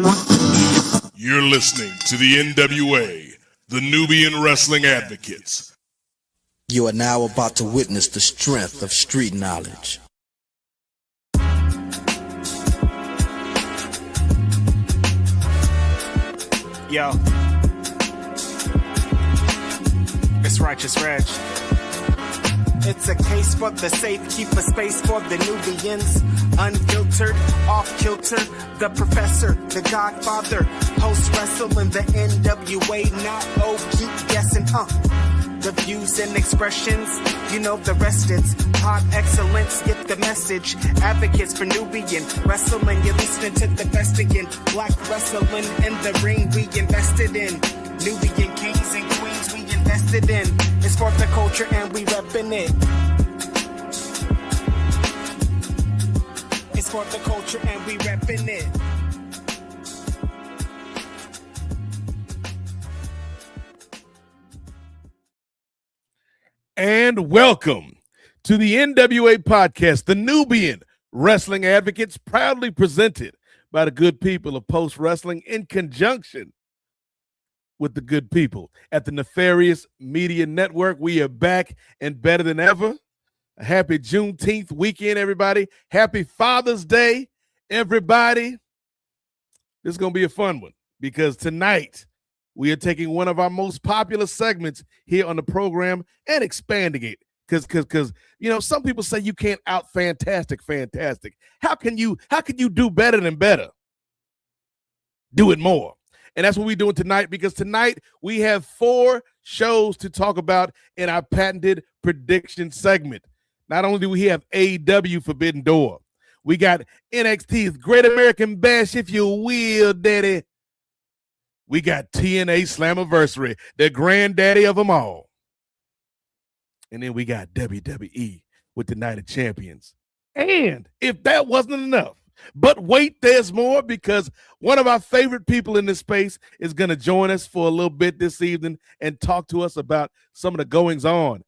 it. You're listening to the NWA, the Nubian Wrestling Advocates. You are now about to witness the strength of street knowledge. Yo, it's Righteous Reg. It's a case for the safe, keep a space for the Nubians. Unfiltered, off-kilter, the professor, the godfather. Post-wrestling, the NWA, not keep guessing, The views and expressions, you know the rest. It's pop excellence, get the message. Advocates for Nubian wrestling, you're listening to the best again. Black wrestling in the ring we invested in. Nubian kings and queens we invested in. It's for the culture and we reppin' it. It's for the culture and we reppin' it. And welcome to the NWA podcast, the Nubian Wrestling Advocates, proudly presented by the good people of Post Wrestling in conjunction with the good people at the Nefarious Media Network. We are back and better than ever. A happy Juneteenth weekend, everybody. Happy Father's Day, everybody. This is going to be a fun one because tonight we are taking one of our most popular segments here on the program and expanding it. Because you know, some people say you can't out fantastic. How can you do better than better? Do it more. And that's what we're doing tonight, because tonight we have 4 shows to talk about in our patented prediction segment. Not only do we have AEW Forbidden Door, we got NXT's Great American Bash, if you will, daddy. We got TNA Slammiversary, the granddaddy of them all. And then we got WWE with the Night of Champions. And if that wasn't enough, but wait, there's more, because one of our favorite people in this space is going to join us for a little bit this evening and talk to us about some of the goings on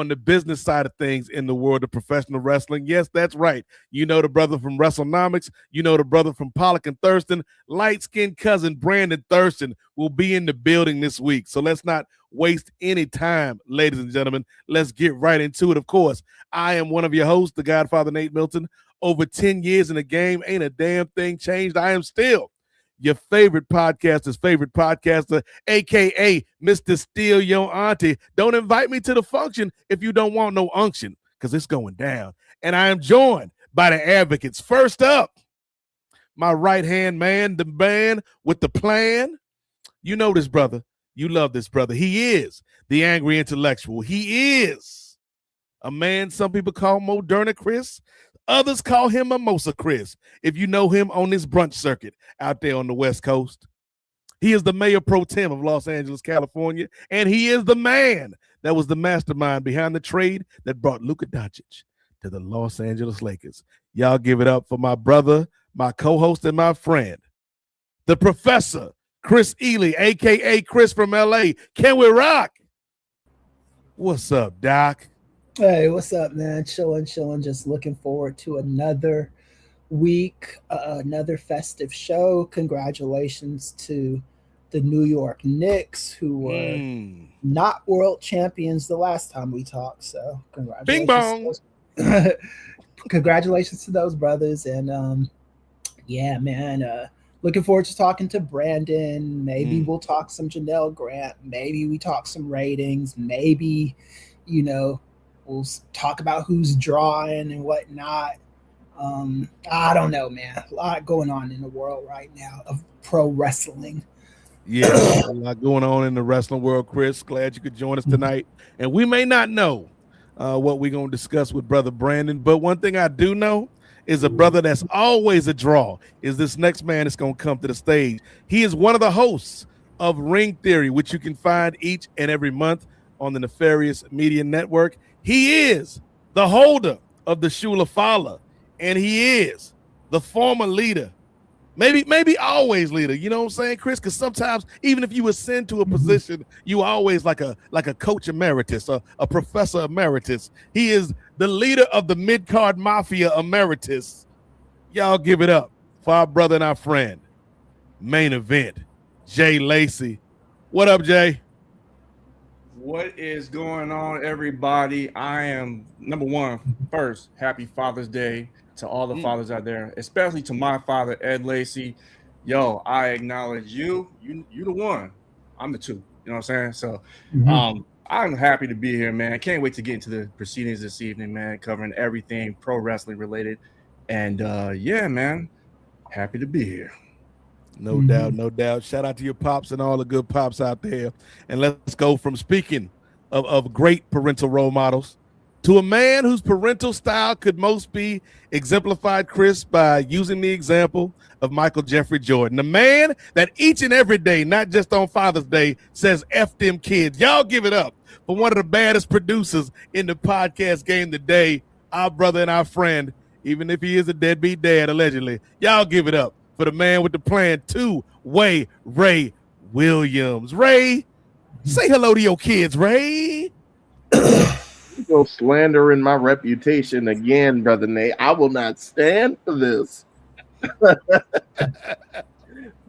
the business side of things in the world of professional wrestling. Yes, that's right. You know the brother from WrestleNomics. You know the brother from Pollock and Thurston. Light-skinned cousin Brandon Thurston will be in the building this week. So let's not waste any time, ladies and gentlemen. Let's get right into it. Of course, I am one of your hosts, the Godfather Nate Milton. Over 10 years in the game, ain't a damn thing changed. I am still your favorite podcaster's favorite podcaster, a.k.a. Mr. Steal Your Auntie. Don't invite me to the function if you don't want no unction, because it's going down. And I am joined by the advocates. First up, my right-hand man, the man with the plan. You know this brother. You love this brother. He is the angry intellectual. He is a man some people call Moderna Chris. Others call him Mimosa Chris, if you know him on this brunch circuit out there on the West Coast. He is the mayor pro tem of Los Angeles, California, and he is the man that was the mastermind behind the trade that brought Luka Doncic to the Los Angeles Lakers. Y'all give it up for my brother, my co-host, and my friend, the Professor, Chris Ely, a.k.a. Chris from L.A. Can we rock? What's up, Doc? Hey, what's up, man? Chilling. Just looking forward to another week, another festive show. Congratulations to the New York Knicks, who were not world champions the last time we talked. So congratulations. Bing bong. Congratulations to those brothers. And yeah, man, looking forward to talking to Brandon. Maybe we'll talk some Janelle Grant. Maybe we talk some ratings. Maybe, you know, we'll talk about who's drawing and whatnot. I don't know, man. A lot going on in the world right now of pro wrestling. Yeah, a lot going on in the wrestling world, Chris. Glad you could join us tonight. And we may not know what we're going to discuss with Brother Brandon, but one thing I do know is a brother that's always a draw is this next man that's going to come to the stage. He is one of the hosts of Ring Theory, which you can find each and every month on the Nefarious Media Network. He is the holder of the Shula Fala, and he is the former leader, maybe always leader. You know what I'm saying, Chris? Because sometimes even if you ascend to a position, you always like a coach emeritus, a professor emeritus. He is the leader of the mid-card mafia emeritus. Y'all give it up for our brother and our friend, main event, Jay Lacey. What up, Jay? What is going on, everybody? I am number one. First, happy Father's Day to all the fathers out there, especially to my father, Ed Lacey. Yo, I acknowledge you. You the one. I'm the two. You know what I'm saying? So, I'm happy to be here, man. I can't wait to get into the proceedings this evening, man, covering everything pro wrestling related. And yeah, man, happy to be here. No doubt, no doubt. Shout out to your pops and all the good pops out there. And let's go from speaking of great parental role models to a man whose parental style could most be exemplified, Chris, by using the example of Michael Jeffrey Jordan, the man that each and every day, not just on Father's Day, says F them kids. Y'all give it up for one of the baddest producers in the podcast game today, our brother and our friend, even if he is a deadbeat dad, allegedly. Y'all give it up for the man with the plan, two-way Ray Williams. Ray, say hello to your kids, Ray. You go slandering my reputation again, Brother Nate. I will not stand for this.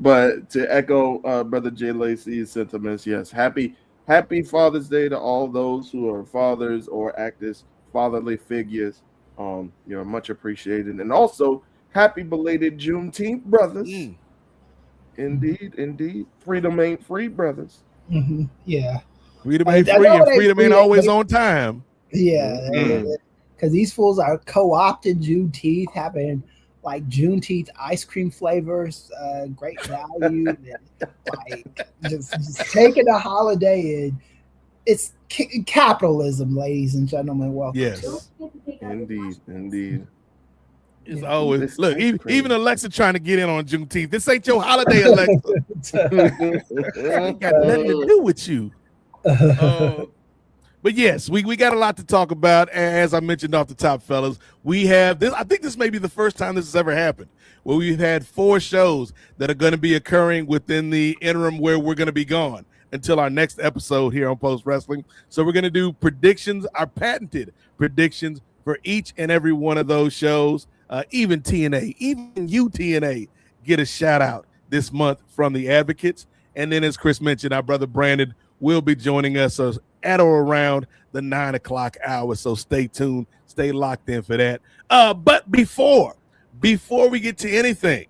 But to echo Brother Jay Lacey's sentiments, yes, happy Father's Day to all those who are fathers or act as fatherly figures. Much appreciated. And also, happy belated Juneteenth, brothers. Indeed. Freedom ain't free, brothers. Yeah. Freedom ain't free, and freedom ain't always on time. Yeah. Because these fools are co-opting Juneteenth, having like Juneteenth ice cream flavors, great value, and like just taking a holiday. And it's capitalism, ladies and gentlemen. Welcome. Yes. Indeed. It's always look. Even Alexa trying to get in on Juneteenth. This ain't your holiday, Alexa. Ain't got nothing to do with you. But yes, we got a lot to talk about. As I mentioned off the top, fellas, we have this. I think this may be the first time this has ever happened, where we've had 4 shows that are going to be occurring within the interim where we're going to be gone until our next episode here on Post Wrestling. So we're going to do predictions, our patented predictions for each and every one of those shows. Even TNA, even you TNA, get a shout out this month from the Advocates. And then, as Chris mentioned, our brother Brandon will be joining us at or around the 9 o'clock hour. So stay tuned, stay locked in for that. But before we get to anything,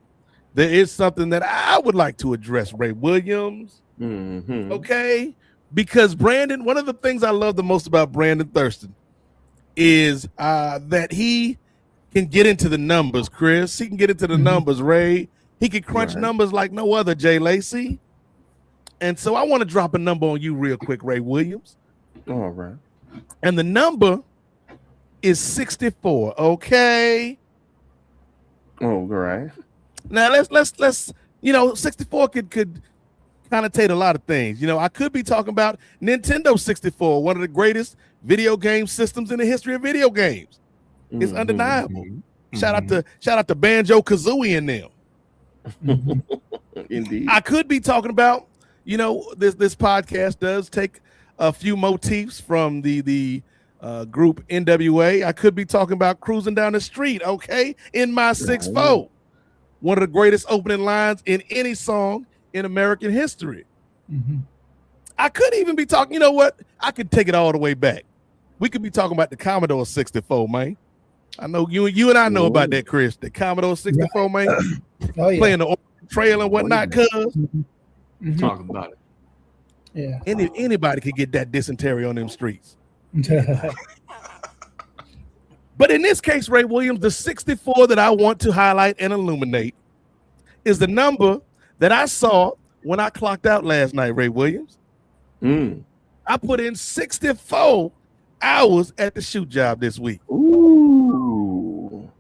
there is something that I would like to address, Ray Williams. Okay, because Brandon, one of the things I love the most about Brandon Thurston is that he can get into the numbers, Chris. He can get into the numbers, Ray. He can crunch numbers like no other, Jay Lacey. And so I want to drop a number on you real quick, Ray Williams. All right. And the number is 64, okay? Oh, right. Now let's 64 could connotate a lot of things. I could be talking about Nintendo 64, one of the greatest video game systems in the history of video games. It's undeniable. Shout out to Banjo Kazooie in them. Indeed. I could be talking about, this podcast does take a few motifs from the group NWA. I could be talking about Cruising Down the Street, okay, in my 6'4", one of the greatest opening lines in any song in American history. I could even be talking, you know what? I could take it all the way back. We could be talking about the Commodore 64, man. I know you and I know about that, Chris. The Commodore 64, man. Playing the trail and whatnot, cuz. Talking about it. Yeah. Anybody could get that dysentery on them streets. But in this case, Ray Williams, the 64 that I want to highlight and illuminate is the number that I saw when I clocked out last night, Ray Williams. I put in 64 hours at the shoot job this week. Ooh.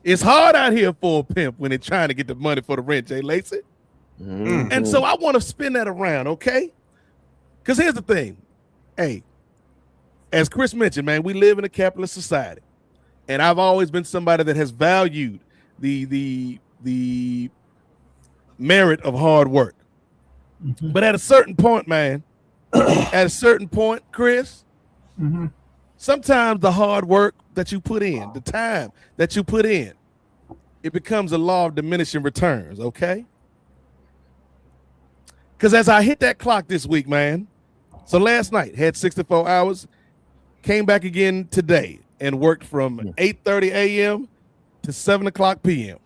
It's hard out here for a pimp when they're trying to get the money for the rent, Jay Lacey. And so I want to spin that around, okay? Because here's the thing. Hey, as Chris mentioned, man, we live in a capitalist society. And I've always been somebody that has valued the merit of hard work. But at a certain point, man, Chris, sometimes the hard work that you put in, the time that you put in, it becomes a law of diminishing returns, okay? Because as I hit that clock this week, man, so last night had 64 hours, came back again today and worked from 8:30 a.m. to 7 o'clock p.m.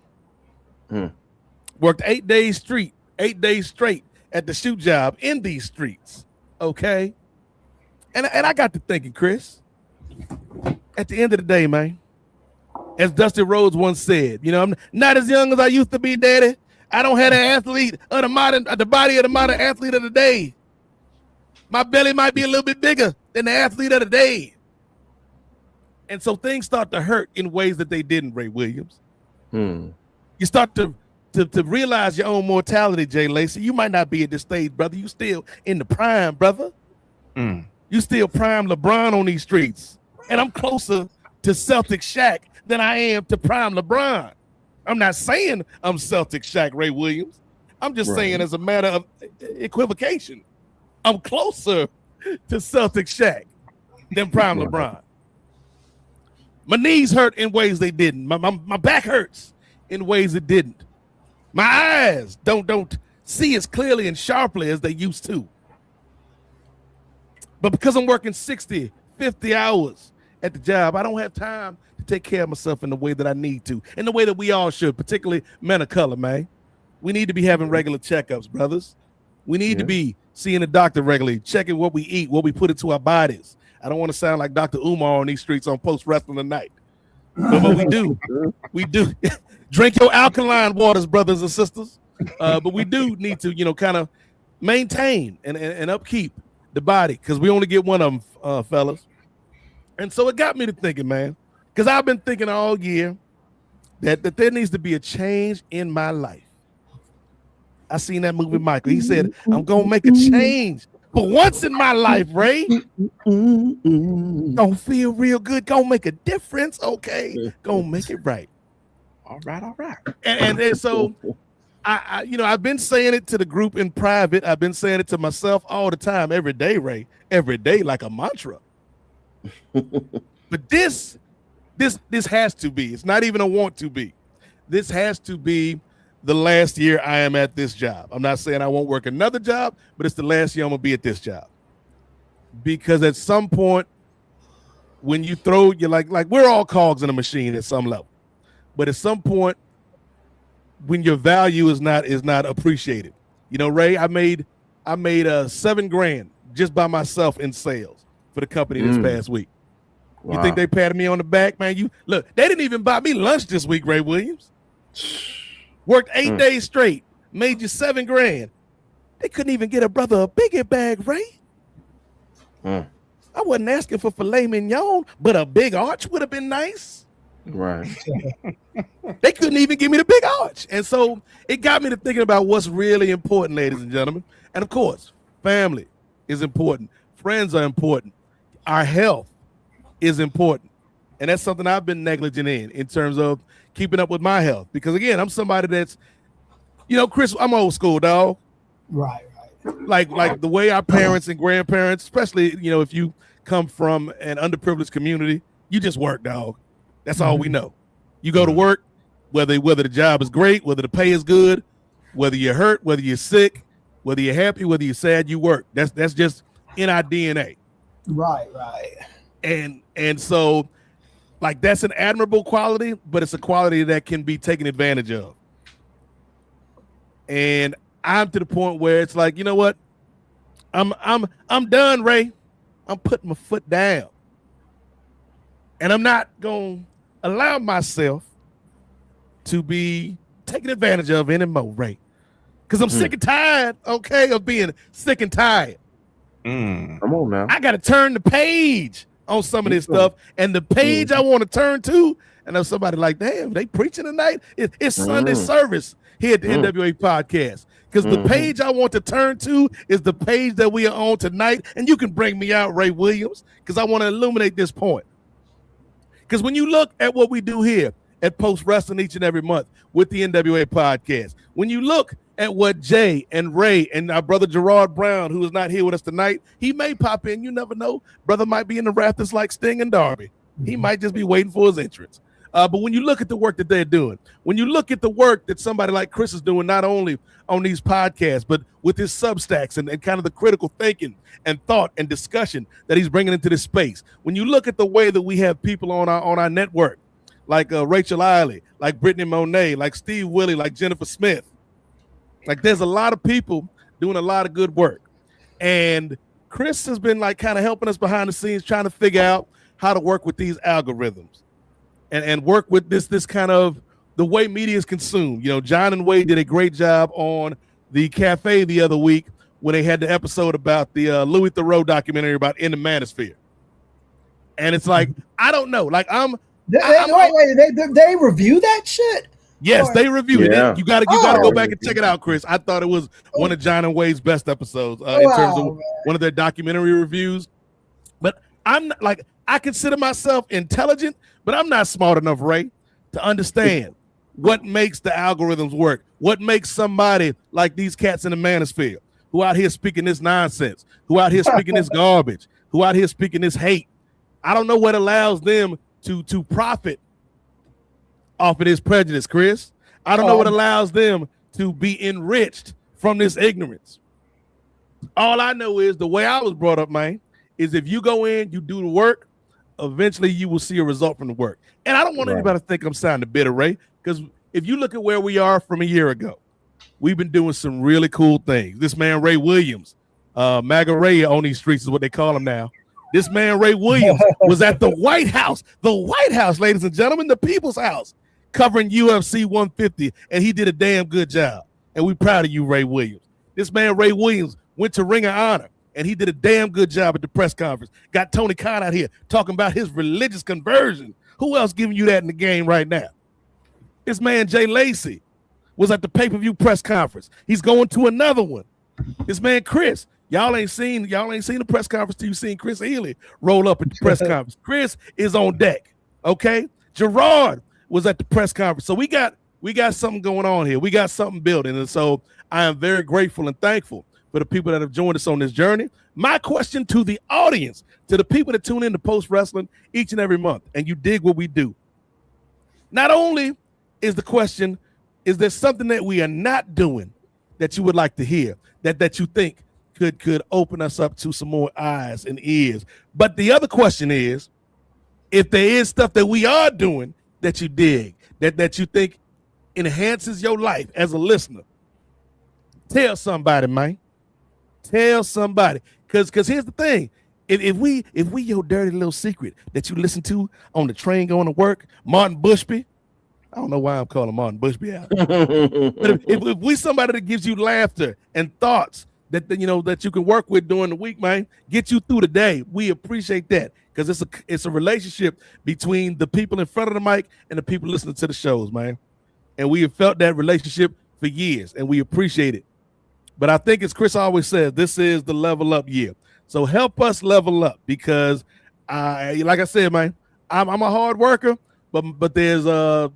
Worked 8 days straight at the shoot job in these streets. Okay. And I got to thinking, Chris, at the end of the day, man, as Dusty Rhodes once said, you know, I'm not as young as I used to be, Daddy. I don't have the athlete of the body of the modern athlete of the day. My belly might be a little bit bigger than the athlete of the day. And so things start to hurt in ways that they didn't, Ray Williams. You start to realize your own mortality, Jay Lacey. You might not be at this stage, brother. You still in the prime, brother. You still prime LeBron on these streets. And I'm closer to Celtic Shaq than I am to prime LeBron. I'm not saying I'm Celtic Shaq, Ray Williams. I'm just saying as a matter of equivocation, I'm closer to Celtic Shaq than prime LeBron. My knees hurt in ways they didn't. My back hurts in ways it didn't. My eyes don't see as clearly and sharply as they used to. But because I'm working 60, 50 hours at the job, I don't have time to take care of myself in the way that I need to, in the way that we all should, particularly men of color, man. We need to be having regular checkups, brothers. We need to be seeing a doctor regularly, checking what we eat, what we put into our bodies. I don't want to sound like Dr. Umar on these streets on Post Wrestling Tonight. But what we do drink your alkaline waters, brothers and sisters. But we do need to, you know, kind of maintain and upkeep the body, because we only get one of them, fellas. And so it got me to thinking, man, because I've been thinking all year that there needs to be a change in my life. I seen that movie, Michael. He said, I'm going to make a change for once in my life, Ray. Don't feel real good. Gonna make a difference. Okay. Gonna make it right. All right. And so I you know, I've been saying it to the group in private. I've been saying it to myself all the time, every day, Ray. Every day, like a mantra. But this has to be. It's not even a want to be. This has to be the last year I am at this job. I'm not saying I won't work another job, but it's the last year I'm gonna be at this job. Because at some point, when you throw, you're like we're all cogs in a machine at some level. But at some point, when your value is not appreciated, you know, Ray, I made $7,000 just by myself in sales for the company this past week. Wow. You think they patted me on the back, man? You look, they didn't even buy me lunch this week, Ray Williams. Worked 8 days straight, made you $7,000. They couldn't even get a brother a biggie bag, Ray. I wasn't asking for filet mignon, but a big arch would have been nice. Right. They couldn't even give me the big arch. And so it got me to thinking about what's really important, ladies and gentlemen. And of course, family is important. Friends are important. Our health is important. And that's something I've been negligent in terms of keeping up with my health. Because again, I'm somebody that's, you know, Chris, I'm old school, dog. Right. Like the way our parents and grandparents, especially, you know, if you come from an underprivileged community, you just work, dog. That's all we know. You go to work, whether the job is great, whether the pay is good, whether you're hurt, whether you're sick, whether you're happy, whether you're sad, you work. That's just in our DNA. Right. And so, like, that's an admirable quality, but it's a quality that can be taken advantage of. And I'm to the point where it's like, you know what? I'm done, Ray. I'm putting my foot down. And I'm not going to allow myself to be taken advantage of anymore, Ray. Because I'm sick and tired, okay, of being sick and tired. Come on now. I got to turn the page on some of this stuff. And the page I want to turn to, and there's somebody like, damn, they preaching tonight? It's Sunday service here at the NWA podcast. Because the page I want to turn to is the page that we are on tonight. And you can bring me out, Ray Williams, because I want to illuminate this point. Because when you look at what we do here at Post Wrestling each and every month with the NWA podcast, when you look at what Jay and Ray and our brother Gerard Brown, who is not here with us tonight, he may pop in. You never know. Brother might be in the rafters like Sting and Darby. He might just be waiting for his entrance. But when you look at the work that they're doing, when you look at the work that somebody like Chris is doing, not only on these podcasts, but with his Substacks and kind of the critical thinking and thought and discussion that he's bringing into this space. When you look at the way that we have people on our network, like Rachel Eiley, like Brittany Monet, like Steve Willie, like Jennifer Smith, like there's a lot of people doing a lot of good work. And Chris has been like kind of helping us behind the scenes, trying to figure out how to work with these algorithms and work with this kind of the way media is consumed. You know, John and Wade did a great job on the cafe the other week when they had the episode about the Louis Theroux documentary about In the Manosphere. And it's like, I don't know. Like they review that shit? Yes, they reviewed it. You gotta go back and check it out, Chris. I thought it was one of John and Wade's best episodes in terms of one of their documentary reviews. But I'm not, like, I consider myself intelligent, but I'm not smart enough, Ray, to understand what makes the algorithms work. What makes somebody like these cats in the manosphere who out here speaking this nonsense, who out here speaking this garbage, who out here speaking this hate. I don't know what allows them to profit off of this prejudice, Chris. I don't know what allows them to be enriched from this ignorance. All I know is the way I was brought up, man, is if you go in, you do the work, eventually you will see a result from the work. And I don't want anybody to think I'm sounding bitter, Ray, because if you look at where we are from a year ago, we've been doing some really cool things. This man, Ray Williams, MAGA Ray on these streets is what they call him now. This man, Ray Williams, was at the White House, ladies and gentlemen, the people's house, covering UFC 150, and he did a damn good job. And we're proud of you, Ray Williams. This man, Ray Williams, went to Ring of Honor, and he did a damn good job at the press conference. Got Tony Khan out here talking about his religious conversion. Who else giving you that in the game right now? This man, Jay Lacey, was at the pay-per-view press conference. He's going to another one. This man, Chris, y'all ain't seen the press conference till you seen Chris Healy roll up at the press conference. Chris is on deck, okay? Gerard was at the press conference. So we got something going on here. We got something building. And so I am very grateful and thankful for the people that have joined us on this journey. My question to the audience, to the people that tune in to Post Wrestling each and every month, and you dig what we do. Not only is the question, is there something that we are not doing that you would like to hear, that you think could open us up to some more eyes and ears? But the other question is, if there is stuff that we are doing that you dig, that you think enhances your life as a listener, tell somebody, man. Tell somebody. Because here's the thing. If we your dirty little secret that you listen to on the train going to work, Martin Bushby, I don't know why I'm calling Martin Bushby out. But if we somebody that gives you laughter and thoughts that you can work with during the week, man, get you through the day, we appreciate that. Because it's a relationship between the people in front of the mic and the people listening to the shows, man. And we have felt that relationship for years, and we appreciate it. But I think, as Chris always says, this is the level up year. So help us level up, because like I said, man, I'm a hard worker, but there's a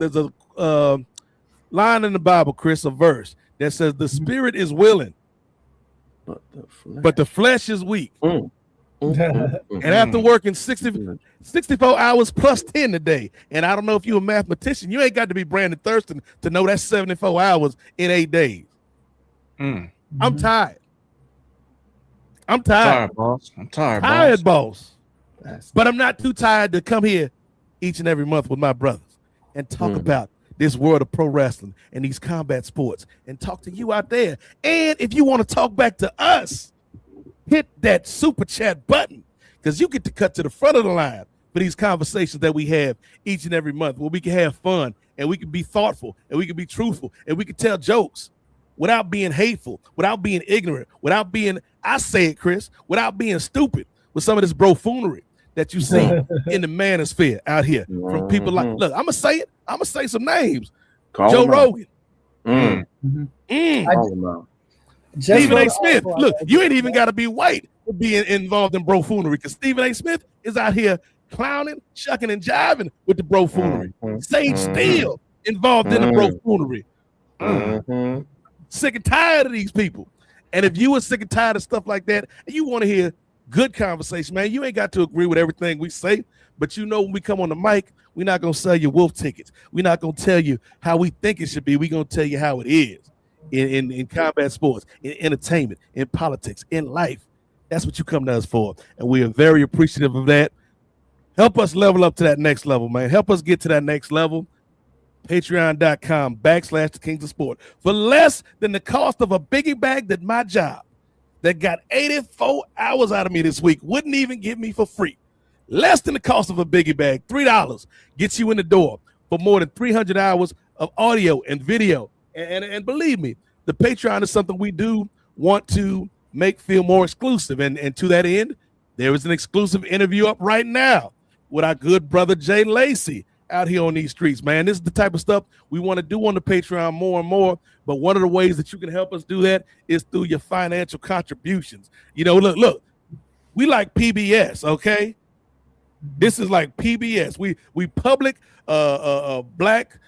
line in the Bible, Chris, a verse that says the spirit is willing, but the flesh is weak. And after working 64 hours plus 10 a day, and I don't know if you're a mathematician, you ain't got to be Brandon Thurston to know that's 74 hours in 8 days. I'm tired. I'm tired, boss. I'm tired, boss. But I'm not too tired to come here each and every month with my brothers and talk about this world of pro wrestling and these combat sports and talk to you out there. And if you want to talk back to us, hit that super chat button, because you get to cut to the front of the line for these conversations that we have each and every month, where we can have fun and we can be thoughtful and we can be truthful and we can tell jokes without being hateful, without being ignorant, without being, I say it, Chris, without being stupid with some of this brofoonery that you see in the manosphere out here from people like, look, I'm going to say it. I'm going to say some names. Joe Rogan. Stephen A. Smith. Look, you ain't even got to be white to be involved in brofoonery, because Stephen A. Smith is out here clowning, shucking, and jiving with the brofoonery. Sage Steele involved in the brofoonery. Sick and tired of these people. And if you are sick and tired of stuff like that, and you want to hear good conversation, man, you ain't got to agree with everything we say, But when we come on the mic, we're not going to sell you wolf tickets. We're not going to tell you how we think it should be. We're going to tell you how it is in combat sports, in entertainment, in politics, in life. That's what you come to us for. And we are very appreciative of that. Help us level up to that next level, man. Help us get to that next level. Patreon.com/the Kings of Sport. For less than the cost of a biggie bag that my job that got 84 hours out of me this week wouldn't even give me for free. Less than the cost of a biggie bag, $3 gets you in the door for more than 300 hours of audio and video. And believe me, the Patreon is something we do want to make feel more exclusive. And to that end, there is an exclusive interview up right now with our good brother Jay Lacey out here on these streets, man. This is the type of stuff we want to do on the Patreon more and more. But one of the ways that you can help us do that is through your financial contributions. Look, we like PBS, okay? This is like PBS. We public black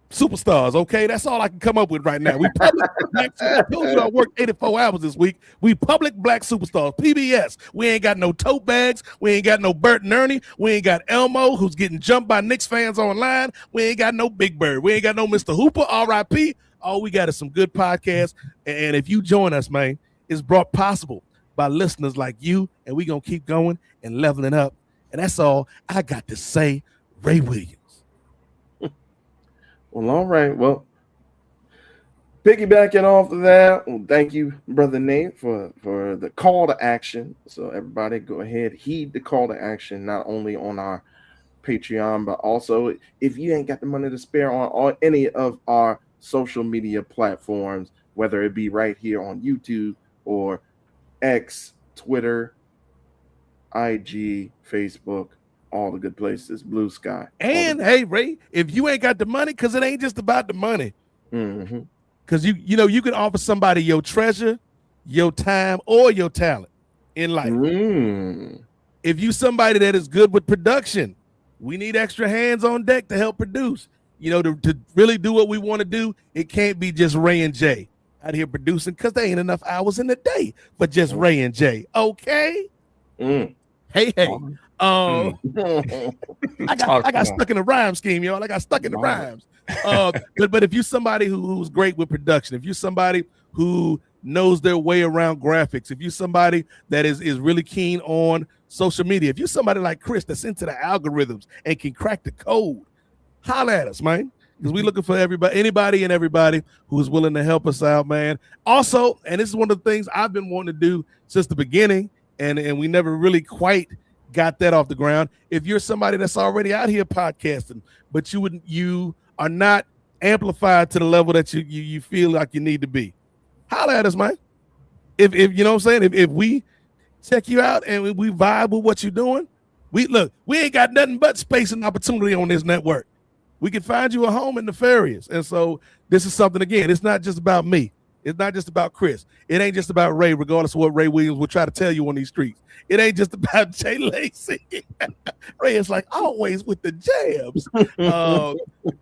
superstars, okay? That's all I can come up with right now. We public black. I told you I worked 84 hours this week. We public black superstars, PBS. We ain't got no tote bags. We ain't got no Bert and Ernie. We ain't got Elmo, who's getting jumped by Knicks fans online. We ain't got no Big Bird. We ain't got no Mr. Hooper, R.I.P. All we got is some good podcasts. And if you join us, man, it's brought possible by listeners like you, and we gonna keep going and leveling up. And that's all I got to say, Ray Williams. Well, all right. Well, piggybacking off of that, well, thank you, Brother Nate, for the call to action. So everybody go ahead, heed the call to action, not only on our Patreon, but also if you ain't got the money to spare on any of our social media platforms, whether it be right here on YouTube or X, Twitter, IG, Facebook, all the good places, Blue Sky. And hey, Ray, if you ain't got the money, because it ain't just about the money. Because you can offer somebody your treasure, your time, or your talent in life. If you somebody that is good with production, we need extra hands on deck to help produce. To really do what we want to do, it can't be just Ray and Jay out here producing, because there ain't enough hours in the day for just Ray and Jay. Okay. Hey. I got stuck in the rhyme scheme, y'all. I got stuck in the rhymes. But if you're somebody who's great with production, if you're somebody who knows their way around graphics, if you're somebody that is really keen on social media, if you're somebody like Chris that's into the algorithms and can crack the code, holler at us, man. Because we're looking for anybody and everybody who's willing to help us out, man. Also, and this is one of the things I've been wanting to do since the beginning, and we never really quite got that off the ground. If you're somebody that's already out here podcasting, but you are not amplified to the level that you feel like you need to be, holler at us, man. If you know what I'm saying, if we check you out and we vibe with what you're doing, we ain't got nothing but space and opportunity on this network. We can find you a home in Nefarious. And so this is something, again, it's not just about me. It's not just about Chris. It ain't just about Ray, regardless of what Ray Williams will try to tell you on these streets. It ain't just about Jay Lacey. Ray is like always with the jabs.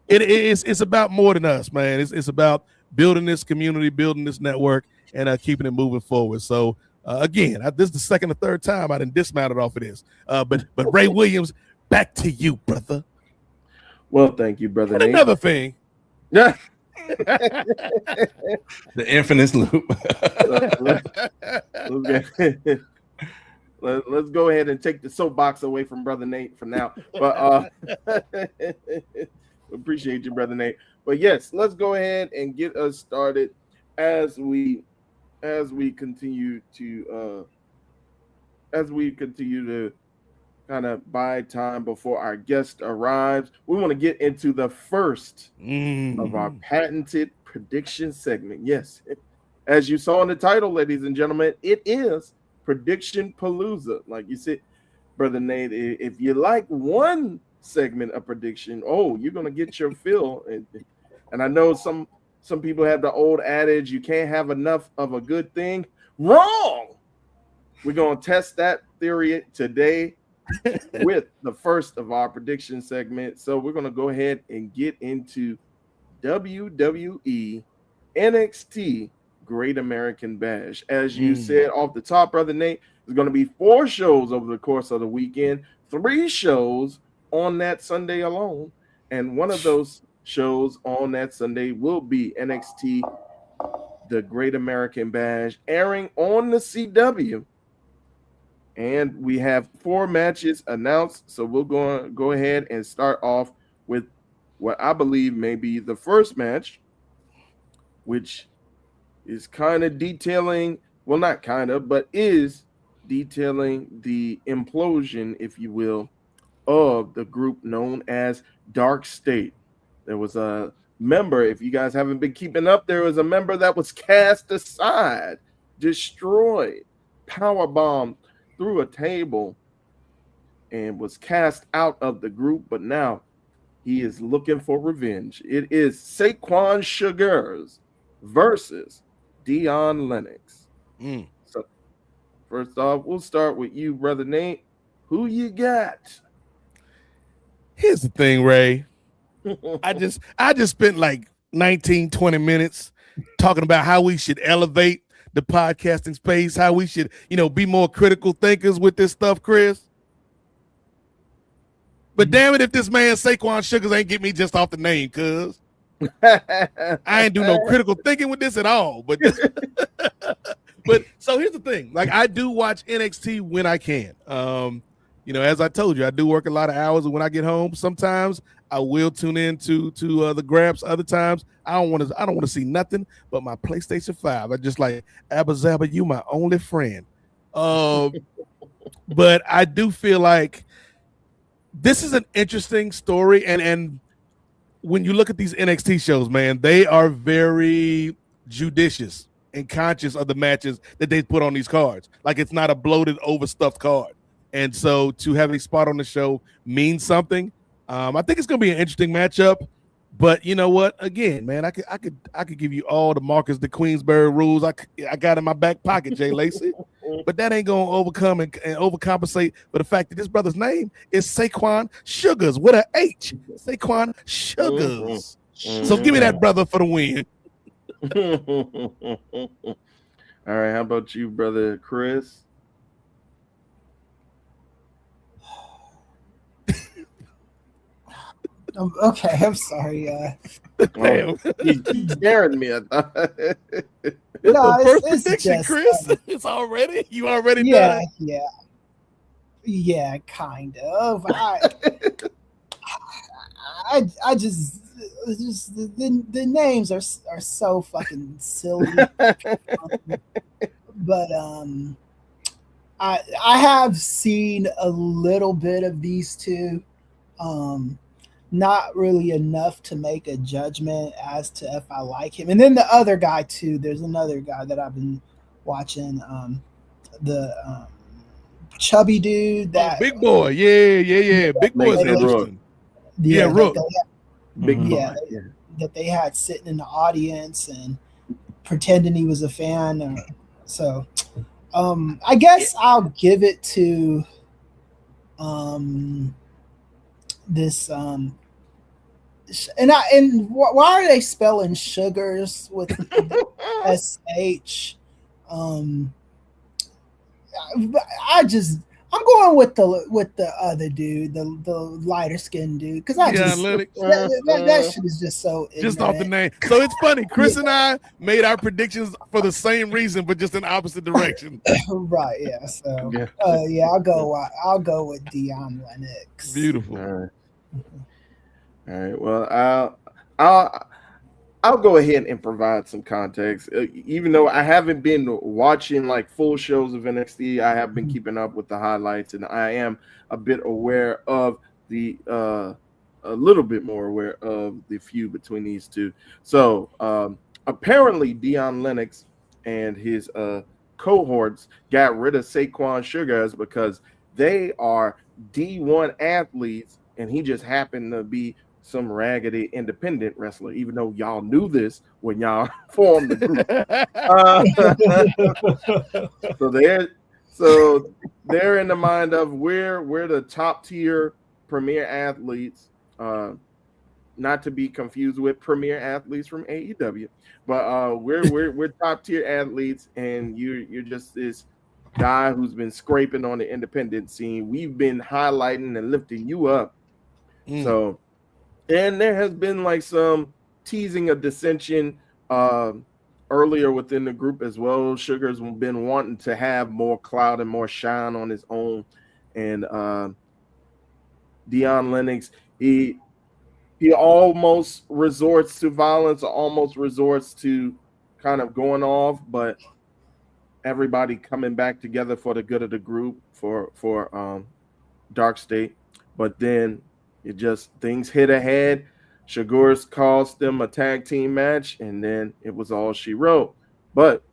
It's about more than us, man. It's about building this community, building this network, and keeping it moving forward. So again, this is the second or third time I done dismounted off of this. But Ray Williams, back to you, brother. Well, thank you, Brother Nate. Another thing. Yeah. The infinite loop. Let's go ahead and take the soapbox away from Brother Nate for now. But appreciate you, Brother Nate. But yes, let's go ahead and get us started as we continue to kind of buy time before our guest arrives. We want to get into the first of our patented prediction segment. Yes, as you saw in the title, ladies and gentlemen, it is PredictionPalooza. Like you said, Brother Nate, if you like one segment of prediction, you're going to get your fill. And I know some people have the old adage, you can't have enough of a good thing. Wrong! We're going to test that theory today with the first of our prediction segment. So we're going to go ahead and get into WWE NXT Great American Bash. As you said off the top, Brother Nate, there's going to be 4 shows over the course of the weekend, 3 shows on that Sunday alone, and one of those shows on that Sunday will be NXT, the Great American Bash, airing on the CW. And we have 4 matches announced, so we'll go ahead and start off with what I believe may be the first match, which is kind of detailing, well, not kind of, but is detailing the implosion, if you will, of the group known as Dark State. There was a member, if you guys haven't been keeping up, there was a member that was cast aside, destroyed, powerbombed through a table, and was cast out of the group, but now he is looking for revenge. It is Saquon Sugars versus Dion Lennox. So first off, we'll start with you, Brother Nate. Who you got? Here's the thing, Ray. I just spent like 19, 20 minutes talking about how we should elevate the podcasting space, how we should, be more critical thinkers with this stuff, Chris. But damn it, if this man Saquon Sugars ain't get me just off the name, cuz I ain't do no critical thinking with this at all. But but so here's the thing. Like, I do watch NXT when I can. As I told you, I do work a lot of hours, and when I get home, sometimes I will tune in to the Gramps. Other times, I don't want to see nothing but my PlayStation 5. I just like, Abba Zabba, you my only friend. But I do feel like this is an interesting story, and when you look at these NXT shows, man, they are very judicious and conscious of the matches that they put on these cards. Like, it's not a bloated, overstuffed card. And so to have a spot on the show means something. I think it's going to be an interesting matchup. But you know what? Again, man, I could give you all the Marcus the Queensberry rules I got in my back pocket, Jay Lacey. But that ain't going to overcome and overcompensate for the fact that this brother's name is Saquon Sugars with an H. Saquon Sugars. So give me that brother for the win. All right, how about you, Brother Chris? Okay, I'm sorry. Damn, he's scaring me. No, First it's prediction, just, Chris. It's already you already yeah, done. yeah, kind of. I just the names are so fucking silly. But I have seen a little bit of these two. Not really enough to make a judgment as to if I like him. And then the other guy too. There's another guy that I've been watching. The chubby dude that big boy. Yeah. Big boy's interesting. Rook. Big boy. That they had sitting in the audience and pretending he was a fan. So I guess I'll give it to this and why are they spelling Sugars with SH? I'm going with the other dude, the lighter skinned dude, because that shit is just so ignorant. Just off the name. So it's funny. Chris and I made our predictions for the same reason, but just in opposite direction. Right. Yeah. So I'll go with Dion Lennox. Beautiful. All right. Well, I'll go ahead and provide some context. Even though I haven't been watching like full shows of NXT, I have been keeping up with the highlights, and I am a bit aware of a little bit more aware of the feud between these two. So apparently Dion Lennox and his cohorts got rid of Saquon Sugars because they are D1 athletes, and he just happened to be some raggedy independent wrestler, even though y'all knew this when y'all formed the group. So they're in the mind of we're the top tier premier athletes, not to be confused with premier athletes from AEW, but we're top tier athletes, and you're just this guy who's been scraping on the independent scene. We've been highlighting and lifting you up. So, and there has been like some teasing of dissension earlier within the group as well. Sugar's been wanting to have more clout and more shine on his own, and Deion Lennox, he almost resorts to violence, almost resorts to kind of going off, but everybody coming back together for the good of the group for Dark State. But then it just things hit ahead. Sugar's cost them a tag team match, and then it was all she wrote. But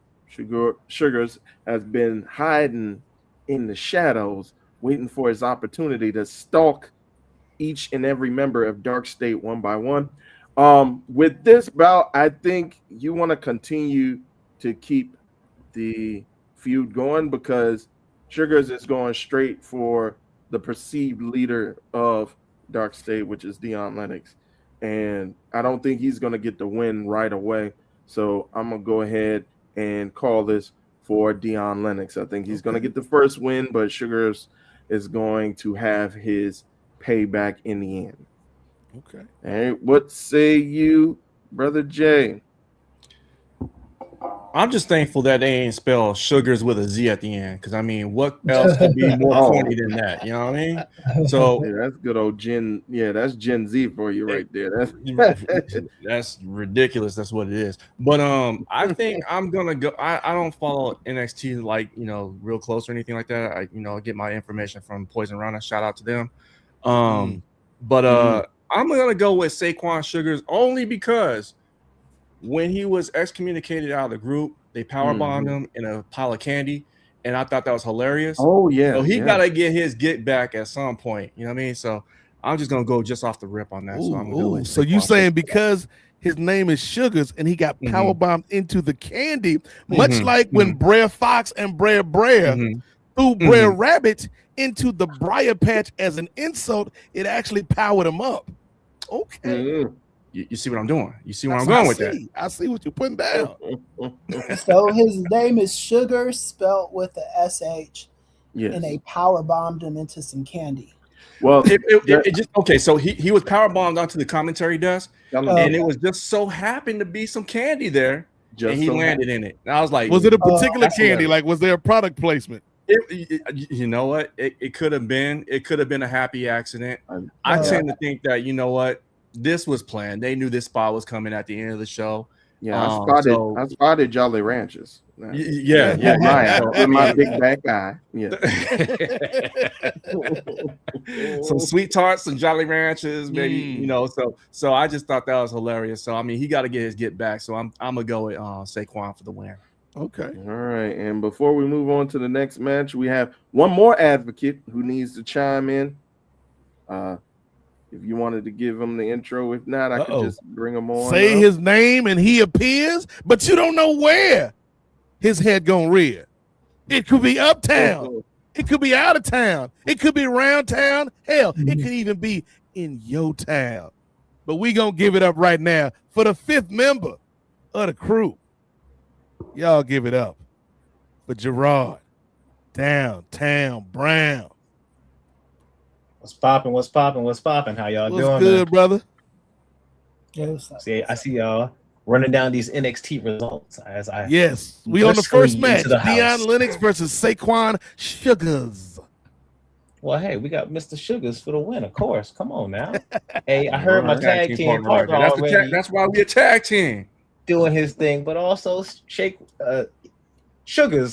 Sugars has been hiding in the shadows, waiting for his opportunity to stalk each and every member of Dark State one by one. With this bout, I think you want to continue to keep the feud going because Sugars is going straight for the perceived leader of Dark State, which is Deion Lennox. And I don't think he's going to get the win right away. So I'm going to go ahead and call this for Deion Lennox. I think he's going to get the first win, but Sugars is going to have his payback in the end. Okay. All right. What say you, Brother Jay? I'm just thankful that they ain't spell Sugars with a Z at the end, because I mean, what else could be more corny than that? You know what I mean? So yeah, that's good old Gen. Yeah, that's Gen Z for you right there. That's ridiculous. That's what it is. But I think I'm gonna go. I don't follow NXT like real close or anything like that. I get my information from Poison Runner. Shout out to them. But I'm gonna go with Saquon Sugars only because when he was excommunicated out of the group, they powerbombed him in a pile of candy, and I thought that was hilarious. Oh yeah, so he gotta get his get back at some point. You know what I mean? So I'm just gonna go just off the rip on that. Ooh, so I'm gonna go with so you saying because his name is Sugars and he got powerbombed into the candy, much like when Brer Fox and Brer threw Brer Rabbit into the briar patch as an insult, it actually powered him up. Okay. You see what I'm doing? You see where I'm going with that? I see what you're putting down. So his name is Sugar, spelled with the SH, yes. And they power bombed him into some candy. Well, it just okay. So he was power bombed onto the commentary desk, and it was just so happened to be some candy there, and he landed in it. And I was like, was it a particular candy? Like, was there a product placement? You know what? It could have been. It could have been a happy accident. I tend to think that this was planned. They knew this spot was coming at the end of the show. Yeah, I spotted Jolly Ranchers. Yeah. My big back guy. Yeah. Some sweet tarts, some Jolly Ranchers, maybe So I just thought that was hilarious. So I mean, he got to get his get back. So I'm gonna go with Saquon for the win. Okay. All right. And before we move on to the next match, we have one more advocate who needs to chime in. If you wanted to give him the intro, if not, I could just bring him on. Say his name and he appears, but you don't know where his head gonna rear. It could be uptown. It could be out of town. It could be around town. Hell, it could even be in your town. But we gonna give it up right now for the 5th member of the crew. Y'all give it up for Gerard Downtown Brown. What's popping? How y'all doing? What's good, brother? See, I see y'all running down these NXT results. Yes, we on the first match. Deion Lennox versus Saquon Sugars. Well, hey, we got Mr. Sugars for the win, of course. Come on now. Hey, I heard my tag team partner already. That's why we a tag team. Doing his thing, but also Sugars.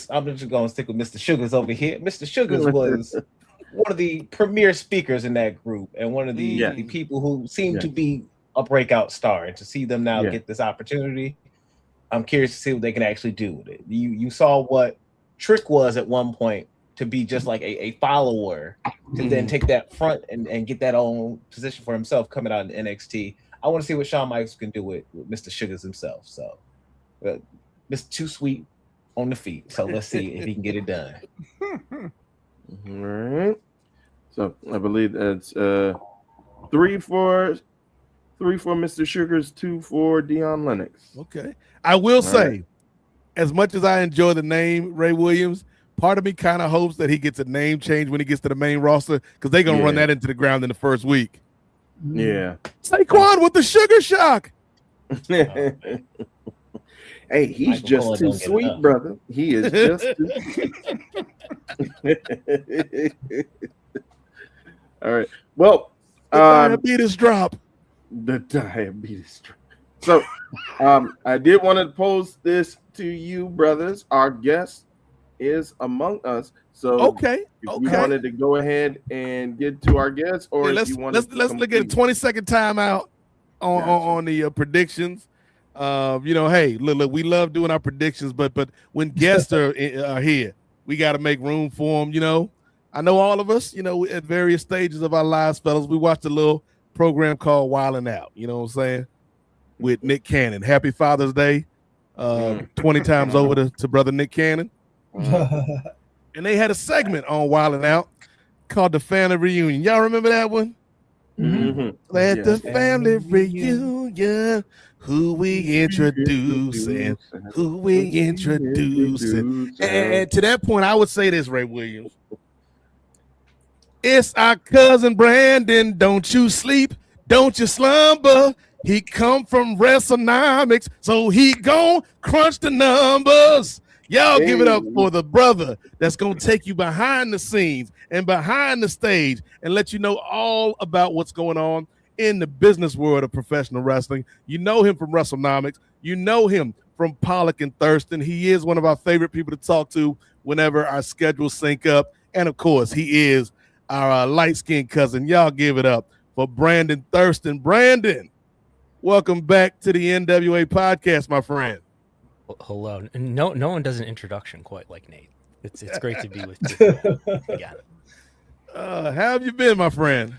I'm just going to stick with Mr. Sugars over here. Mr. Sugars was one of the premier speakers in that group and one of the people who seemed to be a breakout star. And to see them now get this opportunity, I'm curious to see what they can actually do with it. You saw what Trick was at one point to be just like a follower to then take that front and get that own position for himself coming out in NXT. I want to see what Shawn Michaels can do with Mr. Sugars himself. So, Mr. Too Sweet on the feet. So let's see if he can get it done. All right. So I believe that's 3 for Mr. Sugars, 2 for Deion Lennox. Okay. I will say, as much as I enjoy the name Ray Williams, Part of me kind of hopes that he gets a name change when he gets to the main roster because they're going to run that into the ground in the first week. Yeah. Saquon with the sugar shock. Hey, he's Michael just Cole too don't get sweet, enough. brother. He is just too All right. Well, the diabetes drop. The diabetes drop. So I did want to pose this to you, brothers. Our guest is among us. So if you wanted to go ahead and get to our guest, or if you wanted let's look at a 20-second timeout on the predictions. Hey, look, we love doing our predictions, but when guests are here, we got to make room for them. I know all of us, at various stages of our lives, fellas, we watched a little program called Wildin' Out, you know what I'm saying, with Nick Cannon. Happy Father's Day 20 times over to brother Nick Cannon. And they had a segment on Wildin' Out called the Family Reunion. Y'all remember that one? Mm-hmm. At the family reunion, who we introducing. And to that point, I would say this, Ray Williams. It's our cousin Brandon. Don't you sleep, don't you slumber. He come from WrestleNomics, so he gon' crunch the numbers. Y'all give it up for the brother that's going to take you behind the scenes and behind the stage and let you know all about what's going on in the business world of professional wrestling. You know him from WrestleNomics. You know him from Pollock and Thurston. He is one of our favorite people to talk to whenever our schedules sync up. And, of course, he is our light-skinned cousin. Y'all give it up for Brandon Thurston. Brandon, welcome back to the NWA podcast, my friend. Hello. No one does an introduction quite like Nate. It's great to be with you again. How have you been, my friend?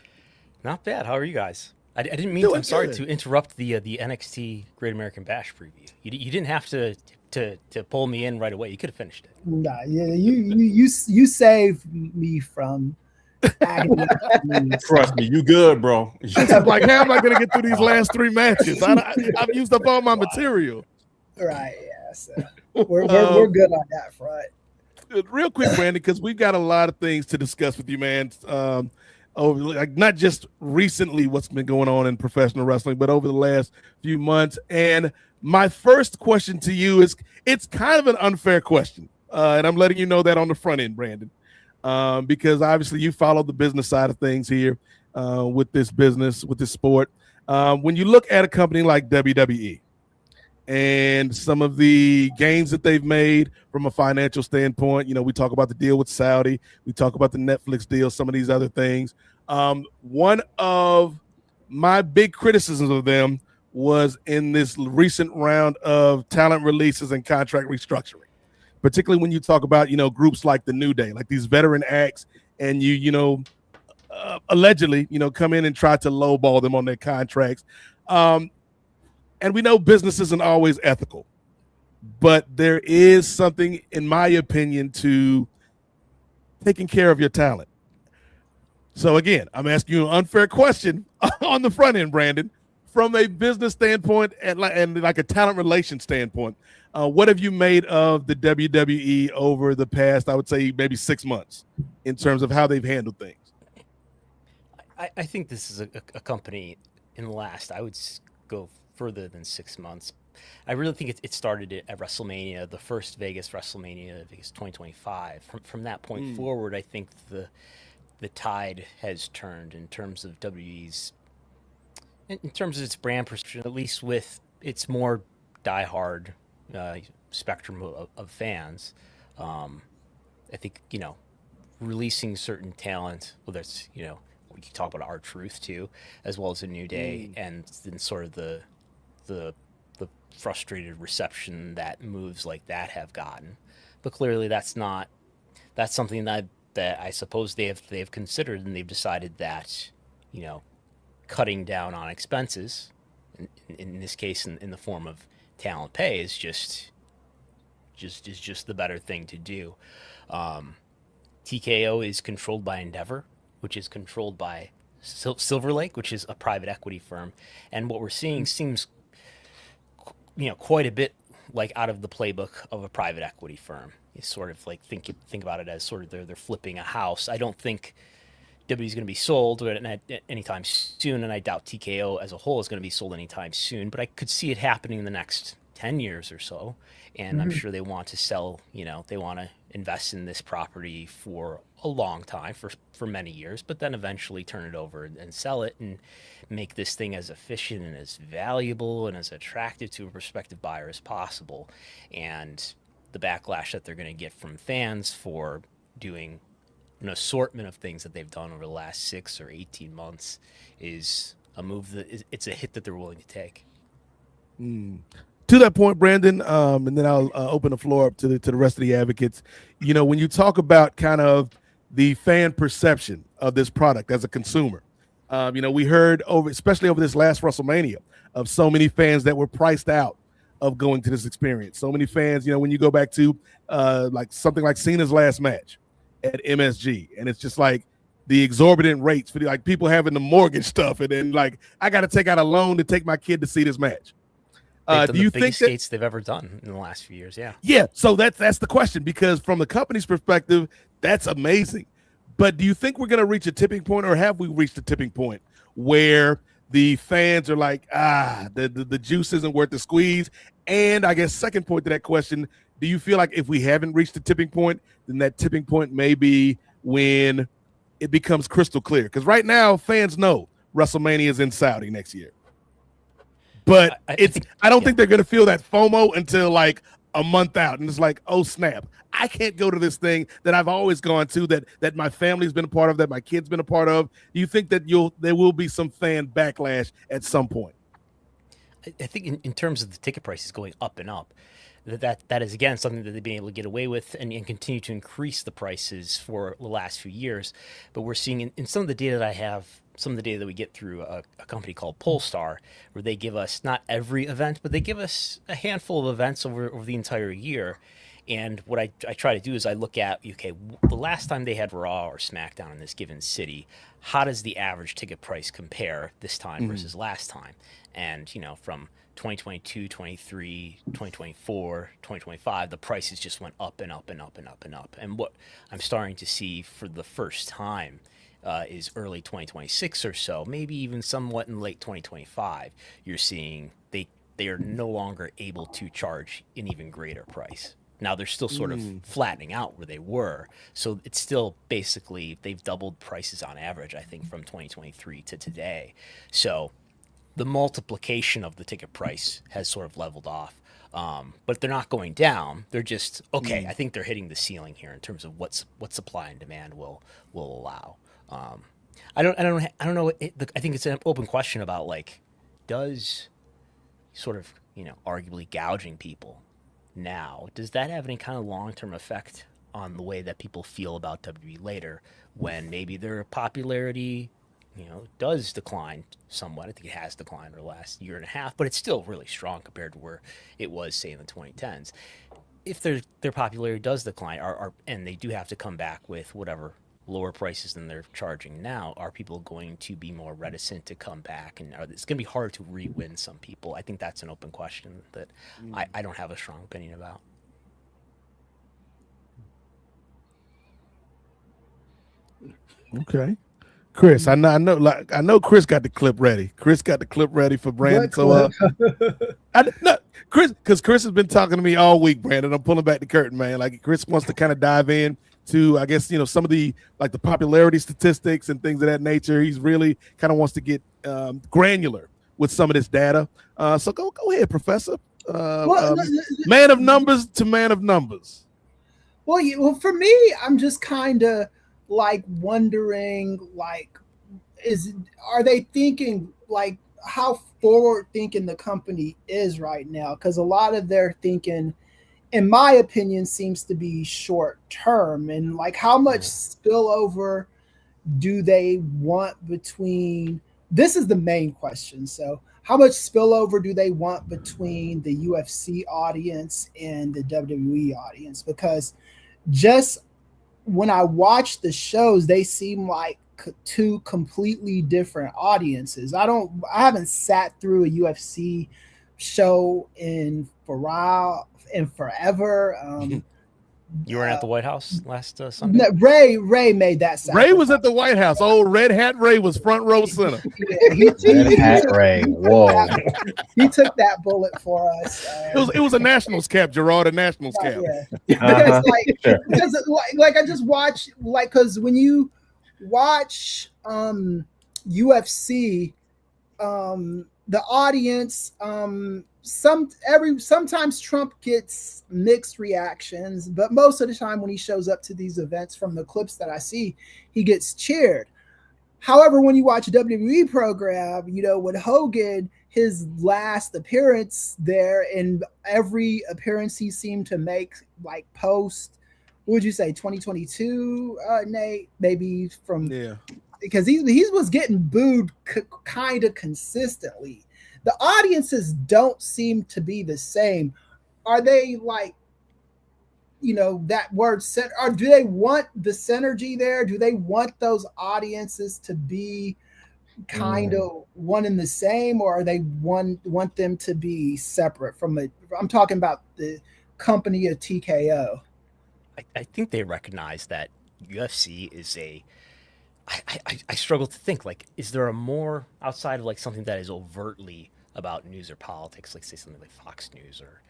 Not bad. How are you guys? I didn't mean to. I'm sorry to interrupt the NXT Great American Bash preview. You didn't have to pull me in right away. You could have finished it. Nah, yeah, you saved me from agony. Trust me, you good, bro. Like, how am I going to get through these last 3 matches? I've used up all my material. Right, yeah. So we're good on that front. Real quick, Brandon, because we've got a lot of things to discuss with you, man. Over like not just recently what's been going on in professional wrestling, but over the last few months. And my first question to you is, it's kind of an unfair question, and I'm letting you know that on the front end, Brandon, because obviously you follow the business side of things here with this business, with this sport. When you look at a company like WWE, and some of the gains that they've made from a financial standpoint, we talk about the deal with Saudi, we talk about the Netflix deal, some of these other things. One of my big criticisms of them was in this recent round of talent releases and contract restructuring, particularly when you talk about, groups like the New Day, like these veteran acts, and allegedly, come in and try to lowball them on their contracts. And we know business isn't always ethical, but there is something, in my opinion, to taking care of your talent. So again, I'm asking you an unfair question on the front end, Brandon, from a business standpoint and like a talent relation standpoint. What have you made of the WWE over the past, I would say, maybe 6 months in terms of how they've handled things? I think this is a company in the last, I would go further than 6 months. I really think it started at WrestleMania, the first Vegas WrestleMania, Vegas 2025. From that point forward, I think the tide has turned in terms of WWE's, in terms of its brand perception, at least with its more diehard spectrum of fans. I think, releasing certain talent, whether it's, we can talk about R-Truth too, as well as a New Day, and then sort of the frustrated reception that moves like that have gotten. But clearly that's something that I suppose they have considered, and they've decided that, cutting down on expenses, in this case in the form of talent pay, is just the better thing to do. TKO is controlled by Endeavor, which is controlled by Silver Lake, which is a private equity firm, and what we're seeing seems quite a bit like out of the playbook of a private equity firm. You sort of like think about it as sort of they're flipping a house. I don't think WWE is going to be sold anytime soon, and I doubt TKO as a whole is going to be sold anytime soon. But I could see it happening in the next 10 years or so, and I'm sure they want to sell. They want to invest in this property for a long time, for many years, but then eventually turn it over and sell it and make this thing as efficient and as valuable and as attractive to a prospective buyer as possible. And the backlash that they're going to get from fans for doing an assortment of things that they've done over the last 6 or 18 months is a move it's a hit that they're willing to take. To that point, Brandon, and then I'll open the floor up to the rest of the advocates. When you talk about kind of the fan perception of this product as a consumer, we heard especially over this last WrestleMania, of so many fans that were priced out of going to this experience. So many fans, when you go back to like something like Cena's last match at MSG, and it's just like the exorbitant rates for like people having the mortgage stuff, and then like I got to take out a loan to take my kid to see this match. Do you think skates they've ever done in the last few years? Yeah. So that's the question, because from the company's perspective, that's amazing. But do you think we're going to reach a tipping point, or have we reached a tipping point where the fans are like, the juice isn't worth the squeeze? And I guess second point to that question, do you feel like if we haven't reached the tipping point, then that tipping point may be when it becomes crystal clear? Because right now, fans know WrestleMania is in Saudi next year. But I don't think they're going to feel that FOMO until like a month out. And it's like, oh, snap. I can't go to this thing that I've always gone to, that my family's been a part of, that my kid's been a part of. Do you think that there will be some fan backlash at some point? I think in terms of the ticket prices going up and up, that is, again, something that they've been able to get away with and continue to increase the prices for the last few years. But we're seeing in some of the data that I have, some of the data that we get through a company called Polestar, where they give us not every event, but they give us a handful of events over the entire year. And what I try to do is I look at, okay, the last time they had Raw or SmackDown in this given city, how does the average ticket price compare this time versus last time? And, from 2022, 23, 2024, 2025, the prices just went up and up and up and up and up. And what I'm starting to see for the first time is early 2026 or so, maybe even somewhat in late 2025, you're seeing they are no longer able to charge an even greater price. Now they're still sort of flattening out where they were. So it's still basically, they've doubled prices on average, I think, from 2023 to today. So the multiplication of the ticket price has sort of leveled off. But they're not going down. They're just, okay, I think they're hitting the ceiling here in terms of what supply and demand will allow. I don't know. I think it's an open question about, like, does sort of, arguably gouging people now, does that have any kind of long-term effect on the way that people feel about WWE later, when maybe their popularity, does decline somewhat? I think it has declined over the last year and a half, but it's still really strong compared to where it was, say, in the 2010s. If their popularity does decline, and they do have to come back with whatever lower prices than they're charging now, are people going to be more reticent to come back? And it's going to be hard to re-win some people. I think that's an open question that I don't have a strong opinion about. Okay. Chris, I know Chris got the clip ready. Chris got the clip ready for Brandon. Chris has been talking to me all week, Brandon. I'm pulling back the curtain, man. Like, Chris wants to kind of dive in to, I guess, some of the, like, the popularity statistics and things of that nature. He's really kind of wants to get granular with some of this data. So go ahead, Professor. Man of numbers to man of numbers. Well, for me, I'm just kind of like wondering, like, are they thinking, like, how forward thinking the company is right now? Because a lot of their thinking, in my opinion, seems to be short term. And, like, how much spillover do they want between, this is the main question. So how much spillover do they want between the UFC audience and the WWE audience? Because just when I watch the shows, they seem like two completely different audiences. I haven't sat through a UFC show in forever. You weren't at the White House last Sunday? Ray made that sacrifice. Ray was at the White House. Old Red Hat Ray was front row center. Red Hat Ray. Whoa. He took that bullet for us. It was a Nationals cap, Gerard, a Nationals cap. Yeah. Because I just watch, because when you watch UFC, the audience, sometimes Trump gets mixed reactions, but most of the time when he shows up to these events, from the clips that I see, he gets cheered. However, when you watch a WWE program, with Hogan, his last appearance there, and every appearance he seemed to make, post, what would you say, 2022, Nate? Maybe from because he was getting booed kind of consistently. The audiences don't seem to be the same. Are they that word set? Or do they want the synergy there? Do they want those audiences to be kind of one and the same, or are they want them to be separate from it? I'm talking about the company of TKO. I think they recognize that UFC is I struggle to think, is there a more, outside of something that is overtly about news or politics, say something like Fox News or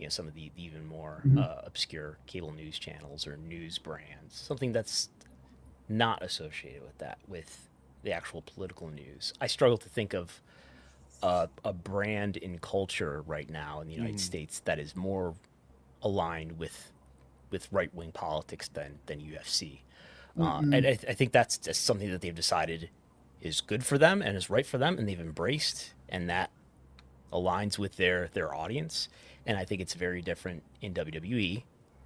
some of the even more obscure cable news channels or news brands, something that's not associated with that, with the actual political news. I struggle to think of a brand in culture right now in the United States that is more aligned with right-wing politics than UFC. And I think that's just something that they've decided is good for them and is right for them, and they've embraced, and that aligns with their audience. And I think it's very different in WWE,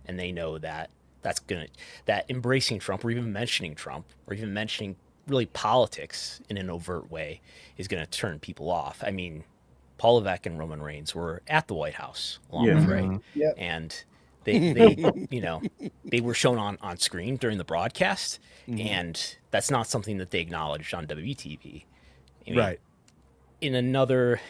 and they know that that embracing Trump, or even mentioning Trump, or even mentioning really politics in an overt way, is going to turn people off. I mean, Paul Levesque and Roman Reigns were at the White House along with Ray, and they they were shown on screen during the broadcast, and that's not something that they acknowledged on WTV. Right. In another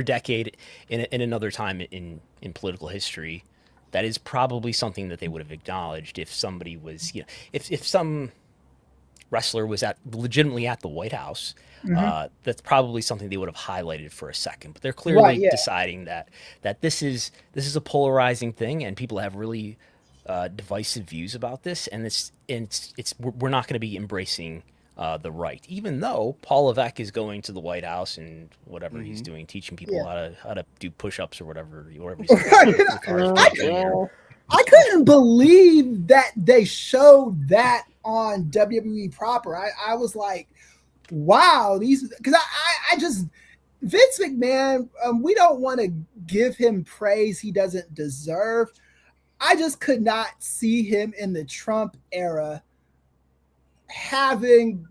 decade, in another time in political history, that is probably something that they would have acknowledged if somebody was, if some wrestler was legitimately at the White House. That's probably something they would have highlighted for a second. But they're clearly deciding that this is a polarizing thing, and people have really divisive views about this, and we're not going to be embracing the right, even though Paul Levesque is going to the White House and whatever he's doing, teaching people how to do push-ups or whatever he's doing. I couldn't believe that they showed that on WWE proper. I was like, wow, because I just, Vince McMahon, we don't want to give him praise he doesn't deserve. I just could not see him in the Trump era having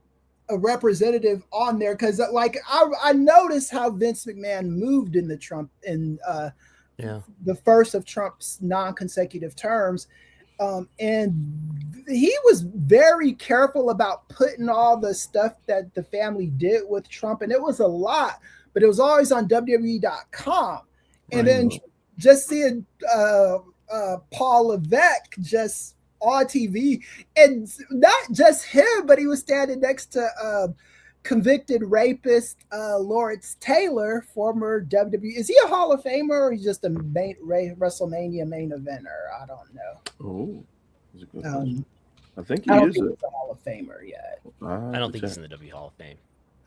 a representative on there, because I noticed how Vince McMahon moved in the Trump the first of Trump's non-consecutive terms, and he was very careful about putting all the stuff that the family did with Trump, and it was a lot, but it was always on WWE.com, and then just seeing Paul Levesque just on TV, and not just him, but he was standing next to convicted rapist Lawrence Taylor, former WWE. Is he a Hall of Famer, or he's just a WrestleMania main eventer? I don't know. Oh, that's a good question. I think he is a Hall of Famer yet. I don't think he's in the W Hall of Fame.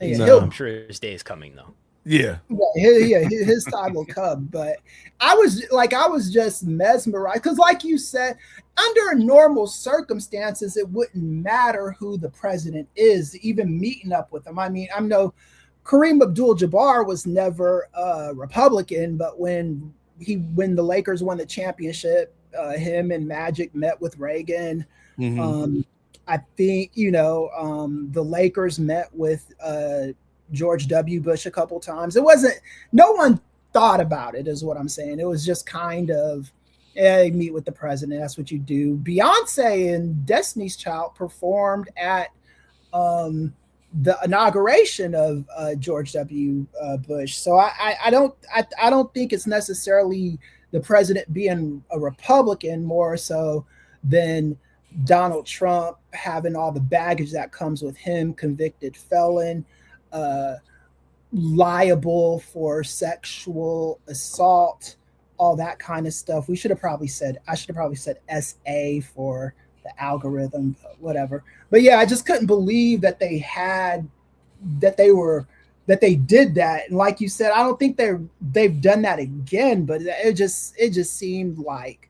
Yeah, no. I'm sure his day is coming though. Yeah, his time will come. But I was just mesmerized, because, like you said, under normal circumstances, it wouldn't matter who the president is, even meeting up with him. I mean, I know Kareem Abdul-Jabbar was never a Republican, but when the Lakers won the championship, him and Magic met with Reagan. I think the Lakers met with George W. Bush a couple times. No one thought about it, is what I'm saying. It was just kind of, meet with the president. That's what you do. Beyonce and Destiny's Child performed at the inauguration of George W. Bush. So I don't think it's necessarily the president being a Republican more so than Donald Trump having all the baggage that comes with him, convicted felon, liable for sexual assault, all that kind of stuff. I should have probably said SA for the algorithm, whatever. But yeah, I just couldn't believe that they did that. And like you said, I don't think they've done that again, but it just seemed like,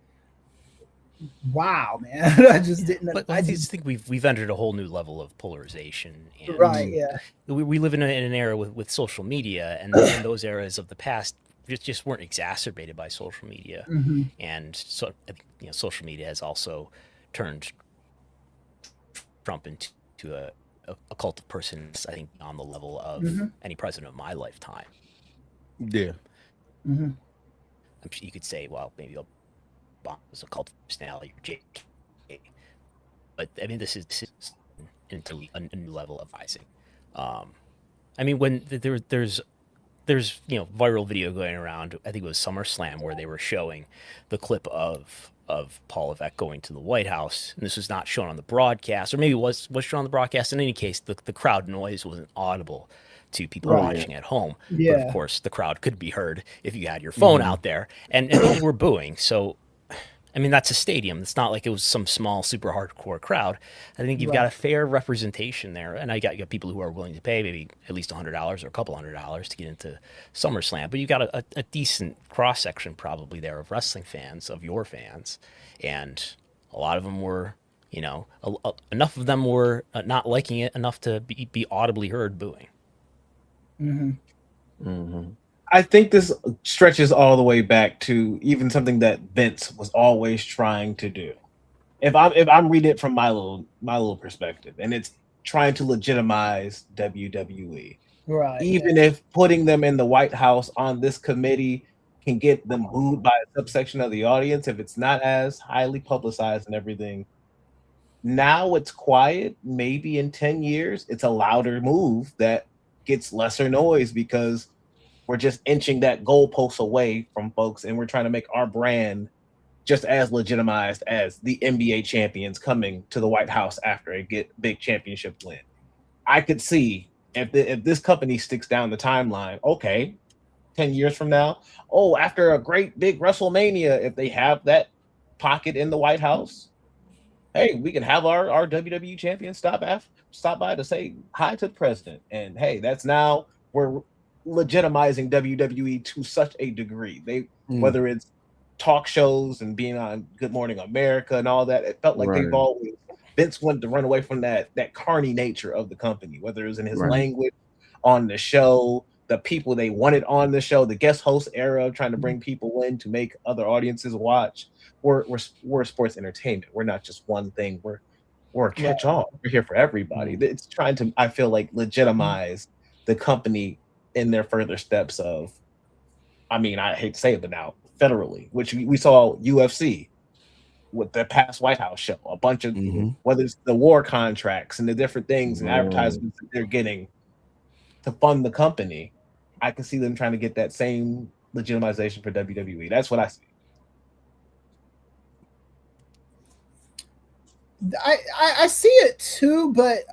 wow, man. I just didn't. But I just think we've entered a whole new level of polarization. And right. Yeah. We live in an era with social media, and those eras of the past just weren't exacerbated by social media. Mm-hmm. And so, social media has also turned Trump into a cult of persons, I think, on the level of any president of my lifetime. Yeah. Mm-hmm. I'm sure you could say, well, maybe Obama was a cult of personality, or JK. But I mean, this is into a new level of rising. I mean, when there's viral video going around, I think it was SummerSlam, where they were showing the clip of Paul Levesque going to the White House, and this was not shown on the broadcast, or maybe was shown on the broadcast. In any case, the crowd noise wasn't audible to people watching at home. Yeah. But of course, the crowd could be heard if you had your phone out there, and people were booing. So, I mean, that's a stadium. It's not like it was some small, super hardcore crowd. I think you've got a fair representation there, and you got people who are willing to pay maybe at least $100 or a couple $100 to get into SummerSlam. But you got a decent cross section probably there of wrestling fans, of your fans, and a lot of them were, enough of them were not liking it enough to be audibly heard booing. Mm-hmm. Mm-hmm. I think this stretches all the way back to even something that Vince was always trying to do. If I'm reading it from my little perspective, and it's trying to legitimize WWE. Right. Even if putting them in the White House on this committee can get them booed by a subsection of the audience, if it's not as highly publicized and everything. Now it's quiet. Maybe in 10 years, it's a louder move that gets lesser noise because we're just inching that goalpost away from folks, and we're trying to make our brand just as legitimized as the NBA champions coming to the White House after a big championship win. I could see if this company sticks down the timeline, okay, 10 years from now, after a great big WrestleMania, if they have that pocket in the White House, hey, we can have our WWE champion stop by to say hi to the president. And hey, that's now we're legitimizing WWE to such a degree. Whether it's talk shows and being on Good Morning America and all that, it felt like they've always, Vince wanted to run away from that carny nature of the company, whether it was in his language, on the show, the people they wanted on the show, the guest host era, trying to bring people in to make other audiences watch. We're sports entertainment. We're not just one thing. We're a catch-all. We're here for everybody. It's trying to, I feel like, legitimize the company in their further steps of, I mean, I hate to say it, but now federally, which we saw UFC with the past White House show, a bunch of, whether it's the war contracts and the different things and advertisements that they're getting to fund the company. I can see them trying to get that same legitimization for WWE. That's what I see. I see it too, but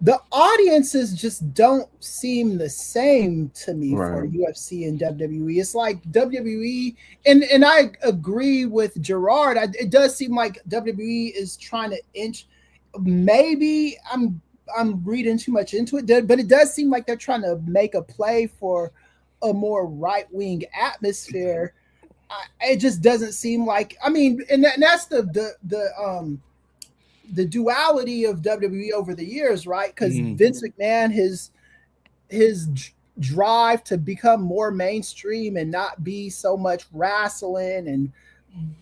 the audiences just don't seem the same to me for UFC and WWE. It's like WWE, and I agree with Gerard. It does seem like WWE is trying to inch. Maybe I'm reading too much into it, but it does seem like they're trying to make a play for a more right-wing atmosphere. It just doesn't seem like. I mean, and that's the duality of WWE over the years, right? Because Vince McMahon, his drive to become more mainstream and not be so much wrestling and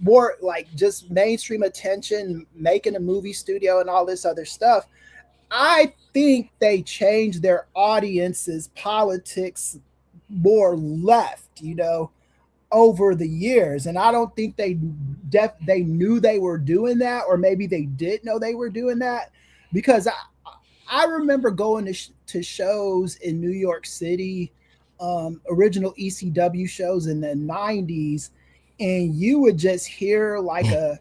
more like just mainstream attention, making a movie studio and all this other stuff. I think they changed their audience's politics more left, over the years. And I don't think they knew they were doing that, or maybe they did know they were doing that, because I remember going to shows in New York City, original ECW shows in the 90s, and you would just hear like a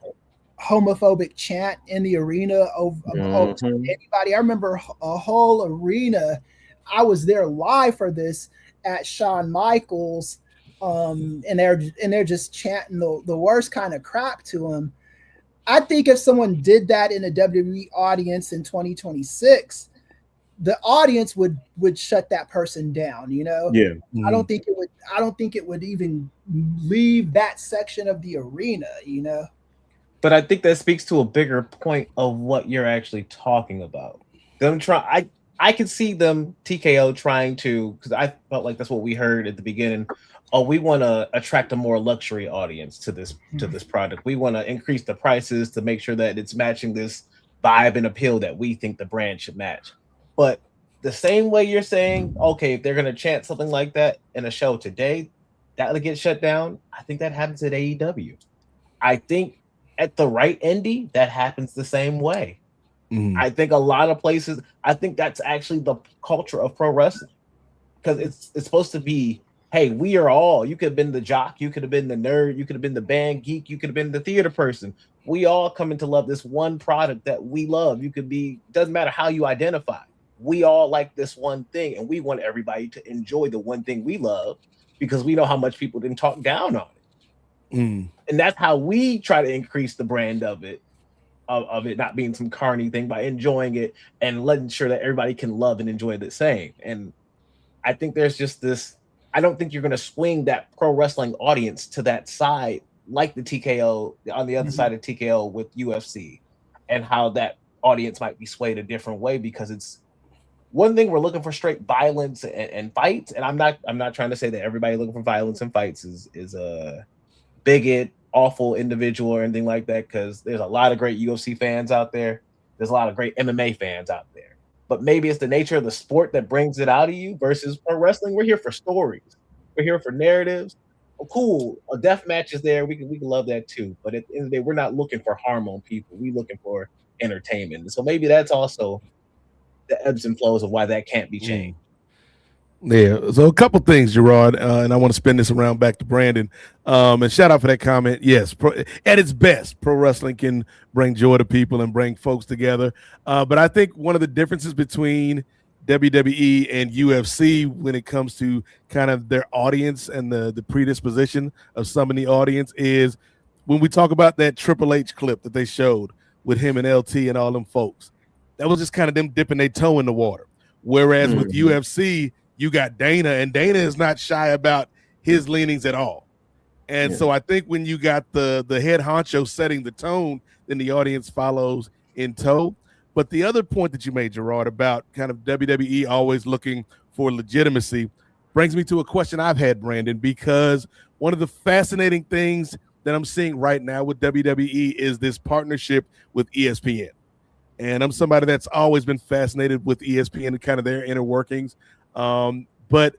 homophobic chant in the arena of anybody. I remember a whole arena. I was there live for this at Shawn Michaels, and they're just chanting the worst kind of crap to him. I think if someone did that in a WWE audience in 2026, the audience would shut that person down. You know, I don't think it would. I don't think it would even leave that section of the arena. You know. But I think that speaks to a bigger point of what you're actually talking about. I could see them TKO trying to, because I felt like that's what we heard at the beginning. Oh, we want to attract a more luxury audience to this product. We want to increase the prices to make sure that it's matching this vibe and appeal that we think the brand should match. But the same way you're saying, okay, if they're going to chant something like that in a show today, that'll get shut down. I think that happens at AEW. I think at the right indie, that happens the same way. I think a lot of places, I think that's actually the culture of pro wrestling, because it's supposed to be, hey, we are all, you could have been the jock, you could have been the nerd, you could have been the band geek, you could have been the theater person. We all coming to love this one product that we love. You could be, doesn't matter how you identify. We all like this one thing, and we want everybody to enjoy the one thing we love, because we know how much people didn't talk down on it. And that's how we try to increase the brand of it not being some carny thing, by enjoying it and letting sure that everybody can love and enjoy the same. And I think there's just this, I don't think you're going to swing that pro wrestling audience to that side like the TKO on the other side of TKO with UFC, and how that audience might be swayed a different way, because it's one thing, we're looking for straight violence and fights. And I'm not trying to say that everybody looking for violence and fights is a bigot, awful individual or anything like that, because there's a lot of great UFC fans out there. There's a lot of great MMA fans out there. But maybe it's the nature of the sport that brings it out of you, versus pro wrestling. We're here for stories. We're here for narratives. Oh, cool. A death match is there. We can love that too. But at the end of the day, we're not looking for harm on people. We're looking for entertainment. So maybe that's also the ebbs and flows of why that can't be changed. Yeah, so a couple things, Gerard, and I want to spin this around back to Brandon. And shout out for that comment. Yes, at its best, pro wrestling can bring joy to people and bring folks together. But I think one of the differences between WWE and UFC when it comes to kind of their audience and the predisposition of some in the audience is when we talk about that Triple H clip that they showed with him and LT and all them folks. That was just kind of them dipping their toe in the water. Whereas with UFC, you got Dana, and Dana is not shy about his leanings at all. And so I think when you got the head honcho setting the tone, then the audience follows in tow. But the other point that you made, Gerard, about kind of WWE always looking for legitimacy brings me to a question I've had, Brandon, because one of the fascinating things that I'm seeing right now with WWE is this partnership with ESPN. And I'm somebody that's always been fascinated with ESPN and kind of their inner workings. But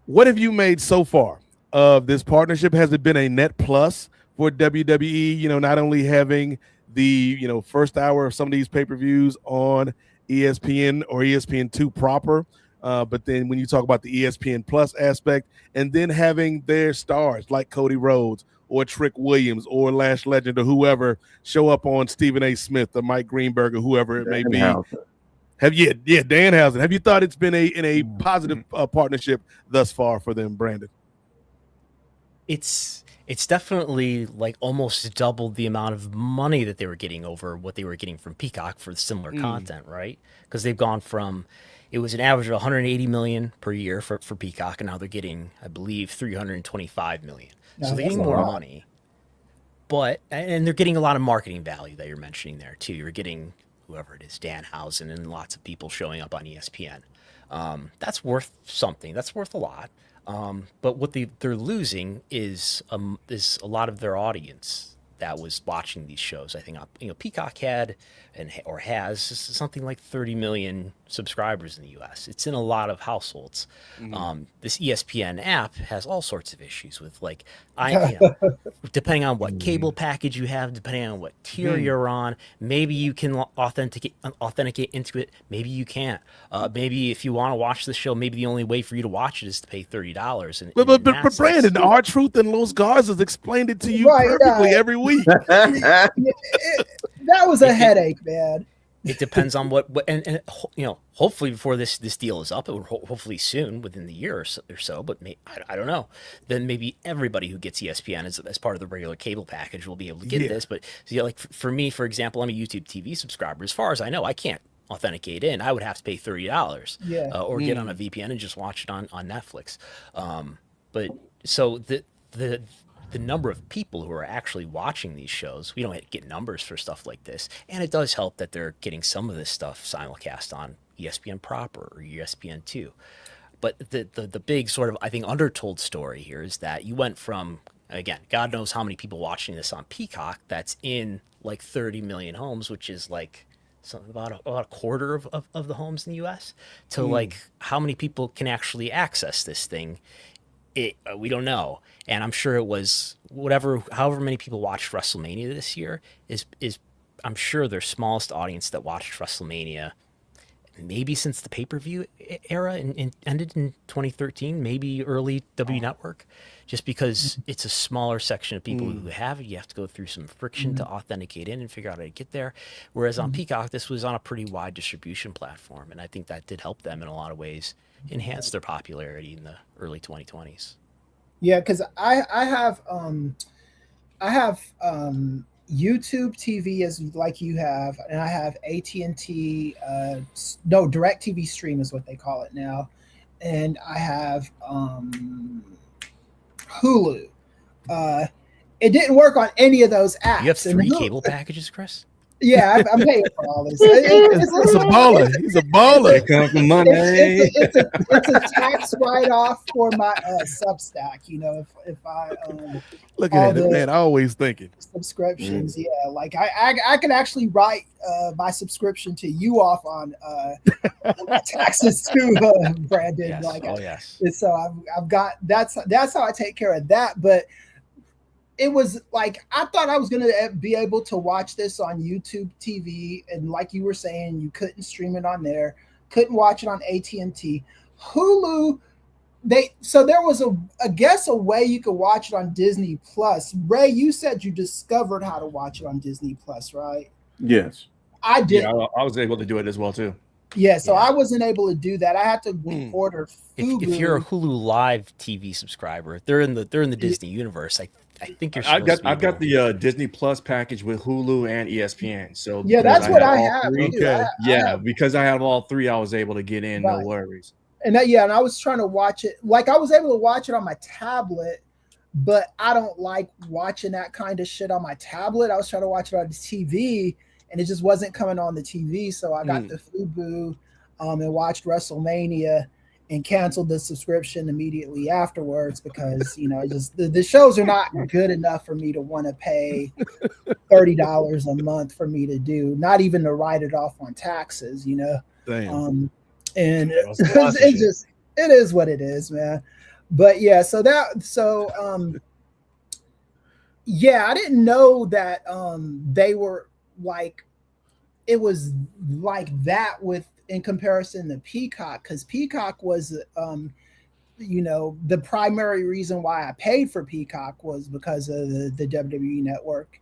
what have you made so far of this partnership? Has it been a net plus for WWE? You know, not only having the, first hour of some of these pay-per-views on ESPN or ESPN2 proper, but then when you talk about the ESPN Plus aspect, and then having their stars like Cody Rhodes or Trick Williams or Lash Legend or whoever show up on Stephen A. Smith or Mike Greenberg or whoever it may be. Danhausen. Have you thought it's been a positive partnership thus far for them, Brandon? It's definitely like almost doubled the amount of money that they were getting over what they were getting from Peacock for similar content, right? Because they've gone from, it was an average of 180 million per year for Peacock, and now they're getting, I believe, 325 million. So they're getting more money. But, and they're getting a lot of marketing value that you're mentioning there too. You're getting whoever it is, Danhausen, and lots of people showing up on ESPN. That's worth something. That's worth a lot. But what they're losing is a lot of their audience that was watching these shows. I think Peacock had or has something like 30 million subscribers in the U.S. It's in a lot of households. This ESPN app has all sorts of issues with depending on what cable package you have, depending on what tier you're on, maybe you can authenticate into it, maybe you can't. Maybe if you want to watch the show, maybe the only way for you to watch it is to pay $30. But Brandon, R-Truth and Los Garzas explained it to you perfectly every week. That was a headache, man. It depends on what and hopefully before this deal is up, it will hopefully soon, within the year or so, but I don't know. Then maybe everybody who gets ESPN as part of the regular cable package will be able to get this. But like for me, for example, I'm a YouTube TV subscriber. As far as I know, I can't authenticate in. I would have to pay $30 or get on a VPN and just watch it on Netflix. But so the number of people who are actually watching these shows, we don't get numbers for stuff like this. And it does help that they're getting some of this stuff simulcast on ESPN proper or ESPN2. But the big sort of, I think, undertold story here is that you went from, again, God knows how many people watching this on Peacock, that's in like 30 million homes, which is like about a quarter of the homes in the U.S., to like how many people can actually access this thing. We don't know, and I'm sure it was however many people watched WrestleMania this year is I'm sure their smallest audience that watched WrestleMania maybe since the pay-per-view era ended in 2013, maybe early W Network, just because it's a smaller section of people who have it. You have to go through some friction to authenticate in and figure out how to get there. Whereas on Peacock, this was on a pretty wide distribution platform, and I think that did help them in a lot of ways enhance their popularity in the early 2020s. Yeah, because I have YouTube TV as like you have, and I have AT&T DirecTV Stream is what they call it now, and I have Hulu. It didn't work on any of those apps. You have three cable packages, Chris? Yeah, I'm paying for all this. He's a baller. He's a baller. It's a tax write-off for my Substack. If I look at it, man. Always thinking subscriptions. Yeah, like I can actually write my subscription to you off on taxes too, Brandon. Yes. So I've got that's how I take care of that, but. It was like I thought I was going to be able to watch this on YouTube TV, and like you were saying, you couldn't stream it on there, couldn't watch it on AT&T. Hulu, so there was a way you could watch it on Disney Plus. Ray, you said you discovered how to watch it on Disney Plus, right? Yes, I did. Yeah, I was able to do it as well too. Yeah, so I wasn't able to do that. I had to order Fubu. If you're a Hulu Live TV subscriber, they're in the Disney universe. I think you're. I've got the Disney Plus package with Hulu and ESPN. So yeah, that's what I have. Because I have all three, I was able to get in. Right. No worries. And and I was trying to watch it. Like I was able to watch it on my tablet, but I don't like watching that kind of shit on my tablet. I was trying to watch it on the TV, and it just wasn't coming on the TV. So I got the Fubu and watched WrestleMania and canceled the subscription immediately afterwards because, just the shows are not good enough for me to want to pay $30 a month for me to do, not even to write it off on taxes, Damn. And it is what it is, man. But I didn't know that they were like, it was like that in comparison to Peacock, because Peacock was, the primary reason why I paid for Peacock was because of the WWE Network,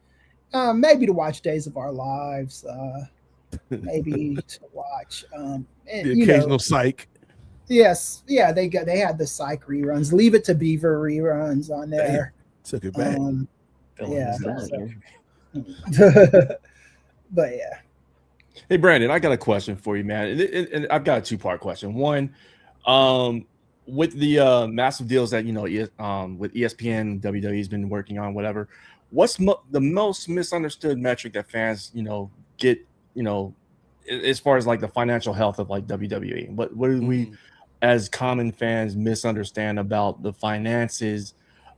maybe to watch Days of Our Lives, maybe to watch the occasional Psych. Yes, yeah, they had the Psych reruns, Leave It to Beaver reruns on there. Took it back. But yeah. Hey, Brandon, I got a question for you, man. And I've got a two-part question. One, with the massive deals that, with ESPN, WWE's been working on, whatever, what's the most misunderstood metric that fans, get, as far as like the financial health of like WWE? What do we, as common fans, misunderstand about the finances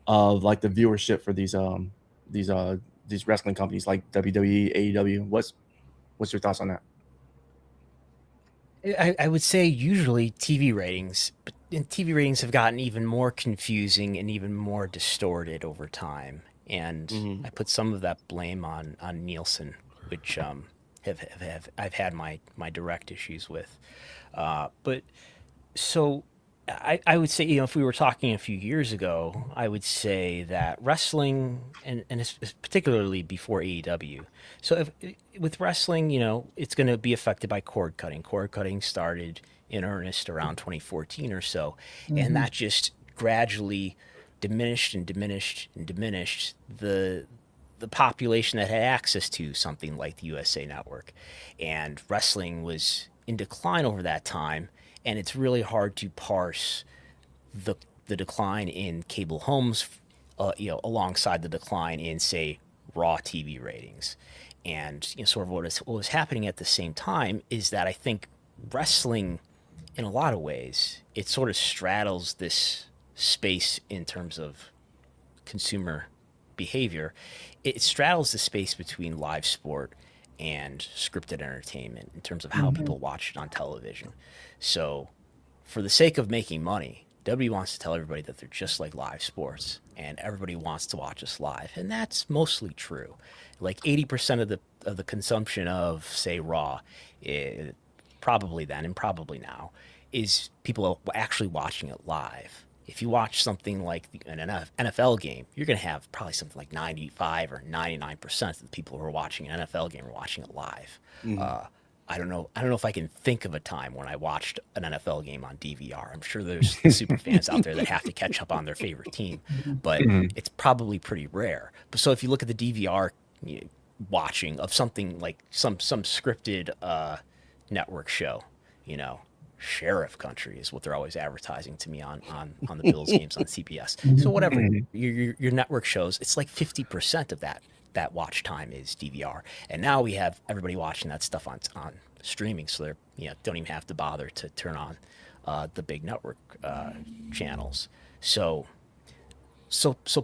of like the viewership for these these wrestling companies like WWE, AEW. What's your thoughts on that? I would say usually TV ratings, but TV ratings have gotten even more confusing and even more distorted over time. And I put some of that blame on Nielsen, which I've had my direct issues with. But so I would say, if we were talking a few years ago, I would say that wrestling, and particularly before AEW. So with wrestling, it's going to be affected by cord cutting. Cord cutting started in earnest around 2014 or so, and that just gradually diminished the population that had access to something like the USA Network, and wrestling was in decline over that time. And it's really hard to parse the decline in cable homes, alongside the decline in, say, Raw TV ratings. And sort of what was happening at the same time is that I think wrestling, in a lot of ways, it sort of straddles this space in terms of consumer behavior. It straddles the space between live sport and scripted entertainment in terms of how people watch it on television. So for the sake of making money, WWE wants to tell everybody that they're just like live sports and everybody wants to watch us live. And that's mostly true. Like 80% of the consumption of, say, Raw, probably then and probably now, is people actually watching it live. If you watch something like an NFL game, you're going to have probably something like 95 or 99% of the people who are watching an NFL game are watching it live. I don't know if I can think of a time when I watched an NFL game on DVR. I'm sure there's super fans out there that have to catch up on their favorite team, but it's probably pretty rare. But so if you look at the DVR watching of something like some scripted network show, Sheriff Country is what they're always advertising to me on the Bills games on CBS. So whatever your network shows, it's like 50% of that watch time is DVR. And now we have everybody watching that stuff on streaming, so they're don't even have to bother to turn on the big network channels. So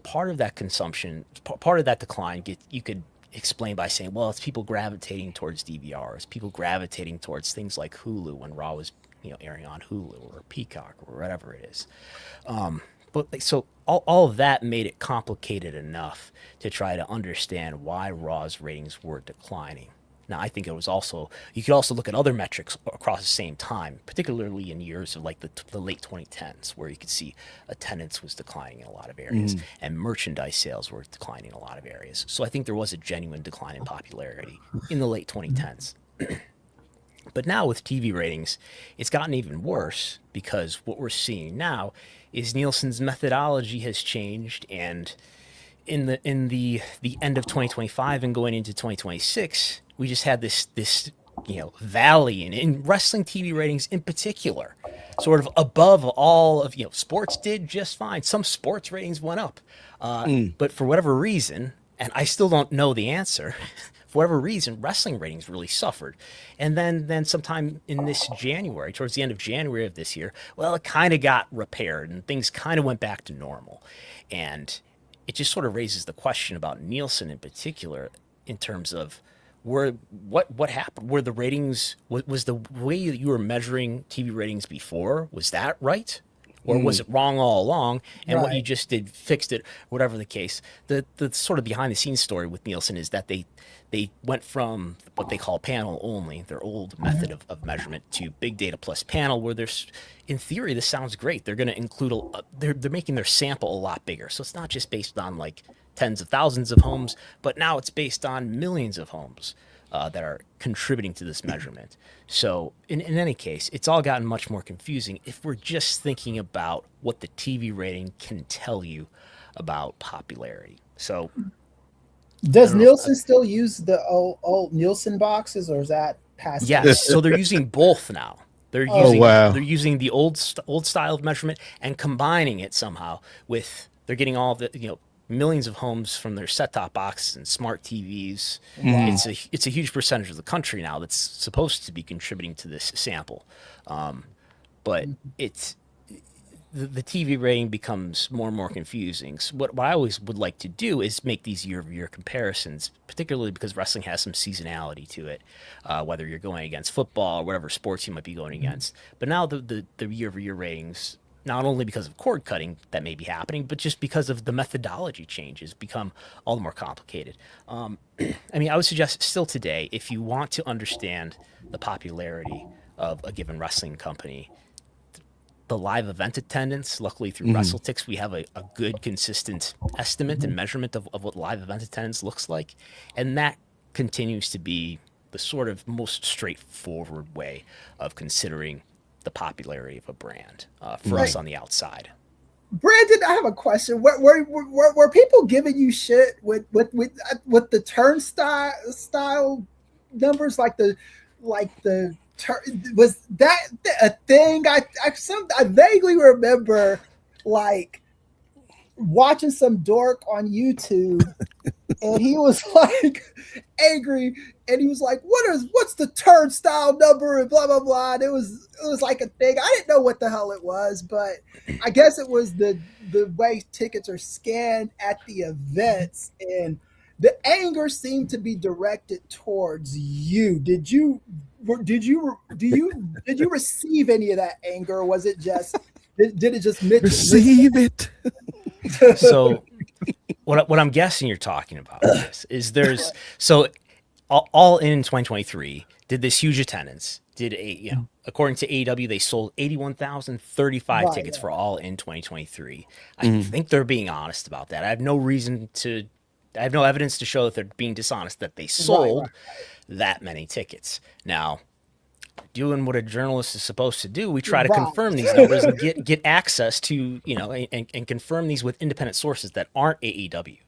part of that consumption, part of that decline, you could explain by saying, well, it's people gravitating towards DVR, it's people gravitating towards things like Hulu when Raw was airing on Hulu or Peacock or whatever it is. But so all of that made it complicated enough to try to understand why Raw's ratings were declining. Now, I think it was also, you could also look at other metrics across the same time, particularly in years of like the late 2010s, where you could see attendance was declining in a lot of areas and merchandise sales were declining in a lot of areas. So I think there was a genuine decline in popularity in the late 2010s. But now with TV ratings, it's gotten even worse, because what we're seeing now is Nielsen's methodology has changed, and in the end of 2025 and going into 2026, we just had this valley in wrestling TV ratings in particular, sort of above all of sports did just fine. Some sports ratings went up, but for whatever reason, and I still don't know the answer. For whatever reason, wrestling ratings really suffered. And then sometime in this January, towards the end of January of this year, well, it kind of got repaired and things kind of went back to normal. And it just sort of raises the question about Nielsen in particular, in terms of what happened? Were the ratings, was the way that you were measuring TV ratings before, was that right? Or was it wrong all along? And what you just did, fixed it, whatever the case. The sort of behind the scenes story with Nielsen is that they went from what they call panel only, their old method of measurement, to big data plus panel, where there's, in theory, this sounds great. They're going to include, they're making their sample a lot bigger. So it's not just based on like tens of thousands of homes, but now it's based on millions of homes that are contributing to this measurement. So in any case, it's all gotten much more confusing if we're just thinking about what the TV rating can tell you about popularity. So does Nielsen still use the old Nielsen boxes, or is that past? Yes, so they're using both now. They're using the old style of measurement and combining it somehow with, they're getting all of the millions of homes from their set-top boxes and smart TVs. Wow. It's a huge percentage of the country now that's supposed to be contributing to this sample, but the TV rating becomes more and more confusing. So what I always would like to do is make these year-over-year comparisons, particularly because wrestling has some seasonality to it, whether you're going against football or whatever sports you might be going against. But now the year-over-year ratings, not only because of cord cutting that may be happening, but just because of the methodology changes, become all the more complicated. I mean, I would suggest still today, if you want to understand the popularity of a given wrestling company, the live event attendance, luckily through WrestleTix, we have a good, consistent estimate and measurement of what live event attendance looks like. And that continues to be the sort of most straightforward way of considering the popularity of a brand for us on the outside. Brandon, I have a question. Were people giving you shit with the turnstile numbers, was that a thing? I vaguely remember like watching some dork on YouTube and he was like angry and he was like, what's the turnstile number and blah blah blah. And it was like a thing. I didn't know what the hell it was, but I guess it was the way tickets are scanned at the events, and the anger seemed to be directed towards you. Did you receive any of that anger, or was it just did it just receive it? So what I'm guessing you're talking about is there's all in 2023 did this huge attendance, according to AEW, they sold 81,035 tickets for all in 2023. I think they're being honest about that. I have no evidence to show that they're being dishonest, that they sold that many tickets. Now, doing what a journalist is supposed to do, we try to confirm these numbers and get access to, and confirm these with independent sources that aren't AEW.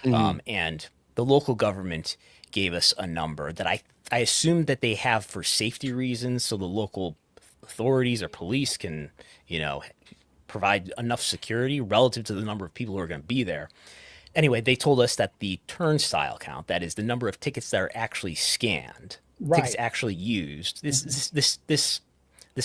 And the local government gave us a number that I assume that they have for safety reasons, so the local authorities or police can, provide enough security relative to the number of people who are going to be there. Anyway, they told us that the turnstile count, that is the number of tickets that are actually scanned, tickets actually used. This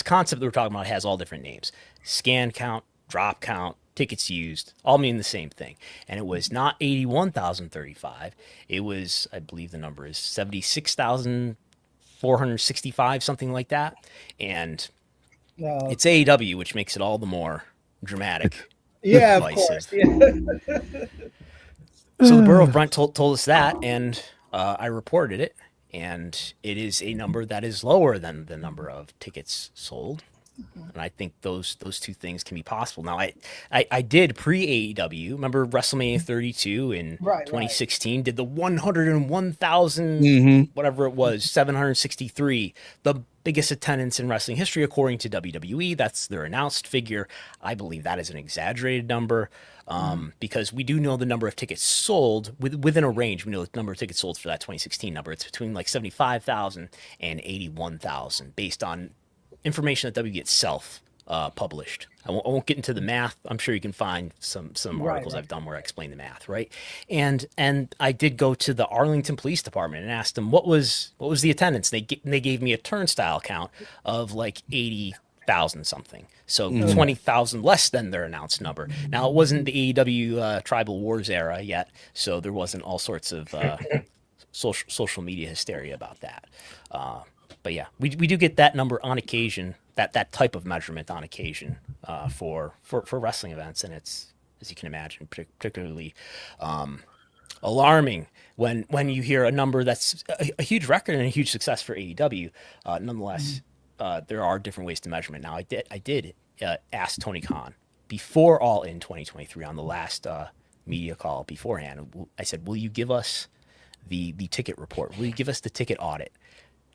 concept that we're talking about has all different names: scan count, drop count, tickets used, all mean the same thing. And it was not 81,035. It was, I believe the number is 76,465, something like that. And it's AEW, which makes it all the more dramatic. Yeah, of course. Yeah. So the Borough of Brent told us that, and I reported it, and it is a number that is lower than the number of tickets sold. And I think those two things can be possible. Now, I did pre-AEW. Remember WrestleMania 32 in 2016? Did the 101,000, whatever it was, 763, the biggest attendance in wrestling history according to WWE. That's their announced figure. I believe that is an exaggerated number because we do know the number of tickets sold within a range. We know the number of tickets sold for that 2016 number. It's between like 75,000 and 81,000 based on information that WWE itself published. I won't get into the math. I'm sure you can find some articles I've done where I explain the math, right? And I did go to the Arlington Police Department and asked them what was the attendance. They gave me a turnstile count of like 80,000 something, so 20,000 less than their announced number. Now, it wasn't the AEW Tribal Wars era yet, so there wasn't all sorts of social media hysteria about that. But yeah, we do get that number on occasion, that type of measurement on occasion for wrestling events, and it's, as you can imagine, particularly alarming when you hear a number that's a huge record and a huge success for AEW. Nonetheless, there are different ways to measurement. Now, I did ask Tony Khan before All In 2023 on the last media call beforehand. I said, "Will you give us the ticket report? Will you give us the ticket audit?"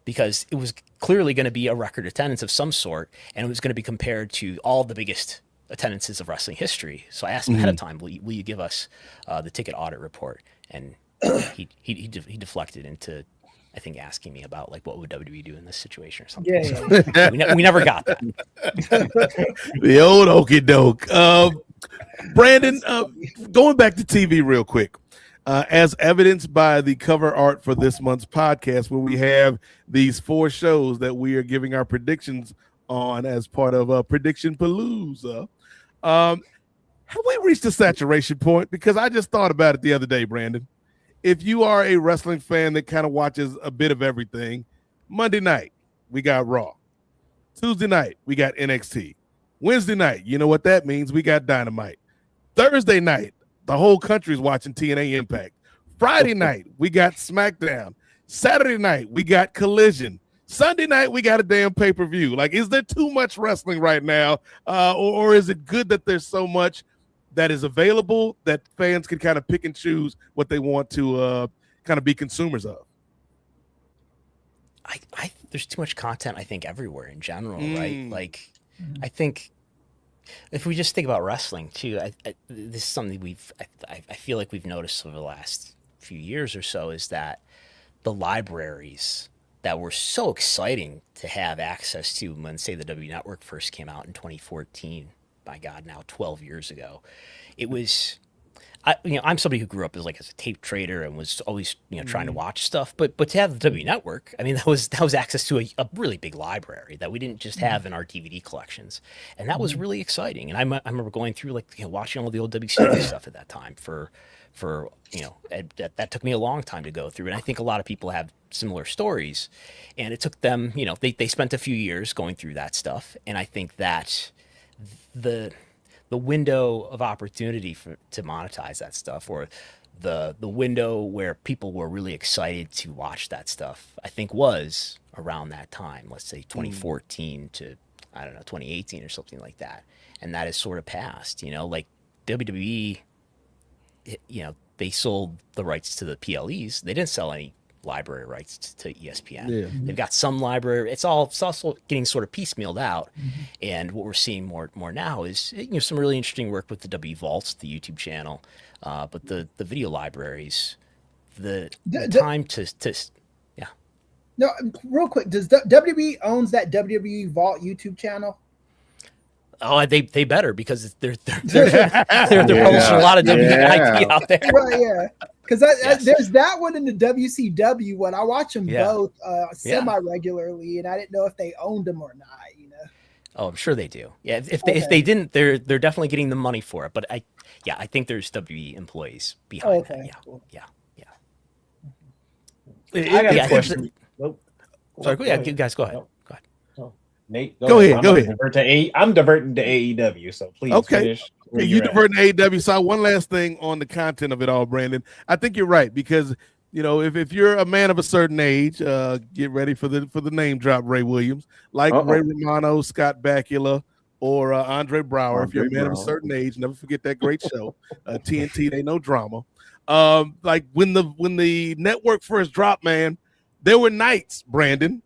Because it was clearly going to be a record attendance of some sort, and it was going to be compared to all the biggest attendances of wrestling history. So I asked him ahead of time, will you give us the ticket audit report? And he deflected into, I think, asking me about like what would WWE do in this situation or something. So we never got that. The old okie doke. Brandon, going back to TV real quick. As evidenced by the cover art for this month's podcast, where we have these 4 shows that we are giving our predictions on as part of PredictionPalooza. Have we reached a saturation point? Because I just thought about it the other day, Brandon. If you are a wrestling fan that kind of watches a bit of everything, Monday night, we got Raw. Tuesday night, we got NXT. Wednesday night, you know what that means? We got Dynamite. Thursday night, the whole country's watching TNA Impact. Friday night, we got SmackDown. Saturday night, we got Collision. Sunday night, we got a damn pay-per-view. Like, is there too much wrestling right now? Or is it good that there's so much that is available that fans can kind of pick and choose what they want to kind of be consumers of? There's too much content, I think, everywhere in general, right? Like, I think if we just think about wrestling too, this is something I feel like we've noticed over the last few years or so, is that the libraries that were so exciting to have access to when, say, the W Network first came out in 2014, by God, now 12 years ago, it was, I'm somebody who grew up as a tape trader and was always, trying to watch stuff, but to have the W Network, I mean, that was access to a really big library that we didn't just have in our DVD collections. And that was really exciting. And I remember going through watching all the old WCW stuff at that time for that took me a long time to go through. And I think a lot of people have similar stories, and it took them, they spent a few years going through that stuff. And I think that the window of opportunity to monetize that stuff, or the window where people were really excited to watch that stuff, I think was around that time, let's say 2014 to, I don't know, 2018 or something like that. And that has sort of passed, like WWE, they sold the rights to the PLEs. They didn't sell any library rights to ESPN. Yeah. They've got some library. It's also getting sort of piecemealed out. And what we're seeing more now is some really interesting work with the W Vaults, the YouTube channel, but the video libraries, the time to yeah. No, real quick, does WWE owns that WWE Vault YouTube channel? Oh, they better, because they're publishing a lot of WWE IP out there. Right, yeah. Because there's that one in the WCW one. I watch them both semi-regularly, and I didn't know if they owned them or not. Oh, I'm sure they do. Yeah, if they didn't, they're definitely getting the money for it. But I think there's WWE employees behind that. Yeah, cool. yeah. I got a question. Sorry, you guys go ahead. Nate, go ahead. I'm diverting to AEW, so please finish. You diverting to AEW. So one last thing on the content of it all, Brandon. I think you're right, because if you're a man of a certain age, get ready for the name drop, Ray Williams, like Ray Romano, Scott Bakula, or Andre Brower. If you're a man of a certain age, never forget that great show, TNT. They know drama. Like when the network first dropped, man, there were nights, Brandon,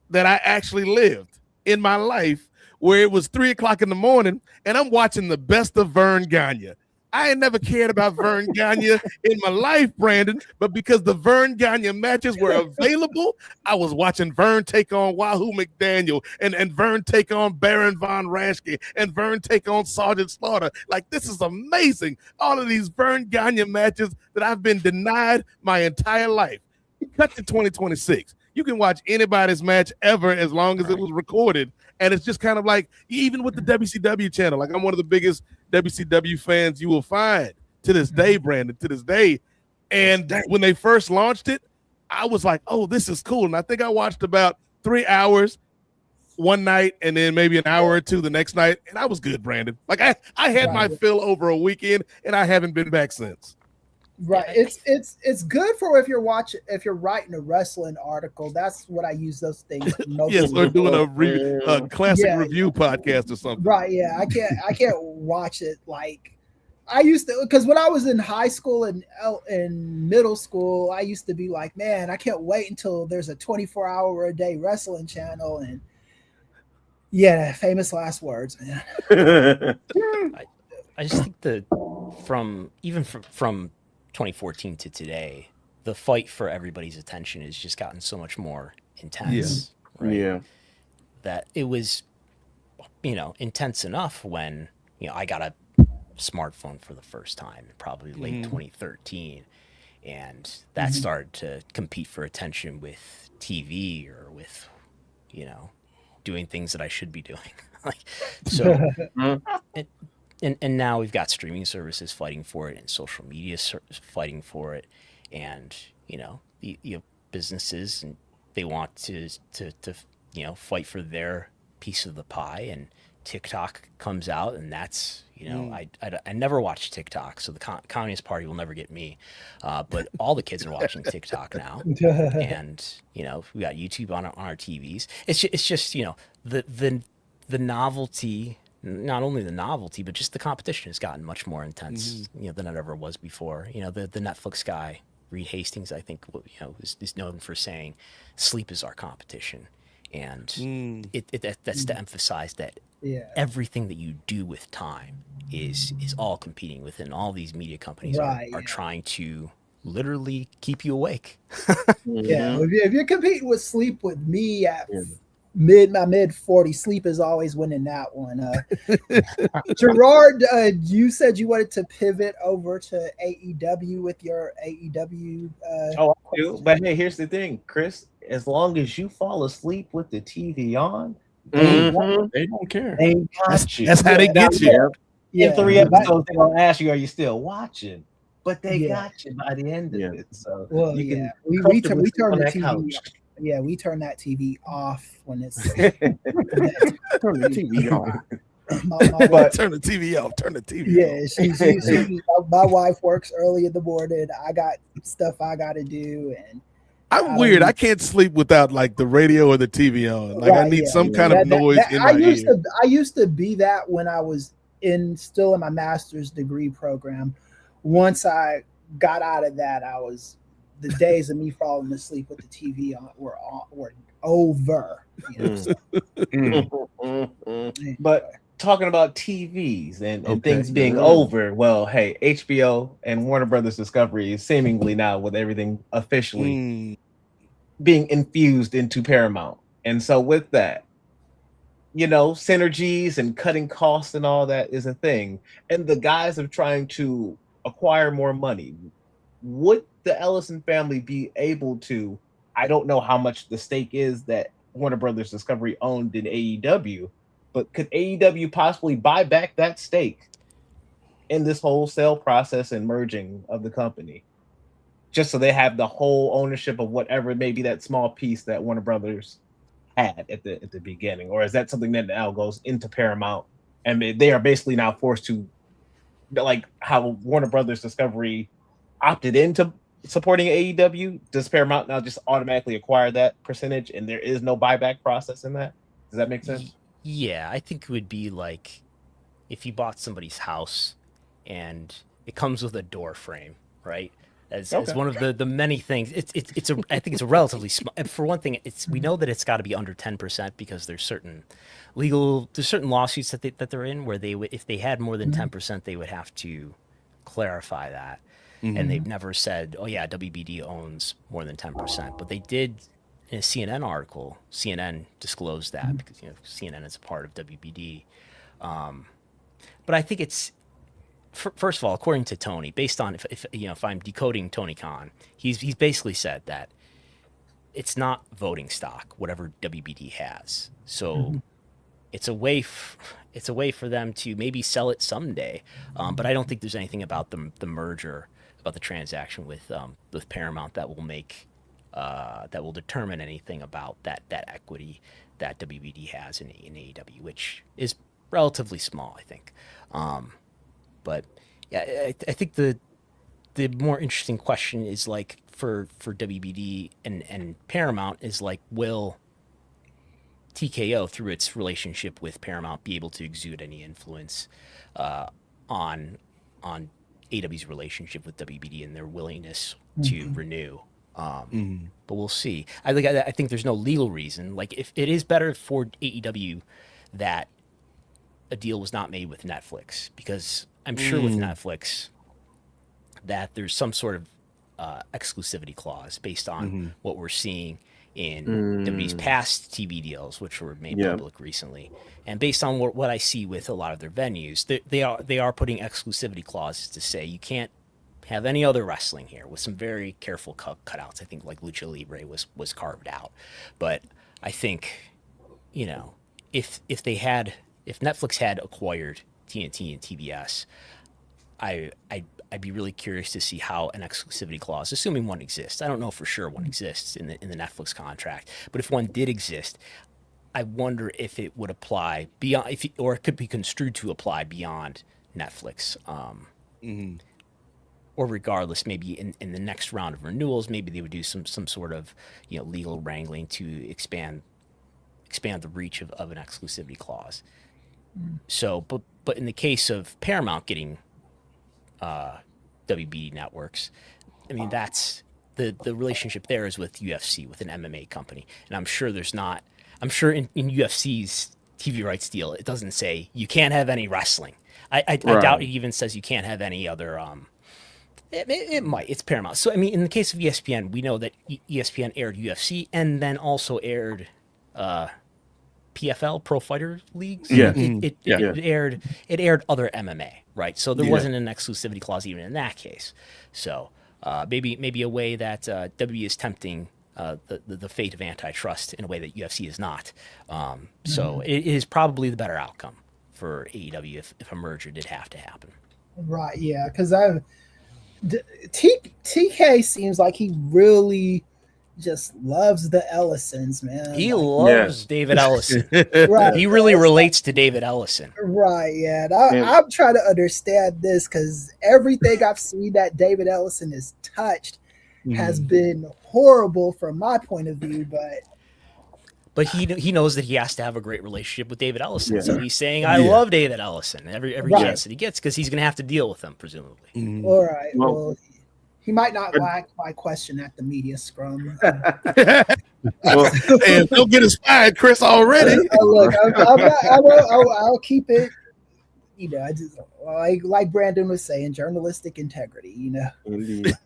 that I actually lived in my life where it was 3:00 in the morning and I'm watching the best of Vern Gagne. I ain't never cared about Vern Gagne in my life, Brandon, but because the Vern Gagne matches were available, I was watching Vern take on Wahoo McDaniel and Vern take on Baron Von Raschke and Vern take on Sergeant Slaughter. Like, this is amazing. All of these Vern Gagne matches that I've been denied my entire life. Cut to 2026. You can watch anybody's match ever as long as it was recorded. And it's just kind of like, even with the WCW channel, like I'm one of the biggest WCW fans you will find to this day, Brandon, to this day. And when they first launched it, I was like, oh, this is cool. And I think I watched about 3 hours one night and then maybe an hour or two the next night. And I was good, Brandon. Like I had my fill over a weekend and I haven't been back since. Right. It's good for if you're writing a wrestling article. That's what I use those things for. Yes, we're doing a classic review podcast or something. Right. Yeah. I can't watch it like I used to, because when I was in high school and in middle school, I used to be like, man, I can't wait until there's a 24-hour-a-day wrestling channel. And famous last words, man. I just think from 2014 to today, the fight for everybody's attention has just gotten so much more intense. Right? Yeah. That it was, intense enough when, I got a smartphone for the first time, probably late 2013. And that started to compete for attention with TV or with, doing things that I should be doing. and now we've got streaming services fighting for it, and social media fighting for it, and the businesses, and they want to fight for their piece of the pie, and TikTok comes out, and that's I never watched TikTok, so the Communist Party will never get me, but all the kids are watching TikTok now, and we got YouTube on our TVs. It's just the novelty. Not only the novelty, but just the competition has gotten much more intense, than it ever was before. The Netflix guy, Reed Hastings, I think, is known for saying, "Sleep is our competition," and that's to emphasize that everything that you do with time is all competing with, and all these media companies are trying to literally keep you awake. If you're competing with sleep with me at mid 40s, sleep is always winning that one. Gerard, you said you wanted to pivot over to AEW with your AEW. I do. But hey, here's the thing, Chris. As long as you fall asleep with the TV on, they don't care. They got you. That's how they get you. In 3 episodes, they're gonna ask you, "Are you still watching?" But they got you by the end of it. So we turn the TV. Yeah, we turn that TV off when it's turn the TV off. Turn the TV off. Turn the TV off. She, my wife works early in the morning. I got stuff I got to do, and I'm weird. I can't sleep without like the radio or the TV on. Like I need some kind of noise in my ear. I used to be that when I was still in my master's degree program. Once I got out of that, the days of me falling asleep with the TV on were over. But talking about TVs and things being over, well, hey, HBO and Warner Brothers Discovery is seemingly now with everything officially being infused into Paramount. And so with that, synergies and cutting costs and all that is a thing. And the guys of trying to acquire more money. Would the Ellison family be able to, I don't know how much the stake is that Warner Brothers Discovery owned in AEW, but could AEW possibly buy back that stake in this whole sale process and merging of the company? Just so they have the whole ownership of whatever maybe that small piece that Warner Brothers had at the beginning? Or is that something that now goes into Paramount and they are basically now forced to, like how Warner Brothers Discovery opted into supporting AEW, does Paramount now just automatically acquire that percentage and there is no buyback process in that? Does that make sense? Yeah, I think it would be like if you bought somebody's house and it comes with a door frame, right? As one of the many things. I think it's a relatively small. For one thing, we know that it's got to be under 10% because there's certain lawsuits that they're in where if they had more than 10%, they would have to clarify that. And they've never said, oh yeah, WBD owns more than 10%, but they did in a CNN article. CNN disclosed that because CNN is a part of WBD. But I think it's first of all, according to Tony, based on if I'm decoding Tony Khan, he's basically said that it's not voting stock, whatever WBD has. So it's a way for them to maybe sell it someday. But I don't think there's anything about the merger, about the transaction with Paramount that will determine anything about that equity that WBD has in AEW, which is relatively small, I think. But yeah, I think the more interesting question is like for WBD and Paramount is like, will TKO through its relationship with Paramount be able to exude any influence on AEW's relationship with WBD and their willingness to renew? But we'll see. I think there's no legal reason. Like if it is better for AEW that a deal was not made with Netflix, because I'm sure with Netflix that there's some sort of exclusivity clause based on what we're seeing in WWE's past TV deals, which were made public recently, and based on what I see with a lot of their venues, they are putting exclusivity clauses to say you can't have any other wrestling here, with some very careful cutouts. I think like Lucha Libre was carved out, but I think if Netflix had acquired TNT and TBS, I'd be really curious to see how an exclusivity clause, assuming one exists. I don't know for sure one exists in the Netflix contract, but if one did exist, I wonder if it would apply beyond, or it could be construed to apply beyond Netflix. Or regardless, maybe in the next round of renewals, maybe they would do some sort of legal wrangling to expand the reach of an exclusivity clause. So, but in the case of Paramount getting WB networks, I mean, that's the relationship there is with UFC, with an MMA company, and I'm sure in UFC's TV rights deal, it doesn't say you can't have any wrestling. I doubt it even says you can't have any other. It might. It's Paramount. So I mean, in the case of ESPN, we know that ESPN aired UFC and then also aired PFL, Pro Fighter Leagues. Yeah. It aired other MMA, right? So there wasn't an exclusivity clause even in that case. So maybe a way that WWE is tempting the fate of antitrust in a way that UFC is not. So it is probably the better outcome for AEW if a merger did have to happen. Right. Yeah. Because TK seems like he really just loves the Ellisons, man. He loves David Ellison. Right. He really relates to David Ellison. Right. Yeah. And I'm trying to understand this because everything I've seen that David Ellison has touched has been horrible from my point of view, but he knows that he has to have a great relationship with David Ellison. Yeah. So he's saying, I love David Ellison every chance that he gets because he's going to have to deal with him, presumably. All right. Well, he might not like my question at the media scrum. And don't get inspired, Chris, already. Look, I'll keep it. I just like Brandon was saying, journalistic integrity. Indeed.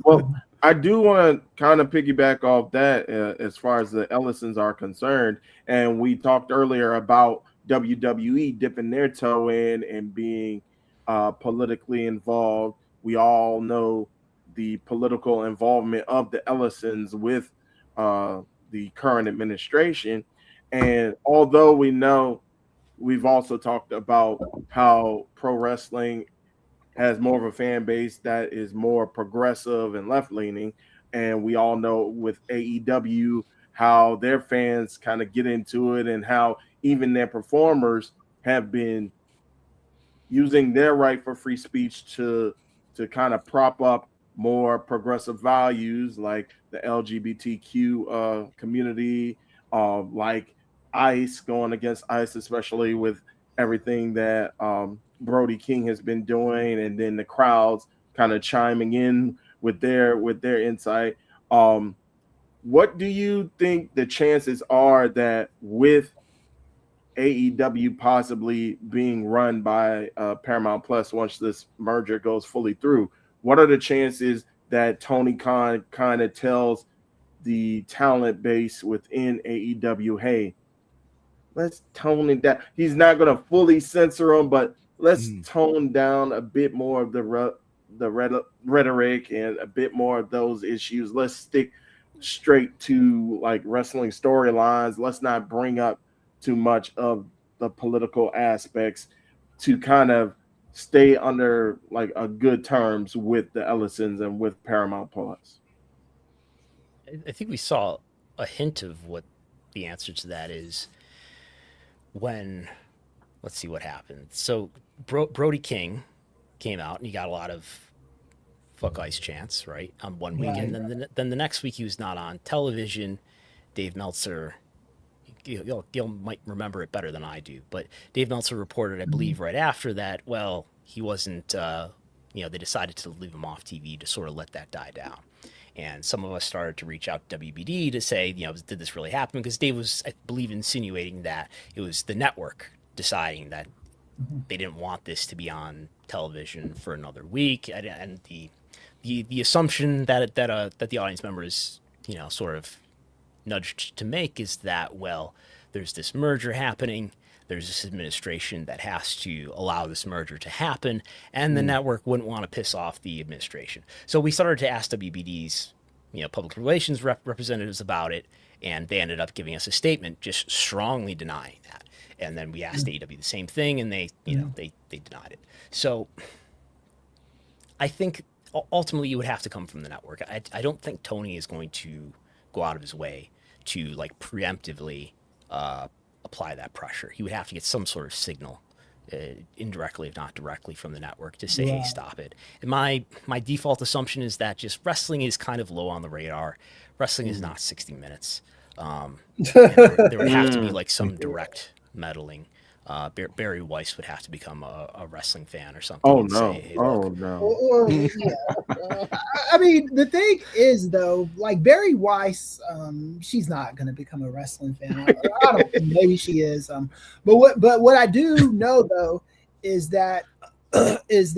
Well, I do want to kind of piggyback off that as far as the Ellisons are concerned, and we talked earlier about WWE dipping their toe in and being politically involved. We all know the political involvement of the Ellisons with the current administration, and although we know. We've also talked about how pro wrestling has more of a fan base that is more progressive and left-leaning. And we all know with AEW how their fans kind of get into it and how even their performers have been using their right for free speech to kind of prop up more progressive values like the LGBTQ community, like ICE, going against ICE, especially with everything that Brody King has been doing, and then the crowds kind of chiming in with their insight. What do you think the chances are that with AEW possibly being run by Paramount Plus once this merger goes fully through, what are the chances that Tony Khan kind of tells the talent base within AEW, hey, let's tone it down? He's not going to fully censor them, but let's tone down a bit more of the rhetoric and a bit more of those issues. Let's stick straight to like wrestling storylines. Let's not bring up too much of the political aspects to kind of stay under like a good terms with the Ellisons and with Paramount Plus. I think we saw a hint of what the answer to that is when, let's see what happened. So Brody King came out and he got a lot of fuck ICE chants, right, on one week. And then the next week he was not on television. Dave Meltzer, Gil might remember it better than I do, but Dave Meltzer reported, I believe, right after that, well, he wasn't, they decided to leave him off TV to sort of let that die down. And some of us started to reach out to WBD to say, did this really happen? Because Dave was, I believe, insinuating that it was the network deciding that they didn't want this to be on television for another week. And the assumption that the audience members, sort of nudged to make is that, well, there's this merger happening. There's this administration that has to allow this merger to happen, and the network wouldn't want to piss off the administration. So we started to ask WBD's, public relations representatives about it, and they ended up giving us a statement just strongly denying that. And then we asked AEW the same thing, and they denied it. So I think ultimately you would have to come from the network. I don't think Tony is going to go out of his way to like preemptively apply that pressure. He would have to get some sort of signal, indirectly if not directly, from the network to say, hey, stop it. And my default assumption is that just wrestling is kind of low on the radar. Wrestling is not 60 minutes. There would have to be like some direct meddling. Barry Weiss would have to become a wrestling fan or something. Oh and no! Say, hey, Oh look. no! I mean, the thing is, though, like Barry Weiss, she's not going to become a wrestling fan. I don't think, maybe she is. But what I do know though is that if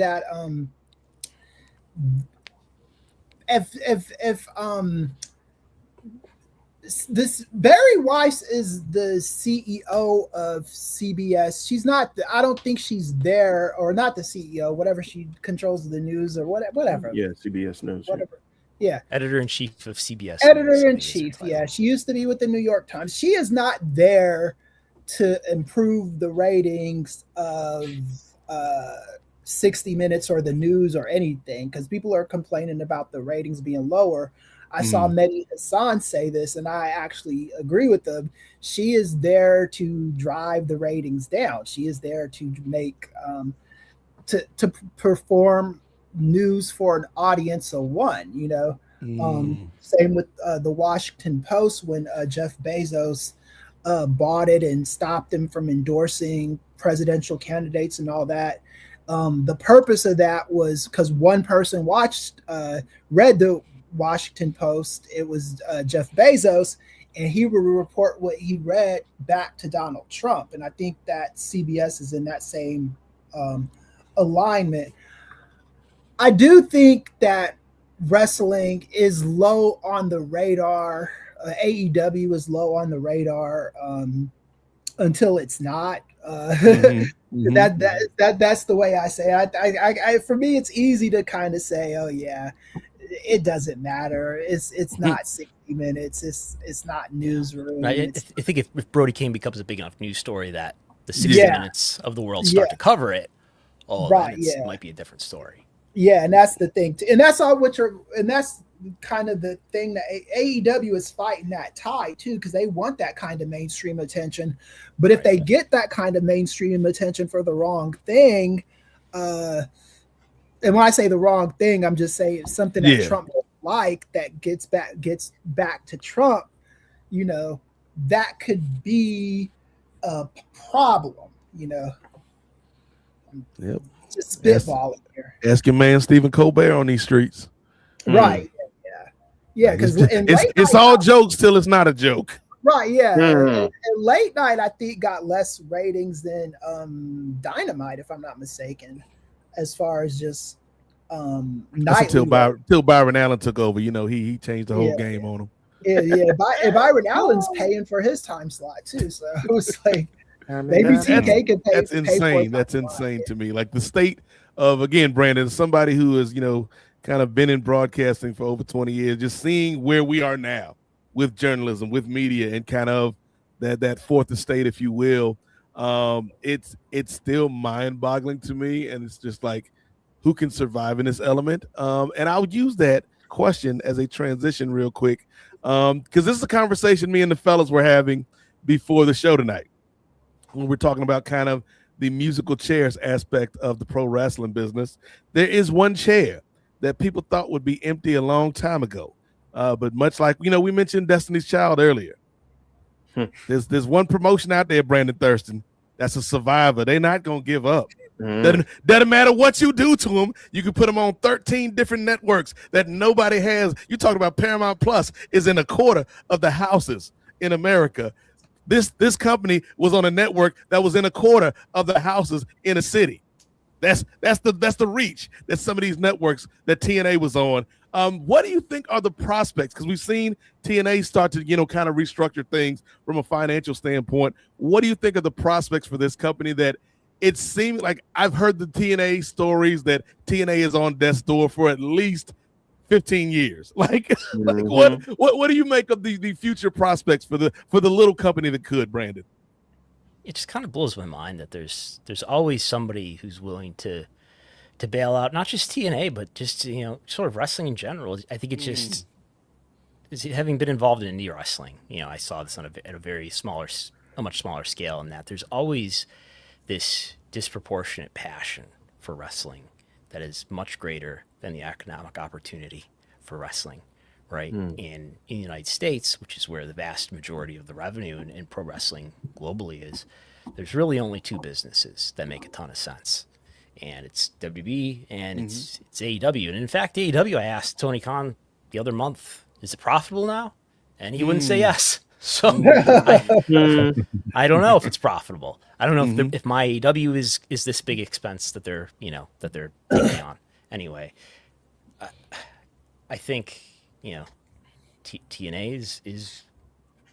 this Barry Weiss is the CEO of CBS. She's not. I don't think she's there, or not the CEO. Whatever, she controls the news or whatever. Yeah, CBS News. Whatever. Yeah. Editor-in-chief of CBS. Editor-in-chief. Yeah, she used to be with the New York Times. She is not there to improve the ratings of 60 Minutes or the news or anything, because people are complaining about the ratings being lower. I saw Mehdi Hassan say this, and I actually agree with them. She is there to drive the ratings down. She is there to make to perform news for an audience of one. You know, same with the Washington Post when Jeff Bezos bought it and stopped him from endorsing presidential candidates and all that. The purpose of that was because one person read the Washington Post. It was Jeff Bezos, and he would report what he read back to Donald Trump. And I think that CBS is in that same alignment. I do think that wrestling is low on the radar. AEW is low on the radar until it's not. That's the way I say it. I for me, it's easy to kind of say, oh yeah, it doesn't matter. It's not 60 Minutes. It's not newsroom. Right. I think if Brody King becomes a big enough news story that the 60 Minutes of the world start to cover it, it might be a different story. Yeah, and that's the thing, and that's all. And that's kind of the thing that AEW is fighting that tide too, because they want that kind of mainstream attention. But if they get that kind of mainstream attention for the wrong thing, and when I say the wrong thing, I'm just saying something that Trump doesn't like that gets back to Trump, you know, that could be a problem, you know. Yep. Just spitballing here. Ask your man Stephen Colbert on these streets. Right. Yeah, because it's all jokes till it's not a joke. Right, yeah. And Late Night, I think, got less ratings than Dynamite, if I'm not mistaken, as far as just until Byron Allen took over. You know, he changed the whole game on him. Yeah. Byron Allen's paying for his time slot too, so it was like maybe TK could pay. That's insane. That's insane to me. Like the state of, again, Brandon, somebody who is, you know, kind of been in broadcasting for over 20 years, just seeing where we are now with journalism, with media, and kind of that fourth estate, if you will. It's still mind-boggling to me, and it's just like, who can survive in this element? And I'll use that question as a transition real quick, because this is a conversation me and the fellas were having before the show tonight, when we're talking about kind of the musical chairs aspect of the pro wrestling business. There is one chair that people thought would be empty a long time ago. But much like, you know, we mentioned Destiny's Child earlier. There's one promotion out there, Brandon Thurston, that's a survivor. They're not going to give up. Doesn't matter what you do to them. You can put them on 13 different networks that nobody has. You talk about Paramount Plus is in a quarter of the houses in America. This company was on a network that was in a quarter of the houses in a city. That's the reach that some of these networks that TNA was on. What do you think are the prospects? Because we've seen TNA start to, you know, kind of restructure things from a financial standpoint. What do you think of the prospects for this company that it seems like I've heard the TNA stories that TNA is on death's door for at least 15 years. Like what do you make of the future prospects for the little company that could, Brandon? it just kind of blows my mind that there's always somebody who's willing to bail out not just TNA but just sort of wrestling in general. I think it just having been involved in indie wrestling, I saw this at a much smaller scale, in that there's always this disproportionate passion for wrestling that is much greater than the economic opportunity for wrestling, right? In the United States, which is where the vast majority of the revenue in pro wrestling globally is, there's really only two businesses that make a ton of sense. And it's WB and it's AEW. And in fact, AEW, I asked Tony Khan the other month, is it profitable now? And he wouldn't say yes. So I don't know if it's profitable. I don't know if my AEW is this big expense that they're taking on. Anyway, I think TNA is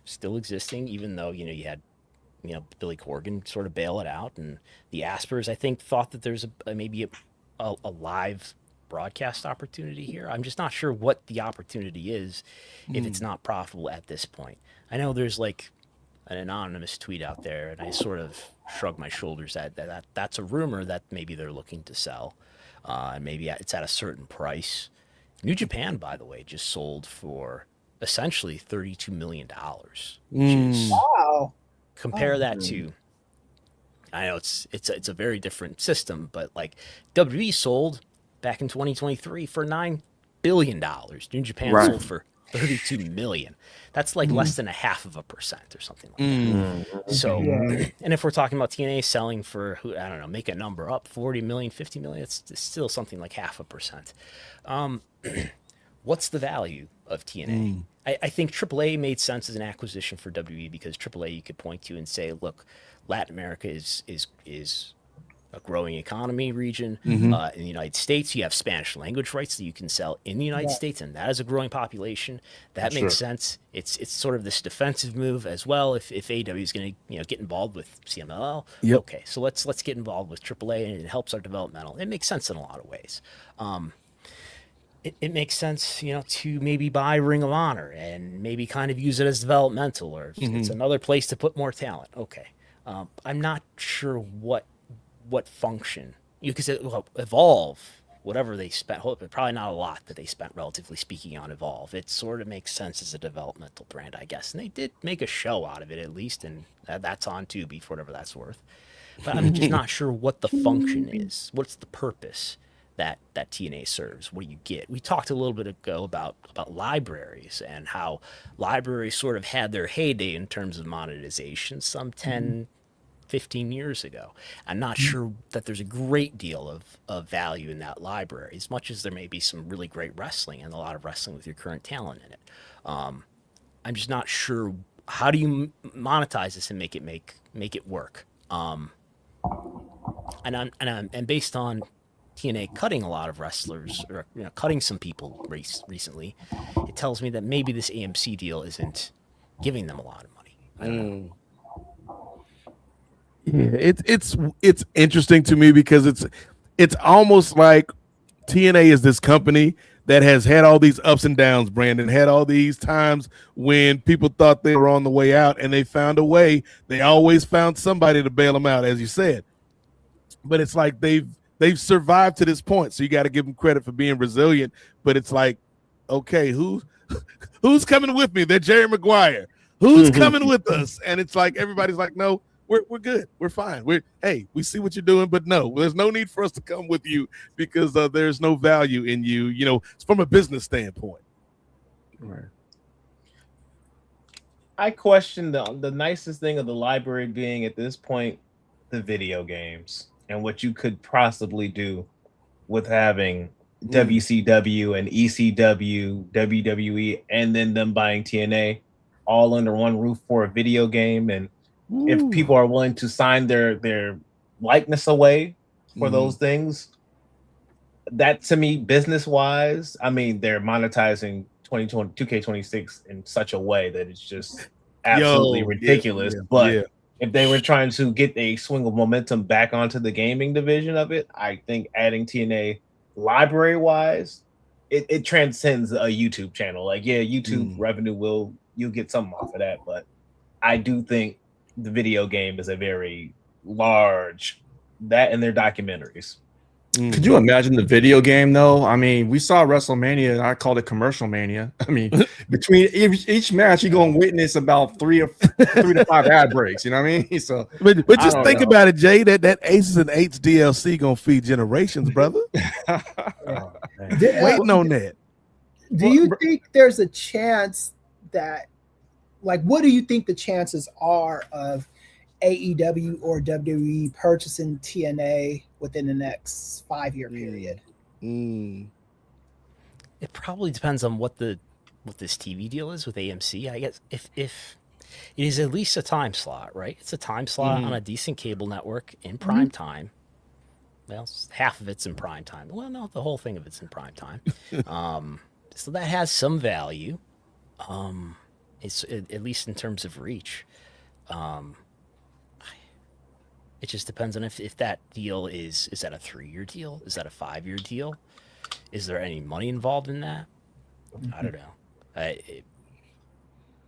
still existing, even though you had Billy Corgan sort of bail it out, and the Aspers I think thought that there's maybe a live broadcast opportunity here. I'm just not sure what the opportunity is if it's not profitable at this point. I know there's like an anonymous tweet out there, and I sort of shrug my shoulders at that's a rumor that maybe they're looking to sell, and maybe it's at a certain price. New Japan, by the way, just sold for essentially $32 million. Wow. Compare that to, I know it's a very different system, but like WWE sold back in 2023 for $9 billion. New Japan sold for $32 million. That's like less than 0.5% or something like that. So, and if we're talking about TNA selling for, I don't know, make a number up, 40 million, 50 million, it's still something like 0.5%. What's the value of TNA? I think AAA made sense as an acquisition for WWE, because AAA you could point to and say, look, Latin America is a growing economy region. In the United States, you have Spanish language rights that you can sell in the United States, and that is a growing population. That makes sense. It's sort of this defensive move as well. If AEW is going to get involved with CMLL, okay, so let's get involved with AAA, and it helps our developmental. It makes sense in a lot of ways. It makes sense, to maybe buy Ring of Honor and maybe kind of use it as developmental, or it's another place to put more talent. Okay, I'm not sure what function you could say. Well, Evolve, whatever they spent, probably not a lot that they spent, relatively speaking, on Evolve. It sort of makes sense as a developmental brand, I guess, and they did make a show out of it at least, and that's on Tubi for whatever that's worth. But I'm just not sure what the function is. What's the purpose that TNA serves? What do you get? We talked a little bit ago about libraries, and how libraries sort of had their heyday in terms of monetization some 10, 15 years ago. I'm not sure that there's a great deal of value in that library, as much as there may be some really great wrestling and a lot of wrestling with your current talent in it. I'm just not sure, how do you monetize this and make it work? And based on TNA cutting a lot of wrestlers, or cutting some people recently, it tells me that maybe this AMC deal isn't giving them a lot of money. I don't know. Yeah, it's interesting to me, because it's almost like TNA is this company that has had all these ups and downs, Brandon, had all these times when people thought they were on the way out, and they found a way. They always found somebody to bail them out, as you said. But it's like they've survived to this point, so you got to give them credit for being resilient. But it's like, okay, who's coming with me? They're Jerry Maguire. Who's coming with us? And it's like everybody's like, no, we're good, we're fine. We see what you're doing, but no, there's no need for us to come with you, because there's no value in you. It's from a business standpoint. Right. I question the nicest thing of the library being at this point the video games, and what you could possibly do with having WCW and ECW, WWE, and then them buying TNA all under one roof for a video game. And if people are willing to sign their likeness away for those things, that to me, business wise, I mean, they're monetizing 2K26 in such a way that it's just absolutely ridiculous. But if they were trying to get a swing of momentum back onto the gaming division of it, I think adding TNA library wise, it transcends a YouTube channel. Like, YouTube revenue you'll get something off of that, but I do think the video game is a very large, that and their documentaries. Could you imagine the video game though? I mean, we saw WrestleMania, and I called it Commercial Mania. I mean, between each match, you're gonna witness about 3 to 5 ad breaks. You know what I mean? So, but just think about it, Jay. That Aces and Eights DLC gonna feed generations, brother. Waiting on that. Do you think there's a chance that, like, what do you think the chances are of AEW or WWE purchasing TNA within the next 5-year period? It probably depends on what this TV deal is with AMC. I guess if it is at least a time slot, right? It's a time slot on a decent cable network in prime time. Well, half of it's in prime time. Well, no, the whole thing of it's in prime time. So that has some value. It's at least in terms of reach. It just depends on if that deal is that a 3-year deal? Is that a 5-year deal? Is there any money involved in that? I don't know.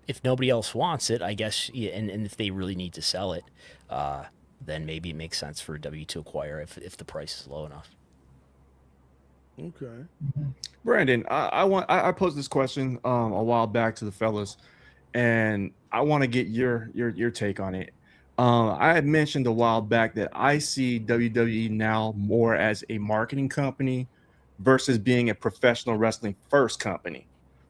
If nobody else wants it, I guess, and if they really need to sell it, then maybe it makes sense for W to acquire if the price is low enough. Okay. Brandon, I posed this question a while back to the fellas, and I want to get your take on it. I had mentioned a while back that I see WWE now more as a marketing company versus being a professional wrestling first company.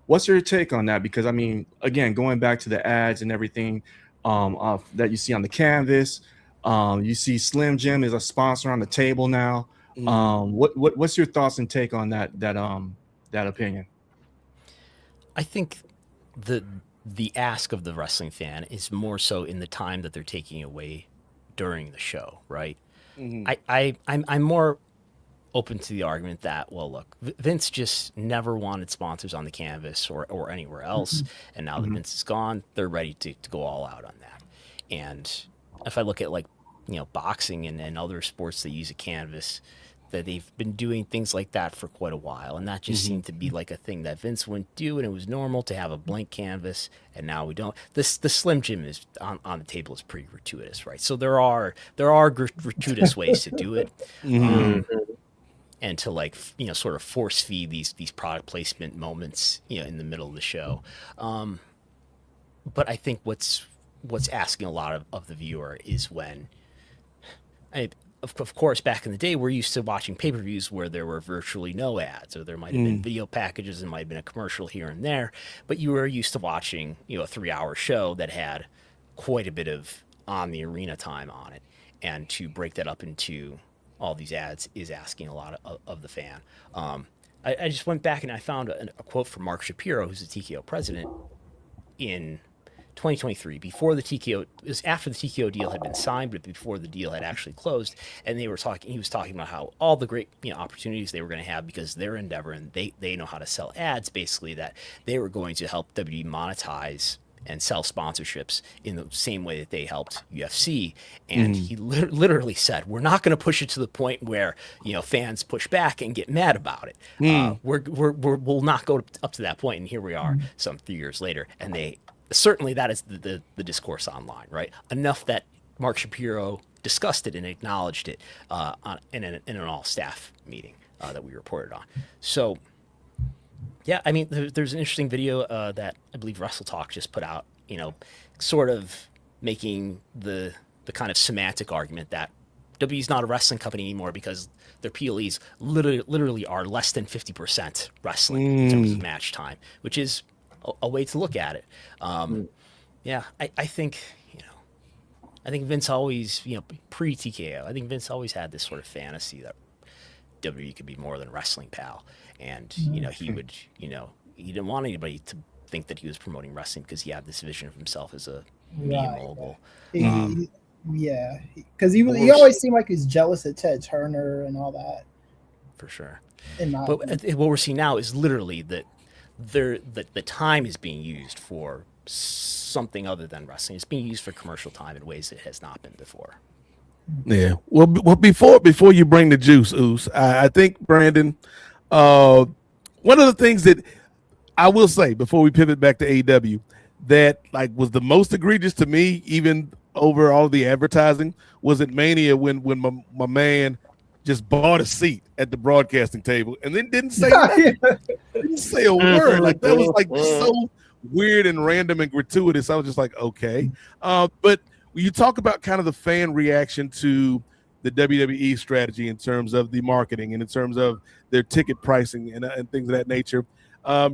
What's your take on that? Because I mean, again, going back to the ads and everything that you see on the canvas, you see Slim Jim is a sponsor on the table now. What's your thoughts and take on that opinion? I think the ask of the wrestling fan is more so in the time that they're taking away during the show, right? I'm more open to the argument that, well, look, Vince just never wanted sponsors on the canvas or anywhere else, and now that Vince is gone, they're ready to go all out on that. And if I look at, like, boxing and other sports that use a canvas, that they've been doing things like that for quite a while, and that just seemed to be like a thing that Vince wouldn't do, and it was normal to have a blank canvas, and now we don't. The Slim Jim is on the table is pretty gratuitous, right? So there are gratuitous ways to do it, and to, like, sort of force feed these product placement moments, in the middle of the show. But I think what's asking a lot of the viewer is when. Of course, back in the day, we're used to watching pay-per-views where there were virtually no ads, or there might have been video packages and might have been a commercial here and there, but you were used to watching, a 3-hour show that had quite a bit of on the arena time on it, and to break that up into all these ads is asking a lot of the fan. I just went back and I found a quote from Mark Shapiro, who's the TKO president, in 2023, before the TKO, it was after the TKO deal had been signed, but before the deal had actually closed, and he was talking about how all the great opportunities they were going to have because their endeavor, and they know how to sell ads, basically, that they were going to help WWE monetize and sell sponsorships in the same way that they helped UFC. And he literally said, we're not going to push it to the point where, fans push back and get mad about it. We'll not go up to that point. And here we are some 3 years later. And certainly that is the discourse online, right? Enough that Mark Shapiro discussed it and acknowledged it in an all-staff meeting that we reported on. So, yeah, I mean, there's an interesting video that I believe Wrestle Talk just put out, sort of making the kind of semantic argument that WWE's not a wrestling company anymore because their PLEs literally are less than 50% wrestling in terms of match time, which is a way to look at it. Yeah, I think, I think Vince always, pre-TKO, I think Vince always had this sort of fantasy that WWE could be more than Wrestling Pal. And, he would, he didn't want anybody to think that he was promoting wrestling because he had this vision of himself as a media mogul. Yeah, because he always seemed like he's jealous of Ted Turner and all that. For sure. But what we're seeing now is literally that the time is being used for something other than wrestling. It's being used for commercial time in ways it has not been before. Yeah. Well, before you bring the juice, Oos, I think, Brandon, one of the things that I will say before we pivot back to AEW that, like, was the most egregious to me, even over all the advertising was at Mania when my man just bought a seat at the broadcasting table and then didn't say nothing. Didn't say a word. Like that was like so weird and random and gratuitous. I was just like, okay. But when you talk about kind of the fan reaction to the WWE strategy in terms of the marketing and in terms of their ticket pricing and things of that nature,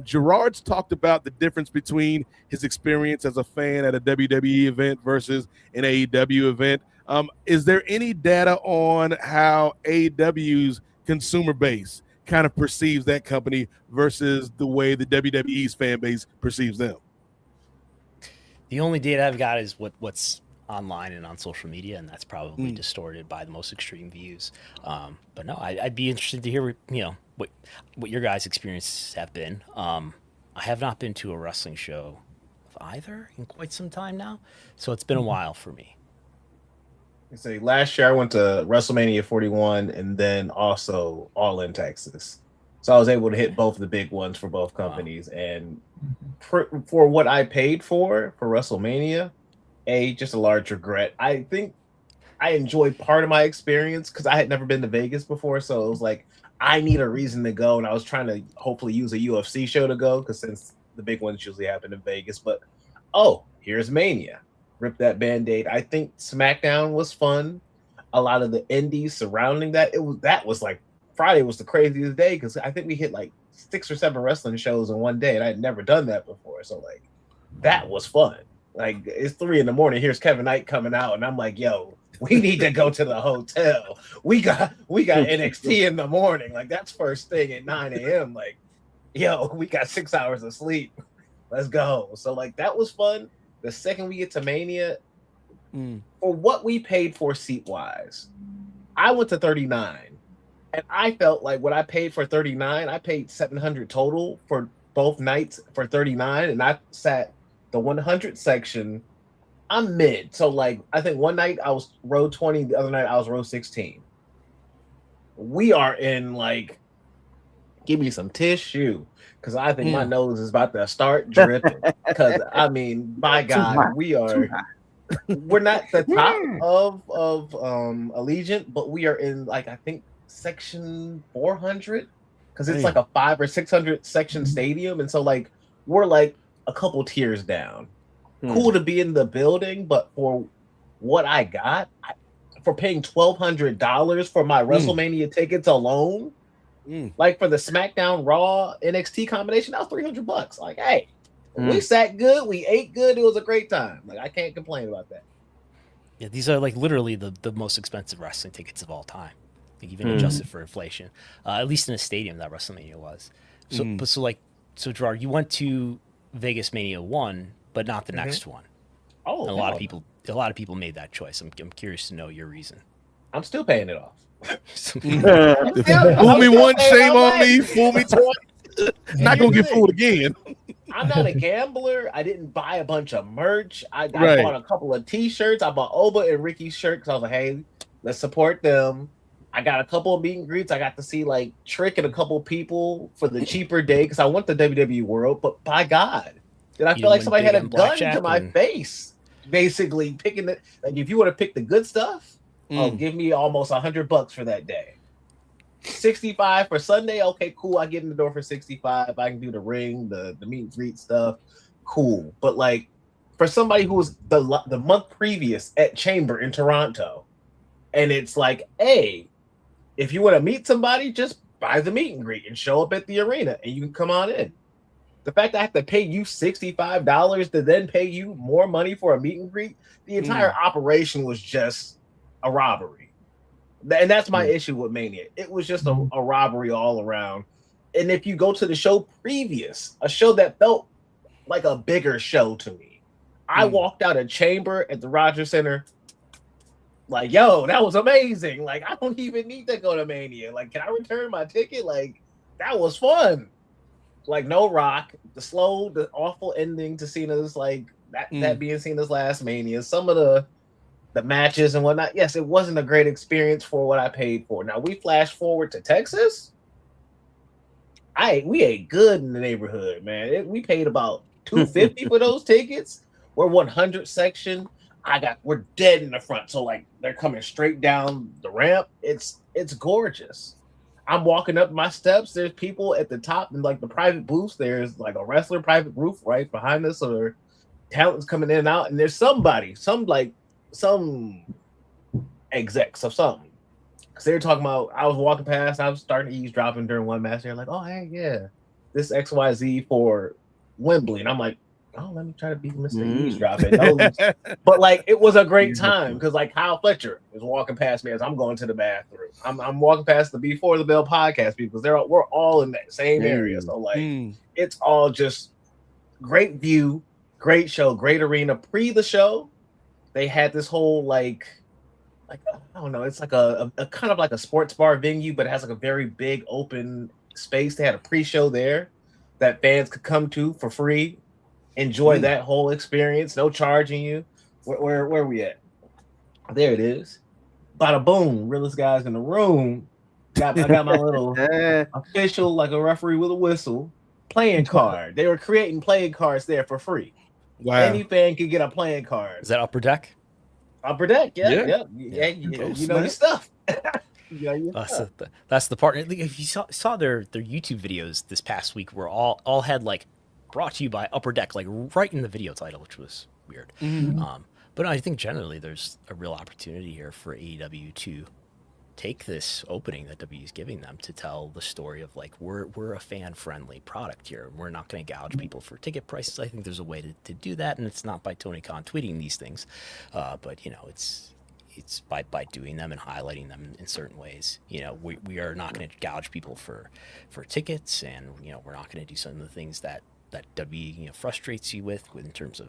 Gerard's talked about the difference between his experience as a fan at a WWE event versus an AEW event. Is there any data on how AEW's consumer base kind of perceives that company versus the way the WWE's fan base perceives them? The only data I've got is what's online and on social media, and that's probably distorted by the most extreme views. But no, I'd be interested to hear, what your guys' experiences have been. I have not been to a wrestling show of either in quite some time now, so it's been a while for me. Say last year I went to WrestleMania 41 and then also All in Texas, so I was able to hit both the big ones for both companies. Wow. And for what I paid for WrestleMania, just a large regret. I think I enjoyed part of my experience because I had never been to Vegas before, so it was like I need a reason to go, and I was trying to hopefully use a UFC show to go because since the big ones usually happen in Vegas. But here's Mania. Rip that Band-Aid. I think SmackDown was fun. A lot of the indies surrounding that. That was like Friday was the craziest day because I think we hit like 6 or 7 wrestling shows in one day, and I had never done that before. So like that was fun. Like it's 3 a.m. Here's Kevin Knight coming out, and I'm like, yo, we need to go to the hotel. We got NXT in the morning. Like that's first thing at 9 a.m. Like, yo, we got 6 hours of sleep. Let's go. So like that was fun. The second we get to Mania, for what we paid for seat-wise, I went to 39, and I felt like what I paid for 39, I paid $700 total for both nights for 39, and I sat the 100 section. I'm mid, so like I think one night I was row 20, the other night I was row 16. We are in like, give me some tissue. Because I think my nose is about to start dripping. Because I mean, by God, we're not the top of Allegiant, but we are in like I think section 400 because it's like a 500 or 600 section stadium, and so like we're like a couple tiers down. Cool to be in the building, but for what I got, for paying $1,200 for my WrestleMania tickets alone. Like for the SmackDown, Raw, NXT combination, that was $300. Like, hey, we sat good, we ate good, it was a great time. Like, I can't complain about that. Yeah, these are like literally the most expensive wrestling tickets of all time. Like even adjusted for inflation, at least in a stadium that WrestleMania was. So, so Gerard, you went to Vegas Mania 1, but not the next one. Oh, and a lot of people made that choice. I'm curious to know your reason. I'm still paying it off. Fool me once, shame on me. Fool me twice. Not gonna get fooled again. I'm not a gambler. I didn't buy a bunch of merch. I bought a couple of T-shirts. I bought Oba and Ricky's shirt because I was like, hey, let's support them. I got a couple of meet and greets. I got to see like Trick and a couple of people for the cheaper day because I went to WWE World. But by God, did I feel like somebody had a gun to my face, basically picking it. Like if you want to pick the good stuff. Give me almost $100 for that day. 65 for Sunday. Okay, cool. I get in the door for 65. I can do the ring, the meet and greet stuff. Cool. But like for somebody who was the month previous at Chamber in Toronto, and it's like, hey, if you want to meet somebody, just buy the meet and greet and show up at the arena, and you can come on in. The fact that I have to pay you $65 to then pay you more money for a meet and greet, the entire operation was just a robbery. And that's my issue with Mania. It was just a robbery all around. And if you go to the show previous, a show that felt like a bigger show to me, I walked out of Chamber at the Rogers Center like, yo, that was amazing. Like, I don't even need to go to Mania. Like, can I return my ticket? Like, that was fun. Like, no Rock, the awful ending to Cena's, like, that being Cena's last Mania. Some of the matches and whatnot. Yes, it wasn't a great experience for what I paid for. Now we flash forward to Texas. We ate good in the neighborhood, man. We paid about $250 for those tickets. We're 100 section. we're dead in the front. So like they're coming straight down the ramp. It's gorgeous. I'm walking up my steps. There's people at the top in like the private booths. There's like a wrestler private booth right behind us, or talent's coming in and out. And there's some execs of something. Because they were talking about, I was walking past, I was starting to eavesdropping during one match. They're like, oh, hey, yeah, this XYZ for Wembley. And I'm like, oh, let me try to be Mr. Eavesdropping. But like, it was a great time because like Kyle Fletcher is walking past me as I'm going to the bathroom. I'm walking past the Before the Bell podcast because we're all in that same area. So like, it's all just great view, great show, great arena. Pre the show, they had this whole like I don't know, it's like a kind of like a sports bar venue, but it has like a very big open space. They had a pre-show there that fans could come to for free. Enjoy that whole experience, no charging you. Where are we at? There it is. Bada boom, realest guys in the room. I got my little official, like a referee with a whistle, playing card. They were creating playing cards there for free. Wow. Any fan could get a playing card. Is that Upper Deck? Upper Deck, yeah. You know your stuff. That's the part. If you saw their YouTube videos this past week, were all had like brought to you by Upper Deck, like right in the video title, which was weird. But I think generally there's a real opportunity here for AEW to take this opening that W is giving them to tell the story of like we're a fan friendly product here. We're not going to gouge people for ticket prices. I think there's a way to do that, and it's not by Tony Khan tweeting these things, but you know it's by doing them and highlighting them in certain ways. You know, we are not going to gouge people for tickets, and you know we're not going to do some of the things that W frustrates you with in terms of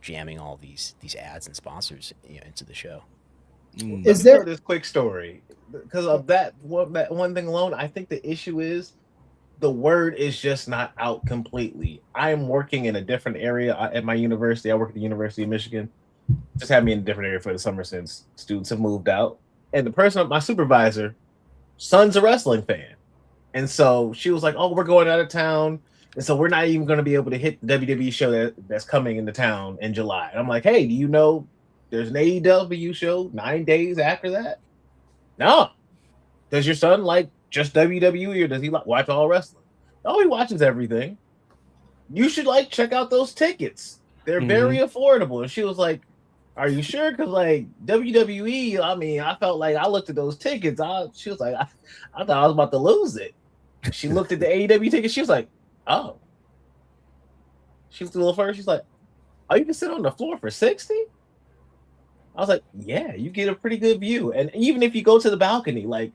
jamming all these ads and sponsors into the show. Is there this quick story because of that one thing alone? I think the issue is the word is just not out completely. I'm working in a different area at my university. I work at the University of Michigan. Just had me in a different area for the summer since students have moved out. And the person, my supervisor, son's a wrestling fan, and so she was like, "Oh, we're going out of town." And so we're not even going to be able to hit the WWE show that's coming into town in July. And I'm like, hey, do you know there's an AEW show 9 days after that? No. Does your son like just WWE or does he watch all wrestling? Oh, he watches everything. You should like check out those tickets. They're very affordable. And she was like, are you sure? Because like WWE, I mean, I felt like I looked at those tickets. She was like, I thought I was about to lose it. She looked at the AEW tickets. She was like, oh. She was a little further. She's like, oh, you can sit on the floor for 60? I was like, yeah, you get a pretty good view. And even if you go to the balcony, like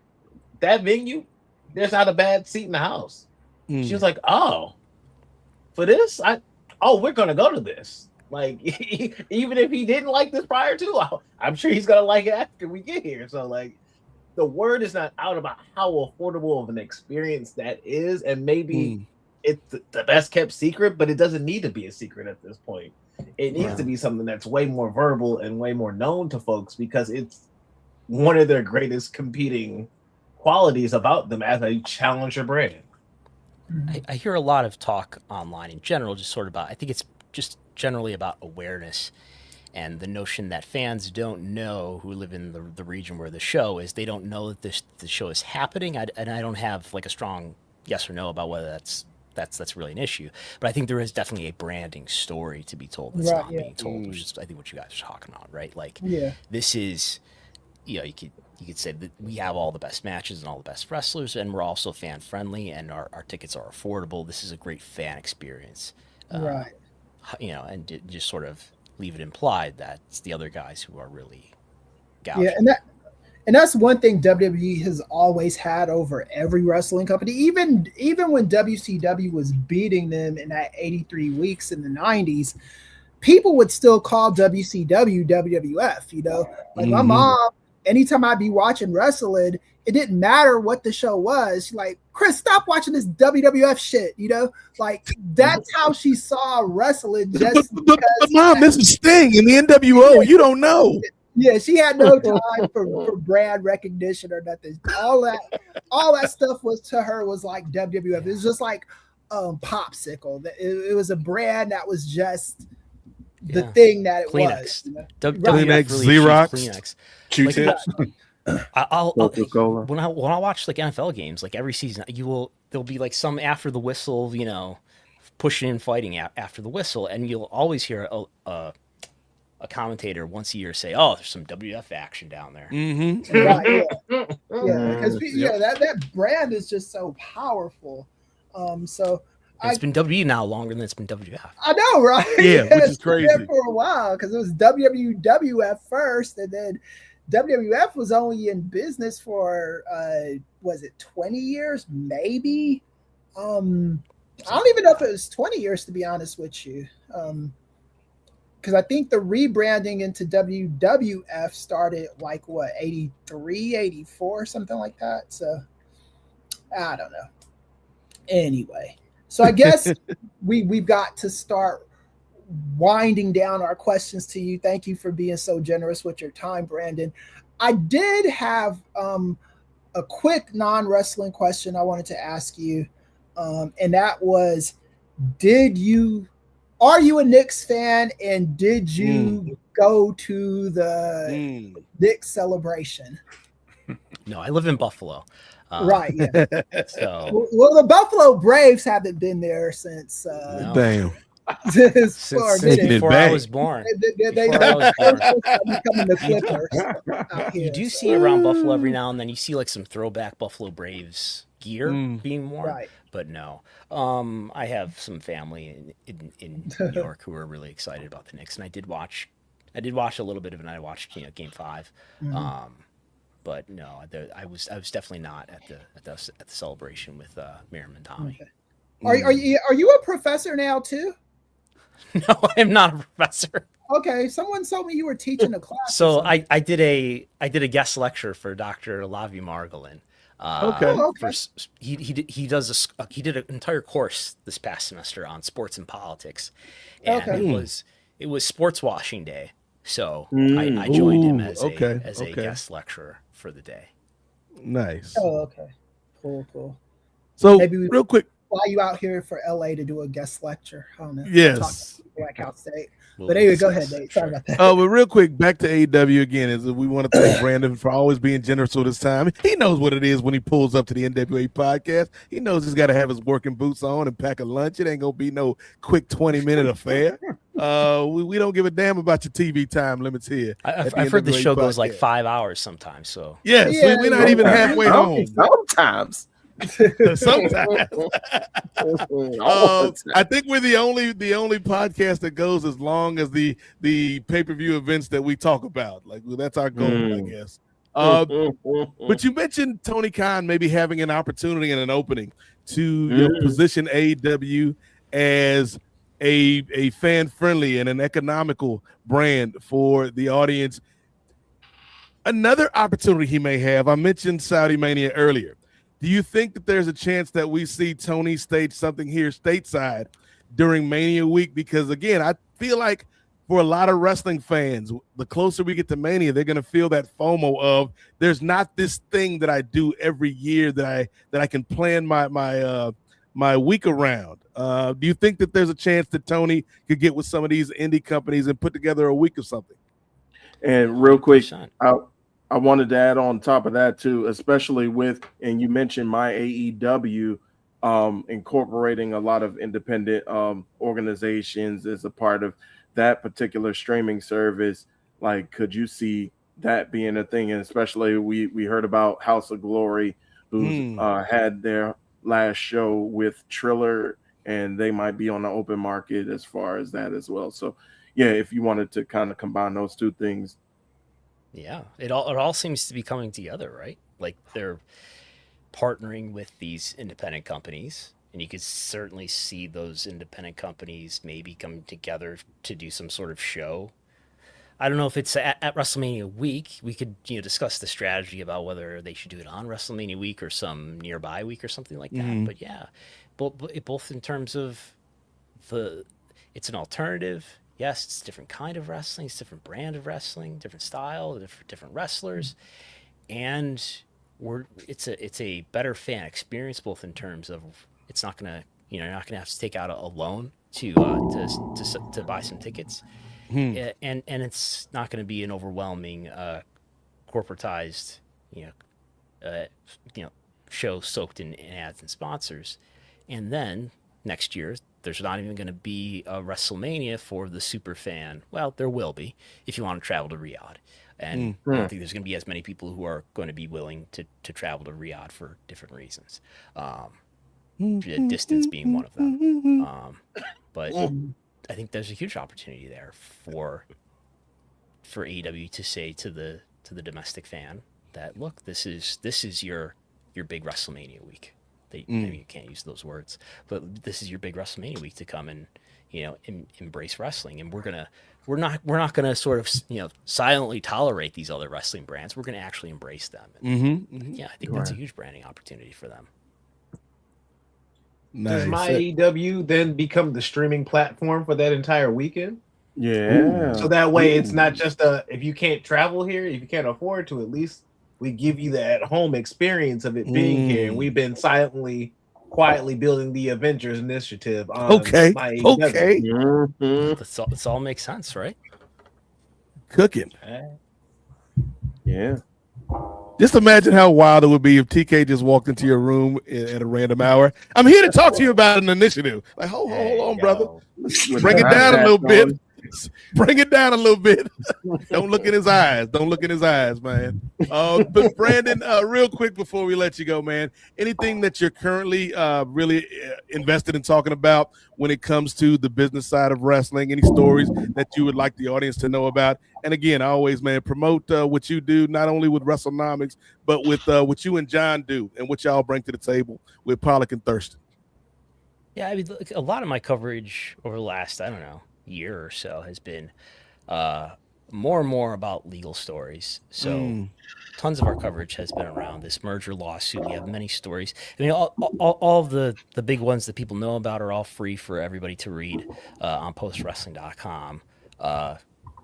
that venue, there's not a bad seat in the house. She was like, oh, for this? We're going to go to this. Like, even if he didn't like this prior to, I'm sure he's going to like it after we get here. So, like, the word is not out about how affordable of an experience that is. And maybe it's the best kept secret, but it doesn't need to be a secret at this point. It needs to be something that's way more verbal and way more known to folks because it's one of their greatest competing qualities about them as a challenger brand. I hear a lot of talk online in general, just sort of about, I think it's just generally about awareness and the notion that fans don't know who live in the region where the show is. They don't know that the show is happening. And I don't have like a strong yes or no about whether that's really an issue. But I think there is definitely a branding story to be told that's not being told, which is I think what you guys are talking about, right? Like this is, you could say that we have all the best matches and all the best wrestlers, and we're also fan friendly, and our tickets are affordable. This is a great fan experience, right? And just sort of leave it implied that it's the other guys who are really gouging. Yeah, and that's one thing WWE has always had over every wrestling company. Even when WCW was beating them in that 83 weeks in the 90s, people would still call WCW WWF. Like my mom. Anytime I'd be watching wrestling, it didn't matter what the show was. She's like, Chris, stop watching this WWF shit. Like that's how she saw wrestling. Just but Mom, this is Sting in the NWO. You don't know. Yeah, she had no time for brand recognition or nothing. All that stuff was to her was like WWF. It was just like Popsicle. It was a brand that was just the thing that it Kleenex. was. You know? WWF really Xerox, Kleenex. Q-tips, I'll Coca-Cola. when I watch like NFL games, like every season, there'll be like some after the whistle, pushing and fighting after the whistle, and you'll always hear a commentator once a year say, "Oh, there's some WF action down there." Mm-hmm. Right, because that brand is just so powerful. So it's been WWE now longer than it's been WF. I know, right? Yeah, which is crazy for a while because it was WWF first, and then WWF was only in business for was it 20 years, maybe? I don't even know if it was 20 years, to be honest with you. Because I think the rebranding into WWF started like 83, 84, something like that. So I don't know. Anyway, so I guess we've got to start winding down our questions to you. Thank you for being so generous with your time, Brandon. I did have a quick non-wrestling question I wanted to ask you, and that was, are you a Knicks fan, and did you go to the Knicks celebration? No, I live in Buffalo. Right. Yeah. So well, the Buffalo Braves haven't been there since. Damn. Since before I was born. They becoming the Clippers out here, you do see around Buffalo every now and then. You see like some throwback Buffalo Braves gear being worn, right. But no. I have some family in New York who are really excited about the Knicks, and I did watch a little bit of it. And I watched Game 5, but no, I was definitely not at the celebration with Miriam and Tommy. Okay. Are you a professor now too? No, I'm not a professor. Okay, someone told me you were teaching a class. So I did a guest lecture for Dr. Lavi Margolin. Okay. He did an entire course this past semester on sports and politics, and it was sports washing day. So I joined him as a guest lecturer for the day. Nice. Oh, okay. Cool. So maybe real quick, fly you out here for LA to do a guest lecture. I don't know. Yes. Black House State. But anyway, go ahead, Nate. Sorry about that. But real quick, back to AEW again. Is we want to thank Brandon for always being generous with his time. He knows what it is when he pulls up to the NWA podcast. He knows he's got to have his working boots on and pack a lunch. It ain't gonna be no quick 20-minute affair. We don't give a damn about your TV time limits here. I've heard the show goes like 5 hours sometimes. So yes, we're not even halfway home. Sometimes. Sometimes. I think we're the only podcast that goes as long as the pay-per-view events that we talk about. Like, well, that's our goal, I guess. But you mentioned Tony Khan maybe having an opportunity and an opening to position AEW as a fan-friendly and an economical brand for the audience. Another opportunity he may have, I mentioned Saudi Mania earlier. Do you think that there's a chance that we see Tony stage something here stateside during Mania week? Because, again, I feel like for a lot of wrestling fans, the closer we get to Mania, they're going to feel that FOMO of there's not this thing that I do every year that I can plan my week around. Do you think that there's a chance that Tony could get with some of these indie companies and put together a week of something? And real quick, I wanted to add on top of that too, especially with, and you mentioned my AEW incorporating a lot of independent organizations as a part of that particular streaming service. Like, could you see that being a thing? And especially we heard about House of Glory, who had their last show with Triller, and they might be on the open market as far as that as well. So yeah, if you wanted to kind of combine those two things. Yeah, it all seems to be coming together, right? Like they're partnering with these independent companies, and you could certainly see those independent companies maybe come together to do some sort of show. I don't know if it's at WrestleMania week. We could discuss the strategy about whether they should do it on WrestleMania week or some nearby week or something like that. But yeah, both in terms of it's an alternative. Yes, it's a different kind of wrestling, it's a different brand of wrestling, different style, different wrestlers, and it's a better fan experience, both in terms of you're not gonna have to take out a loan to buy some tickets, and it's not going to be an overwhelming corporatized, show soaked in ads and sponsors. And then next year, there's not even going to be a WrestleMania for the super fan. Well, there will be if you want to travel to Riyadh. And I don't think there's going to be as many people who are going to be willing to travel to Riyadh for different reasons. Distance being one of them. But I think there's a huge opportunity there for AEW to say to the domestic fan that, look, this is your big WrestleMania week. Maybe you can't use those words, but this is your big WrestleMania week to come and embrace wrestling. And we're not gonna sort of silently tolerate these other wrestling brands. We're gonna actually embrace them. And, I think that's a huge branding opportunity for them. Nice. Does my AEW then become the streaming platform for that entire weekend? Yeah. So that way it's not just if you can't travel here, if you can't afford to, at least we give you the at-home experience of it being here. And we've been quietly building the Avengers initiative on my AEW. Okay. This all makes sense, right? Cooking. Yeah. Just imagine how wild it would be if TK just walked into your room at a random hour. I'm here to talk to you about an initiative. Like, hold on, brother. Bring it down a little bit. Bring it down a little bit. Don't look in his eyes. Don't look in his eyes, man. But Brandon, real quick before we let you go, man, anything that you're currently really invested in talking about when it comes to the business side of wrestling, any stories that you would like the audience to know about? And again, I always, man, promote what you do, not only with WrestleNomics, but with what you and John do and what y'all bring to the table with Pollock and Thurston. Yeah, I mean, look, a lot of my coverage over the last, year or so has been more and more about legal stories. So tons of our coverage has been around this merger lawsuit. We have many stories. I mean, all of the big ones that people know about are all free for everybody to read on postwrestling.com.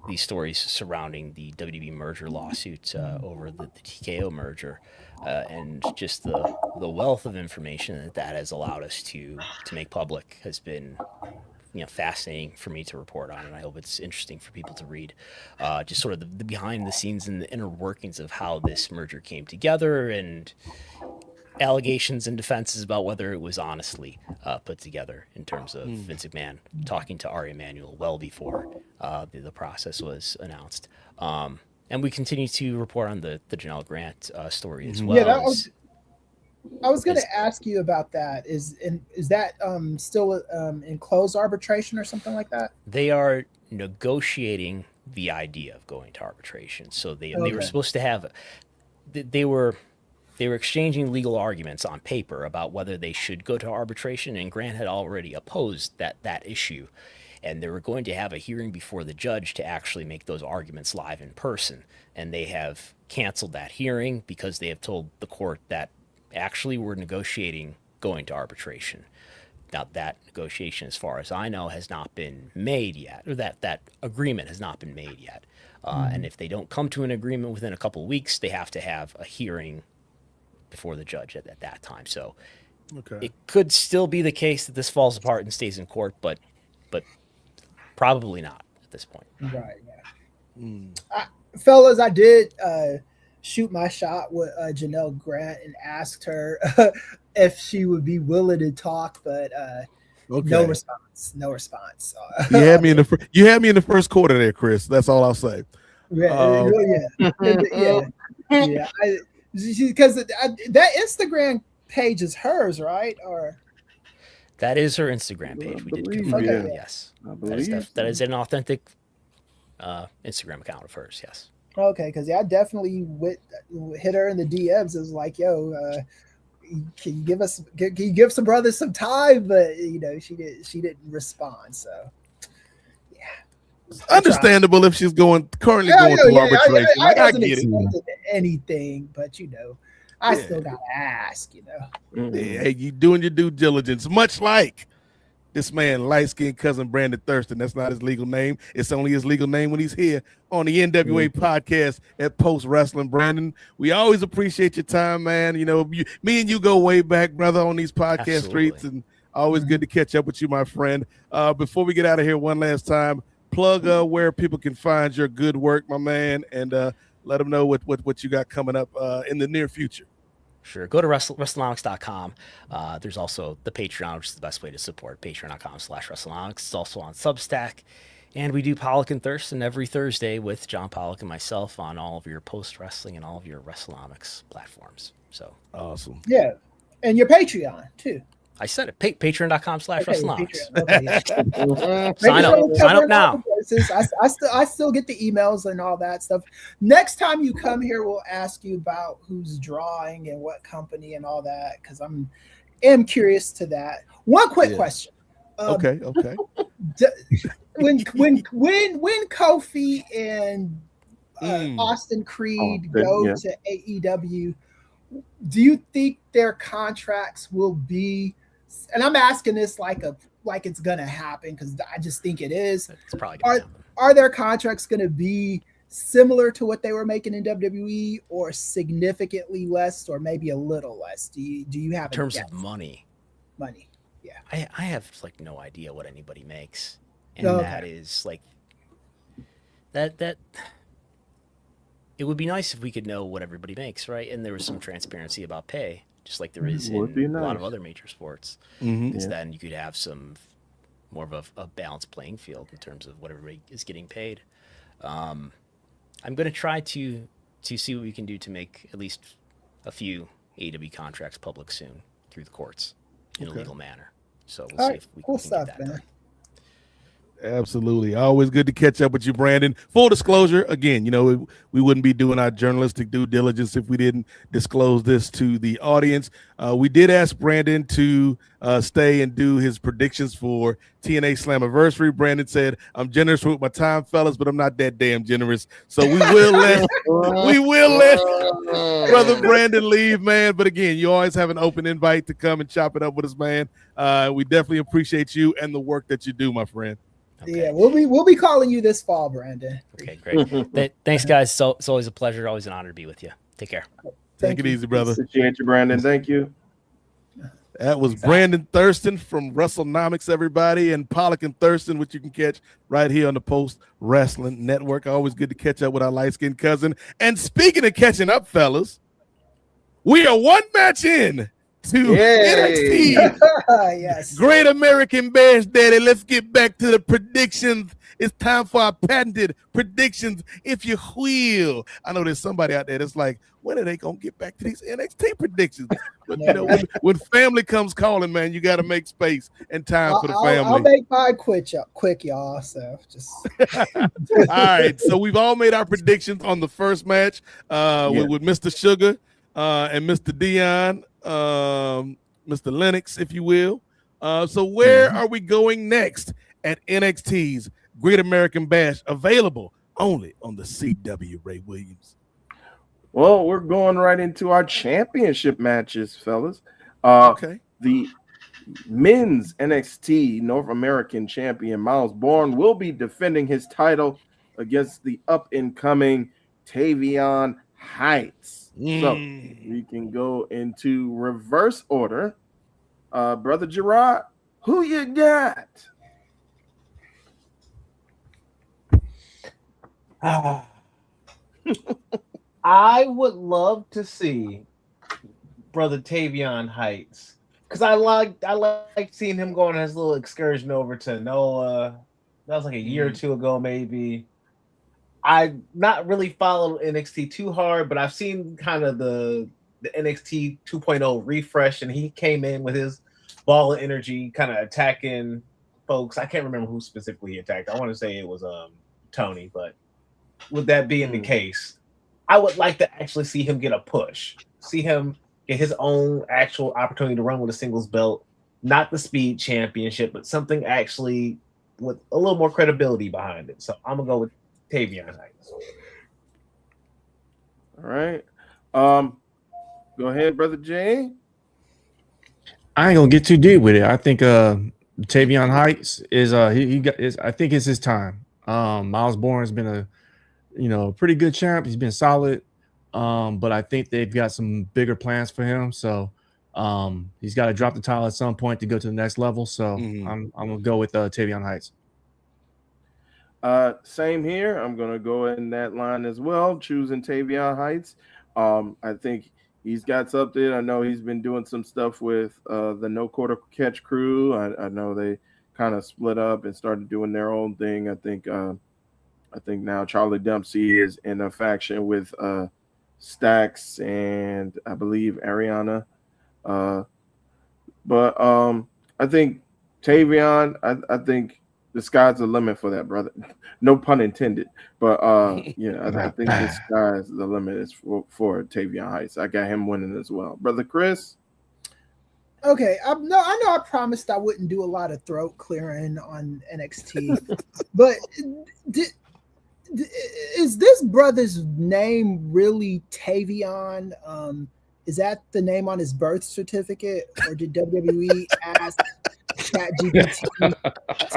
These stories surrounding the WWE merger lawsuit over the TKO merger, and just the wealth of information that has allowed us to make public has been fascinating for me to report on, and I hope it's interesting for people to read. Just sort of the behind the scenes and the inner workings of how this merger came together, and allegations and defenses about whether it was honestly put together in terms of Vince McMahon talking to Ari Emanuel well before the process was announced. And we continue to report on the Janelle Grant story as well. Yeah, I was going to ask you about that. Is that still in closed arbitration or something like that? They are negotiating the idea of going to arbitration. So they were supposed to have, they were exchanging legal arguments on paper about whether they should go to arbitration, and Grant had already opposed that issue. And they were going to have a hearing before the judge to actually make those arguments live in person. And they have canceled that hearing because they have told the court that actually we're negotiating going to arbitration. Now, that negotiation, as far as I know, has not been made yet, or that agreement has not been made yet. And if they don't come to an agreement within a couple of weeks, they have to have a hearing before the judge at that time. So it could still be the case that this falls apart and stays in court, but probably not at this point. Right. Yeah. Fellas, I did shoot my shot with Janelle Grant and asked her if she would be willing to talk, but no response. You had me in the first quarter there, Chris. That's all I'll say. Yeah. Because that Instagram page is hers, right? Or that is her Instagram page. We did confirm that. Yes, that is an authentic Instagram account of hers. Yes. Okay, because I definitely hit her in the DMs. It was like, "Yo, can you give some brothers some time?" But she didn't respond. So, yeah, it's understandable if she's currently going through arbitration. I get it. Anything, but I still gotta ask. Hey, you doing your due diligence, much like this man, light-skinned cousin Brandon Thurston. That's not his legal name. It's only his legal name when he's here on the NWA podcast at Post Wrestling. Brandon, we always appreciate your time, man. Me and you go way back, brother, on these podcast streets, and always good to catch up with you, my friend. Before we get out of here one last time, plug where people can find your good work, my man, and let them know what you got coming up in the near future. Sure. Go to WrestleNomics.com. There's also the Patreon, which is the best way to support. Patreon.com/WrestleNomics. It's also on Substack. And we do Pollock and Thurston every Thursday with John Pollock and myself on all of your post-wrestling and all of your WrestleNomics platforms. So awesome. Yeah. And your Patreon, too. I said it. Patreon.com/WrestleNomics. Okay. Sign up now. I still get the emails and all that stuff. Next time you come here, we'll ask you about who's drawing and what company and all that, because am curious to that. One quick question. Okay. When Kofi and Austin Creed go to AEW, do you think their contracts will be? And I'm asking this like it's gonna happen because I just think it is. It's probably gonna happen. Are their contracts gonna be similar to what they were making in WWE, or significantly less, or maybe a little less? Do you have in terms of money? Money, yeah. I have like no idea what anybody makes, and that is like that. It would be nice if we could know what everybody makes, right? And there was some transparency about pay, just like there is in a lot of other major sports. Then you could have some more of a balanced playing field in terms of what everybody is getting paid. I'm going to try to see what we can do to make at least a few AEW contracts public soon through the courts in a legal manner. So we'll see if we can get that done. Absolutely. Always good to catch up with you, Brandon. Full disclosure, again, we wouldn't be doing our journalistic due diligence if we didn't disclose this to the audience. We did ask Brandon to stay and do his predictions for TNA Slammiversary. Brandon said, "I'm generous with my time, fellas, but I'm not that damn generous." So we will let Brother Brandon leave, man. But again, you always have an open invite to come and chop it up with us, man. We definitely appreciate you and the work that you do, my friend. Okay. Yeah, we'll be calling you this fall, Brandon. Okay, great. Thanks, guys. So it's always a pleasure, always an honor to be with you. Take care. Take it easy, brother. Appreciate you, Brandon. Thank you. That was Brandon Thurston from WrestleNomics, everybody, and Pollock and Thurston, which you can catch right here on the Post Wrestling Network. Always good to catch up with our light-skinned cousin. And speaking of catching up, fellas, we are one match in to NXT. Yes. Great American Bash Daddy. Let's get back to the predictions. It's time for our patented predictions, if you will. I know there's somebody out there that's like, when are they going to get back to these NXT predictions? But when family comes calling, man, you got to make space and time for the family. I'll make mine quick, y'all. So just all right. So we've all made our predictions on the first match with Mr. Sugar and Mr. Dion. Mr. Lennox, if you will. So where are we going next at NXT's Great American Bash, available only on the CW, Ray Williams? Well, we're going right into our championship matches, fellas. Okay. The men's NXT North American champion Miles Bourne will be defending his title against the up-and-coming Tavion Heights. So we can go into reverse order. Brother Gerard, who you got? I would love to see Brother Tavion Heights, because I like seeing him go on his little excursion over to NOAH. That was like a year or two ago, maybe. I not really followed NXT too hard, but I've seen kind of the NXT 2.0 refresh, and he came in with his ball of energy, kind of attacking folks. I can't remember who specifically he attacked. I want to say it was Tony, but with that being the case, I would like to actually see him get a push, see him get his own actual opportunity to run with a singles belt, not the Speed Championship, but something actually with a little more credibility behind it. So I'm gonna go with Tavion Heights. All right. Go ahead, Brother Jay. I ain't gonna get too deep with it. I think Tavion Heights is I think it's his time. Miles Bourne has been a pretty good champ. He's been solid. But I think they've got some bigger plans for him. So he's got to drop the title at some point to go to the next level. So I'm gonna go with Tavion Heights. Same here. I'm gonna go in that line as well, choosing Tavion Heights. I think he's got something. I know he's been doing some stuff with the No Quarter Catch crew. I know they kind of split up and started doing their own thing. I think now Charlie Dempsey is in a faction with Stax and I believe Ariana. But I think Tavion, I think the sky's the limit for that, brother. No pun intended. But yeah, I think the sky's the limit is for Tavion Heights. I got him winning as well. Brother Chris? Okay, I know I promised I wouldn't do a lot of throat clearing on NXT, but is this brother's name really Tavion? Is that the name on his birth certificate, or did WWE ask ChatGPT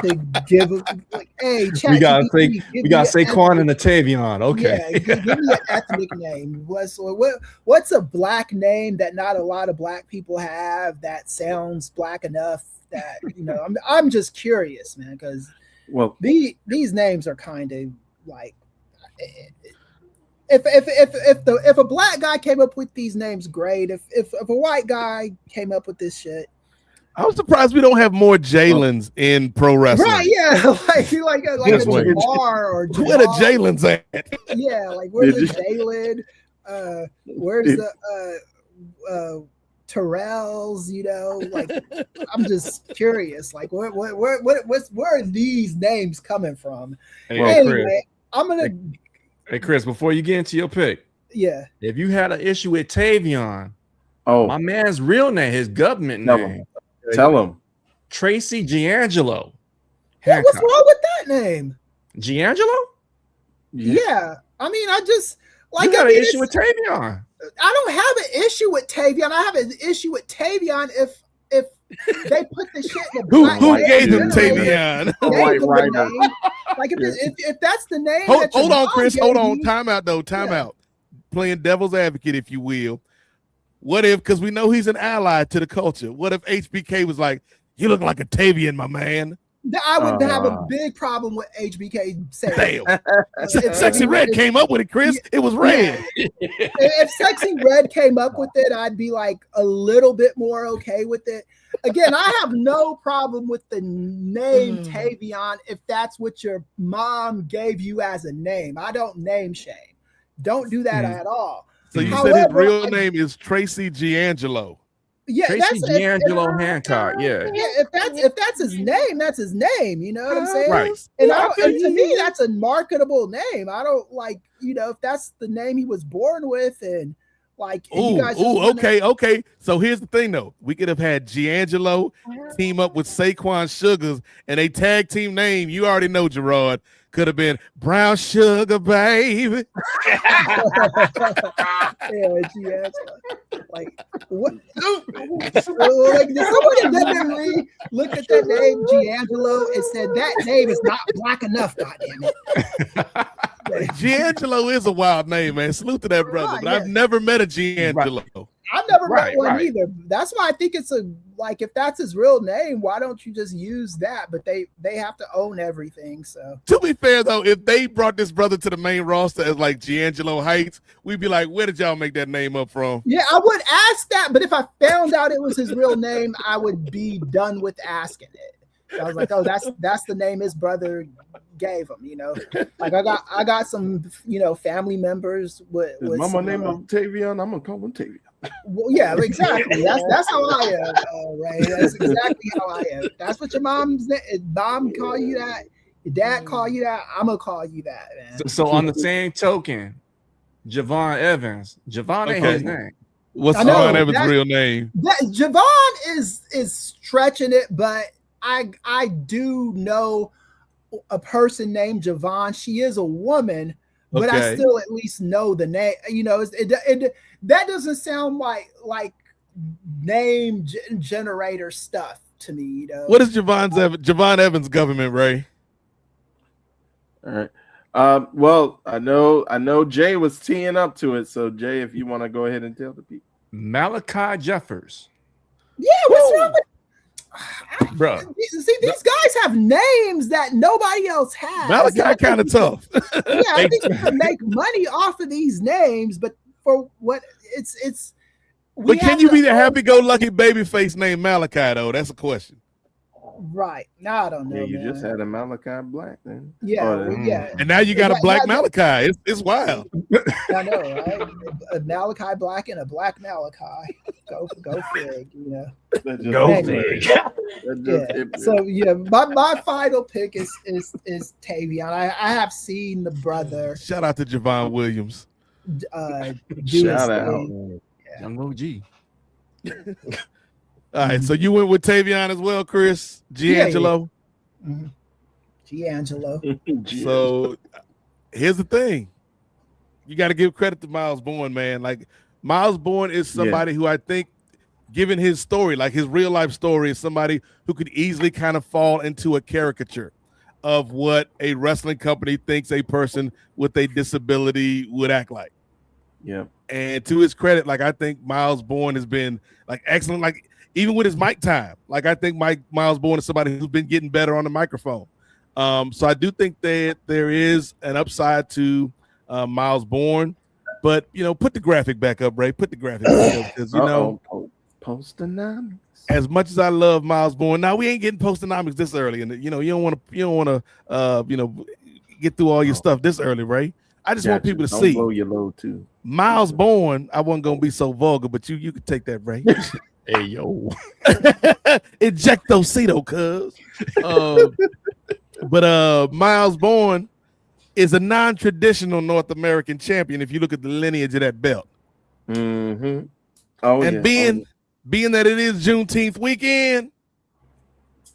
to give like, hey, ChatGPT, we gotta say Saquon and the Tavion. Okay, yeah, give me an ethnic name. What's a black name that not a lot of black people have that sounds black enough that I'm just curious, man, because these names are kind of like. If a black guy came up with these names, great. If a white guy came up with this shit, I'm surprised we don't have more Jalen's in pro wrestling. Right? Yeah, like a Jamar or Jamal. Where the Jalen's at? Yeah, like where's the Jalen? Where's the Terrells? Like I'm just curious. Like where are these names coming from? Anyway, Chris. I'm gonna. Hey Chris, before you get into your pick, if you had an issue with Tavion, my man's real name, his government name, tell him Tracy Giangelo. Yeah, what's wrong with that name? Giangelo? Yeah, I mean, I just like. You got an issue with Tavion? I don't have an issue with Tavion. I have an issue with Tavion if they put the shit in the who gave him Tavion? Like if that's the name. Hold on, Chris. Hold on. Time out though. Time out. Playing devil's advocate, if you will. What if, because we know he's an ally to the culture, what if HBK was like, "You look like a Tavion, my man"? I would have a big problem with HBK saying. Damn. Sexy Red came up with it, Chris. It was Red. If Sexy Red came up with it, I'd be like a little bit more okay with it. Again, I have no problem with the name Tavion if that's what your mom gave you as a name. I don't name shame. Don't do that at all. So you said his real name is Tracy Giangelo. Yeah, Tracy D'Angelo Hancock. Yeah. If that's his name, that's his name. You know what I'm saying? Right. And to me, that's a marketable name. I don't like, if that's the name he was born with, and like, okay. So here's the thing, though. We could have had Giangelo team up with Saquon Sugars, and a tag team name you already know, Gerard, could have been Brown Sugar, baby. Like what? Like, did somebody definitely look at that name Giangelo and said that name is not black enough? Goddamn it! Giangelo is a wild name, man. Salute to that brother. But I've never met a Giangelo. I've never met one either. That's why I think it's if that's his real name, why don't you just use that? But they have to own everything. So to be fair though, if they brought this brother to the main roster as like Giangelo Heights, we'd be like, where did y'all make that name up from? Yeah, I would ask that, but if I found out it was his real name, I would be done with asking it. I was like, oh, that's the name his brother gave him, Like I got some, family members with mama name him Tavion, I'm gonna call him Tavion. Well, yeah, exactly. That's how I am, Ray. That's exactly how I am. That's what your mom call you that, your dad call you that, I'm gonna call you that, man. So on the same token, Javon Evans. Javon ain't his name. What's Javon Evans' real name? Javon is stretching it, but I do know a person named Javon. She is a woman, but I still at least know the name. That doesn't sound like name generator stuff to me. What is Javon Evans' government, Ray? All right. Well, I know Jay was teeing up to it. So Jay, if you want to go ahead and tell the people. Malachi Jeffers. Yeah, what's wrong with bro. See, these guys have names that nobody else has. Malachi kind of tough. Yeah, I think you can make money off of these names, but for what it's. But can you be the happy-go-lucky babyface named Malachi though? That's a question. Right now, I don't know. Yeah, you man. just had a Malachi Black then. Yeah, yeah. And now you got a black Malachi. It's wild. I know, right? A Malachi Black and a black Malachi. Go fig, you know. Go fig. Yeah. So yeah, my final pick is Tavion. I have seen the brother. Shout out to Javon Williams. Shout out. Young OG. All right, so you went with Tavion as well, Chris. Giangelo. Yeah. Mm-hmm. Giangelo. So here's the thing. You got to give credit to Miles Bourne, man. Like Miles Bourne is somebody who I think, given his story, like his real life story, is somebody who could easily kind of fall into a caricature of what a wrestling company thinks a person with a disability would act like. Yeah. And to his credit, like I think Miles Bourne has been like excellent, like even with his mic time. Like I think Miles Bourne is somebody who's been getting better on the microphone. So I do think that there is an upside to Miles Bourne, but you know, put the graphic back up, Ray. Put the graphic back up because you know, Postonomics. as much as I love Miles Bourne, now we ain't getting Postonomics this early, and you know, you don't want to, get through all your stuff this early, Ray. I just want people to Don't see. blow your load too. Miles Bourne, I wasn't gonna be so vulgar, but you could take that, Ray. Hey yo, Ejectocito, cuz. But Miles Bourne is a non-traditional North American champion if you look at the lineage of that belt. Mm-hmm. Oh, and being that it is Juneteenth weekend,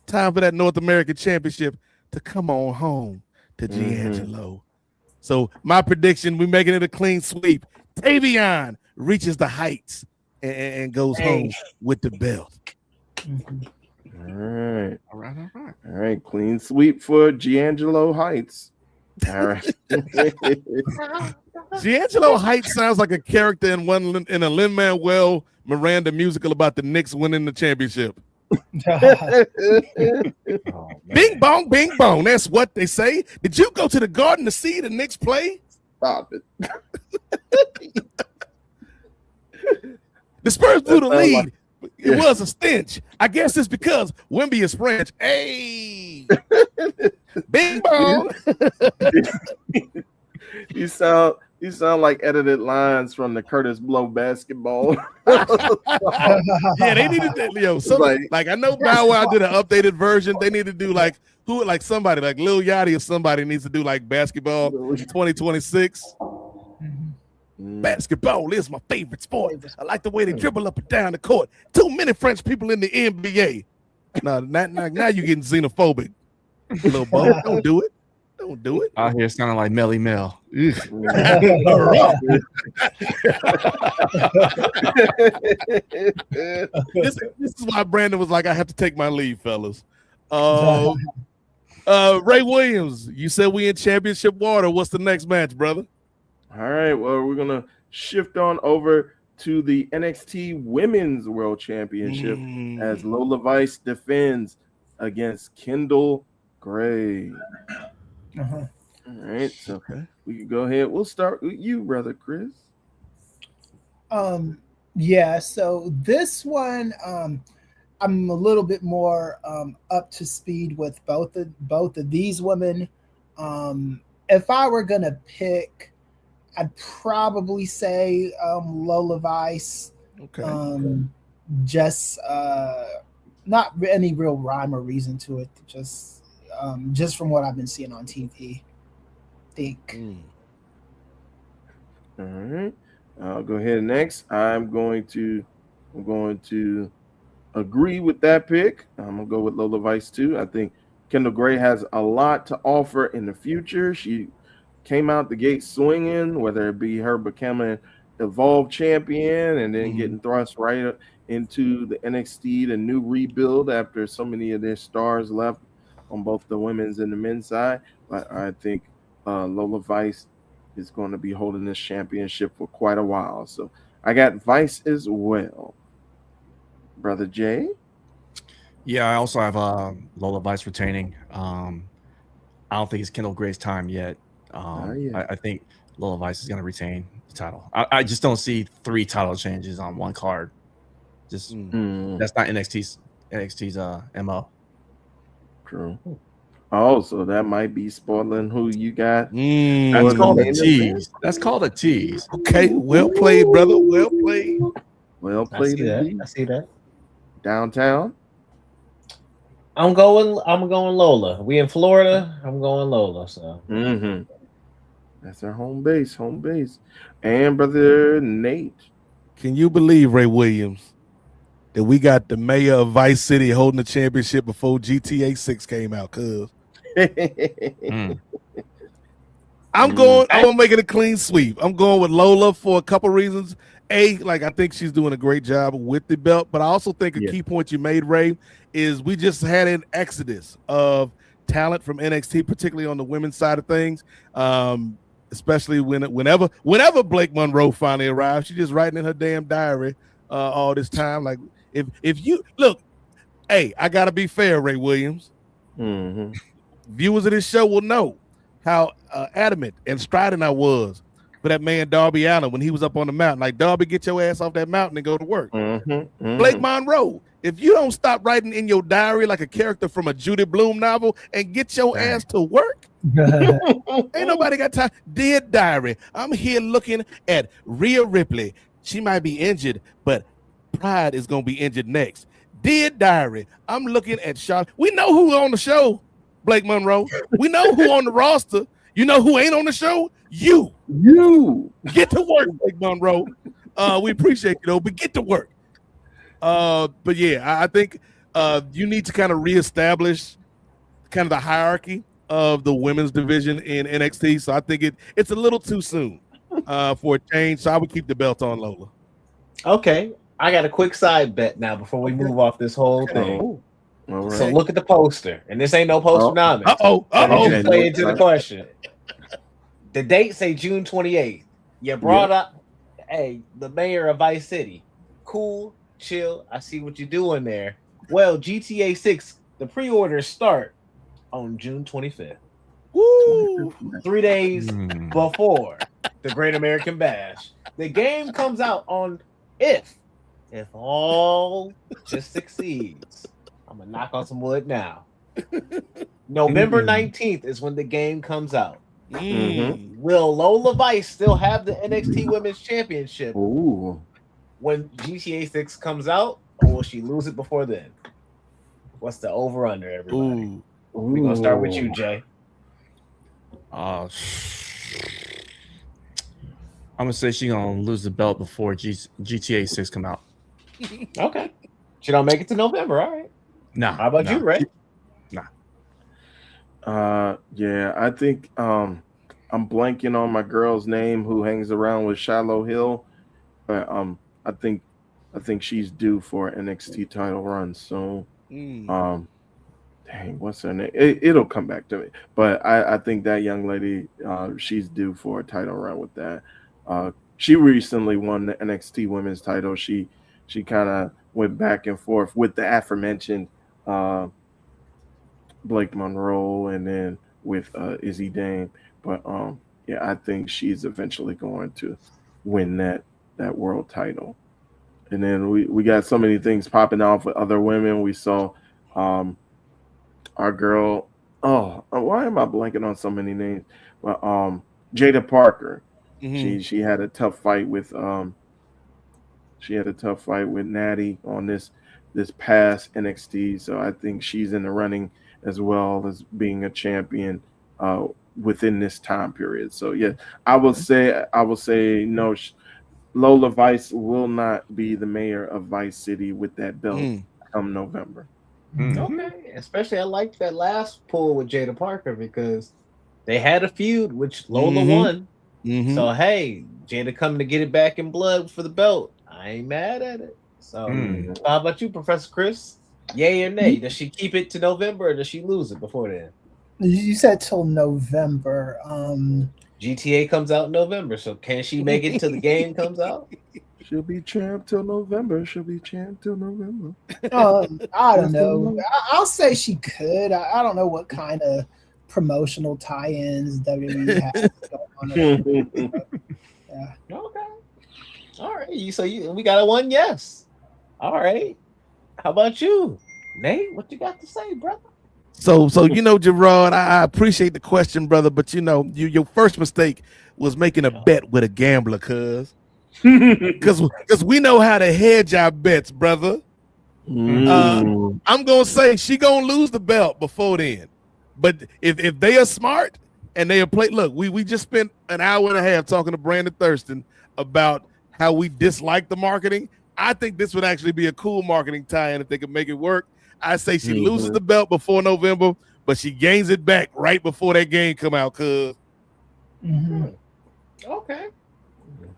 time for that North American championship to come on home to Giangelo. So my prediction, we're making it a clean sweep. Tavion reaches the heights and goes home with the belt. All right. Clean sweep for Giangelo Heights. All right. Giangelo Heights sounds like a character in a Lin-Manuel Miranda musical about the Knicks winning the championship. Bing bong, bing bong. That's what they say. Did you go to the Garden to see the Knicks play? Stop it. The Spurs blew the lead. It was a stench. I guess it's because Wemby is French. Hey, bing bong. You sound like edited lines from the Curtis Blow basketball. Yeah, they needed that, Leo. Like I know Bow Wow did an updated version. They need to do like somebody like Lil Yachty or somebody needs to do like basketball 2026. Basketball is my favorite sport. I like the way they dribble up and down the court. Too many French people in the NBA. Now you're getting xenophobic. Little Bo, don't do it. Don't do it. Out here sounding like Melly Mel. This is why Brandon was like, I have to take my leave, fellas. Ray Williams, you said we in championship water. What's the next match, brother? All right. Well, we're gonna shift on over to the NXT Women's World Championship as Lola Vice defends against Kendall Gray. All right, so we can go ahead. We'll start with you, brother Chris. Yeah, so this one I'm a little bit more up to speed with both of these women. If I were gonna pick, I'd probably say Lola Vice. Just not any real rhyme or reason to it, just from what I've been seeing on TV. All right, I'll go ahead next. I'm going to agree with that pick. I'm gonna go with Lola Vice too. I think Kendall Gray has a lot to offer in the future. She came out the gate swinging, whether it be her becoming Evolve champion and then getting thrust right into the NXT, the new rebuild after so many of their stars left on both the women's and the men's side. But I think Lola Vice is going to be holding this championship for quite a while. So I got Vice as well. Brother Jay? Yeah, I also have Lola Vice retaining. I don't think it's Kendall Gray's time yet. I think Lola Vice is going to retain the title. I just don't see 3 title changes on one card. Just that's not NXT's MO. True. Oh, so that might be spoiling who you got. That's called a tease. That's called a tease. Okay, well played, brother. Well played. Well played. I see that. Downtown. I'm going Lola. We in Florida. I'm going Lola. So that's our home base. And brother Nate. Can you believe, Ray Williams, that we got the mayor of Vice City holding the championship before GTA 6 came out? Cuz I'm gonna make it a clean sweep. I'm going with Lola for a couple reasons. I think she's doing a great job with the belt, but I also think a key point you made, Ray, is we just had an exodus of talent from NXT, particularly on the women's side of things. Especially whenever Blake Monroe finally arrived, she's just writing in her damn diary all this time. Like if you look, hey, I gotta be fair, Ray Williams. Viewers of this show will know how adamant and strident I was for that man Darby Allin when he was up on the mountain. Like, Darby, get your ass off that mountain and go to work. Blake Monroe, if you don't stop writing in your diary like a character from a Judy Blume novel and get your ass to work, ain't nobody got time. Dear diary, I'm here looking at Rhea Ripley. She might be injured, but Pride is going to be injured next. Dear diary, I'm looking at Charlotte. We know who on the show, Blake Monroe. We know who on the roster. You know who ain't on the show? You get to work, Blake Monroe. We appreciate you though, but get to work. But yeah, I think you need to kind of reestablish kind of the hierarchy of the women's division in NXT. So I think it's a little too soon for a change. So I would keep the belt on Lola. Okay, I got a quick side bet now before we move off this whole thing. All right. So look at the poster, and this ain't no poster nominee. Just play into the question. The date say June 28th. You brought up, the mayor of Vice City. Cool, chill. I see what you're doing there. Well, GTA 6, the pre-orders start on June 25th. Woo! 3 days before the Great American Bash. The game comes out on if all just succeeds. I'm gonna knock on some wood now. November 19th is when the game comes out. Will Lola Vice still have the NXT Women's Championship when GTA 6 comes out, or will she lose it before then? What's the over-under, everybody? We're going to start with you, Jay. I'm going to say she's going to lose the belt before GTA 6 come out. Okay. She don't make it to November, all right. Nah. How about you, Ray? Yeah, I think I'm blanking on my girl's name who hangs around with Shallow Hill, but I think she's due for an NXT title run. So dang, what's her name? It'll come back to me. But I think that young lady, she's due for a title run with that. She recently won the NXT Women's title. She kind of went back and forth with the aforementioned Blake Monroe and then with Izzy Dame. But yeah, I think she's eventually going to win that world title. And then we got so many things popping off with other women. We saw our girl, why am I blanking on so many names? Well, Jada Parker. She had a tough fight with Natty on this past NXT. So I think she's in the running as well as being a champion within this time period. So yeah, I will say no. Lola Vice will not be the mayor of Vice City with that belt come November. Okay, especially I liked that last pull with Jada Parker because they had a feud which Lola won. So hey, Jada coming to get it back in blood for the belt. I ain't mad at it. So how about you, Professor Chris? Yay or nay? Does she keep it to November or does she lose it before then? You said till November. GTA comes out in November, so can she make it till the game comes out? She'll be champ till November. She'll be champ till November. I don't know. I'll say she could. I don't know what kind of promotional tie-ins WWE has going on. Yeah. Okay. All right. So we got a one yes. All right. How about you, Nate? What you got to say, brother? So Gerard, I appreciate the question, brother, but your first mistake was making a bet with a gambler, cuz we know how to hedge our bets, brother. I'm gonna say she gonna lose the belt before then. But if they are smart and they are play, look, we just spent an hour and a half talking to Brandon Thurston about how we dislike the marketing. I think this would actually be a cool marketing tie-in if they could make it work. I say she loses the belt before November, but she gains it back right before that game come out, cuz. Okay.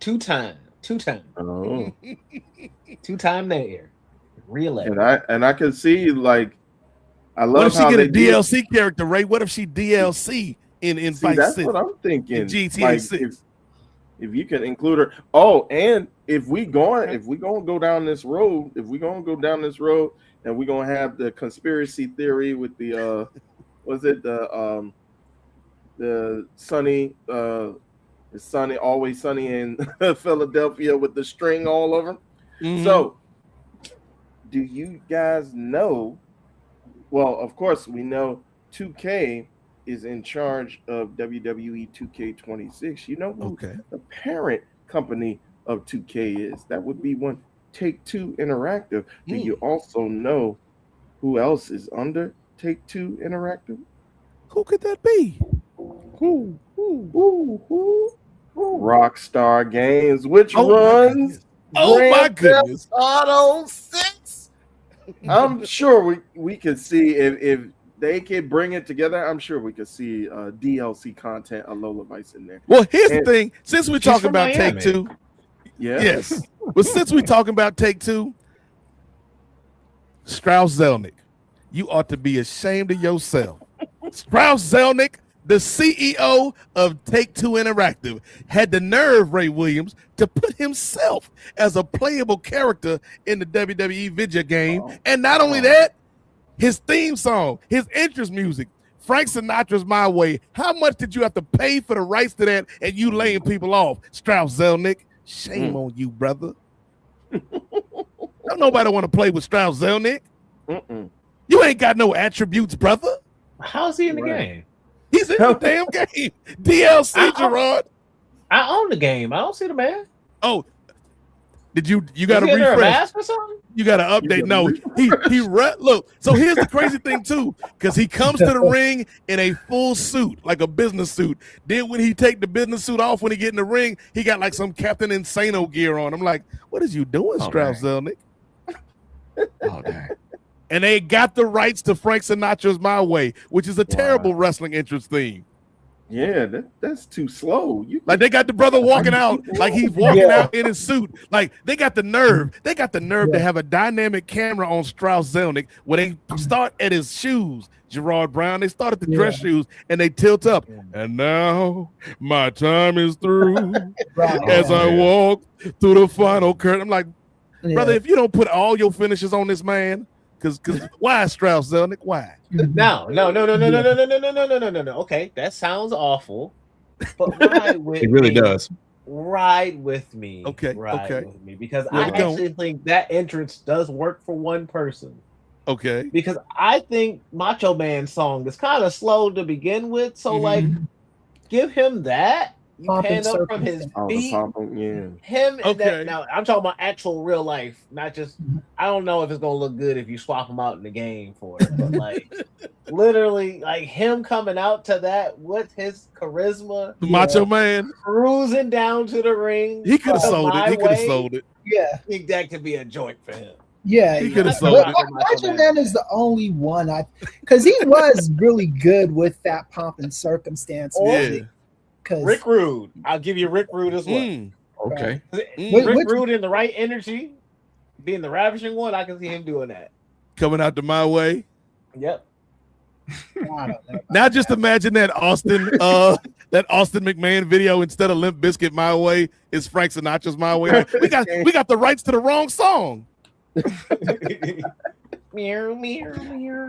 Two-time. Oh. Two-time there. Real. And I can see, like, I love. What if she get a DLC character, Ray? What if she DLC in Fight That's City? what I'm thinking. In GTA like, 6. If you can include her. Oh, and if we gonna go down this road, and we're gonna have the conspiracy theory with the sunny, always sunny in Philadelphia with the string all over. So do you guys know? Well, of course we know 2K is in charge of WWE 2K26. You know who the parent company of 2K is? That would be one Take-Two Interactive. Do you also know who else is under Take-Two Interactive? Who could that be? Who? Rockstar Games, which runs my goodness, Auto 6. I'm sure we could see if they could bring it together. I'm sure we could see DLC content of Lola Vice in there. Well, here's the thing. Since we're talking about Take-Two, yes. But since we're talking about Take-Two, Strauss Zelnick, you ought to be ashamed of yourself. Strauss Zelnick, the CEO of Take-Two Interactive, had the nerve, Ray Williams, to put himself as a playable character in the WWE video game. And not only that, his theme song, his entrance music, Frank Sinatra's My Way. How much did you have to pay for the rights to that and you laying people off? Strauss Zelnick, shame on you, brother. Don't nobody want to play with Strauss Zelnick. You ain't got no attributes, brother. How's he in the game? He's in the damn game. DLC, Gerard. I own the game. I don't see the man. Oh, did you got to refresh? A mask or something? You got to update. No, he look. So here's the crazy thing too, because he comes to the ring in a full suit, like a business suit. Then when he take the business suit off, when he get in the ring, he got like some Captain Insano gear on. I'm like, what is you doing, Strauss Zelnick? Oh dang. And they got the rights to Frank Sinatra's My Way, which is a terrible wrestling entrance theme. Yeah, that's too slow. Like they got the brother walking out, like he's walking out in his suit. Like they got the nerve. They got the nerve to have a dynamic camera on Strauss Zelnick where they start at his shoes. Gerard Brown, they start at the dress shoes and they tilt up. And now my time is through as I walk through the final curtain. I'm like, brother, if you don't put all your finishes on this man, because why Strauss Zelnick? Why? No. Okay, that sounds awful. But ride with it really does. Ride with me. Okay. With me because I actually think that entrance does work for one person. Okay. Because I think Macho Man's song is kind of slow to begin with. So like give him that. You pan up from his feet. Him and that. Now I'm talking about actual real life, not just. I don't know if it's gonna look good if you swap him out in the game for it, but like literally, like him coming out to that with his charisma, Macho Man cruising down to the ring. He could have sold it. Yeah, I think that could be a joint for him. Yeah, he could have sold it. Macho Man is the only one because he was really good with that pomp and circumstance. Rick Rude, I'll give you Rick Rude as well. Okay, Rick Rude in the right energy, being the ravishing one, I can see him doing that. Coming out to My Way. Yep. Now just imagine that Austin that Austin McMahon video, instead of Limp Bizkit My Way, is Frank Sinatra's My Way. Like, we got the rights to the wrong song. Meow, meow, meow, meow.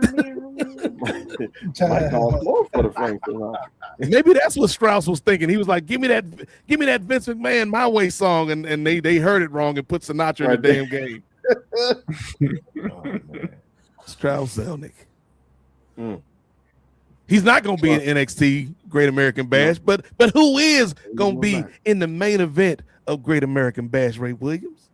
Mike on floor for the Frank Sinatra. Maybe that's what Strauss was thinking. He was like, give me that Vince McMahon My Way song, and they heard it wrong and put Sinatra in the damn game. Oh, man. Strauss Zelnick. He's not going to be in NXT Great American Bash, but who is going to be in the main event of Great American Bash? Ray Williams.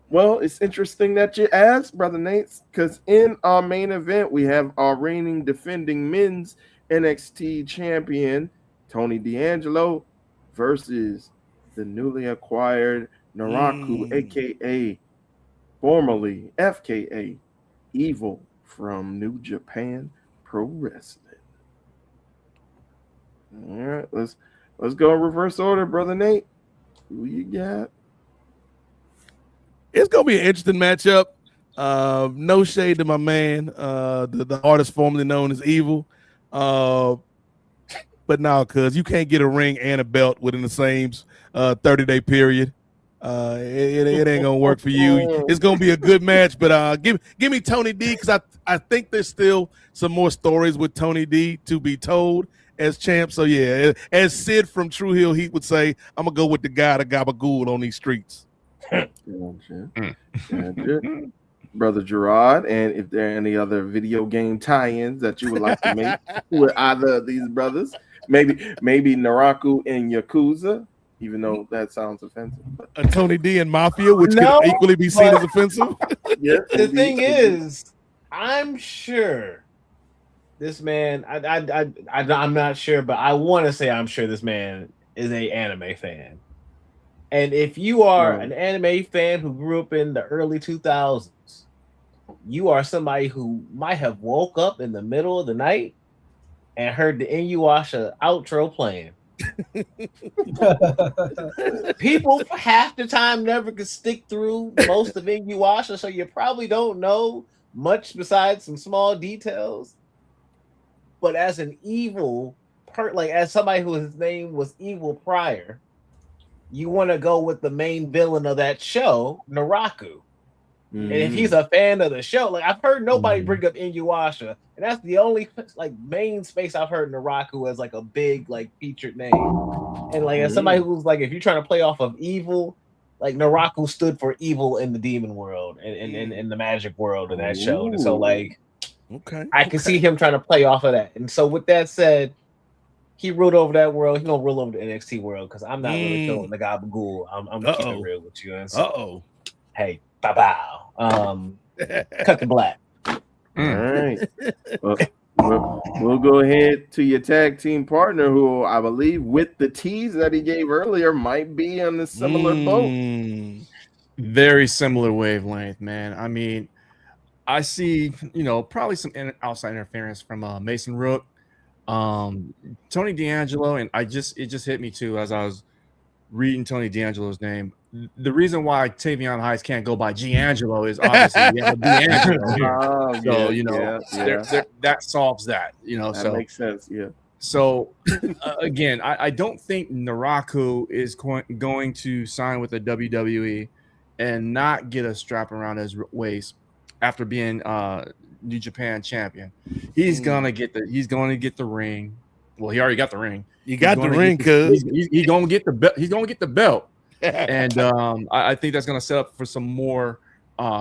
Well, it's interesting that you asked, Brother Nate, because in our main event, we have our reigning defending men's NXT champion, Tony D'Angelo, versus the newly acquired Naraku, a.k.a. formerly FKA, Evil from New Japan Pro Wrestling. All right, let's go in reverse order, Brother Nate. Who you got? It's gonna be an interesting matchup. No shade to my man, the artist formerly known as Evil. But now, cuz you can't get a ring and a belt within the same 30-day period. It ain't gonna work for you. It's gonna be a good match, but give me Tony D, because I think there's still some more stories with Tony D to be told as champ. So yeah, as Sid from True Hill Heat would say, I'm gonna go with the guy, the gabagool on these streets. Brother Gerard, and if there are any other video game tie-ins that you would like to make with either of these brothers, maybe Naraku and Yakuza, even though that sounds offensive. Tony D and Mafia, which could equally be seen as offensive. Yeah, the thing is, I'm sure this man, I'm not sure, but I want to say I'm sure this man is an anime fan. And if you are an anime fan who grew up in the early 2000s, you are somebody who might have woke up in the middle of the night and heard the Inuyasha outro playing. People half the time never could stick through most of Inuyasha, so you probably don't know much besides some small details. But as an evil as somebody whose name was Evil prior, you want to go with the main villain of that show, Naraku. And if he's a fan of the show, like I've heard nobody bring up Inuyasha, and that's the only main space I've heard Naraku as like a big featured name. And as somebody who's if you're trying to play off of evil, Naraku stood for evil in the demon world and in the magic world of that show. And so I can see him trying to play off of that. And so with that said, he ruled over that world. He's gonna rule over the NXT world because I'm not really feeling the gabagool. I'm keeping it real with you. And so, hey, bow. Cut the black. All right. We'll go ahead to your tag team partner, who I believe, with the tease that he gave earlier, might be on the similar boat. Very similar wavelength, man. I mean, I see, probably some outside interference from Mason Rook. Tony D'Angelo, and it just hit me too as I was reading Tony D'Angelo's name. The reason why Tavion Heights can't go by D'Angelo is obviously we have a D'Angelo here. So that solves that. That makes sense. Yeah. So again, I don't think Naraku is going to sign with the WWE and not get a strap around his waist after being New Japan champion. He's gonna get the ring. Well, he already got the ring. You got the ring, cuz he's gonna get the belt. He's gonna get the belt. And I think that's gonna set up for some more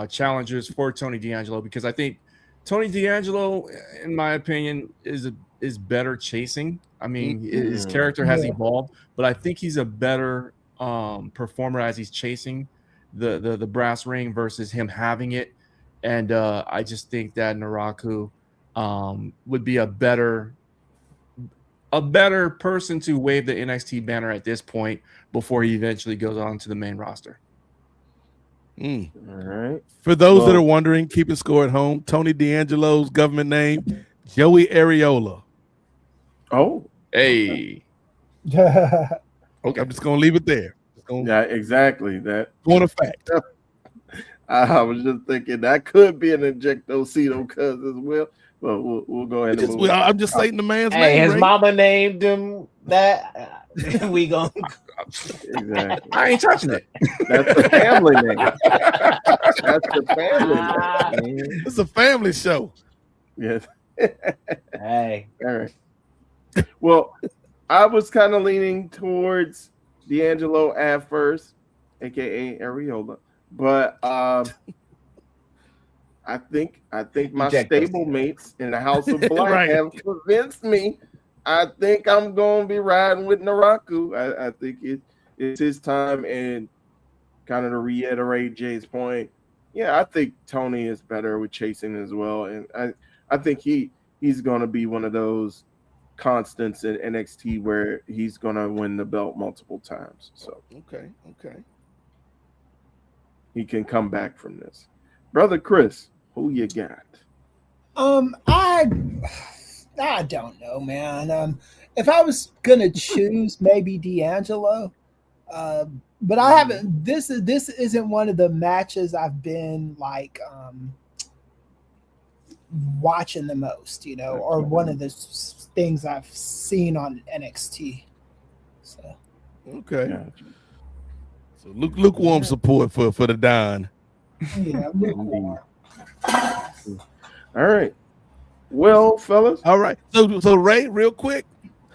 challengers for Tony D'Angelo, because I think Tony D'Angelo, in my opinion, is better chasing. I mean, his character has evolved, but I think he's a better performer as he's chasing the brass ring versus him having it. And I just think that Naraku would be a better person to wave the NXT banner at this point before he eventually goes on to the main roster. All right. For those that are wondering, keeping score at home, Tony D'Angelo's government name, Joey Areola. Oh. Hey. Okay. I'm just going to leave it there. Yeah, exactly. That point of fact. I was just thinking that could be an Injectocito cuz as well. But we'll go ahead and I'm just saying the man's name. His mama named him that we gonna Exactly. I ain't touching it. That's the family name. That's the family name. It's a family show. Yes. hey. All right. Well, I was kind of leaning towards D'Angelo at first, aka Areola, but I think my stable mates in the House of Black Right. have convinced me. I think I'm gonna be riding with Naraku. I think it's his time, and kind of to reiterate Jay's point, yeah, I think Tony is better with chasing as well, and I think he's gonna be one of those constants in NXT where he's gonna win the belt multiple times. So Okay. he can come back from this. Brother Chris, who you got? I don't know, man. If I was gonna choose, maybe D'Angelo. But I haven't. This isn't one of the matches I've been like watching the most, or one of the things I've seen on NXT. So Okay. Gotcha. So lukewarm support for the Don. yeah, lukewarm. All right. Well, fellas. All right. So Ray, real quick.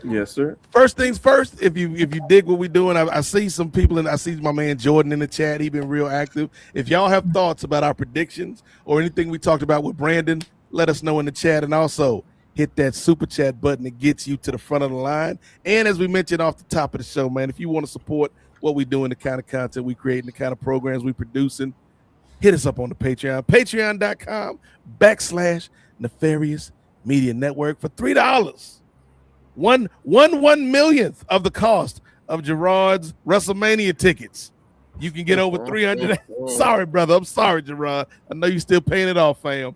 Yes, sir. First things first, if you dig what we're doing, I see some people, and I see my man Jordan in the chat. He's been real active. If y'all have thoughts about our predictions or anything we talked about with Brandon, let us know in the chat. And also hit that super chat button that gets you to the front of the line. And as we mentioned off the top of the show, man, if you want to support what we do and the kind of content we create and the kind of programs we producing, hit us up on the Patreon, patreon.com/Nefarious Media Network for $3. One millionth of the cost of Gerard's WrestleMania tickets. You can get over 300. Sorry, brother. I'm sorry, Gerard. I know you're still paying it off, fam.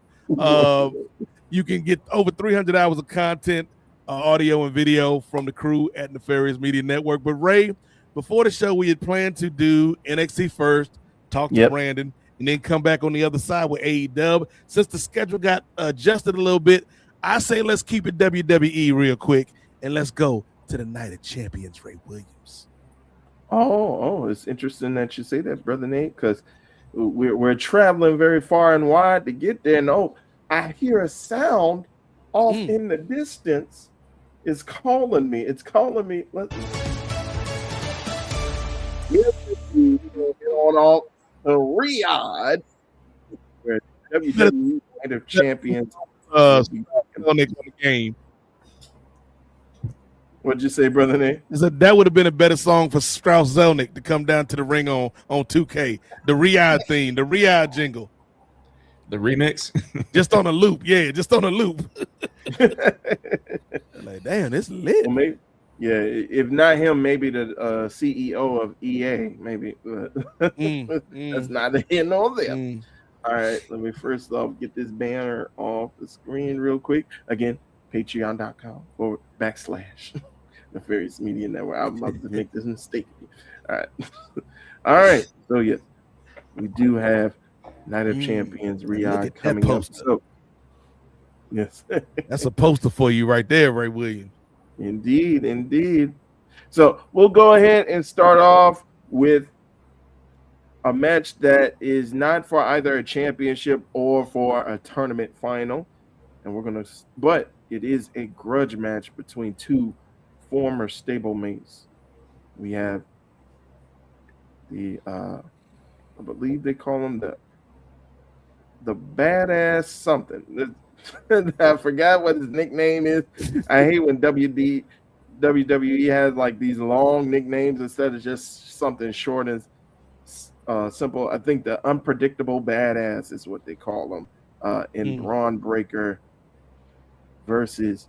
You can get over 300 hours of content, audio and video from the crew at Nefarious Media Network. But Ray, before the show, we had planned to do NXT first, talk to Brandon, and then come back on the other side with AEW. Since the schedule got adjusted a little bit, I say let's keep it WWE real quick. And let's go to the Night of Champions, Ray Williams. Oh, it's interesting that you say that, Brother Nate, because we're traveling very far and wide to get there. And I hear a sound off in the distance. It's calling me. It's calling me. Let's get on off to Riyadh, where WWE Night of Champions on the game. What'd you say, Brother Nate? That would have been a better song for Strauss Zelnick to come down to the ring on 2K. The Riyadh theme, the Riyadh jingle. The remix? Just on a loop. Yeah, just on a loop. Like, damn, it's lit. Well, maybe, yeah, if not him, maybe the CEO of EA, maybe. That's neither here nor there. All right, let me first off get this banner off the screen real quick. Again, patreon.com/Nefarious Media Network. I'd love to make this mistake. All right. All right. So, yes, we do have Night of Champions Riyadh coming up. So, yes. That's a poster for you right there, Ray Williams. Indeed. So, we'll go ahead and start off with a match that is not for either a championship or for a tournament final. And but it is a grudge match between two former stablemates. We have the I believe they call him the badass something. I forgot what his nickname is. I hate when WWE has like these long nicknames instead of just something short and simple. I think the unpredictable badass is what they call him in Braun Breaker versus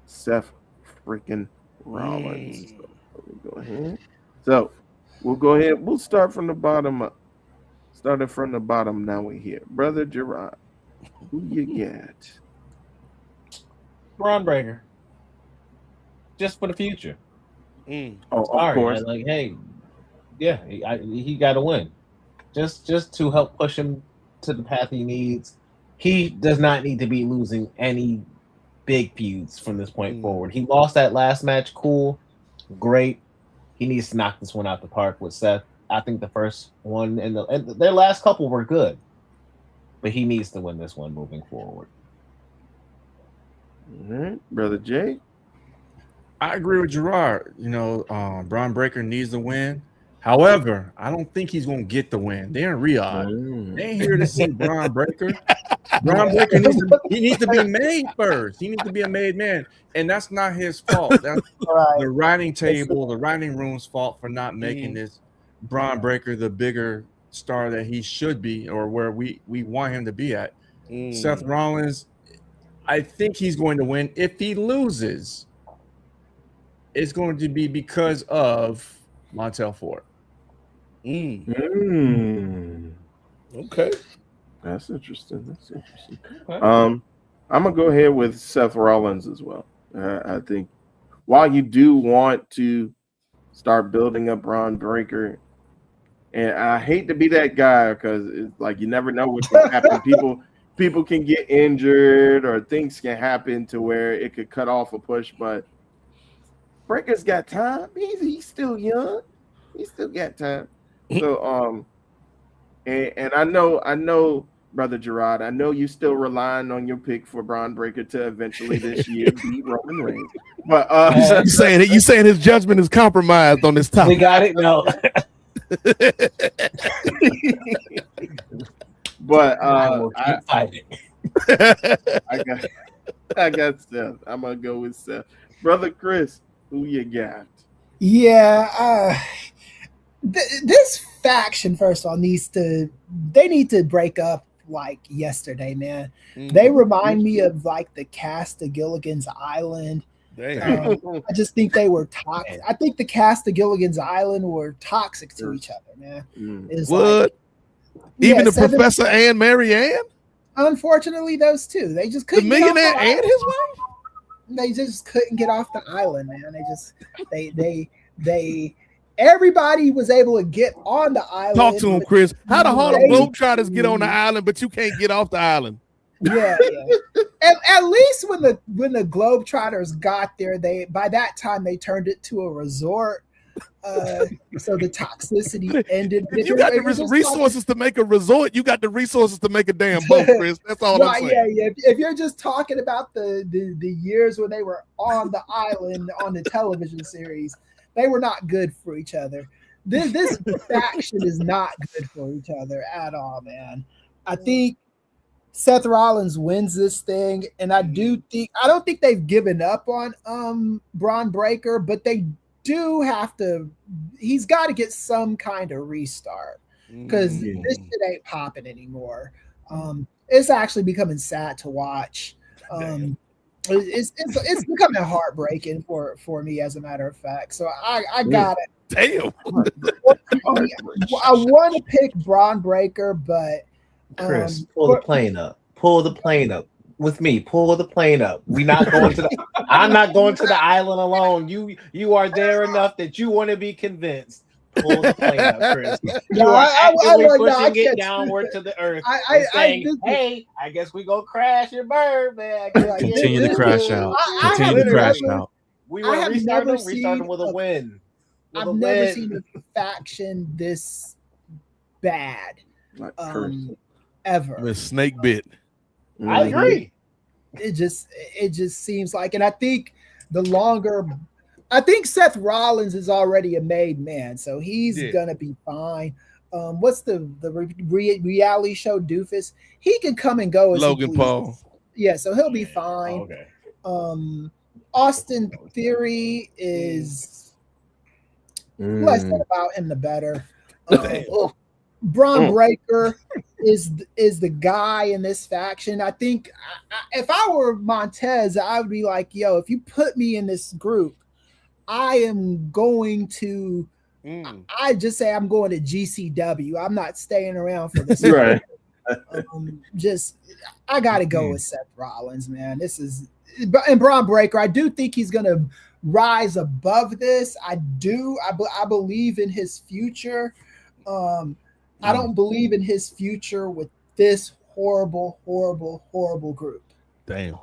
Seth freaking Rollins. So we'll go ahead. We'll start from the bottom up. Starting from the bottom, now we're here. Brother Gerard, who you got? Braun Breaker. Just for the future. Oh, sorry, of course. Man. Like, hey, yeah, he got to win. Just to help push him to the path he needs. He does not need to be losing any big feuds from this point forward. He lost that last match, cool, great. He needs to knock this one out the park with Seth. I think the first one and their last couple were good, but he needs to win this one moving forward. Brother Jay. I agree with Gerard. Braun Breaker needs the win. However, I don't think he's going to get the win. They're in Riyadh. They ain't here to see Braun Breaker. Braun Breaker needs to be made first. He needs to be a made man, and that's not his fault. That's the writing table, the writing room's fault for not making this Braun Breaker the bigger star that he should be, or where we want him to be at. Seth Rollins, I think he's going to win. If he loses, it's going to be because of Montel Ford. Okay. That's interesting. Okay. I'm gonna go ahead with Seth Rollins as well. I think while you do want to start building up Braun Breaker, and I hate to be that guy because it's like you never know what can happen. People can get injured or things can happen to where it could cut off a push, but Breaker's got time. He's still young. He's still got time. So and I know, Brother Gerard, I know you still relying on your pick for Braun Breaker to eventually this year beat Roman Reigns. But you saying his judgment is compromised on this topic. We got it. No. But I got Seth. I'm gonna go with Seth. Brother Chris, who you got? Yeah, this faction, first of all, need to break up like yesterday, man. They remind me of like the cast of Gilligan's Island. I just think they were toxic. I think the cast of Gilligan's Island were toxic to each other, man. What? Even the Professor and Mary Ann? Unfortunately, those two. They just couldn't. The millionaire and his wife? They just couldn't get off the island, man. They everybody was able to get on the island. Talk to him, Chris. How the Harlem Globetrotters get on the island, but you can't get off the island? Yeah. At least when the Globetrotters got there, by that time they turned it to a resort. So the toxicity ended. If you got the resources to make a resort, you got the resources to make a damn boat, Chris. That's all I'm saying. Yeah. If you're just talking about the years when they were on the island on the television series, they were not good for each other. This faction is not good for each other at all, man. I think Seth Rollins wins this thing, and I don't think they've given up on Braun Breaker, but they do have to. He's got to get some kind of restart because this shit ain't popping anymore. It's actually becoming sad to watch. It's becoming heartbreaking for me, as a matter of fact. So I got it. Damn. I want to pick Braun Breaker, but Chris, pull the plane up. Pull the plane up with me. Pull the plane up. I'm not going to the island alone. You are there enough that you want to be convinced. Pull the plane up, Chris. You are actively pushing it downward to the earth. Saying, hey, I guess we go crash and burn, man. Continue to crash out. Continue to crash out. We want to restart them with a win. I've never seen a faction this bad ever. With snake bit. I agree. It just seems like, and I think Seth Rollins is already a made man, so he's gonna be fine. What's the reality show Doofus? He can come and go as Logan Paul. Yeah, so he'll be fine. Okay. Austin Theory is less said about him the better. Braun Breaker is the guy in this faction. I think if I were Montez, I would be like, yo, if you put me in this group, I am going to I just say I'm going to GCW. I'm not staying around for this. Right. I gotta go with Seth Rollins, man. And Braun Breaker, I do think he's gonna rise above this. I believe in his future. I don't believe in his future with this horrible group. Damn.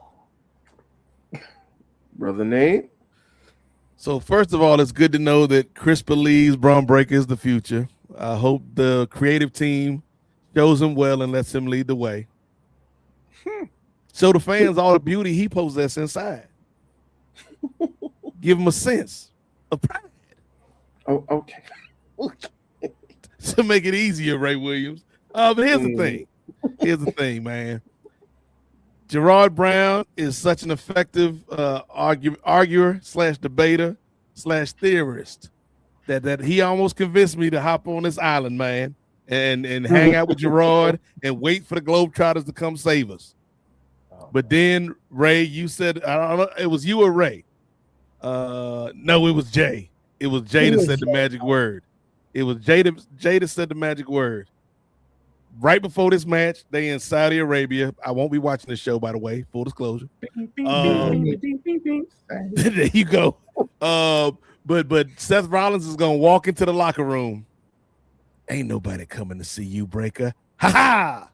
Brother Nate. So first of all, it's good to know that Chris believes Braun Breaker is the future. I hope the creative team shows him well and lets him lead the way. Show the fans all the beauty he possesses inside. Give him a sense of pride. Oh, okay. To make it easier, Ray Williams. But here's the thing. Here's the thing, man. Gerard Brown is such an effective arguer / debater / theorist that he almost convinced me to hop on this island, man, and hang out with Gerard and wait for the Globetrotters to come save us. But then, Ray, you said, I don't know, it was you or Ray? No, it was Jay. It was Jay that said the magic word. It was Jay that said the magic word. Right before this match, they in Saudi Arabia. I won't be watching the show, by the way, full disclosure. There you go. But Seth Rollins is gonna walk into the locker room. Ain't nobody coming to see you, Breaker. Ha ha!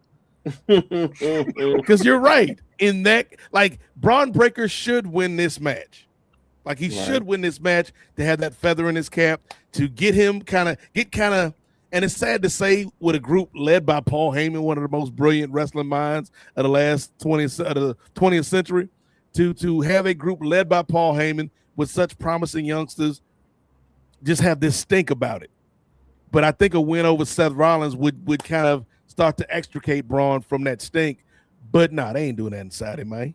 Because you're right. In that, like, Braun Breaker should win this match. Like, he should win this match to have that feather in his cap, to get him kind of, and it's sad to say, with a group led by Paul Heyman, one of the most brilliant wrestling minds of the last 20th century, to have a group led by Paul Heyman with such promising youngsters just have this stink about it. But I think a win over Seth Rollins would kind of start to extricate Braun from that stink. But nah, they ain't doing that inside him, man.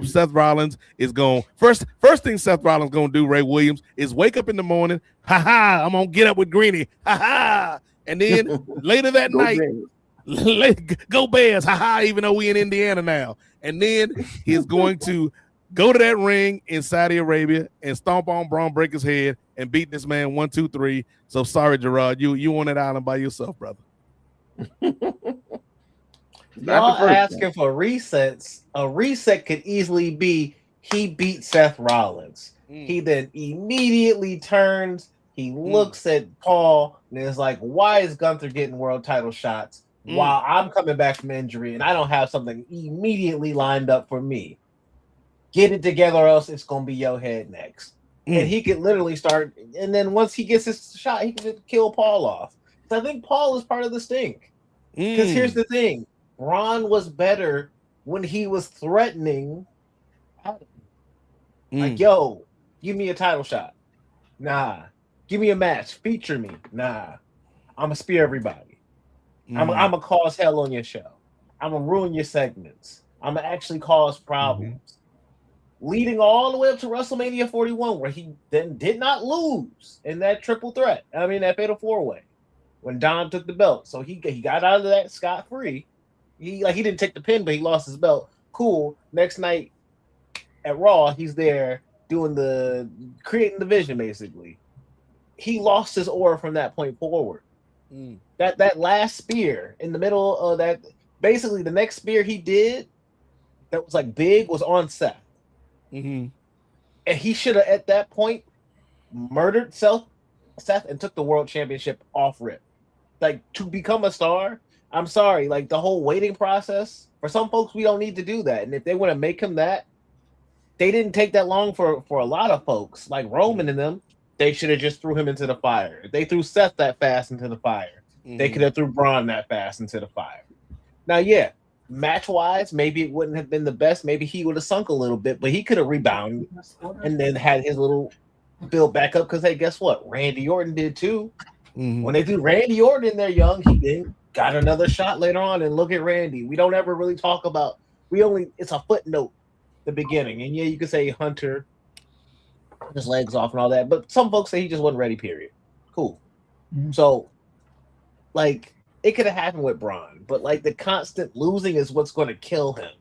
Seth Rollins is going first thing Seth Rollins gonna do, Ray Williams, is wake up in the morning, I'm gonna get up with Greeny, and then later that night, go Bears, even though we in Indiana now, and then he's going to go to that ring in Saudi Arabia and stomp on Braun Breaker's head and beat this man 1, 2, 3. So sorry, Gerard, you on that island by yourself, brother. Y'all asking for resets. A reset could easily be he beat Seth Rollins. He then immediately turns, he looks at Paul, and is like, why is Gunther getting world title shots while I'm coming back from injury and I don't have something immediately lined up for me? Get it together, or else it's going to be your head next. And he could literally start, and then once he gets his shot, he can kill Paul off. So I think Paul is part of the stink. Because here's the thing. Braun was better when he was threatening Adam. Like, yo, give me a title shot. Nah. Give me a match. Feature me. Nah. I'm going to spear everybody. I'm going to cause hell on your show. I'm going to ruin your segments. I'm going to actually cause problems. Leading all the way up to WrestleMania 41, where he then did not lose in that triple threat. I mean, that fatal 4-way when Dom took the belt. So he got out of that scot-free. He didn't take the pin, but he lost his belt. Cool. Next night at Raw, he's there creating the vision, basically. He lost his aura from that point forward. That last spear in the middle of that, basically the next spear he did that was like big was on Seth. And he should have at that point murdered Seth and took the world championship off rip. Like, to become a star, I'm sorry, like, the whole waiting process, for some folks, we don't need to do that. And if they want to make him that, they didn't take that long for a lot of folks, like Roman and them. They should have just threw him into the fire. If they threw Seth that fast into the fire, they could have threw Braun that fast into the fire. Now, yeah, match-wise, maybe it wouldn't have been the best. Maybe he would have sunk a little bit, but he could have rebounded and then had his little build back up because, hey, guess what? Randy Orton did too. When they do Randy Orton in there young, he then got another shot later on, and look at Randy. We don't ever really talk about, it's a footnote, the beginning. And yeah, you could say Hunter, his legs off and all that, but some folks say he just wasn't ready, period. Cool. So, like, it could have happened with Braun, but like the constant losing is what's going to kill him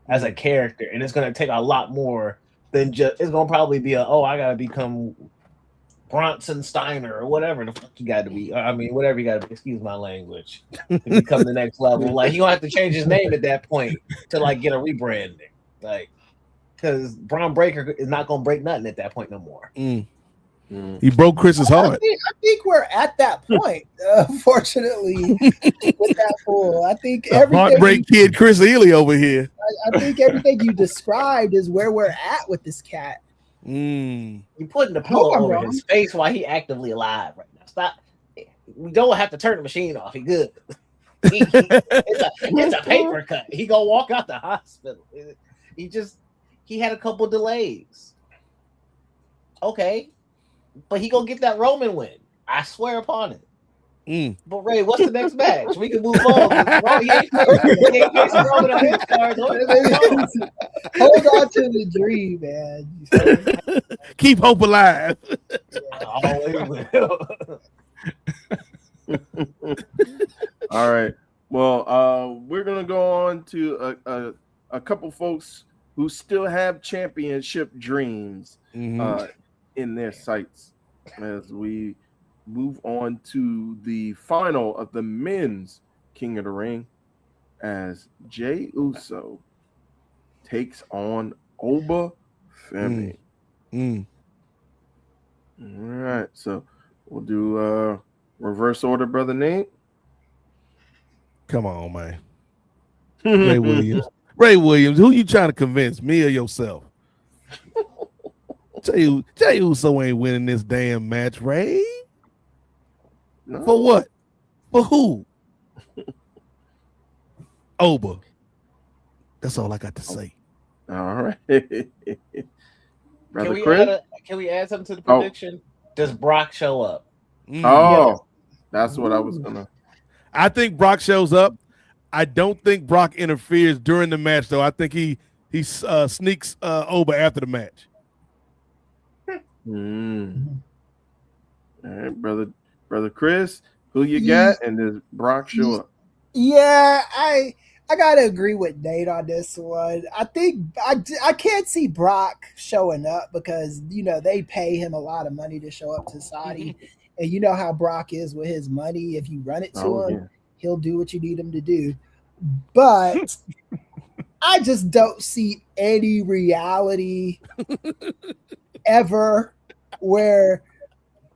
as a character, and it's going to take a lot more than just, it's going to probably be I got to become Bronson Steiner or whatever the fuck you got to be. I mean, whatever you got to be, excuse my language, to become the next level. Like, he gonna have to change his name at that point to like get a rebranding, like, because Braun Breaker is not gonna break nothing at that point no more. He broke Chris's heart. I think we're at that point, unfortunately, with that fool. I think everything. Heartbreak kid Chris Ely over here. I think everything you described is where we're at with this cat. You putting the pillow over his face while he actively alive right now. Stop. We don't have to turn the machine off. He good. It's a paper cut. He gonna walk out the hospital. He had a couple delays. Okay, but he gonna get that Roman win. I swear upon it. But Ray, what's the next match? We can move on. He ain't facing Roman on his card. Hold on to the dream, man. Keep hope alive. Always will. All right. Well, we're gonna go on to a couple folks who still have championship dreams in their sights as we move on to the final of the men's King of the Ring as Jey Uso takes on Oba Femi. All right, so we'll do reverse order, brother Nate. Come on, man. Ray Williams. Ray Williams, who you trying to convince, me or yourself? Jey Uso ain't winning this damn match, Ray. No. For what? For who? Oba. That's all I got to say. All right. Brother Chris? Can we add something to the prediction? Does Brock show up? That's what I was gonna. I think Brock shows up. I don't think Brock interferes during the match, though. I think he sneaks Oba after the match. All right, brother Chris, who you got, and does Brock show up? Yeah, I gotta agree with Nate on this one. I think I can't see Brock showing up because they pay him a lot of money to show up to Saudi, and you know how Brock is with his money. If you run it to him, he'll do what you need him to do. But I just don't see any reality ever where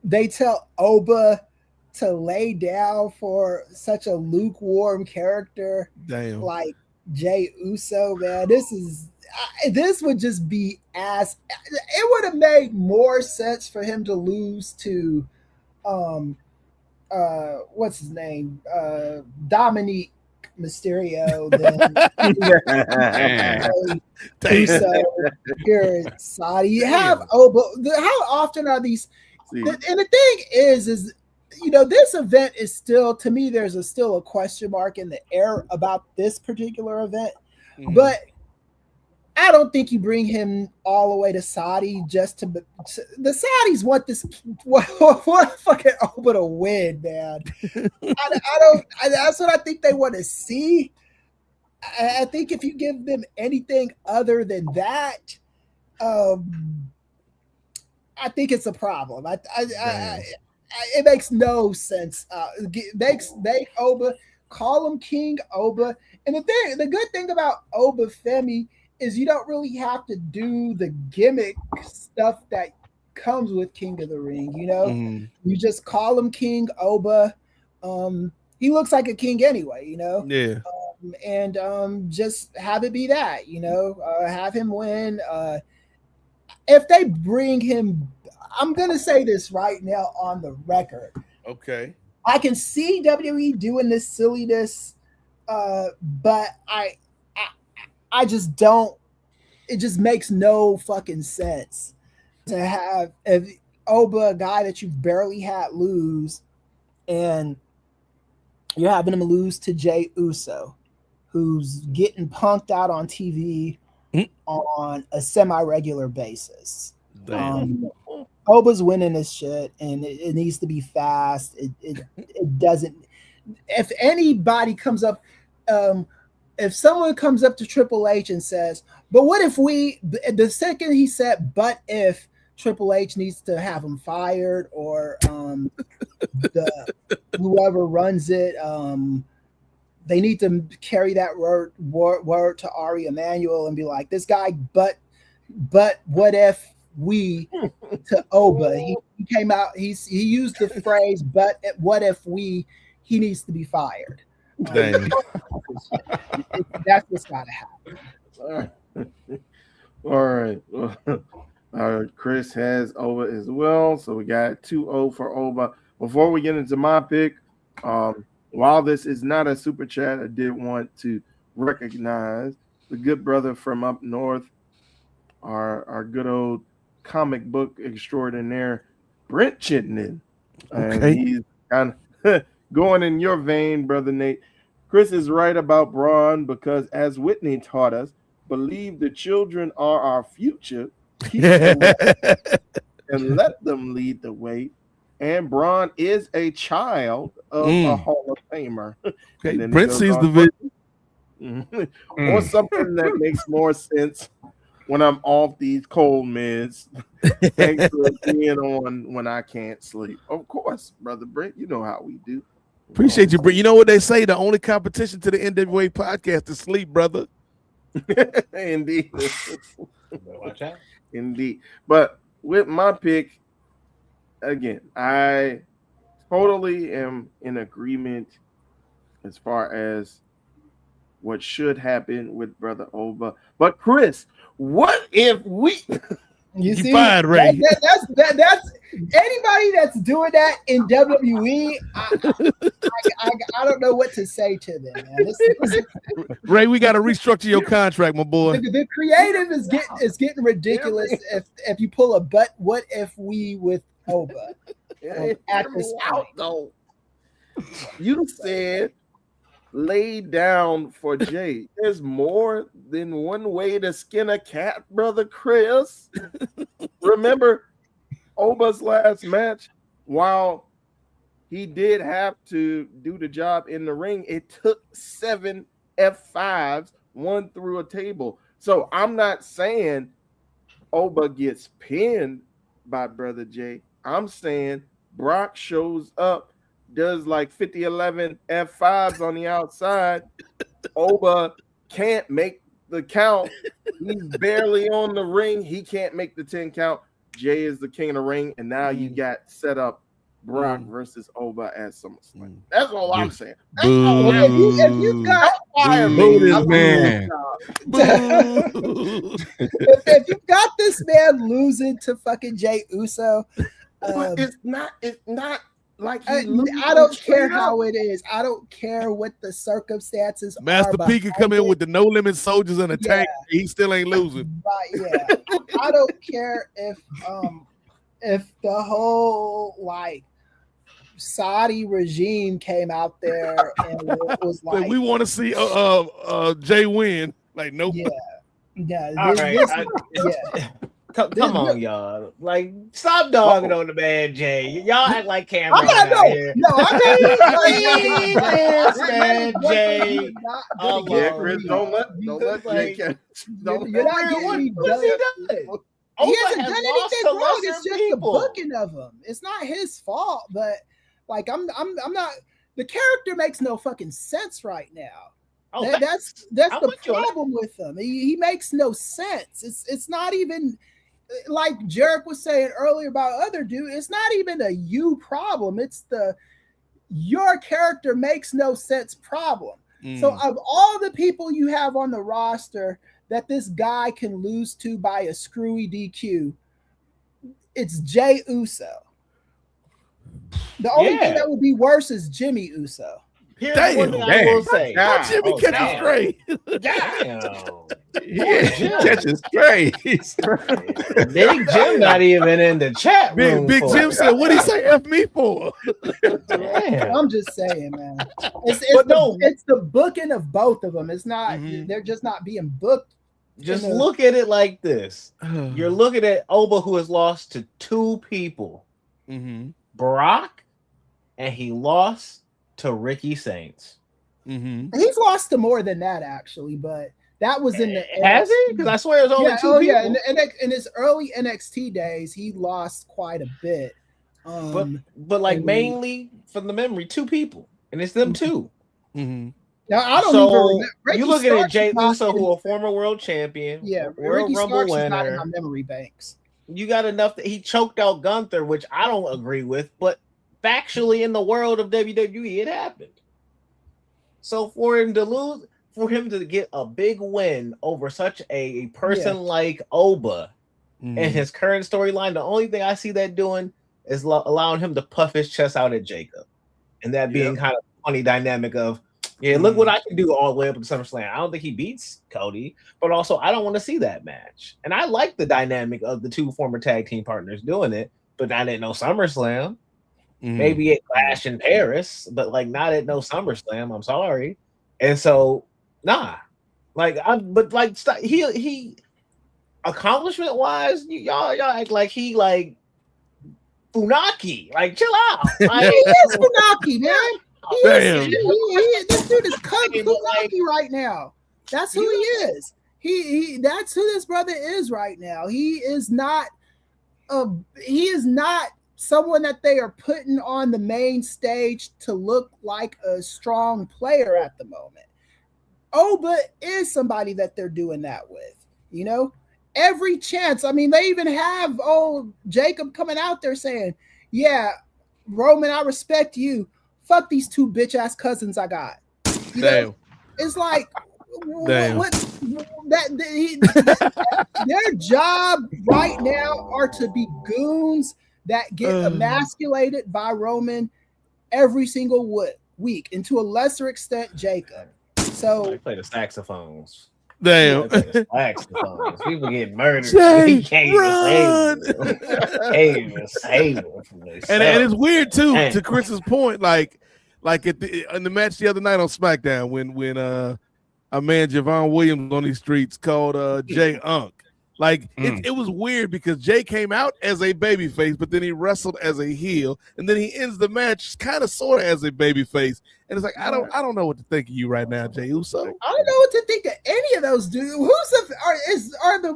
they tell Oba to lay down for such a lukewarm character like Jey Uso, man. This would just be ass. It would have made more sense for him to lose to what's his name? Dominique Mysterio than Uso here in Saudi. You have Oba. How often are these? And the thing is this event is still, to me, there's still a question mark in the air about this particular event. But I don't think you bring him all the way to Saudi just to the Saudis want this fucking Oba to win, man. I don't. That's what I think they want to see. I think if you give them anything other than that, I think it's a problem. It makes no sense. Make Oba, call him King Oba, and the good thing about Oba Femi is you don't really have to do the gimmick stuff that comes with King of the Ring. You just call him King Oba. He looks like a king anyway. And just have it be that. Have him win. If they bring him. I'm going to say this right now on the record. Okay. I can see WWE doing this silliness, but I just don't. It just makes no fucking sense to have Oba, a guy that you've barely had lose, and you're having him lose to Jey Uso, who's getting punked out on TV on a semi-regular basis. Oba's winning this shit, and it needs to be fast. It doesn't. If anybody comes up, if someone comes up to Triple H and says, "But what if we?" The second he said, "But if," Triple H needs to have him fired, or whoever runs it, they need to carry that word to Ari Emanuel and be like, "This guy, but what if?" We to Oba, he came out. He used the phrase, "But what if we?" He needs to be fired. That's what's got to happen. All right. Chris has Oba as well. So we got 2-0 for Oba. Before we get into my pick, while this is not a super chat, I did want to recognize the good brother from up north, our good old comic book extraordinaire, Brent Chittenden. And he's kind of going in your vein, brother Nate. Chris is right about Braun because, as Whitney taught us, believe the children are our future. Keep them and let them lead the way. And Braun is a child of a Hall of Famer. Okay, Brent sees the vision. Or something that makes more sense when I'm off these cold meds. Thanks for being on when I can't sleep. Of course, brother Brent, you know how we do. Appreciate you, Brent. You know what they say? The only competition to the NWA podcast is sleep, brother. Indeed. Watch out. Indeed. But with my pick, again, I totally am in agreement as far as what should happen with Brother Oba. But Chris, what if we You see, fired, Ray. That's anybody that's doing that in WWE. I don't know what to say to them, man. Ray, we got to restructure your contract, my boy. The creative is getting ridiculous. If you pull a but, what if we with Oba at this point? Though you said lay down for Jay. There's more than one way to skin a cat, brother Chris. Remember Oba's last match, while he did have to do the job in the ring, it took 7 F5s, one through a table. So I'm not saying Oba gets pinned by brother Jay. I'm saying Brock shows up, does like 50-11 F5s on the outside. Oba can't make the count. He's barely on the ring. He can't make the 10 count. Jay is the king of the ring, and now you got set up Brock versus Oba at SummerSlam. That's all I'm saying. That's all. If you got this man, if you got this man losing to fucking Jay Uso, it's not like I don't care how it is. I don't care what the circumstances Master are. P can come in with the no limit soldiers and a tank. He still ain't losing. Right, yeah. I don't care if the whole like Saudi regime came out there and it was like we want to see Jay win. Like nope. Yeah. All right. Come on, y'all. Like, stop dogging on the man, Jay. Y'all act like Cameron out here. No, I mean, man, Jay. Chris, don't let Jay catch. You're not getting me done. He hasn't done anything wrong. It's just the booking of him. It's not his fault, but like I'm not. The character makes no fucking sense right now. That's the problem with him. He makes no sense. It's not even. Like Jarek was saying earlier about other dude, it's not even a you problem. It's your character makes no sense problem. So of all the people you have on the roster that this guy can lose to by a screwy DQ, it's Jay Uso. The only thing that would be worse is Jimmy Uso. Here's one thing I will say. Jimmy catches straight. Catches straight. Big Jim not even in the chat room. Big Jim said, "What he say F me for?" I'm just saying, man. It's the booking of both of them. It's not. They're just not being booked. Just look at it like this. You're looking at Oba, who has lost to 2 people. Brock, and he lost to Ricky Saints. He's lost to more than that, actually, but that was in the has he? Because I swear it was only 2 people. Yeah, in his early NXT days, he lost quite a bit. But like mainly from the memory, 2 people, and it's them 2. Now I don't even remember. You looking at Jay Uso, who a former world champion, World Ricky Rumble Starks winner. is not in my memory banks. You got enough that he choked out Gunther, which I don't agree with, but factually in the world of WWE, it happened. So for him to lose, for him to get a big win over such a person like Oba, in his current storyline, the only thing I see that doing is allowing him to puff his chest out at Jacob, and that being kind of a funny dynamic of, look what I can do all the way up to SummerSlam. I don't think he beats Cody, but also I don't want to see that match. And I like the dynamic of the two former tag team partners doing it, but I didn't know SummerSlam. Maybe at Clash in Paris, but like not at no SummerSlam. I'm sorry. And so, he accomplishment wise, y'all act like he like Funaki. Like, chill out. Like, he is Funaki, man. This dude is Funaki right now. That's who he is. He that's who this brother is right now. He is not someone that they are putting on the main stage to look like a strong player at the moment. Oba is somebody that they're doing that with, you know, every chance. I mean, they even have Jacob coming out there saying, yeah, Roman, I respect you. Fuck these two bitch ass cousins I got. You know, it's like their job right now are to be goons that get emasculated by Roman every single week, and to a lesser extent, Jacob. So they play the saxophones. Damn. Saxophones. People get murdered. Jay, he can't even save them. And it's weird too, to Chris's point, like in the match the other night on SmackDown when our man Javon Williams on these streets called Jay Unk. Like it was weird because Jay came out as a babyface, but then he wrestled as a heel, and then he ends the match kind of sort of as a babyface. And it's like I don't know what to think of you right now, Jay Uso. I don't know what to think of any of those dudes. Are the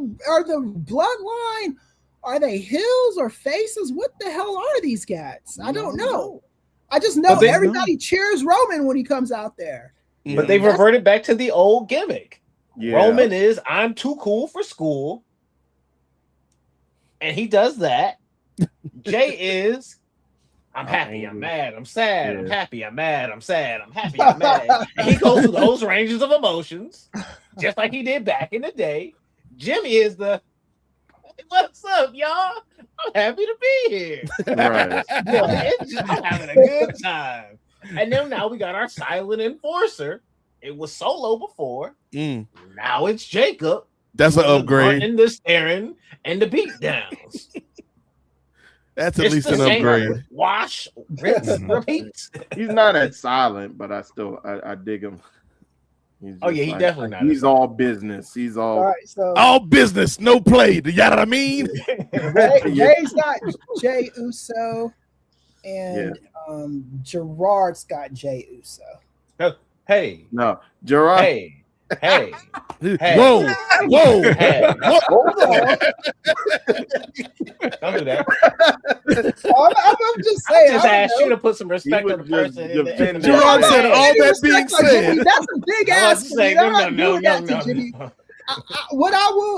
bloodline? Are they heels or faces? What the hell are these guys? I don't know. I just know everybody cheers Roman when he comes out there. But they've reverted back to the old gimmick. Yeah. Roman is, I'm too cool for school. And he does that. Jay is, I'm happy, I'm mad, I'm sad, I'm happy, I'm mad, I'm sad, I'm happy, I'm mad. And he goes through those ranges of emotions, just like he did back in the day. Jimmy is the, hey, what's up, y'all? I'm happy to be here. Right. I'm having a good time. And then now we got our silent enforcer. It was Solo before. Now it's Jacob. That's an upgrade. And the staring and the beatdowns. That's at least an upgrade. Wash, rinse, repeat. He's not as silent, but I dig him. He definitely not. He's all business. He's all all business, no play. You know what I mean? Jay's got Jay Uso, and Gerard's got Jay Uso. Hey, no, Gerard. Hey. Whoa. Hey. Hold on. Don't do that. I'm just saying. I just asked you to put some respect on the person. Gerard said, all that being said, that's a big ass. No.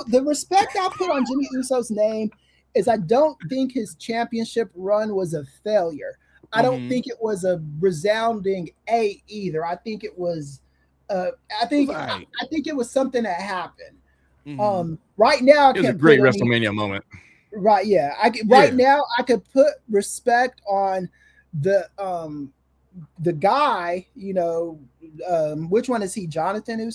The respect I put on Jimmy Uso's name is I don't think his championship run was a failure. I don't think it was a resounding A either. I think it was I think it was something that happened. Right now, it was a great WrestleMania moment. Right, yeah. Now I could put respect on the guy. You know, which one is he? Jonathan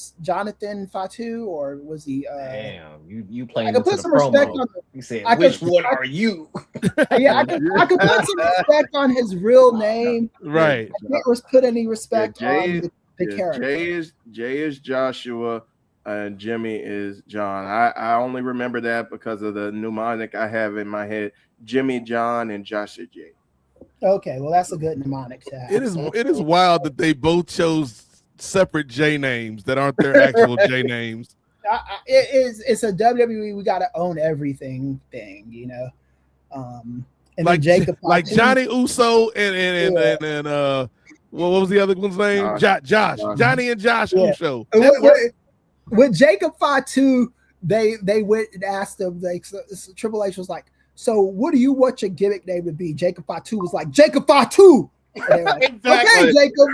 Fatu, or was he? Damn, you playing? I could put some respect on. You said, which one are you? Yeah, I could put some respect on his real name. Right. I can't put any respect on the character. Jay is Joshua, and Jimmy is John. I only remember that because of the mnemonic I have in my head: Jimmy, John, and Joshua J. Okay, well, that's a good mnemonic to have. It is wild that they both chose separate J names that aren't their actual J names. It's a WWE. We got to own everything thing, you know. And like Jacob, like Johnny Uso and what was the other one's name? Josh. Johnny and Josh Uso. With Jacob Fatu, they went and asked him. Triple H was like, "So, what do you want your gimmick name to be?" Jacob Fatu was like, "Jacob Fatu." Like, exactly. Okay, Jacob.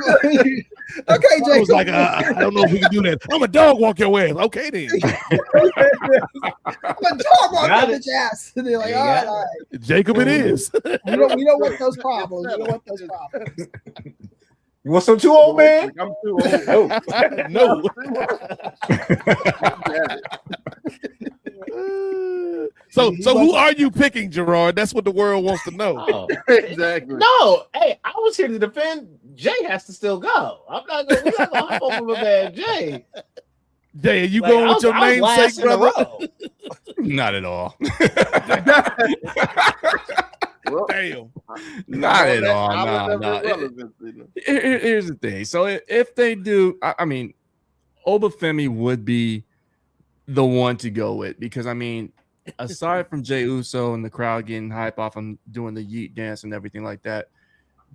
Okay, I Jacob. was like, I don't know if we can do that. I'm a dog walk your ass. Okay, then. I'm a dog walk Got your bitch ass. And they're like, You all got right. Jacob, it is. We don't want those problems. We don't want those problems. You want some too old, man? I'm too old. No. So who are you picking, Gerard? That's what the world wants to know. Oh. Exactly. No, hey, I was here to defend. Jay has to still go. We're not gonna hop over my man Jay. Jay, are you going with your namesake, brother? Not at all. Damn. Not at all. No. Here's the thing. So if they do, I mean, Obafemi would be the one to go with, because I mean, aside from Jey Uso and the crowd getting hype off him doing the yeet dance and everything like that,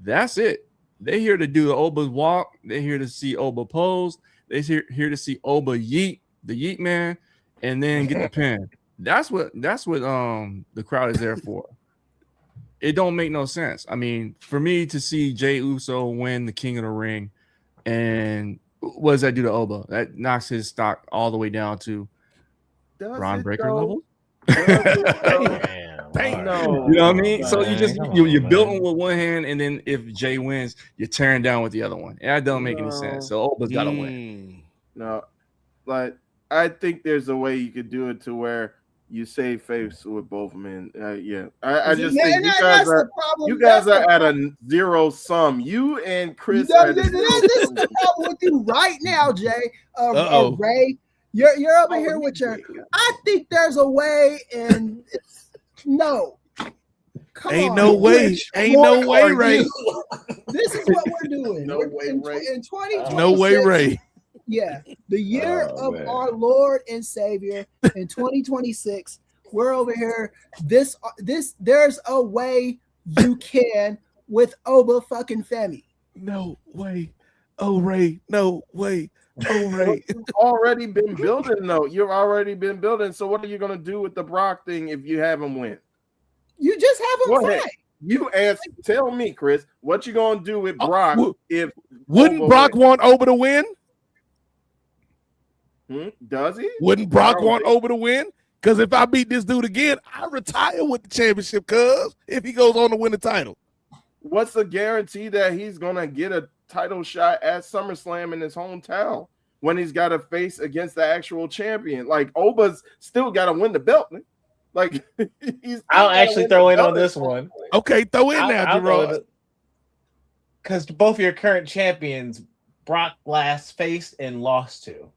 that's it. They're here to do the Oba's walk. They're here to see Oba pose. They're here to see Oba yeet, the yeet man, and then get the pin. That's what the crowd is there for. It don't make no sense. I mean, for me to see Jey Uso win the King of the Ring, and what does that do to Oba? That knocks his stock all the way down to Braun Breaker level. Damn. No. You know what I mean? So you're building with one hand, and then if Jay wins, you're tearing down with the other one. And that don't make any sense. So Oba's got to win. No, like I think there's a way you could do it to where you save face with both men. Yeah, I just think you guys are at a zero sum. You and Chris. This is the problem with you right now, Jay. Ray, you're over here with your. I think there's a way, and no. Ain't no way, Ray. This is what we're doing. No way, Ray. In 2026. No way, Ray. Yeah, the year of our Lord and Savior in 2026. We're over here. This there's a way you can with Oba fucking Femi. No way. Oh, Ray. No way. Oh, Ray. You've already been building, though. You've already been building. So what are you gonna do with the Brock thing if you have him win? You just have him fight. You answer. Tell me, Chris, what you gonna do with Brock if wouldn't Brock want Oba to win? Does he? Wouldn't Brock want Oba to win? Because if I beat this dude again, I retire with the championship. Cuz if he goes on to win the title, what's the guarantee that he's gonna get a title shot at SummerSlam in his hometown when he's got to face against the actual champion? Like Oba's still got to win the belt. Like I'll actually throw in on this one. Okay, throw in now, Gerard. Because both of your current champions, Brock last faced and lost to.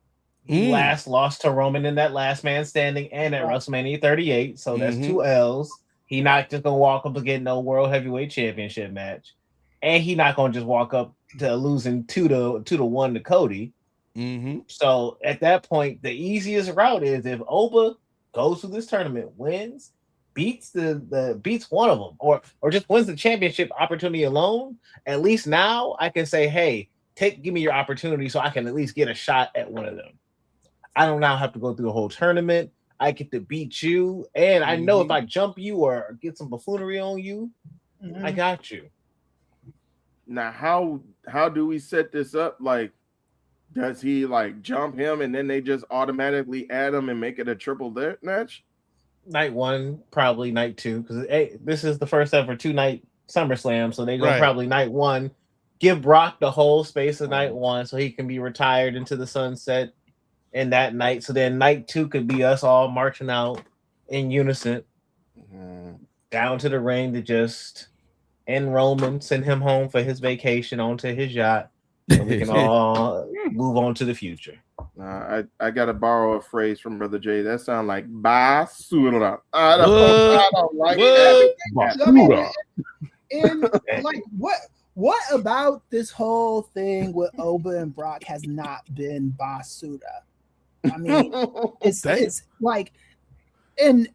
He last lost to Roman in that last man standing and at WrestleMania 38. So that's 2 L's. He not just gonna walk up and get no World Heavyweight Championship match, and he not gonna just walk up to losing 2-1 to Cody. So at that point, the easiest route is if Oba goes through this tournament, wins, beats beats one of them, or just wins the championship opportunity alone. At least now I can say, hey, give me your opportunity so I can at least get a shot at one of them. I don't now have to go through the whole tournament. I get to beat you, and I know if I jump you or get some buffoonery on you, I got you. Now, how do we set this up? Like, does he like jump him and then they just automatically add him and make it a triple threat match? Night 1, probably night 2, because this is the first ever 2-night SummerSlam, so they go probably night 1. Give Brock the whole space of night 1 so he can be retired into the sunset in that night. So then night 2 could be us all marching out in unison down to the ring to just end Roman, send him home for his vacation onto his yacht, so we can all move on to the future. I gotta borrow a phrase from Brother Jay. That sounds like basura. I don't like that. And like what about this whole thing with Oba and Brock has not been basura? I mean, it's like in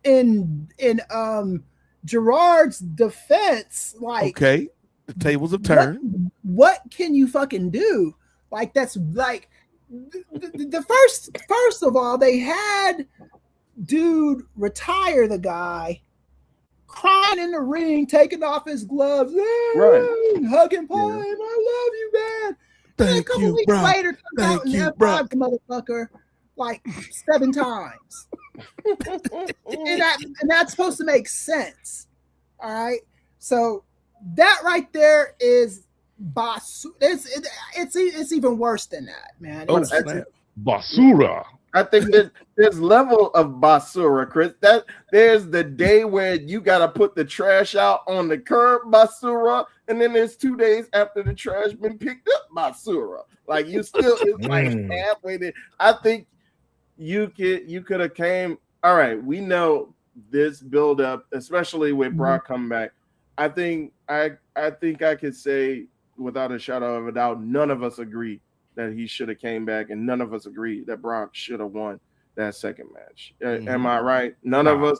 Gerard's defense, like the tables have turned. What can you fucking do? Like that's like the first of all, they had dude retire the guy, crying in the ring, taking off his gloves, hugging Paul, I love you, man. a couple weeks later, comes out and F5 the motherfucker like 7 times. and that's supposed to make sense. All right. So that right there is it's even worse than that, man. Basura. I think that there's level of basura, Chris. That there's the day where you gotta put the trash out on the curb, basura, and then there's 2 days after the trash been picked up, basura. Like you still it's like halfway there. I think you could have came. All right, we know this build up, especially with Brock coming back. I think I could say without a shadow of a doubt, none of us agree that he should have came back, and none of us agree that Brock should have won that second match. Am I right? None of us.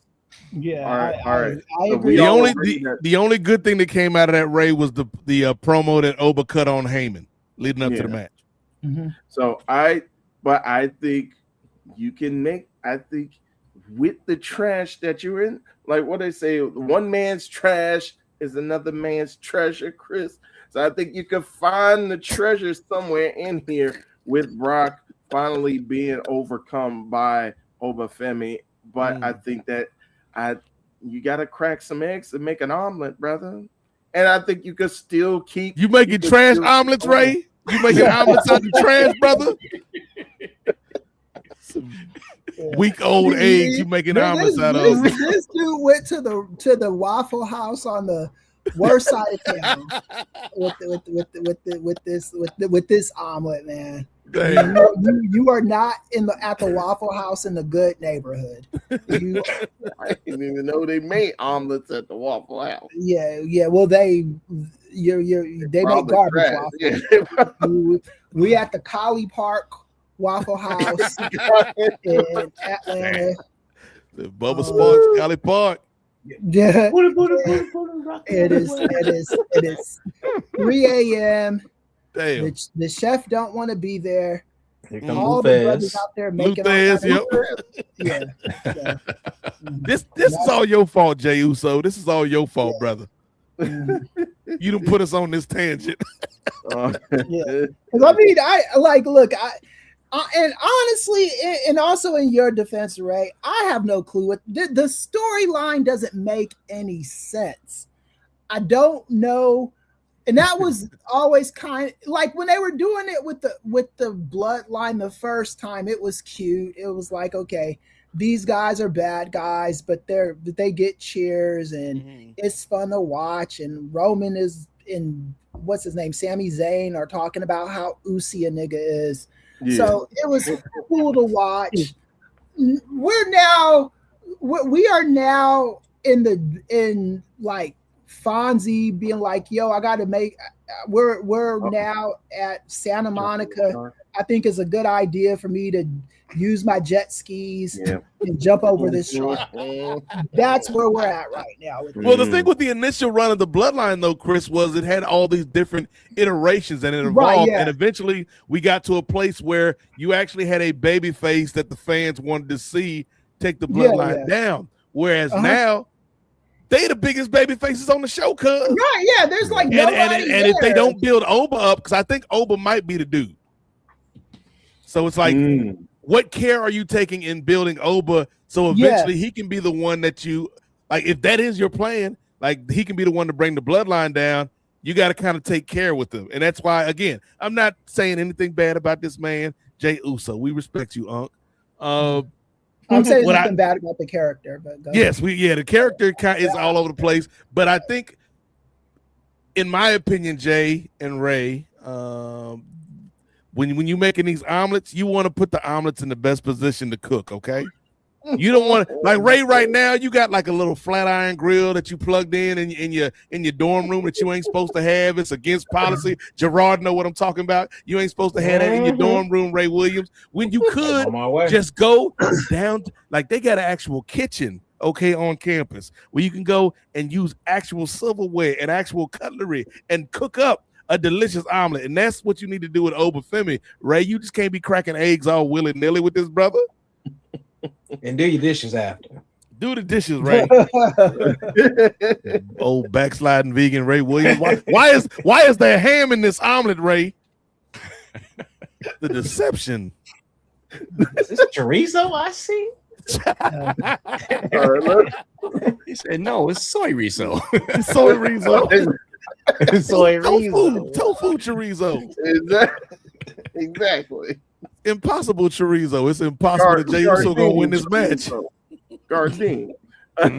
Yeah. All right. I agree. The only good thing that came out of that, Ray, was the promo that Oba cut on Heyman leading up to the match. So I think you can make. I think with the trash that you're in, like what they say, one man's trash is another man's treasure, Chris. So I think you could find the treasure somewhere in here with Brock finally being overcome by Obafemi. But I think that you got to crack some eggs and make an omelet, brother. And I think you could still keep. You making trash omelets, Ray? You making omelets out of trash, brother? Weak old eggs. You making omelets out of? This dude went to the Waffle House on the worst side of town with this omelet, man. You are not at the Waffle House in the good neighborhood. I didn't even know they made omelets at the Waffle House. Yeah. Well, they make garbage waffles. We at the Collie Park Waffle House in Atlanta. The Bubba Sparks, Collie Park. Yeah, it is 3 a.m. Damn. The chef don't want to be there. All the brothers out there making Yeah. This is all your fault, Jey Uso. This is all your fault, brother. You done put us on this tangent. Yeah, because I mean, and honestly, and also in your defense, Ray, I have no clue what the storyline doesn't make any sense. I don't know, and that was always kind of like when they were doing it with the bloodline the first time. It was cute. It was like, okay, these guys are bad guys, but they get cheers and it's fun to watch. And Roman is in what's his name, Sami Zayn, are talking about how oozy a nigga is. Yeah. So it was cool to watch. We are now in like Fonzie being like, yo, I gotta make we're now at Santa Monica. I think it's a good idea for me to use my jet skis and jump over this truck. That's where we're at right now. Well, the thing with the initial run of the bloodline, though, Chris, was it had all these different iterations and it evolved. And eventually we got to a place where you actually had a baby face that the fans wanted to see take the bloodline down. Whereas now they the biggest baby faces on the show, cuz. Right, yeah. There's like nobody and if they don't build Oba up, because I think Oba might be the dude. So it's like, what care are you taking in building Oba so eventually he can be the one that you like? If that is your plan, like he can be the one to bring the bloodline down. You got to kind of take care with him, and that's why, again, I'm not saying anything bad about this man, Jey Uso. We respect you, Unc. I'm saying nothing bad about the character, but the character is all over the place. But I think, in my opinion, Jay and Ray, when you're making these omelets, you want to put the omelets in the best position to cook, okay? You don't want to, like Ray right now, you got like a little flat iron grill that you plugged in your dorm room that you ain't supposed to have. It's against policy. Gerard know what I'm talking about. You ain't supposed to have that in your dorm room, Ray Williams. When you could just go down, like they got an actual kitchen, okay, on campus where you can go and use actual silverware and actual cutlery and cook up a delicious omelet. And that's what you need to do with Obafemi. Ray, you just can't be cracking eggs all willy-nilly with this brother. And do your dishes after. Do the dishes, Ray. Old backsliding vegan Ray Williams. Why is there ham in this omelet, Ray? The deception. Is this chorizo I see? He said, "No, it's soy riso." Soy riso. Soy riso. Tofu chorizo. Exactly. Impossible chorizo. It's impossible that Jey Uso gonna win this match. Gardine. All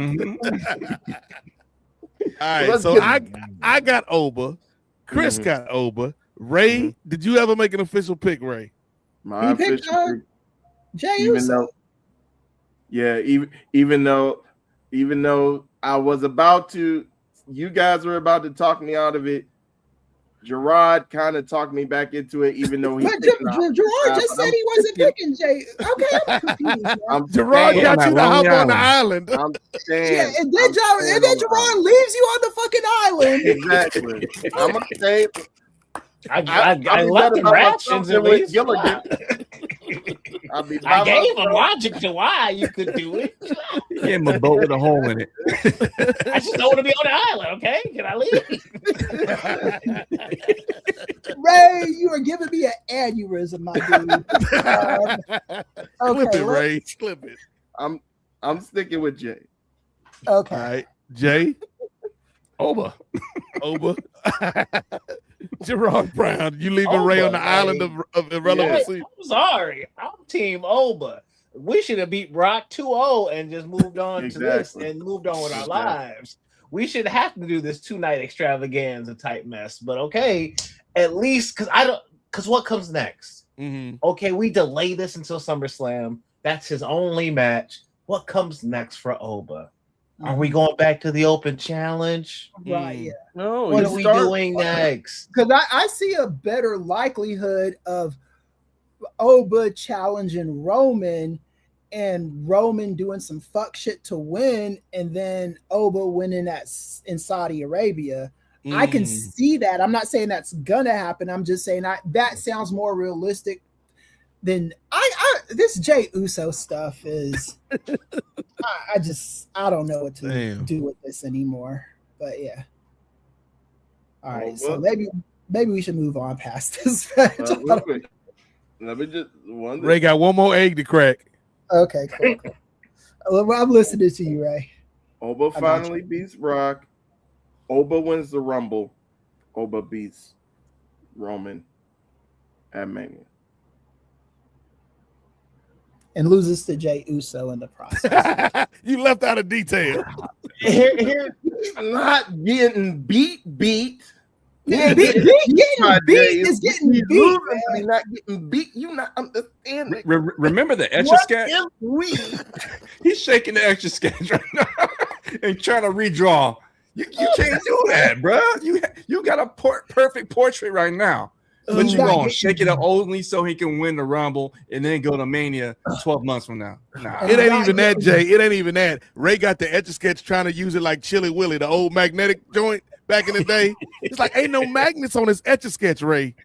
right, so I got Oba. Chris got Oba. Ray, did you ever make an official pick, Ray? My official pick, Jey Uso. Even though I was about to, you guys were about to talk me out of it. Gerard kind of talked me back into it, even though Gerard just said he wasn't picking Jay. Okay, I'm confused. Gerard got you to hop on the island. I'm saying, yeah, and then Gerard leaves you on the fucking island. Exactly. I'm gonna say, I left the rations at least. I gave a logic to why you could do it. He gave him a boat with a hole in it. I just don't want to be on the island, okay? Can I leave? Ray, you are giving me an aneurysm, my dude. Clip it, Ray. Clip it. I'm sticking with Jay. Okay. All right. Jay? Oba. Gerard Brown, you leaving Ray on the island of irrelevancy? Yeah, I'm sorry. I'm Team Oba. We should have beat Brock 2-0 and just moved on to this and moved on with our lives. We should have to do this 2-night extravaganza type mess. But okay, at least because what comes next? Okay, we delay this until SummerSlam. That's his only match. What comes next for Oba? Are we going back to the open challenge? Right, yeah. No, what are we doing next? Because I see a better likelihood of Oba challenging Roman and Roman doing some fuck shit to win, and then Oba winning in Saudi Arabia. I can see that. I'm not saying that's gonna happen. I'm just saying that sounds more realistic than this Jey Uso stuff is. I don't know what to do with this anymore. But yeah. All right. So maybe we should move on past this match. Let me just Ray got one more egg to crack. Okay, cool. I'm listening to you, Ray. Oba finally beats Brock. Oba wins the Rumble. Oba beats Roman at Mania. And loses to Jey Uso in the process. You left out a detail. Here, not getting beat. Yeah, getting beat is getting beat. You're not getting beat. You not understanding. Remember the Etch a Sketch? He's shaking the Etch a Sketch right now and trying to redraw. You can't do that, bro. You got a perfect portrait right now. But you're going to shake it up only so he can win the Rumble and then go to Mania 12 months from now. Nah. It ain't even that, Jay. It ain't even that. Ray got the Etch-a-Sketch trying to use it like Chili Willy, the old magnetic joint back in the day. It's like, ain't no magnets on this Etch-a-Sketch, Ray.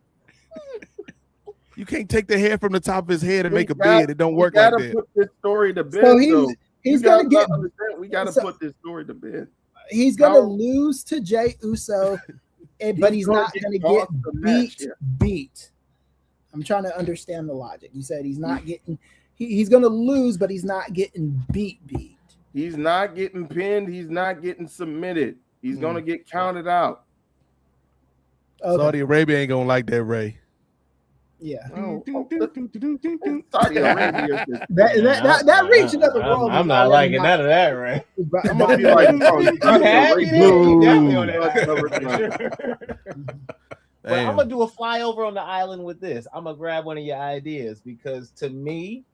You can't take the hair from the top of his head and make a beard. It don't work like that. We got to put this story to bed. So he's going to get... We got to put this story to bed. He's going to lose to Jey Uso. But he's not going to get beat. I'm trying to understand the logic. You said he's not getting. He's going to lose, but he's not getting beat. He's not getting pinned. He's not getting submitted. He's going to get counted out. Okay. Saudi Arabia ain't going to like that, Ray. Yeah. Saudi Arabia. That reach another world. I'm not liking none of that, Ray. I'm gonna be like, But I'm gonna do a flyover on the island with this. I'm gonna grab one of your ideas because to me,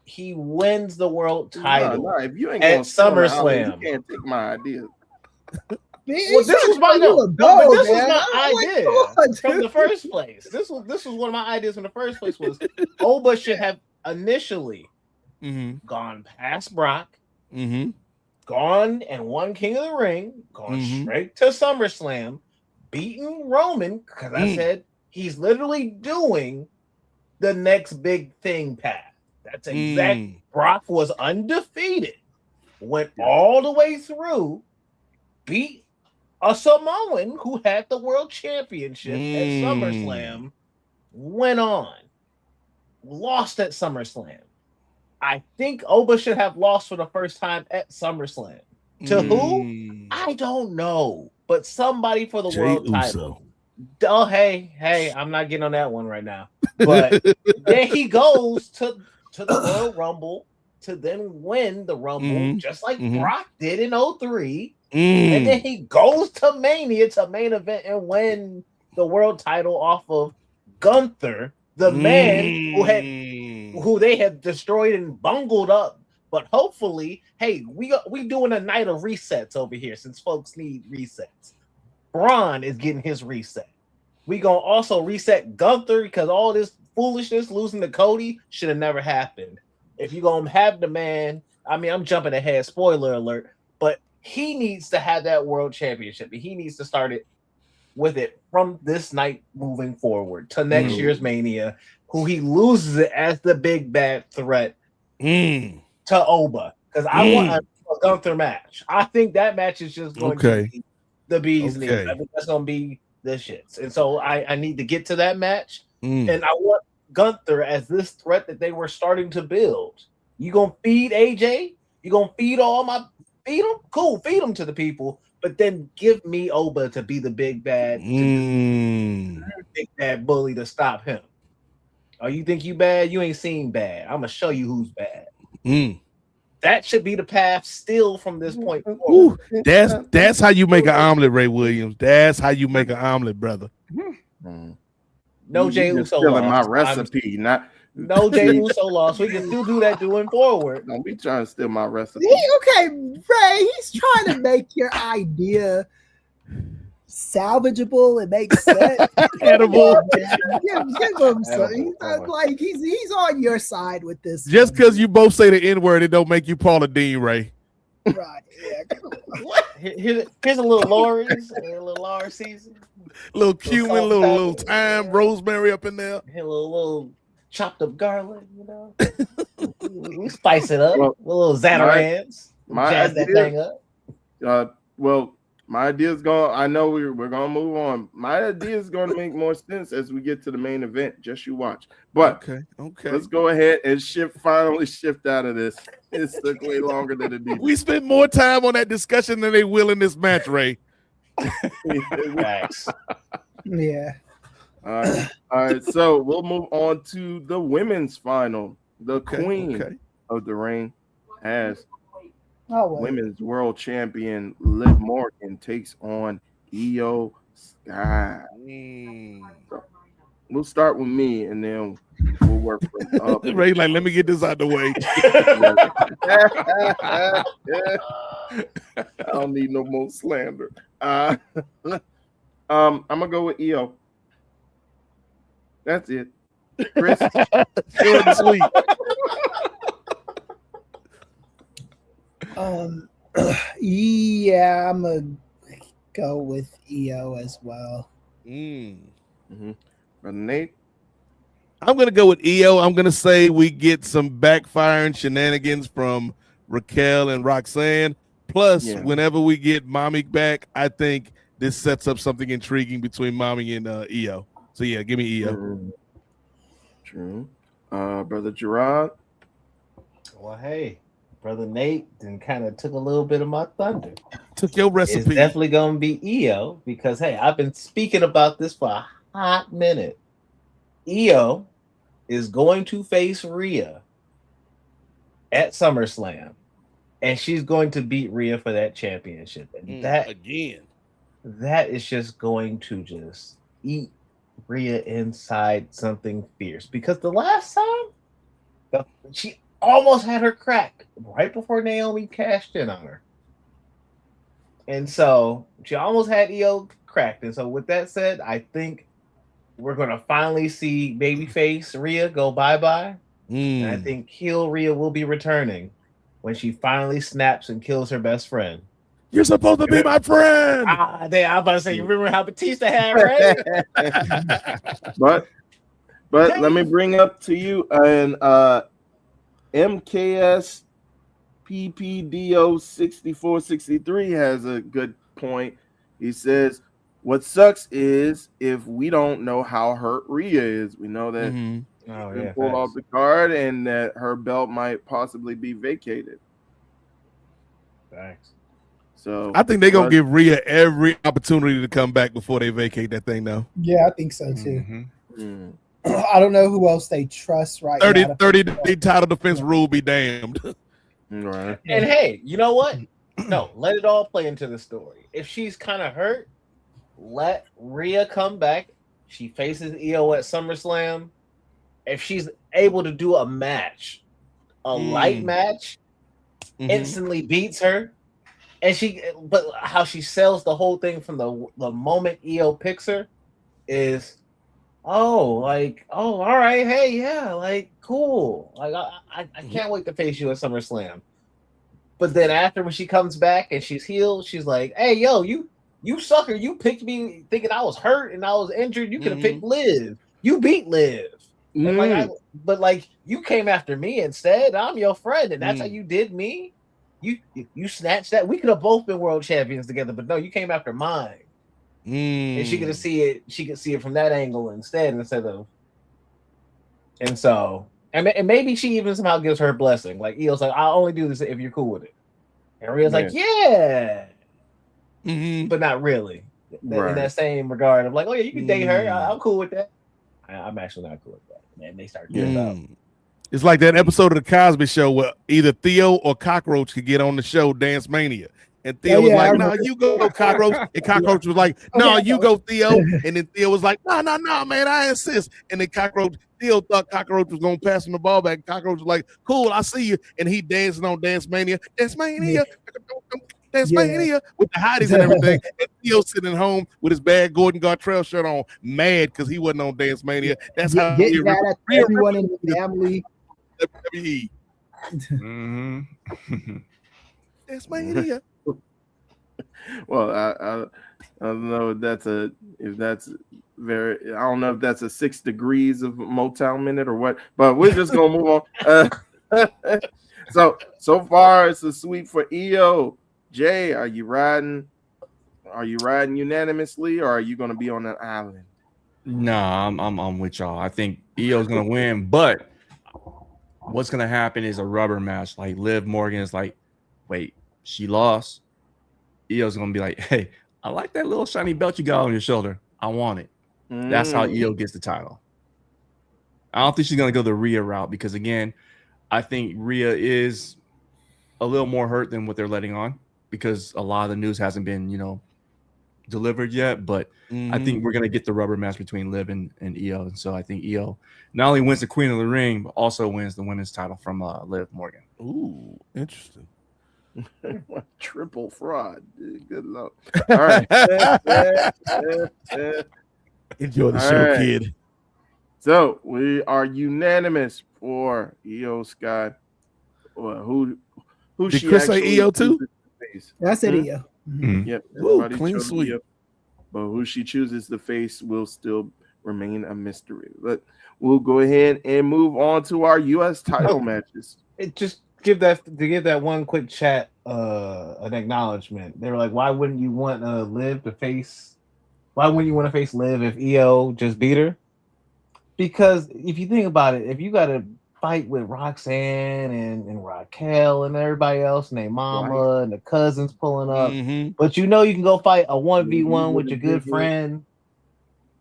he wins the world title if you ain't at SummerSlam. You can't take my idea. Well, this was my idea from the first place. This was one of my ideas from the first place. Was Oba should have initially gone past Brock, gone and won King of the Ring, gone straight to SummerSlam, beaten Roman because I said he's literally doing the next big thing path. That's exactly. Brock was undefeated, went all the way through, beat a Samoan who had the world championship at SummerSlam, went on, lost at SummerSlam. I think Oba should have lost for the first time at SummerSlam. To who? I don't know, but somebody for the world title. Oh, hey, I'm not getting on that one right now. But then he goes to the Royal Rumble to then win the Rumble, just like Brock did in 03. And then he goes to Mania to main event and win the world title off of Gunther, the man who they had destroyed and bungled up. But hopefully, hey, we doing a night of resets over here since folks need resets. Braun is getting his reset. We gonna also reset Gunther because all this foolishness losing to Cody should have never happened. If you're gonna have the man, I mean, I'm jumping ahead, spoiler alert, but he needs to have that world championship. He needs to start it with it from this night moving forward to next year's Mania, who he loses it as the big bad threat to Oba. Because I want a Gunther match. I think that match is just going to be the bee's knees. I think that's going to be the shits. And so I need to get to that match. And I want Gunther as this threat that they were starting to build. You going to feed AJ? You going to feed all my... Feed them? Cool, feed them to the people. But then give me Oba to be the big bad, big bad bully to stop him. Oh, you think you bad? You ain't seen bad. I'm gonna show you who's bad. That should be the path still from this point forward. That's how you make an omelet, Ray Williams. That's how you make an omelet, brother. No Jey Uso lost. My recipe, no Jey Uso lost. We can still do that going forward. Don't be trying to steal my recipe. Okay, Ray, he's trying to make your idea salvageable and make sense. Edible. Give him some. Like he's on your side with this. Just because you both say the N-word, it don't make you Paula Dean, Ray. Right. Yeah. Here's a little Laurie's, a little Laura season. Little cumin, little thyme, rosemary up in there. A little chopped up garlic, you know. We spice it up. Well, a little Zatarain's. Jazz that thing up. My idea is going. I know we're going to move on. My idea is going to make more sense as we get to the main event. Just you watch. But okay. Let's go ahead and finally shift out of this. It took way longer than it needed. We spent more time on that discussion than they will in this match, Ray. Thanks. Yeah. All right. So we'll move on to the women's final. The queen of the ring has women's world champion Liv Morgan takes on Io Sky. So we'll start with me, and then we'll work from up. Ray, let me get this out the way. I don't need no more slander. I'm gonna go with Io. That's it. Chris, short and sweet. Yeah, I'm gonna go with Io as well. Nate, I'm gonna go with Io. I'm gonna say we get some backfiring shenanigans from Raquel and Roxanne. Plus, whenever we get Mommy back, I think this sets up something intriguing between Mommy and Io. So yeah, give me Io. True. Brother Gerard. Well, hey, Brother Nate then kind of took a little bit of my thunder. Took your recipe. It's definitely gonna be Io because hey, I've been speaking about this for a hot minute. Io is going to face Rhea at SummerSlam, and she's going to beat Rhea for that championship. And that is just going to just eat Rhea inside something fierce because the last time she almost had her crack right before Naomi cashed in on her. And so she almost had Io cracked. And so with that said, I think we're going to finally see babyface Rhea go bye-bye. And I think heel Rhea will be returning when she finally snaps and kills her best friend. You're supposed to be my friend. I'm about to say, you remember how Batista had, right? But let me bring up to you and MKS PPDO 6463 has a good point. He says, What sucks is if we don't know how hurt Rhea is. We know that been pulled off the card and that her belt might possibly be vacated. Thanks. So I think they're gonna give Rhea every opportunity to come back before they vacate that thing, though. Yeah, I think so too. I don't know who else they trust right 30 day title defense rule be damned. Right. And hey, you know what? No, let it all play into the story. If she's kind of hurt, let Rhea come back. She faces EO at SummerSlam. If she's able to do a match, a light match, instantly beats her. And but how she sells the whole thing from the moment EO picks her is, all right, hey, yeah, like cool. Like I can't wait to face you at SummerSlam. But then after when she comes back and she's healed, she's like, hey, yo, you sucker, you picked me thinking I was hurt and I was injured. You could have picked Liv. You beat Liv. But you came after me instead. I'm your friend, and that's how you did me. You snatched that. We could have both been world champions together, but no, you came after mine. And she could see it. She could see it from that angle instead of. And so, and maybe she even somehow gives her blessing. Like Eo's like, I'll only do this if you're cool with it. And Rhea's like, yeah, but not really. In that same regard of like, oh yeah, you can date her. I'm cool with that. I'm actually not cool with that. And they start getting up. It's like that episode of the Cosby Show where either Theo or Cockroach could get on the show Dance Mania. And Theo was like, no, you go, Cockroach. And Cockroach was like, no, you go, Theo. And then Theo was like, no, man, I insist. And then Theo thought Cockroach was going to pass him the ball back. Cockroach was like, cool, I see you. And he dancing on Dance Mania. Dance Mania. Dance Mania with the hotties and everything. And Theo sitting home with his bad Gordon Gartrell shirt on, mad because he wasn't on Dance Mania. That's how getting mad at everyone in the family. That's Mania. Well, I don't know if that's a 6 degrees of Motown minute or what, but we're just gonna move on. So far it's a sweep for EO. Jay, are you riding unanimously, or are you gonna be on an island? Nah, I'm with y'all. I think EO's gonna win, but what's gonna happen is a rubber match. Like Liv Morgan is like, wait, she lost. EO's gonna be like, hey, I like that little shiny belt you got on your shoulder. I want it. That's how EO gets the title. I don't think she's gonna go the Rhea route because again, I think Rhea is a little more hurt than what they're letting on because a lot of the news hasn't been, delivered yet. But I think we're gonna get the rubber match between Liv and EO. And so I think EO not only wins the Queen of the Ring, but also wins the women's title from Liv Morgan. Ooh, interesting. Triple fraud. Good luck. All right. Enjoy the show, kid. So we are unanimous for EO Sky. Well, who did Chris say EO too? I said EO. Yep. Ooh, clean sweep. EO, but who she chooses to face will still remain a mystery. But we'll go ahead and move on to our U.S. title matches. Give that one quick chat an acknowledgement. They were like, why wouldn't you want Liv to face Liv if EO just beat her? Because if you think about it, if you got to fight with Roxanne and Raquel and everybody else and their mama and the cousins pulling up, but you can go fight a 1v1 with your good friend,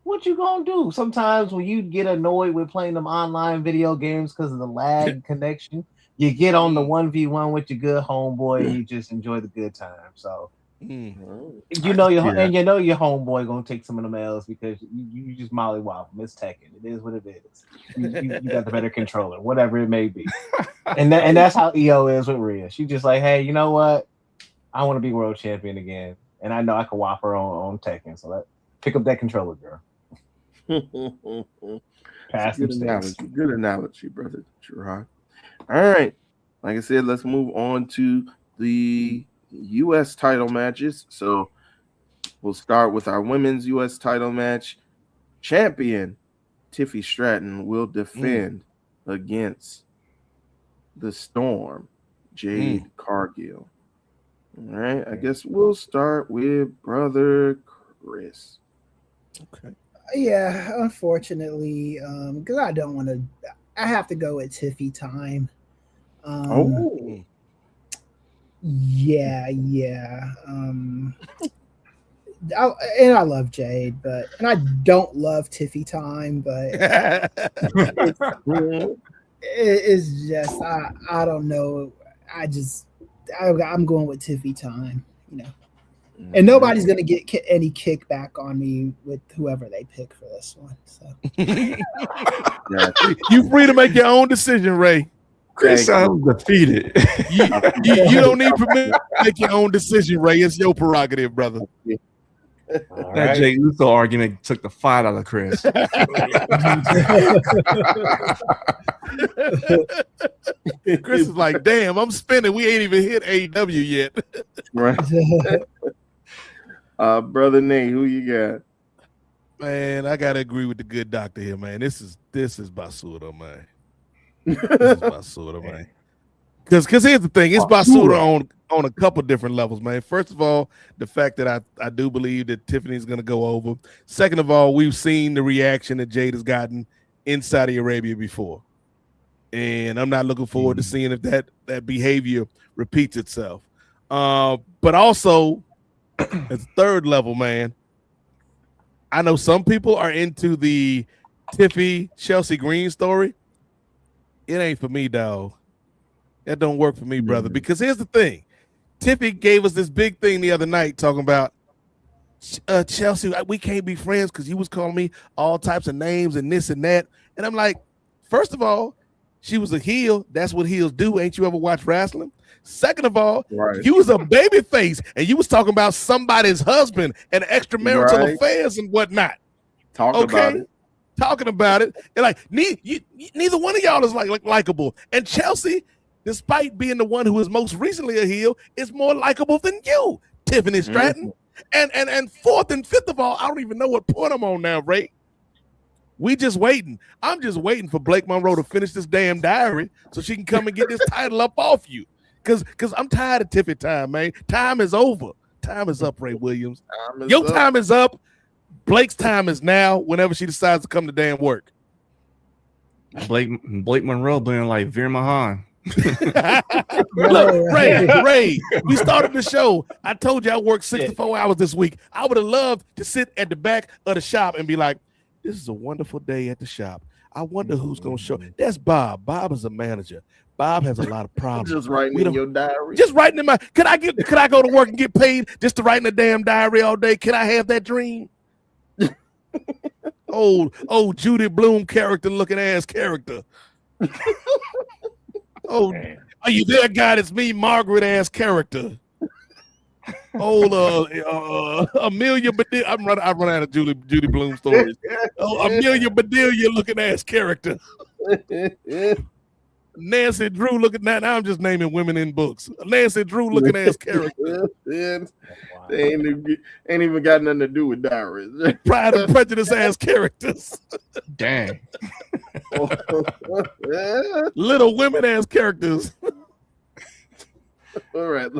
what you gonna do? Sometimes when you get annoyed with playing them online video games because of the lag connection, you get on the 1v1 with your good homeboy and you just enjoy the good time. So your homeboy gonna take some of them L's because you just mollywop him. It's Tekken. It is what it is. You got the better controller, whatever it may be. And that's how EO is with Rhea. She's just like, hey, you know what? I want to be world champion again, and I know I can whop her on Tekken. So pick up that controller, girl. Good analogy, brother Gerard. All right. Like I said, let's move on to the U.S. title matches. So we'll start with our women's U.S. title match. Champion Tiffy Stratton will defend against the Storm, Jade Cargill. All right. I guess we'll start with Brother Chris. Okay. Yeah, unfortunately, because I don't want to. I have to go with Tiffy time. Yeah. I love Jade, and I don't love Tiffy time, but it's just I don't know. I'm going with Tiffy time, and nobody's gonna get any kickback on me with whoever they pick for this one. So you free to make your own decision, Ray. Chris sounds defeated. You don't need permission to make your own decision, Ray. It's your prerogative, brother. That Jay Uso argument took the fight out of Chris. Chris is like, damn, I'm spinning. We ain't even hit AEW yet. Right. Brother Nate, who you got? Man, I gotta agree with the good doctor here, man. This is Basura, man. This is Basura, man. Because here's the thing, it's Basura on a couple different levels, man. First of all, the fact that I do believe that Tiffany's gonna go over. Second of all, we've seen the reaction that Jade has gotten in Saudi Arabia before. And I'm not looking forward to seeing if that behavior repeats itself. But also, at the third level, man, I know some people are into the Tiffy Chelsea Green story. It ain't for me, dog. That don't work for me, brother. Because here's the thing. Tiffy gave us this big thing the other night talking about Chelsea, we can't be friends because you was calling me all types of names and this and that. And I'm like, first of all, she was a heel. That's what heels do. Ain't you ever watched wrestling? Second of all, you was a baby face and you was talking about somebody's husband and extramarital affairs and whatnot. Talking about it. And like neither one of y'all is like likable. And Chelsea, despite being the one who is most recently a heel, is more likable than you, Tiffany Stratton. And fourth and fifth of all, I don't even know what point I'm on now, Ray. We just waiting. I'm just waiting for Blake Monroe to finish this damn diary so she can come and get this title up off you. Because I'm tired of Tiffy time, man. Time is over. Time is up, Ray Williams. Time is up. Blake's time is now whenever she decides to come to damn work. Blake Monroe being like Veer Mahan. Look, Ray, we started the show. I told you I worked 64 hours this week. I would have loved to sit at the back of the shop and be like, this is a wonderful day at the shop. I wonder who's going to show. That's Bob. Bob is a manager. Bob has a lot of problems. Just writing in your diary. Just writing in my. Could I go to work and get paid just to write in a damn diary all day? Can I have that dream? old Judy Bloom character looking ass character. Are you there, God? It's me, Margaret ass character. Amelia Bedelia. I run out of Judy Bloom stories. Amelia Bedelia looking ass character. Nancy Drew looking at. Now I'm just naming women in books. Nancy Drew looking ass character. They ain't even got nothing to do with diaries. Pride and Prejudice ass characters. Dang. Little women ass characters. All right,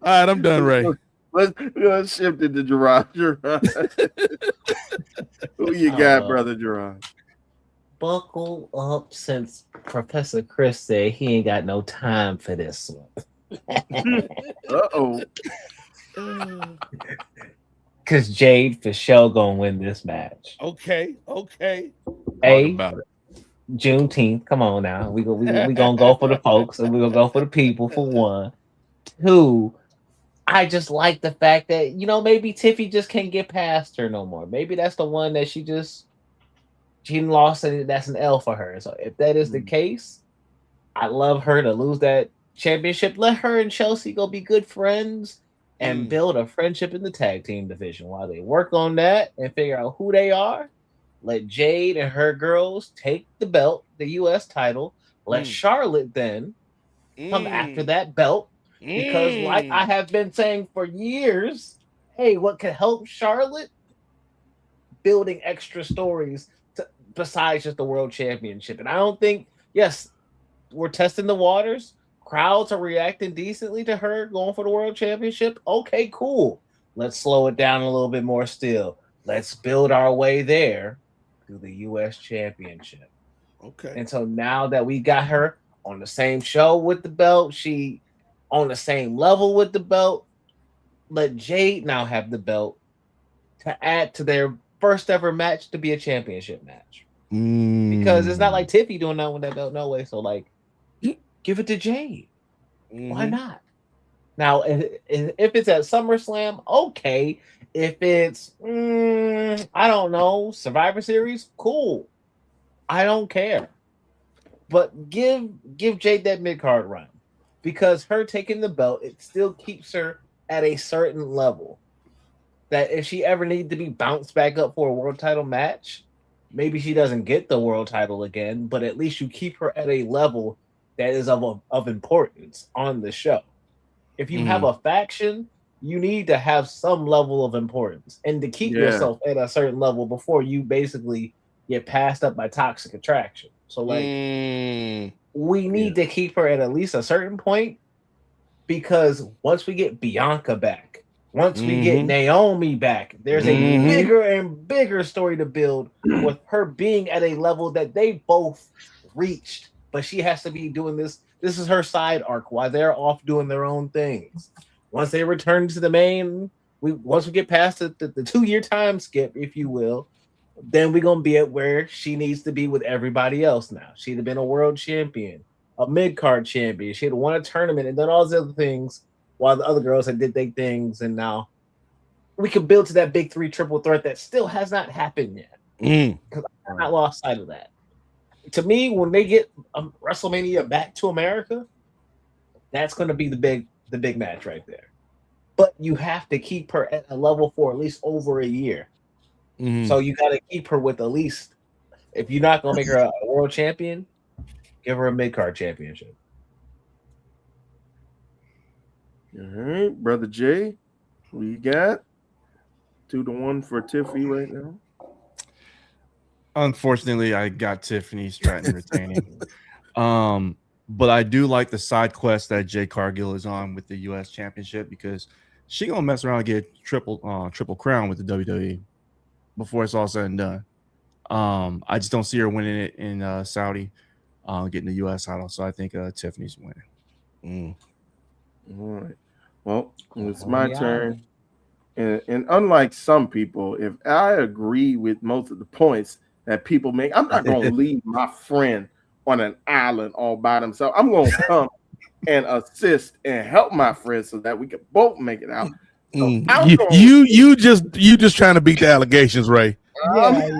I'm done, Ray. Let's shift it to Gerard. Who you got, brother Gerard? Buckle up, since Professor Chris said he ain't got no time for this one. Because Jade for sure gonna win this match. Okay. About it. Juneteenth. Come on now. We gonna go for the folks and we gonna go for the people for one. Two, I just like the fact that, maybe Tiffy just can't get past her no more. Maybe that's the one that she lost and that's an L for her. So if that is the case, I love her to lose that championship. Let her and Chelsea go be good friends and build a friendship in the tag team division while they work on that and figure out who they are. Let Jade and her girls take the belt, the U.S. title. Let Charlotte then come after that belt. Because like I have been saying for years, hey, what can help Charlotte? Building extra stories besides just the world championship. And I don't think, yes, we're testing the waters. Crowds are reacting decently to her going for the world championship. Okay, cool. Let's slow it down a little bit more still. Let's build our way there to the U.S. Championship. Okay. And so now that we got her on the same show with the belt, she on the same level with the belt, let Jade now have the belt to add to their first ever match to be a championship match. Because it's not like Tiffy doing that with that belt, no way. So like, give it to Jade. Why not? Now, if it's at SummerSlam, okay. If it's I don't know, Survivor Series, cool. I don't care. But give Jade that mid-card run, because her taking the belt, it still keeps her at a certain level that if she ever needs to be bounced back up for a world title match, maybe she doesn't get the world title again, but at least you keep her at a level that is of importance on the show. If you have a faction, you need to have some level of importance and to keep yourself at a certain level before you basically get passed up by Toxic Attraction. So like we need to keep her at least a certain point, because once we get Bianca back, once we get Naomi back, there's a bigger and bigger story to build with her being at a level that they both reached, but she has to be doing this. This is her side arc while they're off doing their own things. Once they return to the main, once we get past the 2-year time skip, if you will, then we're going to be at where she needs to be with everybody else now. She'd have been a world champion, a mid-card champion. She'd have won a tournament and done all those other things while the other girls had did their things. And now we can build to that big 3 triple threat that still has not happened yet. Because I've not lost sight of that. To me, when they get WrestleMania back to America, that's going to be the big match right there. But you have to keep her at a level for at least over a year. So you got to keep her with at least, if you're not going to make her a world champion, give her a mid-card championship. All right, Brother Jay, who you got? 2-1 for Tiffany right now. Unfortunately, I got Tiffany Stratton retaining. But I do like the side quest that Jade Cargill is on with the U.S. Championship, because she gonna mess around and get triple crown with the WWE before it's all said and done. I just don't see her winning it in Saudi, getting the U.S. title. So I think Tiffany's winning. All right. Well, it's my turn. And unlike some people, if I agree with most of the points that people make, I'm not going to leave my friend on an island all by themselves. I'm going to come and assist and help my friend so that we can both make it out. So you just trying to beat the allegations, Ray. Yeah.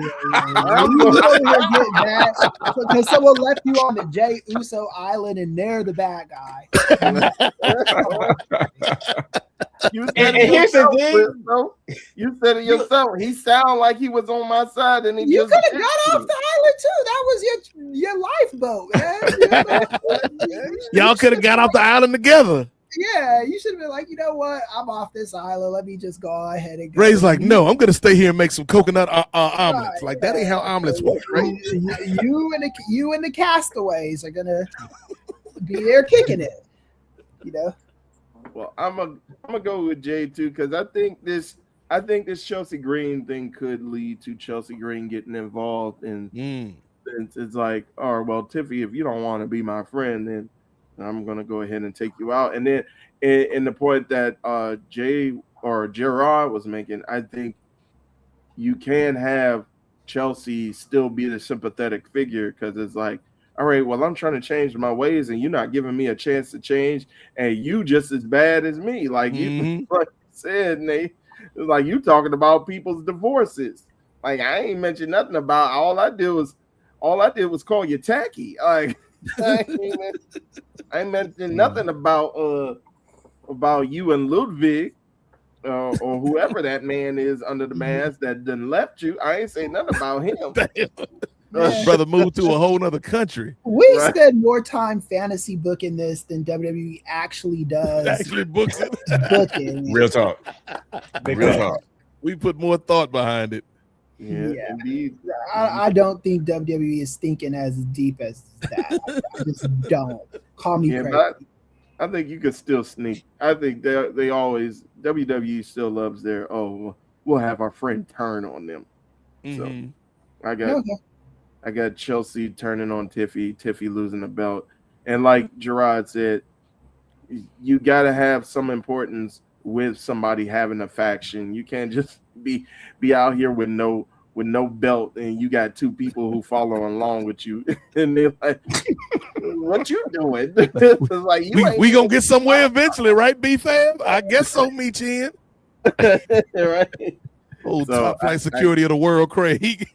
Because someone left you on the Jey Uso Island and they're the bad guy. And here's the thing. You said it yourself. He sounded like he was on my side, and you could have got off the island too. That was your lifeboat, man. Y'all could have got off the island together. Yeah, you should have been like, you know what? I'm off this island. Let me just go ahead and go. Ray's like, no, I'm gonna stay here and make some coconut omelets. Like that ain't how omelets work, right? You and the castaways are gonna be there kicking it. You know. Well, I'm gonna go with Jay too, because I think this Chelsea Green thing could lead to Chelsea Green getting involved, and it's like, oh well, Tiffy, if you don't want to be my friend, then I'm gonna go ahead and take you out. And then in the point that Jay or Gerard was making, I think you can have Chelsea still be the sympathetic figure, because it's like, all right, well, I'm trying to change my ways, and you're not giving me a chance to change, and you just as bad as me. Like you like said, Nate, like you talking about people's divorces. Like I ain't mentioned nothing about. All I did was call you tacky. Like I ain't mentioned nothing about you and Ludwig or whoever that man is under the mask that done left you. I ain't saying nothing about him. Brother moved to a whole nother country. We spend more time fantasy booking this than WWE actually does. Actually books it. Booking. Real talk. Real talk. We put more thought behind it. Yeah. Indeed. I don't think WWE is thinking as deep as that. I just don't. Call me crazy. I think you could still sneak. I think they always WWE still loves their we'll have our friend turn on them. Mm-hmm. So I got Chelsea turning on Tiffy losing the belt, and like Gerard said, you got to have some importance with somebody having a faction. You can't just be out here with no belt, and you got two people who follow along with you, and they're like, "What you doing?" It's like we gonna get somewhere eventually, right, B-Fam? I guess so, me Chin. Right. Top flight security of the world, Craig.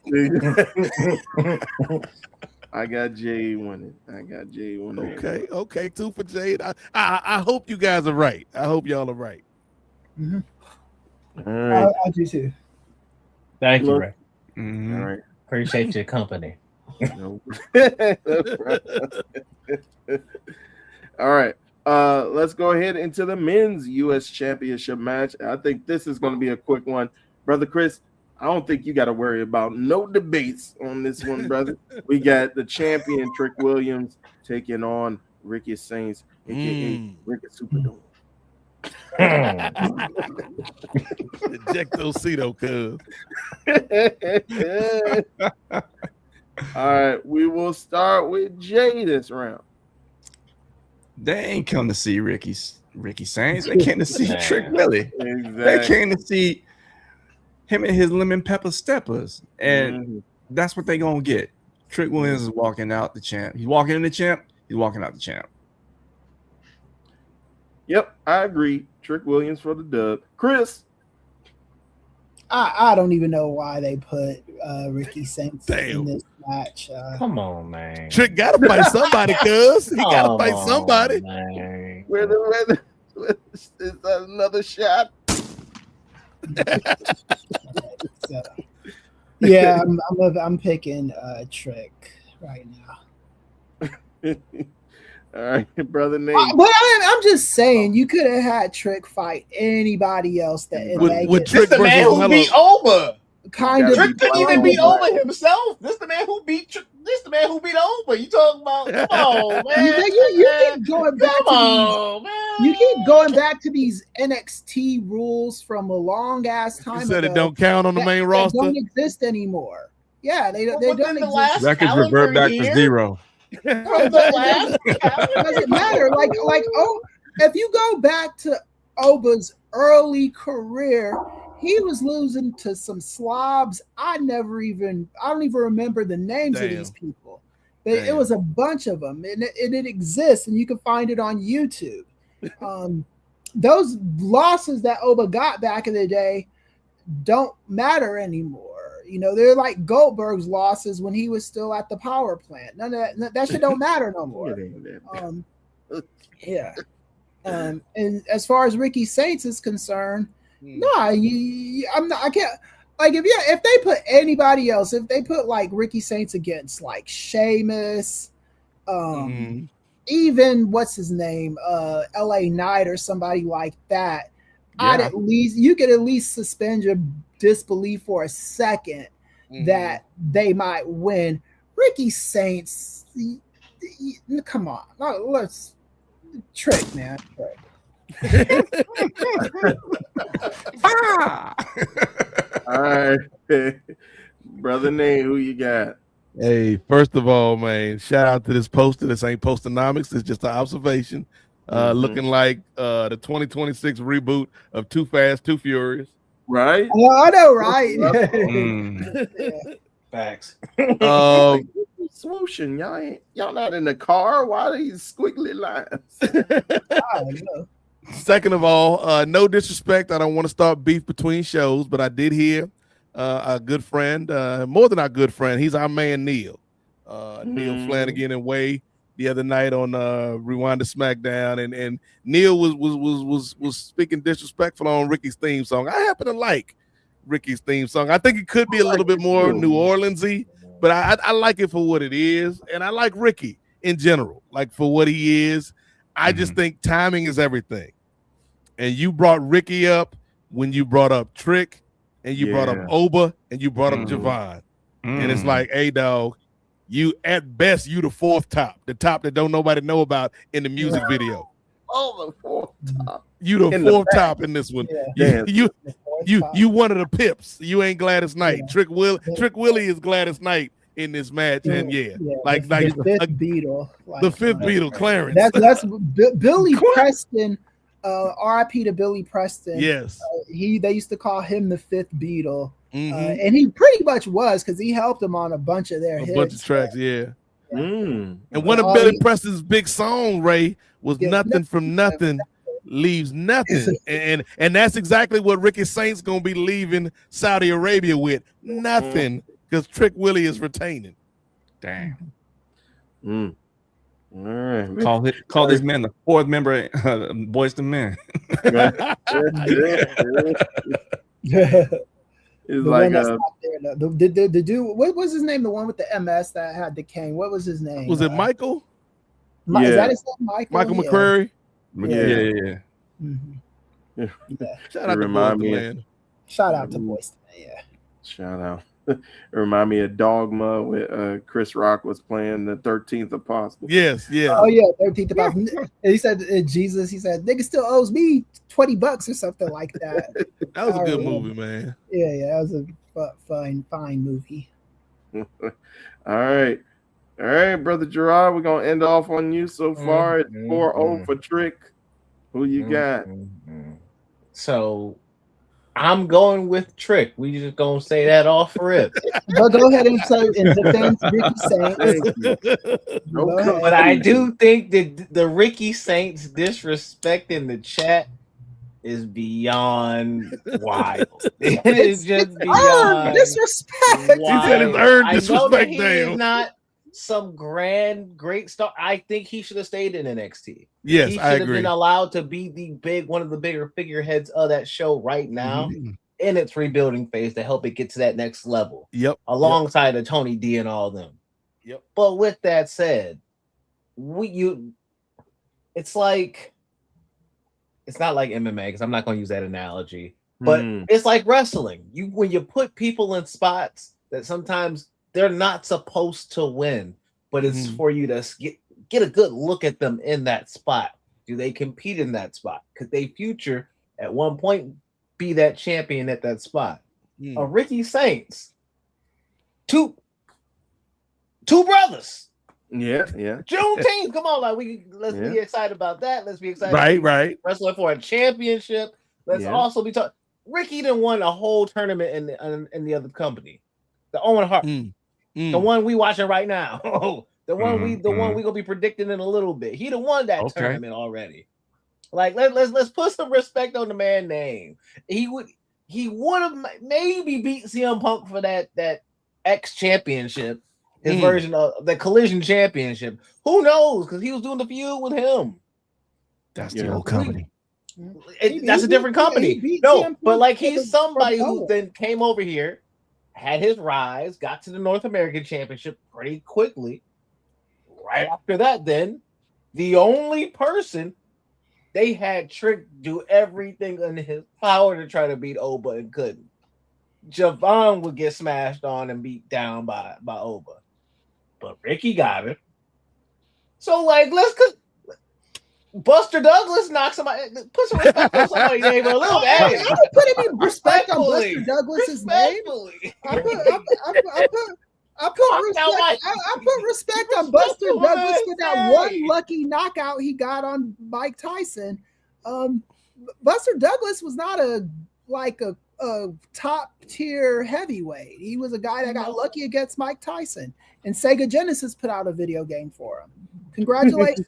I got Jade winning. Okay, 2 for Jade. I hope you guys are right. I hope y'all are right. Mm-hmm. All right. I do too. Thank you, Ray. Mm-hmm. All right. Appreciate your company. All right. Let's go ahead into the men's U.S. Championship match. I think this is going to be a quick one. Brother Chris, I don't think you got to worry about no debates on this one, brother. We got the champion, Trick Williams, taking on Ricky Saints, a.k.a. Ricky Superdome. Ejectocito, cuz. All right, we will start with Jay this round. They ain't come to see Ricky Saints. They came to see Trick Willie. Exactly. They came to see him and his lemon pepper steppers, and that's what they gonna get. Trick Williams is walking out the champ. He's walking in the champ. He's walking out the champ. Yep, I agree. Trick Williams for the dub. Chris. I don't even know why they put Ricky Saints in this match. Come on, man. Trick got to fight somebody, cuz. He got to fight somebody. Is that another shot? So, yeah, I'm picking Trick right now. All right, brother Nate. But I'm just saying, you could have had Trick fight anybody else that with Trick the man who beat Oba. Kind of. Trick couldn't even beat Oba himself. This the man who beat Oba. You talking about? Come on, man. You keep going back. You keep going back to these NXT rules from a long ass time ago. You said it don't count on the main roster. They don't exist anymore. Yeah, they don't exist. Records revert back to 0. It doesn't matter. Like if you go back to Oba's early career, he was losing to some slobs. I don't even remember the names of these people, but it was a bunch of them, and it exists, and you can find it on YouTube. Those losses that Oba got back in the day don't matter anymore. You know, they're like Goldberg's losses when he was still at the power plant. None of that shit don't matter no more. Yeah. And as far as Ricky Saints is concerned, I can't. Like if they put anybody else, if they put like Ricky Saints against like Sheamus, even what's his name, LA Knight or somebody like that, you could at least suspend your disbelief for a second that they might win. Ricky Saints, come on, let's Trick, man. All right, brother Nate, who you got? Hey, first of all, man, shout out to this poster. This ain't Postonomics. It's just an observation. Looking like the 2026 reboot of Too Fast, Too Furious. Right? Oh, I know, right? Facts. Swooshing, y'all not in the car. Why are these squiggly lines? I don't know. Second of all, no disrespect. I don't want to start beef between shows, but I did hear a good friend, more than our good friend. He's our man Neil, Neil Flanagan and Way the other night on Rewind to SmackDown, and Neil was speaking disrespectful on Ricky's theme song. I happen to like Ricky's theme song. I think it could be a little bit more New Orleans-y, but I like it for what it is, and I like Ricky in general, like for what he is. I just think timing is everything. And you brought Ricky up when you brought up Trick, and you brought up Oba, and you brought up Javon. And it's like, hey, dog, you at best, you the fourth top, the top that don't nobody know about in the music video. Oh, the fourth top. You the In the fourth back. top in this one. Yeah. You one of the pips. You ain't Gladys Knight. Trick Willie is Gladys Knight in this match, and like the fifth Beatle, the fifth Beatle, Clarence. That's Billy Preston. R.I.P. to Billy Preston. Yes, they used to call him the fifth Beatle, Mhm. and he pretty much was because he helped them on a bunch of their hits. bunch of tracks, yeah. Mm. And one of Billy Preston's big songs, Ray, was "Nothing from Nothing Leaves Nothing," and that's exactly what Ricky Saint's gonna be leaving Saudi Arabia with, nothing, because Trick Willie is retaining. Damn. Mm. All right. Call this man the fourth member, Boys to Men. It's like the dude. What was his name? The one with the MS that had the cane. What was his name? Was it Michael? Is that his name? Michael McCreary. Yeah. Mm-hmm. Shout out to Boys to Men. Shout out to Boys to Men. Yeah. Shout out. It remind me of Dogma with Chris Rock was playing the 13th Apostle. Yes, yeah. Oh yeah, 13th Apostle. And he said Jesus. He said nigga still owes me $20 or something like that. That was a good movie, man. Yeah, that was a fine movie. All right, brother Gerard, we're gonna end off on you so far. It's 4-0 for Trick. Who you got? So I'm going with Trick. We just gonna say that off rip. But go ahead and say in defense Ricky Saints. But I do think that the Ricky Saints disrespect in the chat is beyond wild. It is just beyond disrespect. Wild. He said it's earned I know that disrespect. he Damn. is not some great star. I think he should have stayed in NXT. Yes, he should I have agree. been allowed to be one of the bigger figureheads of that show right now in its rebuilding phase to help it get to that next level. Yep. Alongside of Tony D and all them. Yep. But with that said, it's like it's not like MMA because I'm not going to use that analogy, but it's like wrestling. When you put people in spots that sometimes they're not supposed to win, but it's for you to get a good look at them in that spot. Do they compete in that spot? Could they future at one point be that champion at that spot? Ricky Saints, two brothers. Yeah. Juneteenth, come on, let's be excited about that. Let's be excited. Right. Wrestling for a championship. Let's also be talking. Ricky done won a whole tournament in the other company, the Owen Hart, the one we watching right now. the one we gonna be predicting in a little bit. He done won that tournament already. Like let's put some respect on the man's name. He would have maybe beat CM Punk for that X championship. His version of the Collision Championship. Who knows? Because he was doing the feud with him. That's the old company. That's a different company. No, but like he's somebody who then came over here, had his rise, got to the North American Championship pretty quickly. Right after that, then the only person they had Trick do everything in his power to try to beat Oba and couldn't. Javon would get smashed on and beat down by Oba. But Ricky got it. So, Buster Douglas knock somebody, put some respect on somebody's name a little bit. I don't put any respect on Buster Douglas's name. I put respect on Buster Douglas for that one lucky knockout he got on Mike Tyson. Buster Douglas was not a top tier heavyweight. He was a guy that got lucky against Mike Tyson, and Sega Genesis put out a video game for him. Congratulations.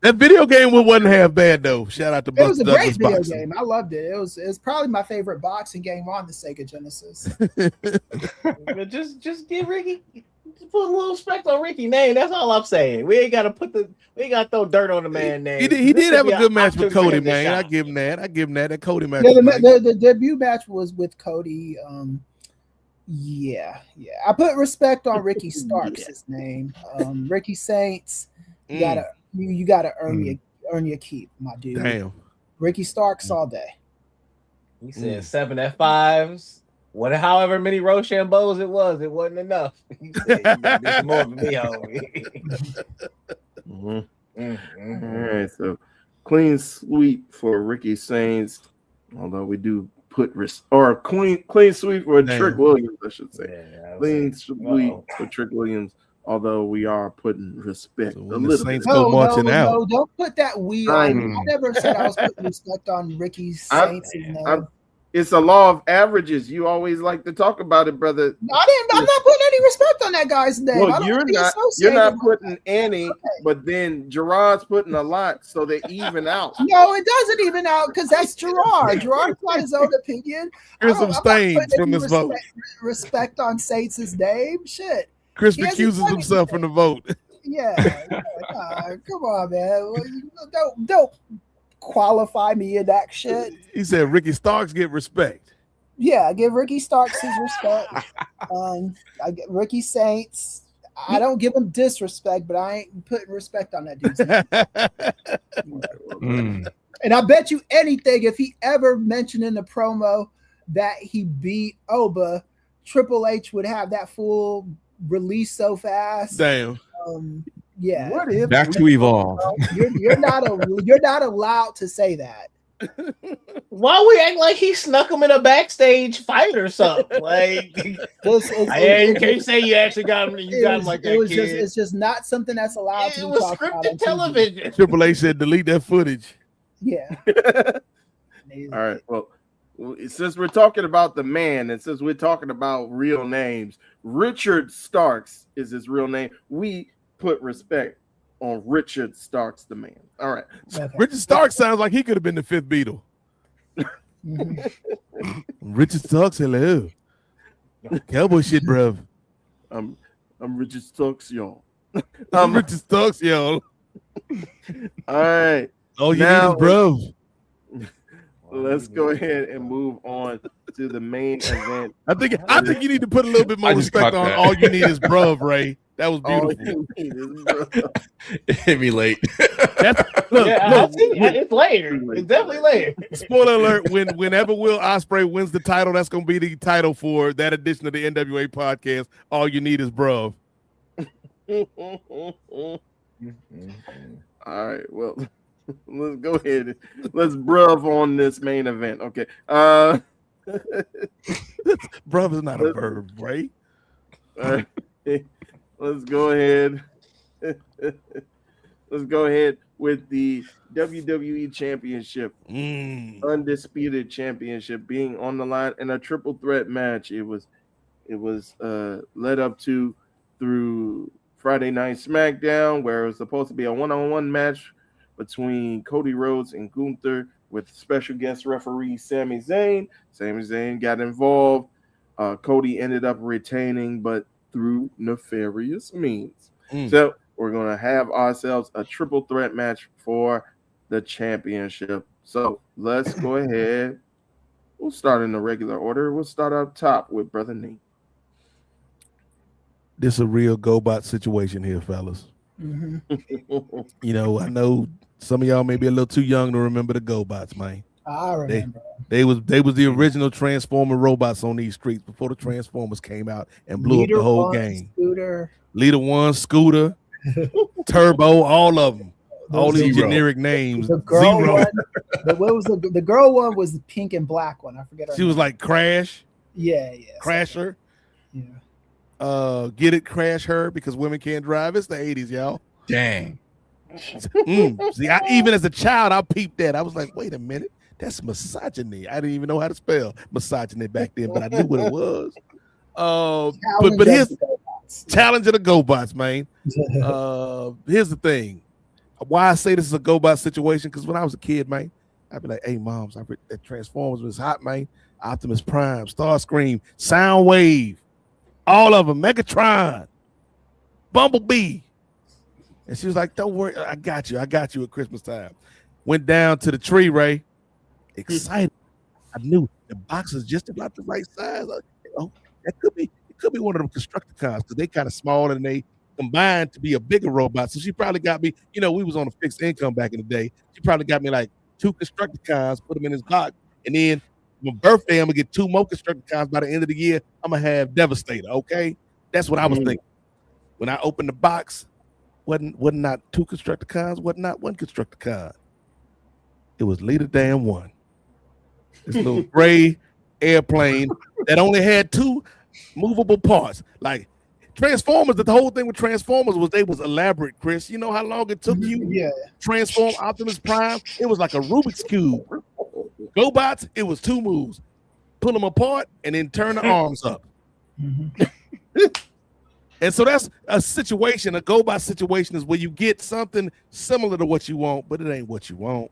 That video game wasn't half bad though. Shout out to Buster. It was a Douglas great video boxing. game. I loved it. It was probably my favorite boxing game on the Sega Genesis. But just give Ricky, just put a little respect on Ricky's name. That's all I'm saying. We ain't gotta throw dirt on the man's name. He did have a good match with Cody, man. I give him that. That Cody match. Yeah, the debut match was with Cody. Yeah. I put respect on Ricky Starks' name. Ricky Saints. You gotta earn your keep, my dude. Damn. Ricky Starks all day. He said 7 F5s. However many Rochambeaus it wasn't enough. He said, you gotta do some more for me, homie. All right, so clean sweep for Ricky Saints, although we do put clean sweep for Trick Williams, I should say. Yeah, clean sweep for Trick Williams, although we are putting respect a little bit. No, don't put that we on. I never said I was putting respect on Ricky Saints' name. It's a law of averages. You always like to talk about it, brother. I'm not putting any respect on that guy's name. Well, you're not putting any, but then Gerard's putting a lot, so they even out. No, it doesn't even out because that's Gerard. Gerard's got his own opinion. Here's some stains from this vote. Respect on Saints' name. Shit. Chris recuses himself from the vote. Yeah. Come on, man. Don't qualify me in that shit. He said Ricky Starks get respect. Yeah, give Ricky Starks his respect. I get Ricky Saints. I don't give him disrespect, but I ain't putting respect on that dude. And I bet you anything, if he ever mentioned in the promo that he beat Oba, Triple H would have that full release so fast. Damn. Yeah. What if back to Evolve? You're not allowed to say that. Why we act like he snuck him in a backstage fight or something? Like, you can't say you actually got him. You got him like that. It's just not something that's allowed to be was talked about on scripted television. Triple H said delete that footage. Yeah. All right. Well, since we're talking about the man, and since we're talking about real names, Richard Starks is his real name. We put respect on Richard Starks, the man. All right. Okay. Richard Starks sounds like he could have been the fifth Beatle. Richard Starks, hello. Cowboy shit, bruv. I'm Richard Starks, y'all. I'm Richard Starks, y'all. All right. All you need is bruv. Let's go ahead and move on to the main event. I think you need to put a little bit more respect on all you need is bruv, Ray. That was beautiful. It hit me late. Look, it's layered. It's definitely layered. Spoiler alert: whenever Will Ospreay wins the title, that's going to be the title for that edition of the NWA podcast. All you need is bruv. All right. Well, let's go ahead. Let's bruv on this main event. Okay. Bruv is not a verb, Ray. Let's go ahead. Let's go ahead with the WWE Championship, undisputed championship, being on the line in a triple threat match. It was led up to through Friday Night SmackDown, where it was supposed to be a one-on-one match between Cody Rhodes and Gunther with special guest referee Sami Zayn. Sami Zayn got involved. Cody ended up retaining, but through nefarious means. So we're going to have ourselves a triple threat match for the championship. So let's go ahead. We'll start in the regular order. We'll start up top with Brother Nate. This is a real GoBot situation here, fellas. Mm-hmm. You know, I know some of y'all may be a little too young to remember the GoBots, man. I remember. They was the original Transformer robots on these streets before the Transformers came out and blew up the whole game. Leader One, Scooter, Turbo, all of them. All these generic names. The girl one, the girl one was the pink and black one. I forget her She name. was like Crash. Yeah. Crasher. Yeah. Get it, Crash Her, because women can't drive. It's the 80s, y'all. Dang. See, even as a child, I peeped that. I was like, wait a minute. That's misogyny. I didn't even know how to spell misogyny back then, but I knew what it was. But here's challenge of the GoBots, man. Here's the thing. Why I say this is a GoBot situation, because when I was a kid, man, I'd be like, hey, moms, that Transformers was hot, man. Optimus Prime, Starscream, Soundwave, all of them, Megatron, Bumblebee. And she was like, don't worry, I got you at Christmas time. Went down to the tree, Ray. Excited. I knew the box was just about the right size. It could be one of them Constructicons, because they kind of small and they combined to be a bigger robot. So she probably got me, we was on a fixed income back in the day. She probably got me like 2 Constructicons, put them in his box, and then my birthday, I'm gonna get 2 more Constructicons by the end of the year. I'm gonna have Devastator. Okay, that's what I was thinking when I opened the box. Wasn't not 2 Constructicons, wasn't not 1 Constructicon. It was Leader Dan 1. This little gray airplane that only had 2 movable parts. Like Transformers, the whole thing with Transformers was they was elaborate, Chris. You know how long it took you transform Optimus Prime? It was like a Rubik's Cube. GoBots, it was 2 moves. Pull them apart and then turn the arms up. And so that's a situation. A GoBot situation is where you get something similar to what you want, but it ain't what you want.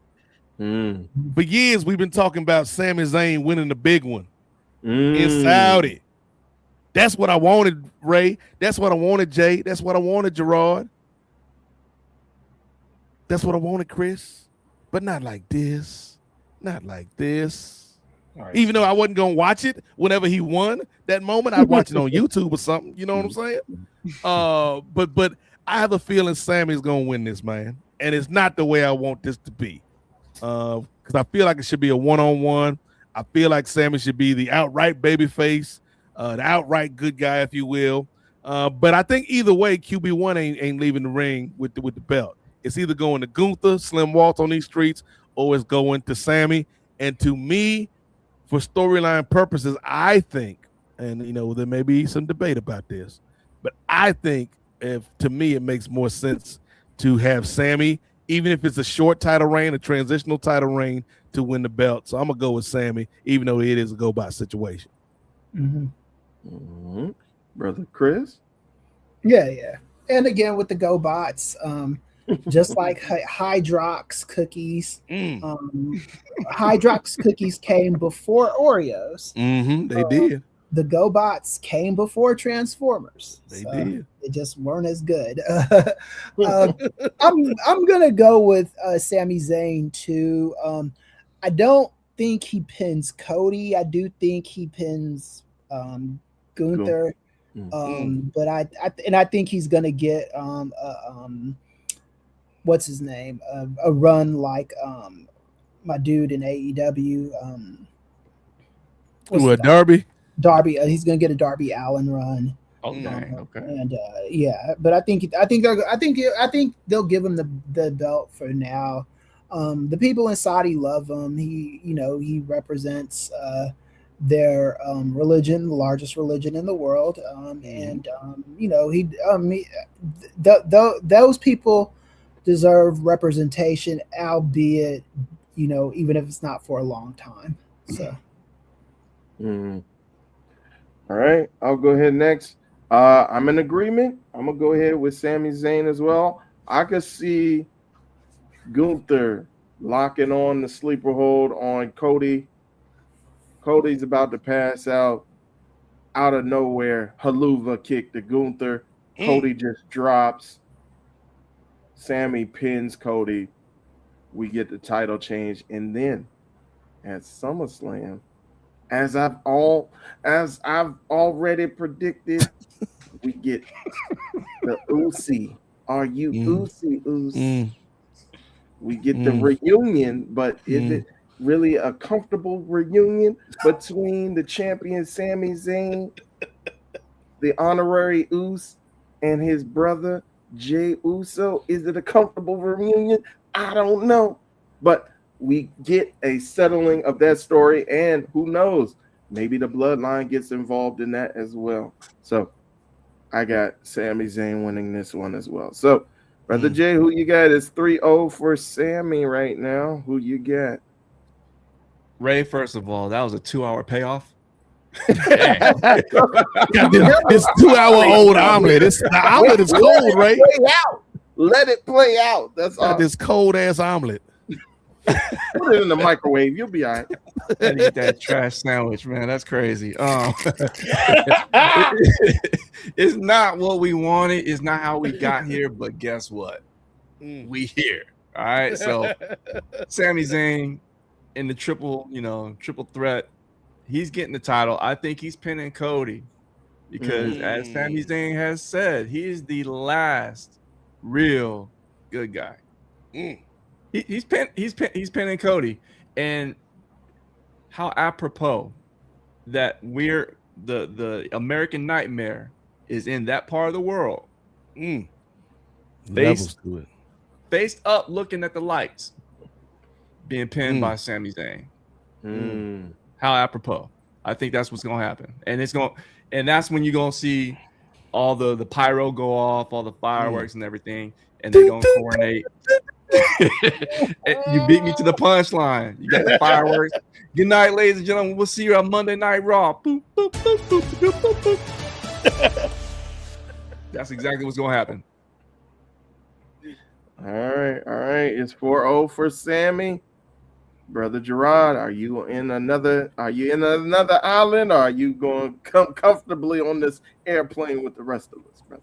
For years, we've been talking about Sami Zayn winning the big one in Saudi. That's what I wanted, Ray. That's what I wanted, Jay. That's what I wanted, Gerard. That's what I wanted, Chris. But not like this. Not like this. Right. Even though I wasn't going to watch it whenever he won that moment, I'd watch it on YouTube or something. You know what I'm saying? But I have a feeling Sammy's going to win this, man. And it's not the way I want this to be. Because I feel like it should be a one-on-one. I feel like Sammy should be the outright babyface, the outright good guy, if you will. But I think either way, QB1 ain't leaving the ring with the belt. It's either going to Gunther, Slim Walt on these streets, or it's going to Sammy. And to me, for storyline purposes, I think, and you know, there may be some debate about this, but I think to me it makes more sense to have Sammy, even if it's a short title reign, a transitional title reign, to win the belt. So I'm gonna go with Sammy, even though it is a go by situation. Brother Chris? Yeah. And again with the GoBots, just like Hydrox cookies. Hydrox cookies came before Oreos. They did. The GoBots came before Transformers. They did. They just weren't as good. I'm gonna go with Sami Zayn too. I don't think he pins Cody. I do think he pins Gunther. But I think he's gonna get what's his name? A run like my dude in AEW. Darby? Darby. He's gonna get a Darby Allin run. Okay. And but I think they'll give him the belt for now. The people in Saudi love him. He represents their religion, the largest religion in the world. Those people deserve representation, albeit, even if it's not for a long time. So. All right, I'll go ahead next. I'm in agreement. I'm gonna go ahead with Sami Zayn as well. I could see Gunther locking on the sleeper hold on Cody. Cody's about to pass out of nowhere. Haluva kick to Gunther. Cody just drops. Sammy pins Cody. We get the title change, and then at SummerSlam, as I've already predicted, we get the Uzi. Are you Uzi? We get the reunion, but is it really a comfortable reunion between the champion Sami Zayn, the honorary Uso, and his brother Jey Uso? Is it a comfortable reunion? I don't know, but we get a settling of that story, and who knows, maybe the bloodline gets involved in that as well. So I got Sami Zayn winning this one as well. So Brother Jay, who you got? Is 3-0 for Sammy right now. Who you got? Ray, first of all, that was a 2-hour payoff. This 2-hour-old omelet. The omelet is cold, Ray. Let it play out. That's all. This cold ass omelet. Put it in the microwave. You'll be all right. I eat that trash sandwich, man. That's crazy. It's not what we wanted. It's not how we got here. But guess what? We here. All right. So Sami Zayn in the triple threat. He's getting the title. I think he's pinning Cody because, as Sami Zayn has said, he is the last real good guy. He's pinning Cody, and how apropos that we're the American Nightmare is in that part of the world. Faced up, looking at the lights. being pinned by Sami Zayn. How apropos. I think that's what's gonna happen. And that's when you're gonna see all the pyro go off, all the fireworks and everything, and they're gonna coronate. You beat me to the punchline. You got the fireworks. Good night, ladies and gentlemen. We'll see you on Monday Night Raw. Boop, boop, boop, boop, boop, boop, boop. That's exactly what's gonna happen. All right. It's 4-0 for Sammy. Brother Gerard, are you in another island, or are you going to come comfortably on this airplane with the rest of us, brother?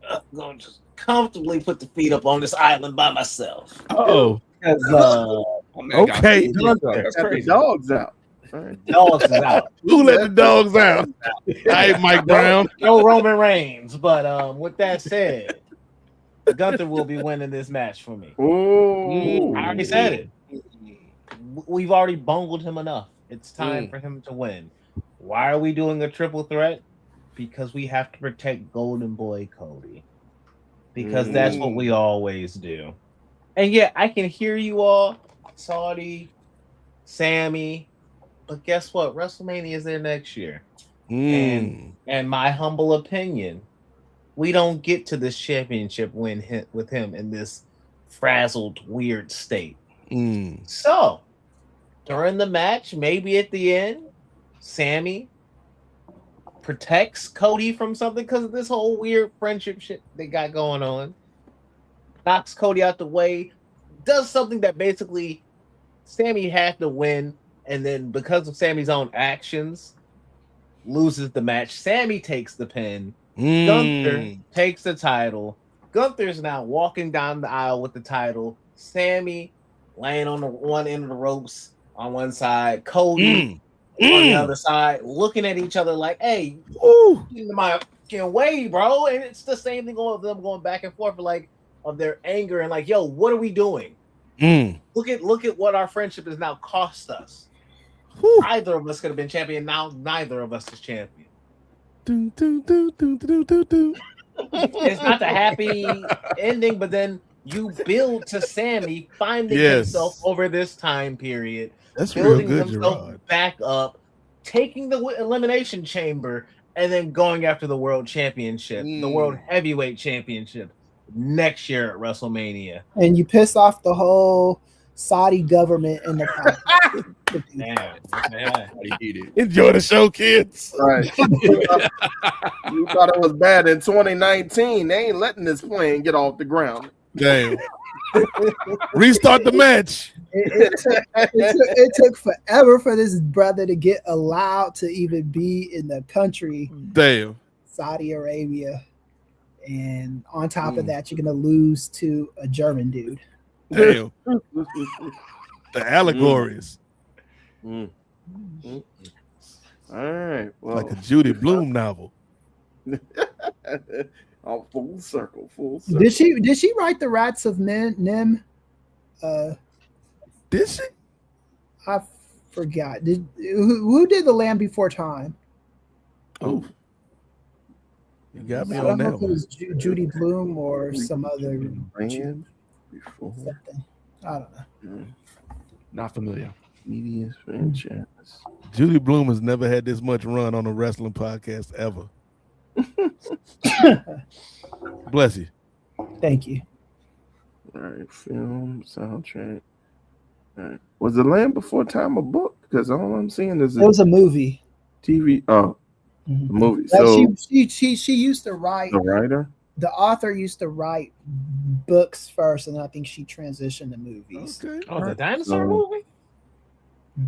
I'm going to just comfortably put the feet up on this island by myself. Oh. Okay. That's crazy. Dogs out. Right. Dogs is out. Who let the dogs out? I ain't Mike Brown. No Roman Reigns. But with that said, Gunther will be winning this match for me. Ooh. I already said it. We've already bungled him enough. It's time for him to win. Why are we doing a triple threat? Because we have to protect Golden Boy Cody. Because that's what we always do. And yeah, I can hear you all, Saudi, Sammy, but guess what? WrestleMania is there next year. And my humble opinion, we don't get to this championship win with him in this frazzled, weird state. So, during the match, maybe at the end, Sammy protects Cody from something because of this whole weird friendship shit they got going on. Knocks Cody out the way, does something that basically Sammy had to win, and then because of Sammy's own actions, loses the match. Sammy takes the pin. Gunther takes the title. Gunther's now walking down the aisle with the title. Sammy laying on the one end of the ropes on one side. Cody on the other side, looking at each other like, hey, get into my fucking way, bro. And it's the same thing of them going back and forth, like, of their anger and like, yo, what are we doing? Look at what our friendship has now cost us. Either of us could have been champion. Now neither of us is champion. It's not the happy ending, but then you build to Sammy finding himself over this time period. That's building real good, himself Gerard. back up, taking the elimination chamber, and then going after the world championship, the world heavyweight championship next year at WrestleMania. And you piss off the whole Saudi government and the Enjoy the show, kids. Right. You thought it was bad in 2019. They ain't letting this plane get off the ground. Damn. Restart the match. It took forever for this brother to get allowed to even be in the country. Damn. Saudi Arabia. And on top of that, you're going to lose to a German dude. Damn. The allegories. All right. Well, like a Judy Blume novel. Oh, full circle. Did she write the Rats of Nim? Did she? I forgot. Who did The Land Before Time? Oh, you got me I on don't know that if it was Judy Blume or some other something. I don't know. Not familiar. Media's franchise. Judy Blume has never had this much run on a wrestling podcast ever. Bless you. Thank you. All right, film, soundtrack. All right. Was The Land Before Time a book? Because all I'm seeing is it was a movie. TV. Oh, a movie. So she used to write. The writer. The author used to write books first, and I think she transitioned to movies. Okay. Oh, the dinosaur movie?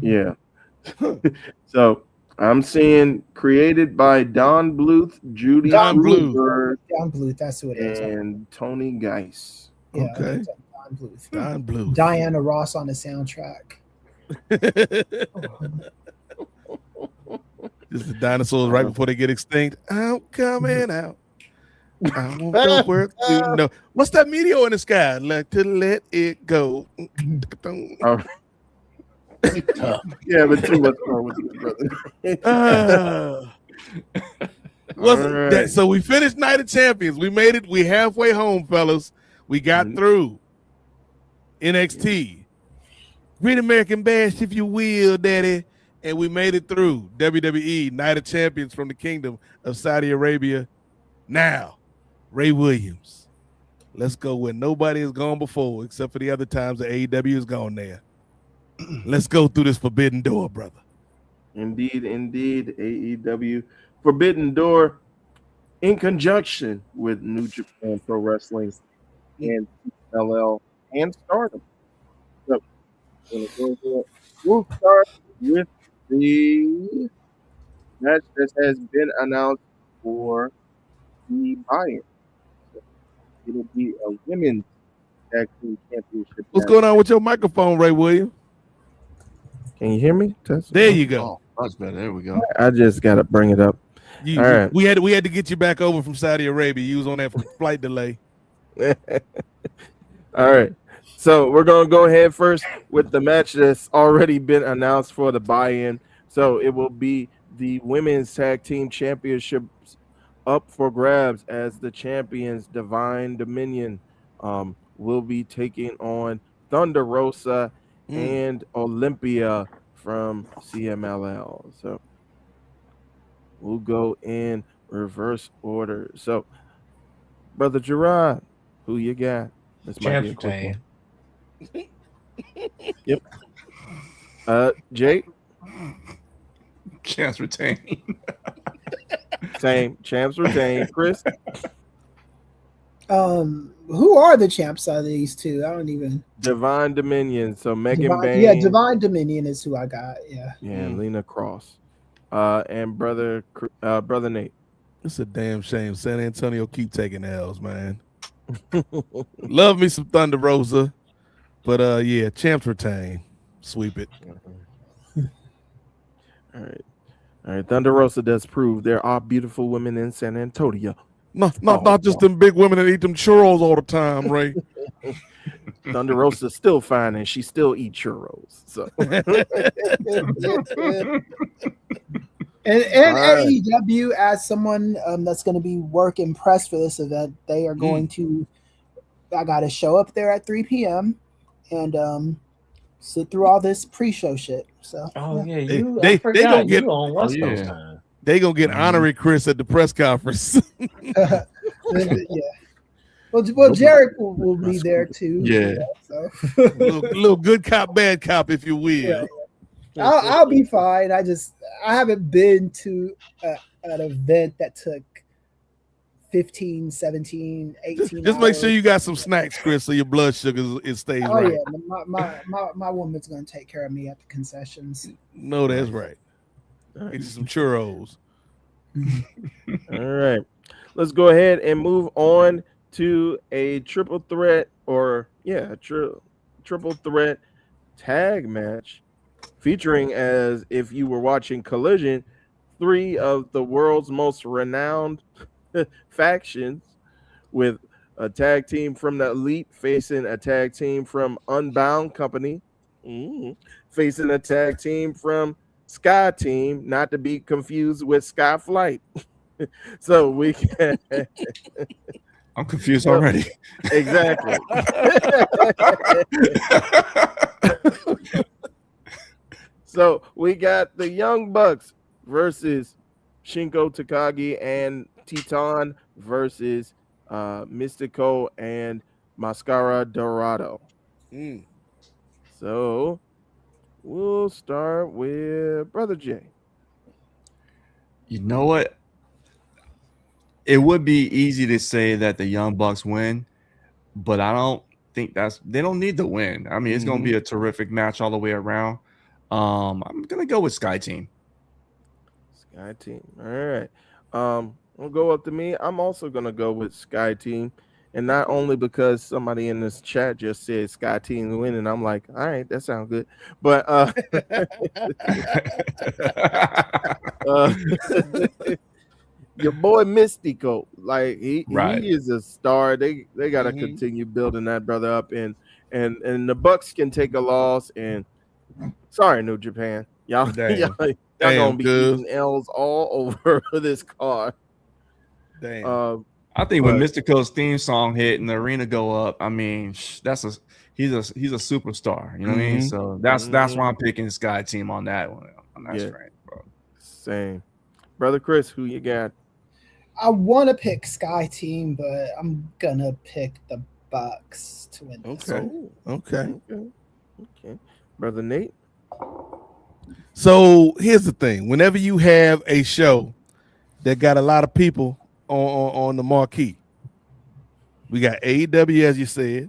Yeah. So I'm seeing created by Don Bluth, Judy Bluth, that's who it is. And Tony Geis. Yeah, okay. Don Bluth. Don Bluth. Diana Ross on the soundtrack. Just the dinosaurs right before they get extinct. I'm coming out. I won't go where you know. What's that meteor in the sky? Like to let it go. Yeah, but too much fun with you, brother. Right. So we finished Night of Champions. We made it. We halfway home, fellas. We got through NXT. Great American Bash, if you will, Daddy. And we made it through WWE Night of Champions from the Kingdom of Saudi Arabia. Now, Ray Williams. Let's go where nobody has gone before, except for the other times that AEW has gone there. Let's go through this Forbidden Door, brother. Indeed. AEW Forbidden Door, in conjunction with New Japan Pro Wrestling and LL and Stardom. So, we'll start with the match that has been announced for the buy-in. So it'll be a women's tag team championship. What's going on with your microphone, Ray Williams? Can you hear me? There you go. Oh, much better. There we go. I just gotta bring it up. All right. We had to get you back over from Saudi Arabia. You was on that flight delay. All right. So we're gonna go ahead first with the match that's already been announced for the buy-in. So it will be the women's tag team championships up for grabs as the champions Divine Dominion will be taking on Thunder Rosa and Olympia from CMLL. So we'll go in reverse order. So, Brother Gerard, who you got? This might be a quick one. Yep. Jake? Champs retain. Same. Champs retain. Chris? Who are the champs out of these two? I don't even. Divine Dominion. So Megan Bain. Yeah, Divine Dominion is who I got. Yeah. Yeah, Lena Cross. And brother Nate. It's a damn shame. San Antonio keep taking L's, man. Love me some Thunder Rosa. But yeah, champs retain. Sweep it. All right. Thunder Rosa does prove there are beautiful women in San Antonio. Not just them big women that eat them churros all the time, Ray. Thunder Rosa's still fine and she still eat churros. So and AEW, as someone that's going to be working press for this event, they are going to. I got to show up there at 3 p.m. and sit through all this pre-show shit. So they gonna get on West Coast time. They gonna get honorary Chris at the press conference. Yeah. Well, Jarek will be there too. Yeah. So. little good cop, bad cop, if you will. Yeah. I'll be fine. I haven't been to an event that took 15, 17, 18 Just make sure you got some snacks, Chris, so your blood sugar it stays right. Oh yeah, my woman's gonna take care of me at the concessions. No, that's right. Get you some churros. All right. Let's go ahead and move on to a triple threat triple threat tag match featuring, as if you were watching Collision, 3 of the world's most renowned factions, with a tag team from the Elite facing a tag team from Unbound Company, facing a tag team from Sky Team, not to be confused with Sky Flight. So we can. I'm confused already. Exactly. So we got the Young Bucks versus Shingo Takagi and Titan versus Mystico and Mascara Dorado. So we'll start with Brother Jay. You know what? It would be easy to say that the Young Bucks win, but I don't think they don't need to win. I mean, it's going to be a terrific match all the way around. I'm going to go with Sky Team. Sky Team. All right. We'll go up to me. I'm also going to go with Sky Team. And not only because somebody in this chat just said Sky Team win, and I'm like, all right, that sounds good. But your boy Mystico, like he is a star. They got to continue building that brother up, and the Bucks can take a loss. And sorry, New Japan, y'all gonna be eating L's all over this card. Damn. I think when Mystico's theme song hit and the arena go up, I mean, he's a superstar. You know what I mean? So that's why I'm picking Sky Team on that one. On that strength, bro. Same. Brother Chris, who you got? I want to pick Sky Team, but I'm gonna pick the Bucks to win this one. Okay. Brother Nate. So here's the thing: whenever you have a show that got a lot of people on the marquee, we got AEW, as you said,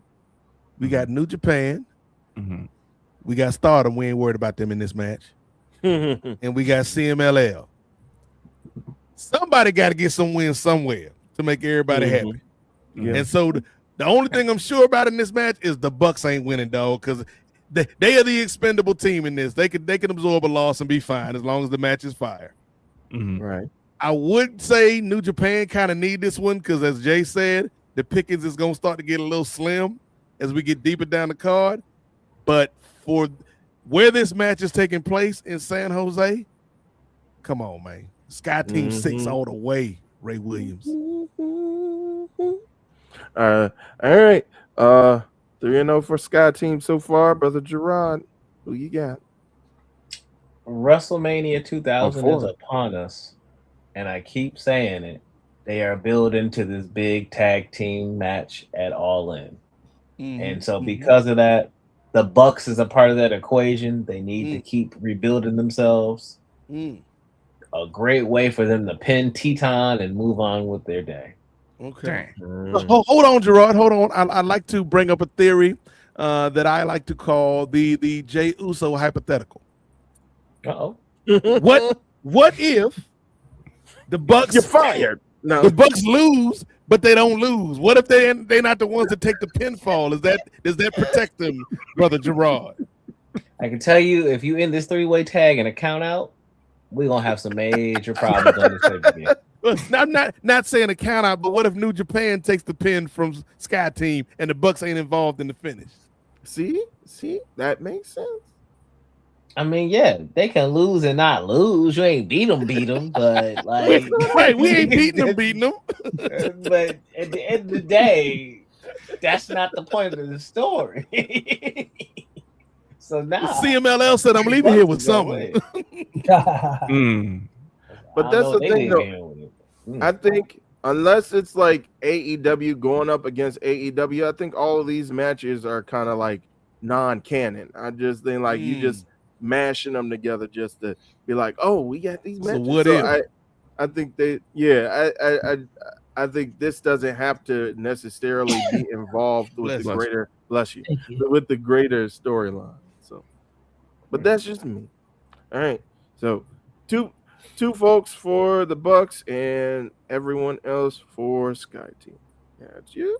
we got New Japan, we got Stardom. We ain't worried about them in this match, and we got CMLL. Somebody got to get some wins somewhere to make everybody happy. And so the only thing I'm sure about in this match is the Bucks ain't winning, dog, because they are the expendable team in this. They can absorb a loss and be fine as long as the match is fire. Right. I would say New Japan kind of need this one because, as Jay said, the pickings is going to start to get a little slim as we get deeper down the card. But for where this match is taking place in San Jose, come on, man. Sky Team 6 all the way, Ray Williams. All right. 3-0 for Sky Team so far. Brother Gerard, who you got? WrestleMania 2000 is upon us, and I keep saying it. They are building to this big tag team match at All In. And so because of that, the Bucks is a part of that equation. They need to keep rebuilding themselves. A great way for them to pin Teton and move on with their day. Okay. Hold on, Gerard. Hold on. I'd like to bring up a theory that I like to call the Jey Uso hypothetical. What if the Bucks You're fired? No, the Bucks lose, but they don't lose. What if they're not the ones that take the pinfall? Does that protect them, Brother Gerard? I can tell you, if you end this 3-way tag and a count out, we're gonna have some major problems on this pay-per-view. I'm not saying a count out, but what if New Japan takes the pin from Sky Team and the Bucks ain't involved in the finish? See, that makes sense. I mean, yeah, they can lose and not lose. You ain't beat them, but like, right, we ain't beating them. But at the end of the day, that's not the point of the story. So now CMLL said, "I'm leaving here with something." But that's the thing, though. I think unless it's like AEW going up against AEW, I think all of these matches are kind of like non-canon. I just think like you just mashing them together just to be like, oh, we got these matches. So what if? I think I think this doesn't have to necessarily be involved with the greater with the greater storyline. So, but that's just me. All right. So two folks for the Bucks and everyone else for Sky Team. That's you.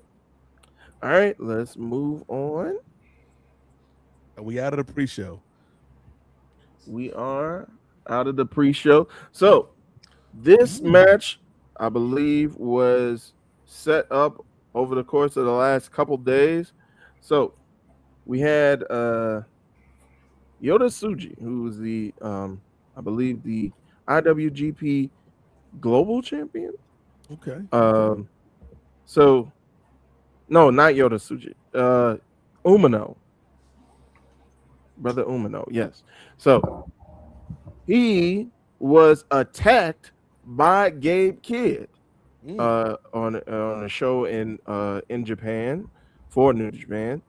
All right, let's move on. Are we out of the pre-show? We are out of the pre-show. So this match, I believe, was set up over the course of the last couple days. So we had Yota Tsuji, who was the I believe the IWGP Global Champion. Okay. So no, not Yota Tsuji. Umino. Brother Umino, yes. So he was attacked by Gabe Kidd on a show in Japan for New Japan.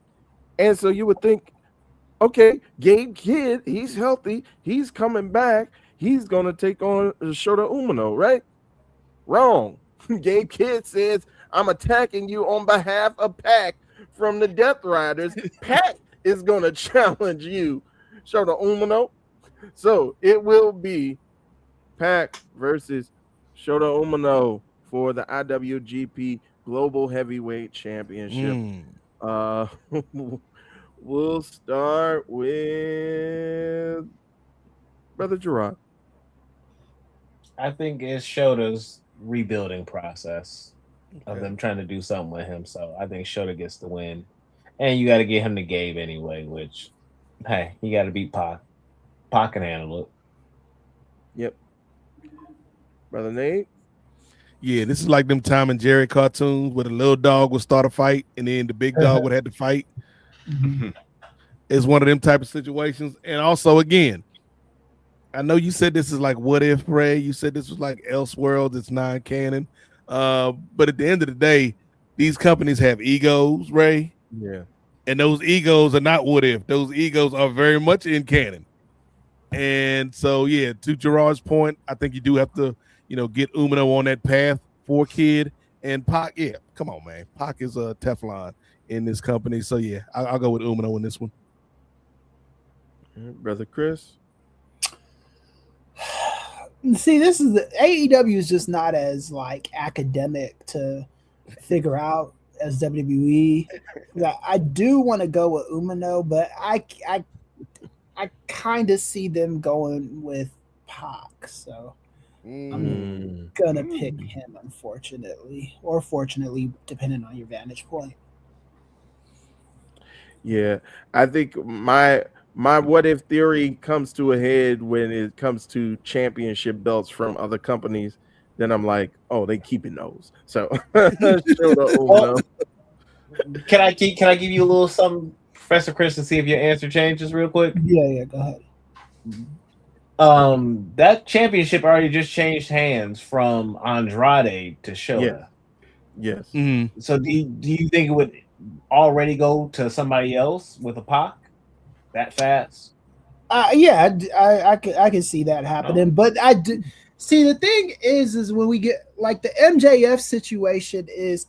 And so you would think, okay, Gabe Kidd, he's healthy, he's coming back, he's gonna take on Shota Umino, right? Wrong. Gabe Kidd says, I'm attacking you on behalf of Pac from the Death Riders. Pac is gonna challenge you, Shota Umino. So it will be Pac versus Shota Umino for the IWGP Global Heavyweight Championship. We'll start with Brother Gerard. I think it's Shota's rebuilding process of them trying to do something with him. So I think Shota gets the win. And you got to get him to Gabe anyway, which, hey, you got to beat Pac. Pac can handle it. Yep. Brother Nate? Yeah, this is like them Tom and Jerry cartoons where the little dog would start a fight and then the big dog would have to fight. It's one of them type of situations. And also, again, I know you said this is like What If, Ray. You said this was like Elseworlds. It's non-canon. But at the end of the day, these companies have egos, Ray. Yeah. And those egos are not What If. Those egos are very much in canon. And so, yeah, to Gerard's point, I think you do have to, get Umino on that path for Kid and Pac. Yeah, come on, man. Pac is a Teflon in this company. So, yeah, I'll go with Umino in this one. Brother Chris. See, this is the AEW is just not as like academic to figure out as WWE. I do want to go with Umino, but I kind of see them going with Pac, so I'm gonna pick him, unfortunately, or fortunately, depending on your vantage point. Yeah, I think my what if theory comes to a head when it comes to championship belts from other companies. Then I'm like, oh, they keeping those. So Can I give you a little something, Professor Chris, to see if your answer changes real quick? Yeah, go ahead. That championship already just changed hands from Andrade to Shota. Yeah. Yes. Mm-hmm. So do you think it would already go to somebody else with a Pac that fast? Yeah, I can see that happening, but I do see the thing is when we get like the MJF situation is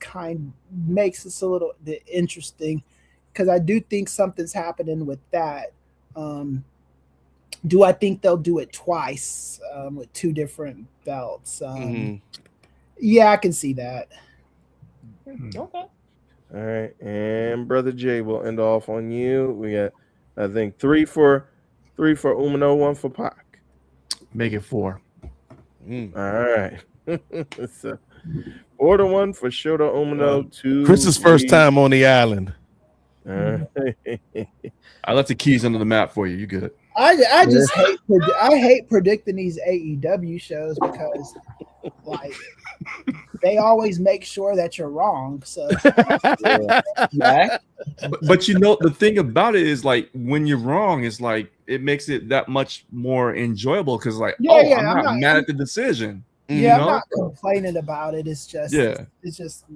makes us a little bit interesting because I do think something's happening with that. Do I think they'll do it twice with two different belts? Yeah, I can see that. Okay. All right, and Brother Jay will end off on you. We got, I think, three for Umino, one for Pac. Make it 4. All right. So, 4-1 for Shota Umino. 2. Chris's first time on the island. I left the keys under the map for you. You good? I just hate predicting these AEW shows because like they always make sure that you're wrong. So but the thing about it is like when you're wrong, it's like it makes it that much more enjoyable because like I'm not mad at the decision. Yeah, I'm not complaining about it. It's just it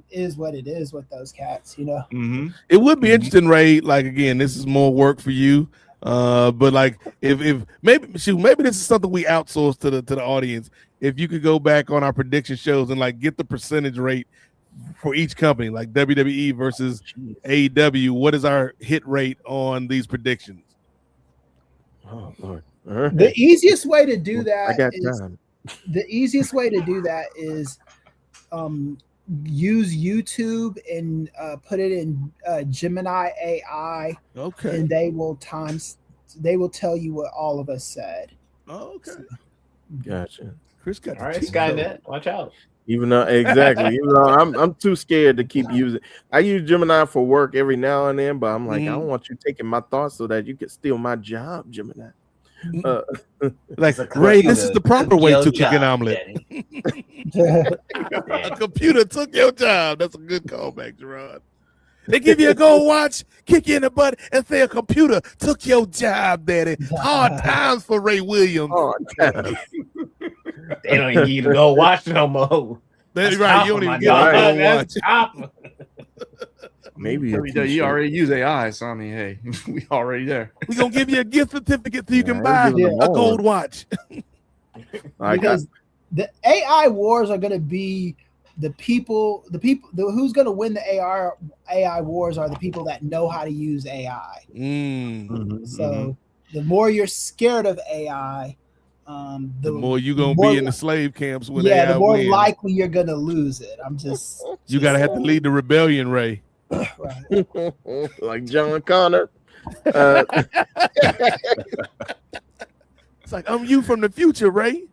is what it is with those cats, Mm-hmm. It would be interesting, Ray. Like again, this is more work for you. But like if maybe this is something we outsource to the audience. If you could go back on our prediction shows and like get the percentage rate for each company, like WWE versus AEW, what is our hit rate on these predictions? Oh Lord. The easiest way to do that I got time. The easiest way to do that is use YouTube and put it in Gemini AI. Okay. And they will tell you what all of us said. Oh, okay. Gotcha. Chris got all right, Skynet. Watch out. Even though I'm too scared to keep using. I use Gemini for work every now and then, but I'm like, I don't want you taking my thoughts so that you can steal my job, Gemini. Like Ray, this is the proper way to cook an omelet. A computer took your job. That's a good callback, Gerard. They give you a gold watch, kick you in the butt, and say a computer took your job, daddy. Hard times for Ray Williams. Hard times. They don't even give you the gold watch no more. That's right. You don't even get a gold watch. Maybe you already use AI, so I mean, hey, we already there. We're gonna give you a gift certificate so you can buy a gold watch. Because the AI wars are gonna be the people who's gonna win the AI wars are the people that know how to use AI. So the more you're scared of AI, the more you're gonna be in the slave camps with AI. The more wins. likely you're gonna lose it. You gotta have to lead the rebellion, Ray. Right. Like John Connor. It's like I'm you from the future, Ray.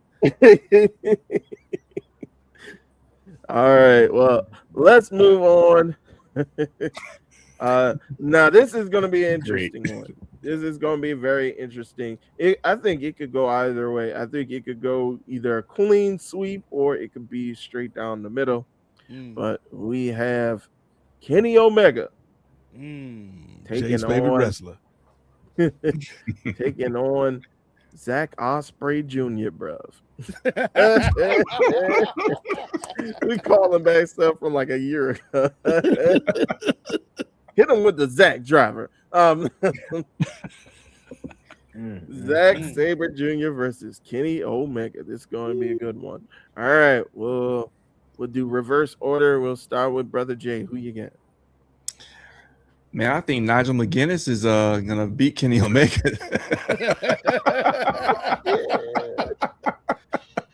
All right, well, let's move on. Now this is going to be an interesting one. This is going to be very interesting. I think it could go either way. I think it could go either a clean sweep or it could be straight down the middle. But we have Kenny Omega Jay's favorite wrestler. Taking on Zach Ospreay Jr., bruv. We calling back stuff from like a year ago. Hit him with the Zach driver. Zack Sabre Jr. versus Kenny Omega. This is going to be a good one. All right, we'll do reverse order. We'll start with Brother Jay. Who you got? Man, I think Nigel McGuinness is gonna beat Kenny Omega.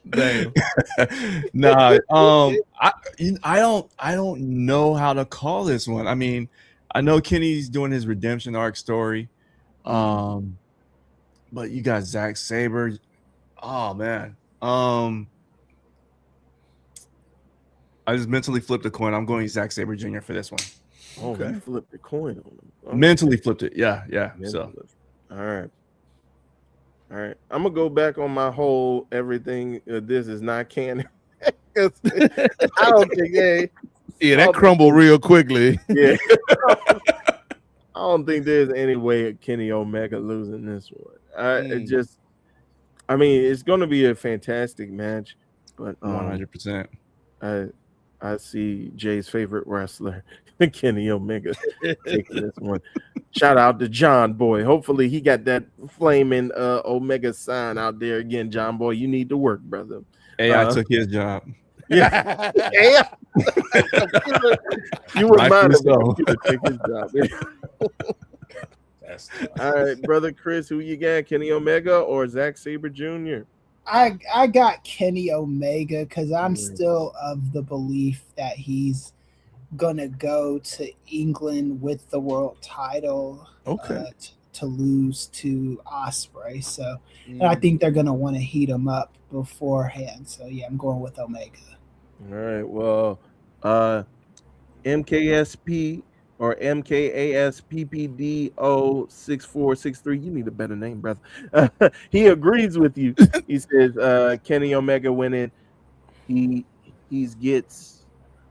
Damn. Nah, I don't know how to call this one. I mean, I know Kenny's doing his redemption arc story. But you got Zack Sabre. Oh man. I just mentally flipped a coin. I'm going Zack Sabre Jr. for this one. Oh, okay. You flipped the coin on him. Oh. Mentally flipped it. Yeah. So all right. I'm gonna go back on my whole everything. This is not canon. I don't think that crumbled real quickly. Yeah. I don't think there's any way Kenny Omega losing this one. I mean, it's going to be a fantastic match, but 100%. I see Jay's favorite wrestler, Kenny Omega, taking this one. Shout out to John Boy. Hopefully, he got that flaming Omega sign out there again. John Boy, you need to work, brother. Hey, I took his job. Yeah. You wouldn't mind if you could take his job. All right, brother Chris, who you got? Kenny Omega or Zack Sabre Jr.? I got Kenny Omega because I'm still of the belief that he's gonna go to England with the world title. To lose to Ospreay. So and I think they're gonna want to heat him up beforehand. So yeah, I'm going with Omega. All right. Well, MKSP or MKASPPDO6463. You need a better name, brother. He agrees with you. He says Kenny Omega winning. He gets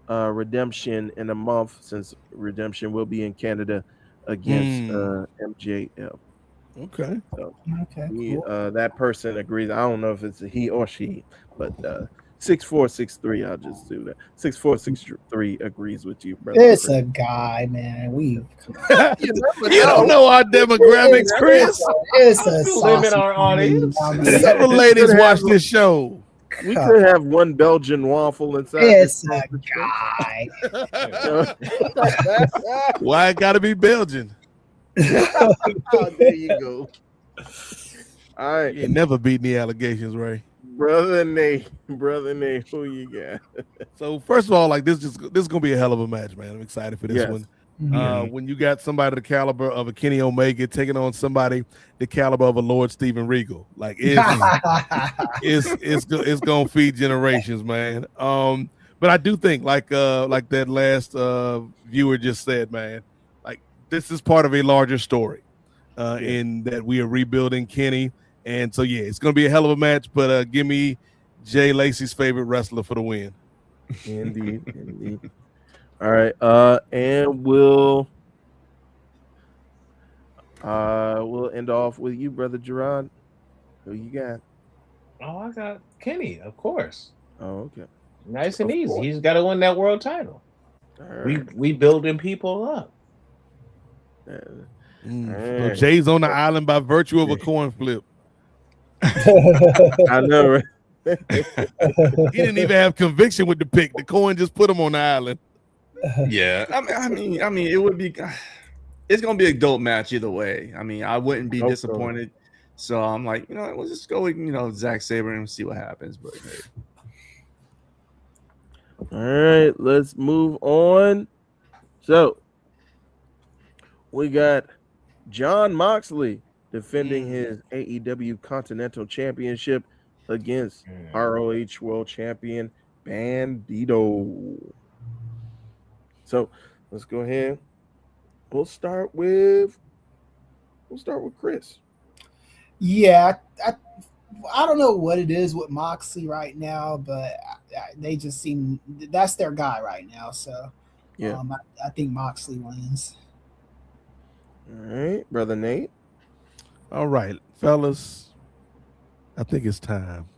redemption in a month, since redemption will be in Canada against MJF. Okay. So cool. That person agrees. I don't know if it's a he or she, but 6463. I'll just do that. 6463 agrees with you, brother. It's a guy, man. You don't know our demographics, Chris. It's a limit our audience. Several ladies watch this show. We could have one Belgian waffle inside. It's a guy. Why it gotta be Belgian? There you go. All right. You ain't never beat any allegations, Ray. Brother Nate, who you got? So first of all, like this is gonna be a hell of a match, man. I'm excited for this one. When you got somebody the caliber of a Kenny Omega taking on somebody the caliber of a Lord Steven Regal, like it's gonna feed generations, man. But I do think like that last viewer just said, man, like this is part of a larger story in that we are rebuilding Kenny. And so, yeah, it's going to be a hell of a match, but give me Jay Lacey's favorite wrestler for the win. Indeed. All right, and we'll end off with you, brother Gerard. Who you got? Oh, I got Kenny, of course. Oh, okay. Nice and easy. He's got to win that world title. Right. We building people up. So Jay's on the island by virtue of a coin flip. I know, right? He didn't even have conviction with the pick. The coin just put him on the island. Yeah, I mean, it would be. It's gonna be a dope match either way. I mean, I wouldn't be disappointed. So I'm like, we'll just go with Zack Sabre and see what happens. But hey. All right, let's move on. So we got Jon Moxley defending his AEW Continental Championship against ROH World Champion Bandito. So let's go ahead. We'll start with Chris. Yeah, I don't know what it is with Moxley right now, but they just seem that's their guy right now. So yeah, I think Moxley wins. All right, brother Nate. All right, fellas. I think it's time.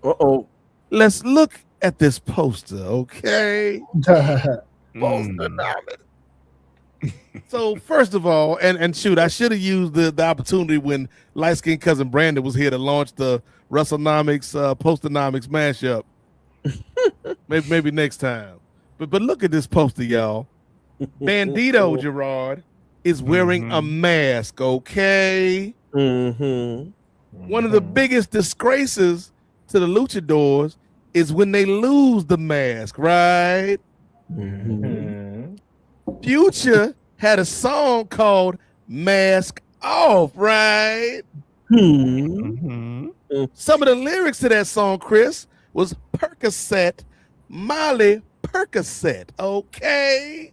Uh-oh. Let's look at this poster, okay? So first of all, and shoot, I should have used the opportunity when light skinned cousin Brandon was here to launch the WrestleNomics Posternomics mashup. maybe next time. But look at this poster, y'all. Bandito Gerard is wearing a mask, okay? One of the biggest disgraces to the luchadors is when they lose the mask, right? Future had a song called Mask Off, right? Some of the lyrics to that song, Chris, was Percocet, Molly Percocet, okay?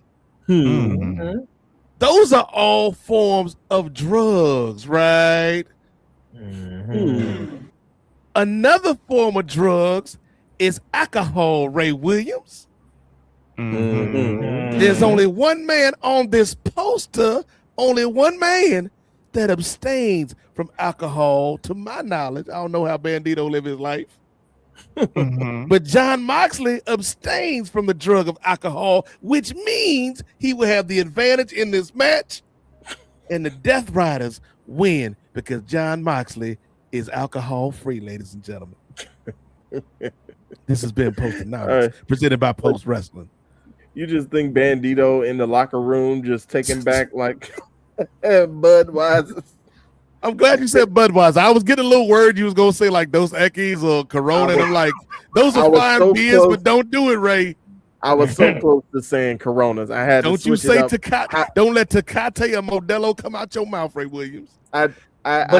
Those are all forms of drugs, right? Another form of drugs is alcohol, Ray Williams. There's only one man on this poster, only one man that abstains from alcohol, to my knowledge. I don't know how Bandito live his life. But John Moxley abstains from the drug of alcohol, which means he will have the advantage in this match, and the Death Riders win because John Moxley is alcohol free, ladies and gentlemen. This has been Posternomics, presented by Post Wrestling. You just think Bandito in the locker room just taking back like Budweiser? I'm glad you said Budweiser. I was getting a little worried you was gonna say like Dos Equis or Corona. And I'm like, those are fine beers, but don't do it, Ray. I was so close to saying Coronas. I had don't to you say Tecate? Don't let Tecate or Modelo come out your mouth, Ray Williams. But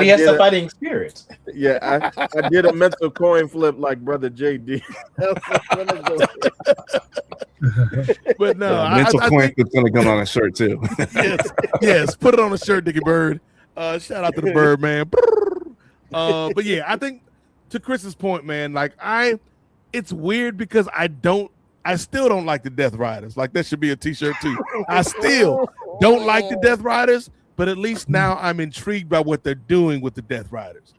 he has the fighting spirit. Yeah, I did a mental coin flip like brother JD. But no, mental coin flip's gonna come on a shirt too. yes, put it on a shirt, Dickie Bird. Shout out to the Bird, man. But yeah, I think to Chris's point, man, like it's weird because I still don't like the Death Riders. Like that should be a t-shirt too. I still don't like the Death Riders, but at least now I'm intrigued by what they're doing with the Death Riders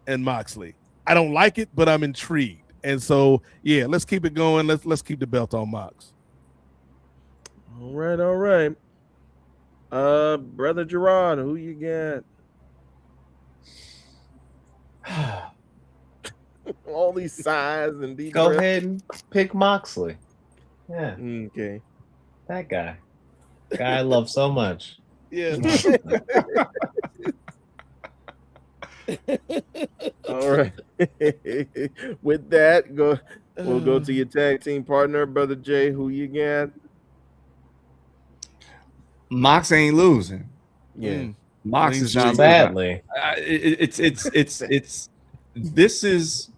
and Moxley. I don't like it, but I'm intrigued. And so, yeah, let's keep it going. Let's keep the belt on Mox. All right. Brother Gerard, who you got? All these sighs and deep Go breaths. ahead and pick Moxley. Yeah. Okay. That guy I love so much. Yeah. All right. With that, we'll go to your tag team partner, Brother Jay. Who you got? Mox ain't losing. Yeah. Mox is not sadly. It's this is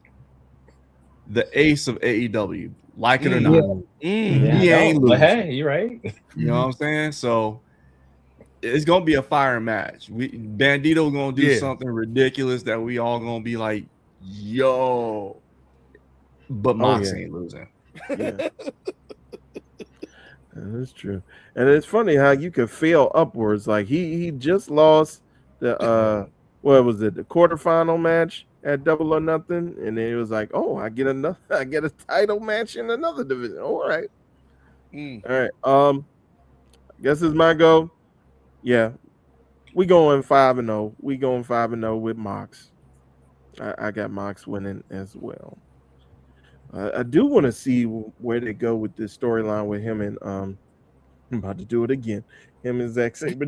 the ace of AEW, like it or not. He ain't losing. Hey, you're right. You know what I'm saying? So it's gonna be a fire match. Bandito gonna do something ridiculous that we all gonna be like, yo. But Mox ain't losing. Yeah. That's true. And it's funny how you can fail upwards. Like he just lost the what was it, the quarterfinal match at Double or Nothing, and then it was like, oh, I get a title match in another division. All right. All right. I guess it's my go. Yeah. We going 5-0. We going 5-0 with Mox. I got Mox winning as well. I do want to see where they go with this storyline with him and I'm about to do it again. Him and Zack Sabre.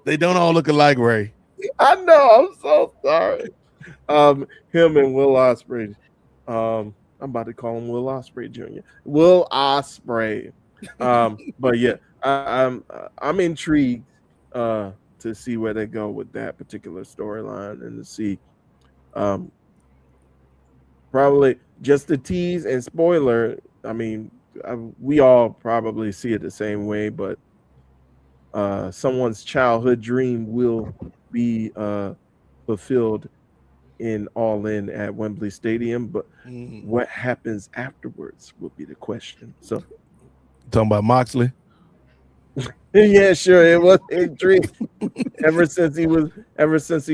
They don't all look alike, Ray. I know. I'm so sorry. Him and Will Ospreay. I'm about to call him Will Ospreay Jr. Will Ospreay. But yeah, I'm intrigued to see where they go with that particular storyline and to see probably just the tease and spoiler. I mean, we all probably see it the same way, but someone's childhood dream will be fulfilled in All In at Wembley Stadium. But what happens afterwards will be the question. So, talking about Moxley? Yeah, sure. It was a dream. Ever since he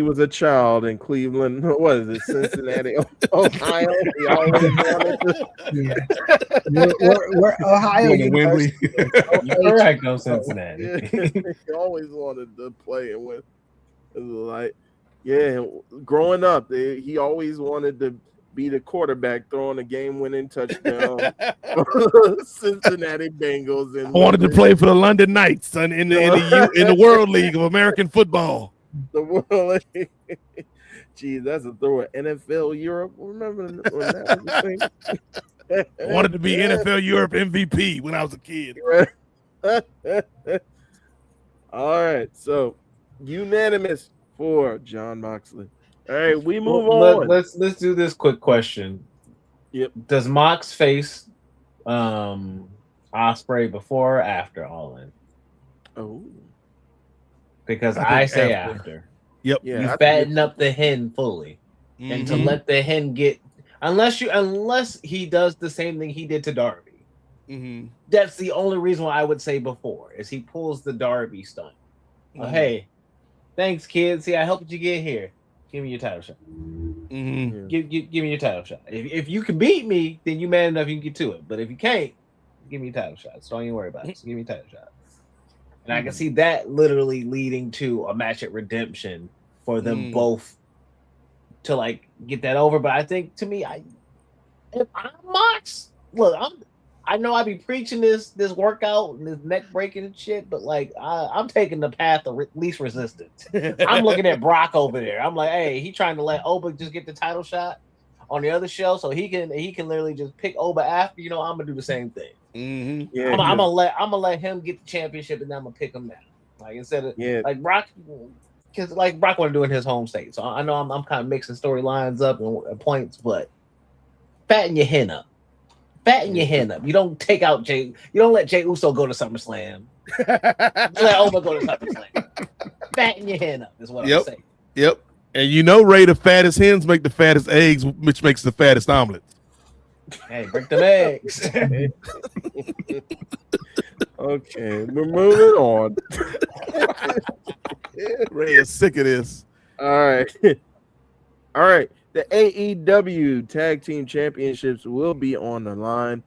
was a child in Cleveland, what is it, Cincinnati, Ohio? He always wanted to. Yeah, we're Ohio University. You're correct, no Cincinnati. He always wanted to play and win. It was like, yeah, growing up, he always wanted to be the quarterback throwing a game-winning touchdown. Cincinnati Bengals. And I wanted to play for the London Knights in the World League of American Football. The World League. Geez, that's a throw at NFL Europe. Remember when that was a thing? I wanted to be NFL Europe MVP when I was a kid. All right, so unanimous for John Moxley. All right, we move on. Let's do this quick question. Yep. Does Mox face Ospreay before or after All In? Oh, because I say after. Yep. Yeah, you fatten up the hen fully, and to let the hen get unless he does the same thing he did to Darby. That's the only reason why I would say before is he pulls the Darby stunt. Hey, thanks, kids. See, I helped you get here. Give me your title shot. Give me your title shot. If you can beat me, then you man enough you can get to it. But if you can't, give me your title shot. So don't even worry about it. So give me your title shot. And I can see that literally leading to a match at Redemption for them both to like get that over. But I think to me, if I'm Mox, look, I know I be preaching this workout and this neck breaking and shit, but like I'm taking the path of least resistance. I'm looking at Brock over there. I'm like, hey, he trying to let Oba just get the title shot on the other show, so he can literally just pick Oba after. You know, I'm gonna do the same thing. Yeah, I'm gonna let him get the championship, and then I'm gonna pick him now. Like instead of like Brock, because like Brock want to do in his home state. So I know I'm kind of mixing storylines up and points, but fatten your hen up. Fatten your hen up. You don't take out Jay. You don't let Jay Uso go to SummerSlam. Let Oba go to SummerSlam. Fatten your hen up is what I'm saying. Yep. And you know, Ray, the fattest hens make the fattest eggs, which makes the fattest omelets. Hey, break them eggs. Okay, we're moving on. Ray is sick of this. All right. The AEW Tag Team Championships will be on the line,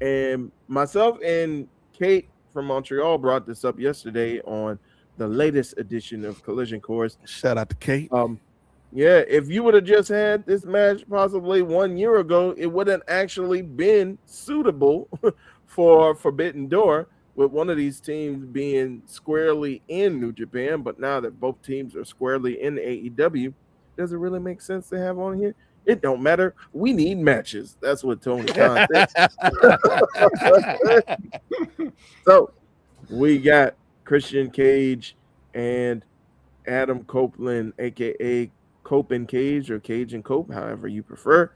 and myself and Kate from Montreal brought this up yesterday on the latest edition of Collision Course. Shout out to Kate. Yeah, if you would have just had this match possibly 1 year ago, it wouldn't actually been suitable for Forbidden Door, with one of these teams being squarely in New Japan. But now that both teams are squarely in AEW, does it really make sense to have on here? It don't matter. We need matches. That's what Tony Khan said. So we got Christian Cage and Adam Copeland, aka Cope and Cage, or Cage and Cope, however you prefer,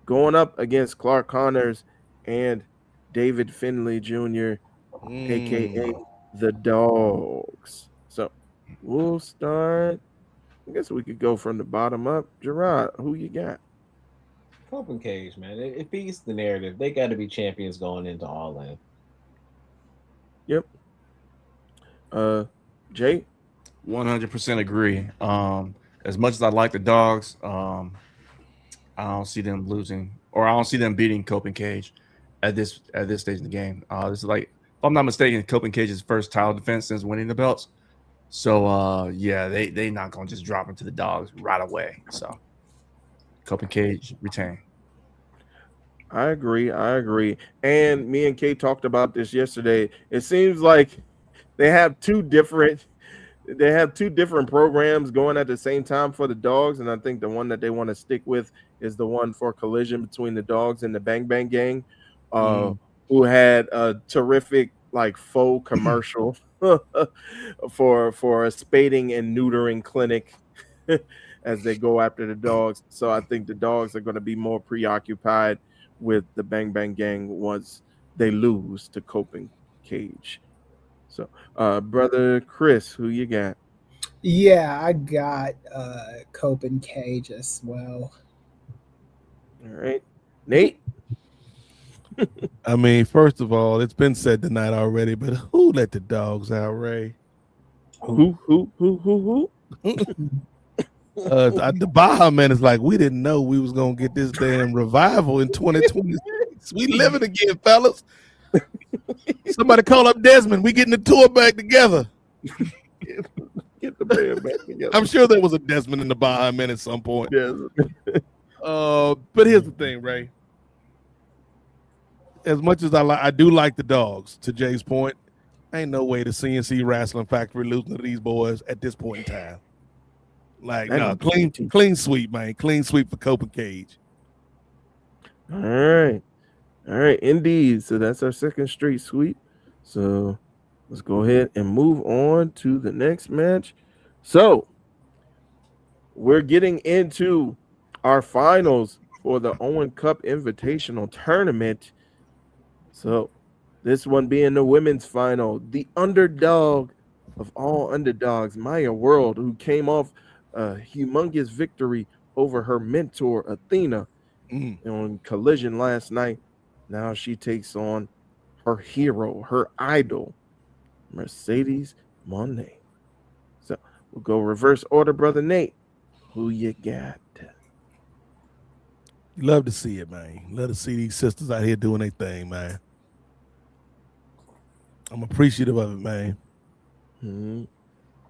going up against Clark Connors and David Finlay Jr., aka the Dogs. So we'll start. I guess we could go from the bottom up. Gerard, who you got? Cope and Cage, man. It beats the narrative. They got to be champions going into All In. Yep. Jay? 100% agree. As much as I like the Dogs, I don't see them losing, or I don't see them beating Cope and Cage at this stage in the game. This is like, if I'm not mistaken, Cope and Cage's first title defense since winning the belts. So yeah, they not gonna just drop into the Dogs right away. So Cope and Cage retain. I agree. And me and Kate talked about this yesterday. It seems like they have two different programs going at the same time for the Dogs, and I think the one that they want to stick with is the one for Collision between the Dogs and the Bang Bang Gang, who had a terrific like faux commercial for a spading and neutering clinic as they go after the Dogs. So I think the Dogs are going to be more preoccupied with the Bang Bang Gang once they lose to Cope and Cage. So, brother Chris, who you got? Yeah, I got Cope and Cage as well. All right, Nate. I mean, first of all, it's been said tonight already, but who let the dogs out, Ray? Who? The Baja man is like, we didn't know we was gonna get this damn revival in 2026. We living again, fellas. Somebody call up Desmond. We getting the tour back together. Get the band back together. I'm sure there was a Desmond in the Baja man at some point. Yes. But here's the thing, Ray. As much as I do like the dogs, to Jay's point, ain't no way the CNC Wrestling Factory losing to these boys at this point in time. Like, no, clean sweep, man. Clean sweep for Cope and Cage. All right. Indeed. So that's our second straight sweep. So let's go ahead and move on to the next match. So we're getting into our finals for the Owen Cup Invitational Tournament. So this one being the women's final, the underdog of all underdogs, Maya World, who came off a humongous victory over her mentor, Athena, on Collision last night. Now she takes on her hero, her idol, Mercedes Moné. So we'll go reverse order, Brother Nate. Who you got? Love to see it, man. Love to see these sisters out here doing their thing, man. I'm appreciative of it, man. Mm-hmm.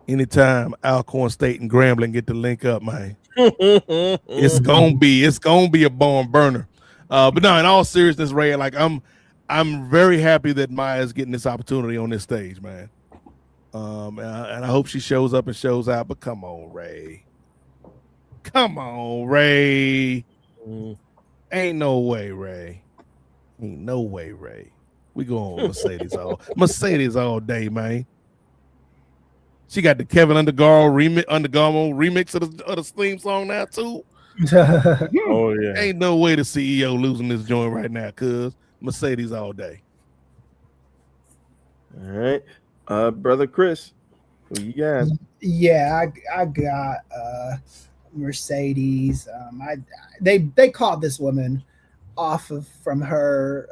Anytime Alcorn State and Grambling get to link up, man, it's gonna be a barn burner. But no, in all seriousness, Ray, like I'm very happy that Maya's getting this opportunity on this stage, man. And I hope she shows up and shows out. But come on, Ray. Ain't no way, Ray. We go on Mercedes all day, man. She got the Kevin Undergaro remix of the theme song now too. Oh yeah. Ain't no way the CEO losing this joint right now, cuz Mercedes all day. All right. Brother Chris, who you got? Yeah, I got Mercedes. They called this woman from her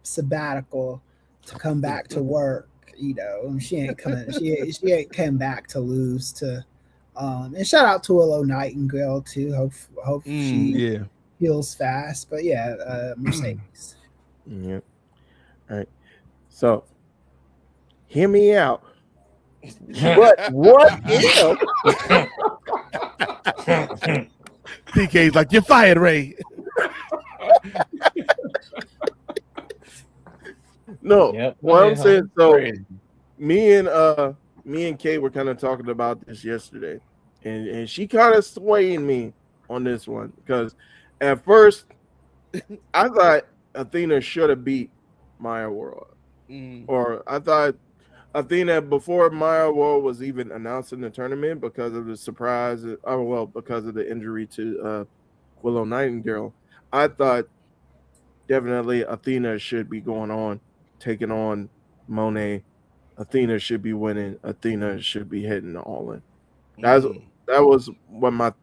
sabbatical to come back to work. You know, she ain't coming. She ain't came back to lose to. And shout out to Willow Nightingale too. Hope she heals fast. But yeah, Mercedes. Yeah. All right. So, hear me out. But what if PK's like, you're fired, Ray. No, what I'm saying, so me and Kay were kind of talking about this yesterday, and she kind of swayed me on this one because at first I thought Athena should have beat Maya World, or I thought Athena before Maya World was even announced in the tournament because of the surprise. Because of the injury to Willow Nightingale, I thought definitely Athena should be going on, taking on Monet. Athena should be winning. Athena should be hitting the all in. That was what my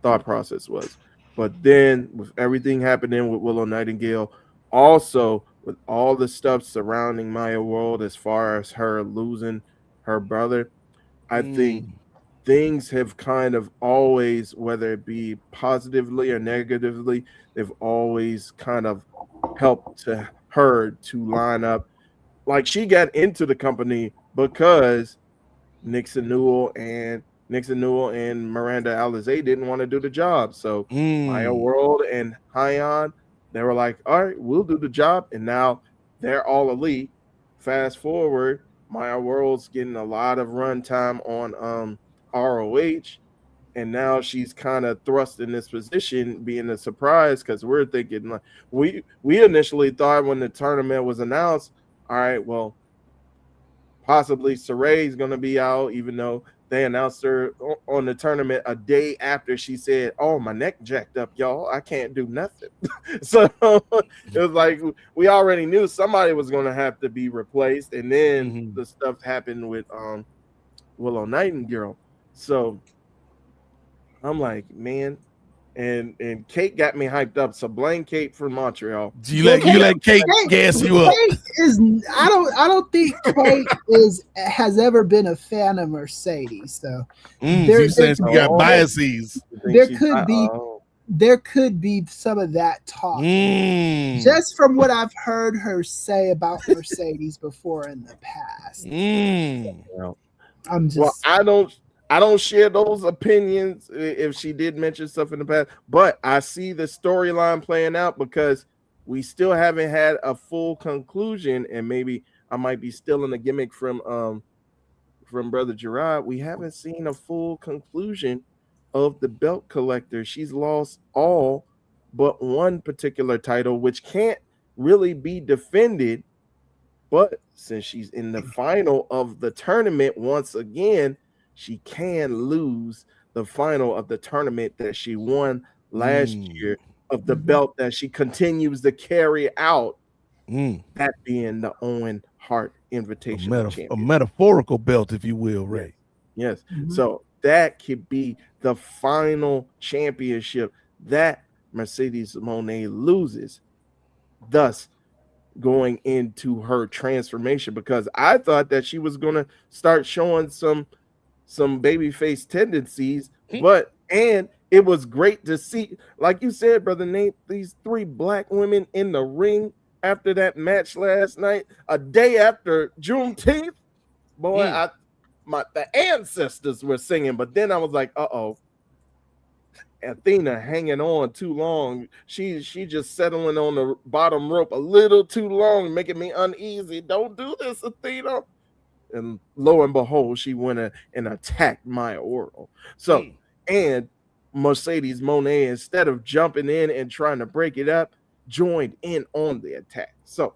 thought process was. But then with everything happening with Willow Nightingale, also with all the stuff surrounding Maya World as far as her losing her brother, I think things have kind of always, whether it be positively or negatively, they've always kind of helped to her to line up. Like she got into the company because Nixon Newell and Miranda Alizé didn't want to do the job. So Maya World and Hyon, they were like, all right, we'll do the job. And now they're all elite. Fast forward, Maya World's getting a lot of run time on ROH. And now she's kind of thrust in this position, being a surprise, because we're thinking like we initially thought when the tournament was announced, all right, well, possibly Saray's going to be out, even though they announced her on the tournament a day after she said, oh, my neck jacked up, y'all. I can't do nothing. So it was like we already knew somebody was going to have to be replaced. And then the stuff happened with Willow Nightingale. So I'm like, man, and Kate got me hyped up. So blame Kate from Montreal. You let Kate gas you up. Kate is I don't think Kate has ever been a fan of Mercedes. So you saying she got biases. There could be some of that talk just from what I've heard her say about Mercedes before in the past. I'm just I don't share those opinions if she did mention stuff in the past, but I see the storyline playing out because we still haven't had a full conclusion, and maybe I might be stealing a gimmick from Brother Gerard. We haven't seen a full conclusion of the belt collector. She's lost all but one particular title, which can't really be defended. But since she's in the final of the tournament once again, she can lose the final of the tournament that she won last year of the belt that she continues to carry out. That being the Owen Hart Invitational a metaphorical belt, if you will, Ray. Yes. So that could be the final championship that Mercedes Moné loses, thus going into her transformation, because I thought that she was going to start showing some babyface tendencies, and it was great to see, like you said, Brother Nate, these 3 black women in the ring after that match last night, a day after Juneteenth. Boy, the ancestors were singing, but then I was like, Athena hanging on too long. She just settling on the bottom rope a little too long, making me uneasy. Don't do this, Athena. And lo and behold, she went and attacked Maya Orl. So, and Mercedes Moné, instead of jumping in and trying to break it up, joined in on the attack. So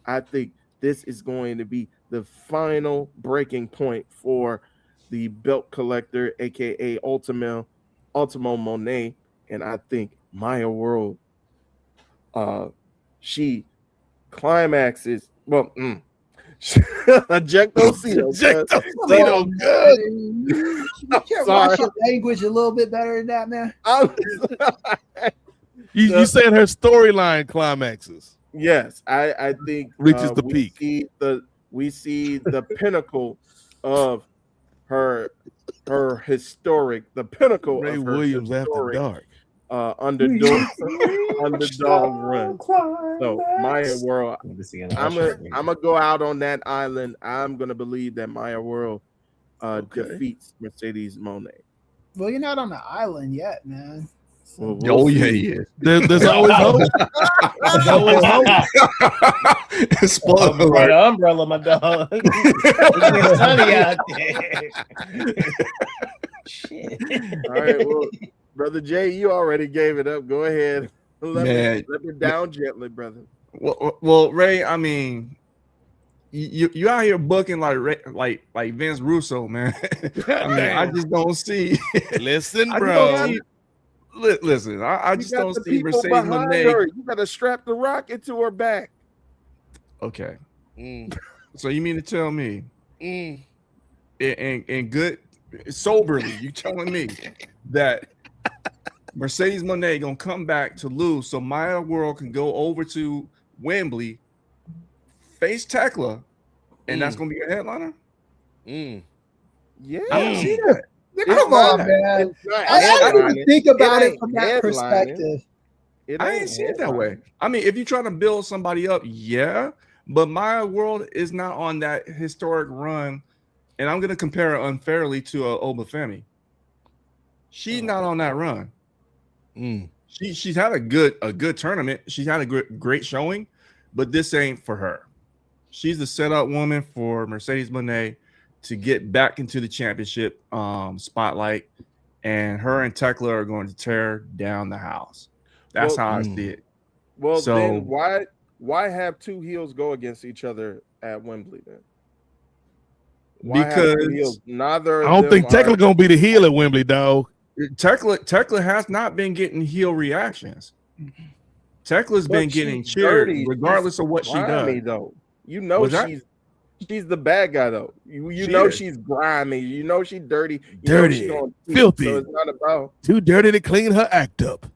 I think this is going to be the final breaking point for the belt collector, aka Ultimo Moné, and I think Maya World, she climaxes. Well, Ejectocito. Good. You can't watch your language a little bit better than that, man. You said her storyline climaxes. Yes, I think reaches the peak. We see the pinnacle of her historic, the pinnacle Ray of her Williams historic, after dark. underdog run. So Maya World, I'm gonna go out on that island. I'm gonna believe that Maya World defeats Mercedes Moné. Well, you're not on the island yet, man. So we'll yeah. There's always hope. There's always hope. Spoiler alert. Umbrella, my dog. It's sunny out there. Shit. All right, well, Brother Jay, you already gave it up. Go ahead. Let me down gently, brother. Well, Ray, I mean, you out here booking like Vince Russo, man. I mean, I just don't see. Listen, bro. Listen, I just don't see Mercedes Moné. You got to strap the rocket to her back. Okay. So you mean to tell me, and good, soberly, you telling me that Mercedes Moné gonna come back to lose, so Maya World can go over to Wembley, face Tekla, and that's gonna be a headliner? Yeah, I don't see that. Come on, man. I didn't think about it from that perspective. I ain't see it that way. I mean, if you're trying to build somebody up, yeah, but Maya World is not on that historic run, and I'm going to compare her unfairly to Obafemi. She's not on that run. She's had a good tournament. She's had a great showing, but this ain't for her. She's the setup woman for Mercedes Moné to get back into the championship spotlight, and her and Tekla are going to tear down the house. That's how I see it. Well, so then why have 2 heels go against each other at Wembley then? Because neither I don't think Tekla gonna be the heel at Wembley, dog. Tekla has not been getting heel reactions. Tekla's been getting cheered regardless of what she does. Though. You know she's the bad guy though. You know she's grimy. You know she's dirty. You know Dirty, she's gonna cheat, filthy. So it's not about too dirty to clean her act up.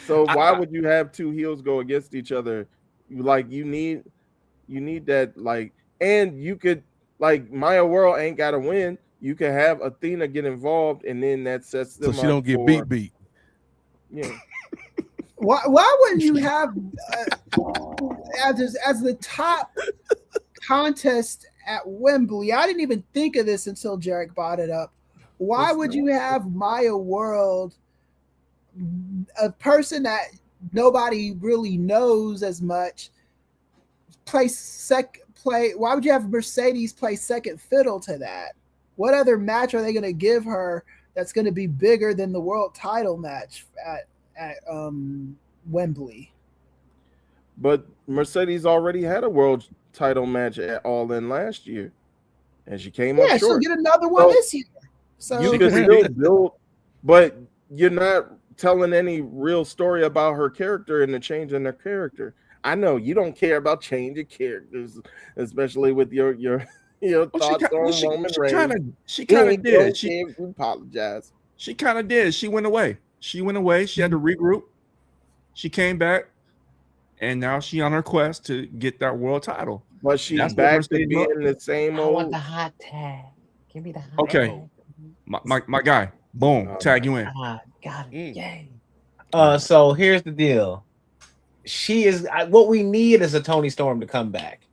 So why would you have two heels go against each other? Like you need that like, and you could like Maya World ain't got to win. You can have Athena get involved, and then that sets them So she don't get beat. Yeah. Why wouldn't you have as the top contest at Wembley? I didn't even think of this until Jarek brought it up. Why would you have Maya World, a person that nobody really knows as much, play? Why would you have Mercedes play second fiddle to that? What other match are they going to give her that's going to be bigger than the world title match at Wembley? But Mercedes already had a world title match at All In last year, and she came up short. Yeah, she'll get another one this year. So you can still build, but you're not telling any real story about her character and the change in her character. I know you don't care about changing characters, especially with your thoughts on Roman Reigns. She kind of did. She apologized. She kind of did. She went away. She had to regroup. She came back, and now she on her quest to get that world title. But she's back to being the same old. I want the hot tag. Give me the hot tag. My guy. Boom. Tag you in. Got it. Yay. So here's the deal. She is what we need is a Toni Storm to come back.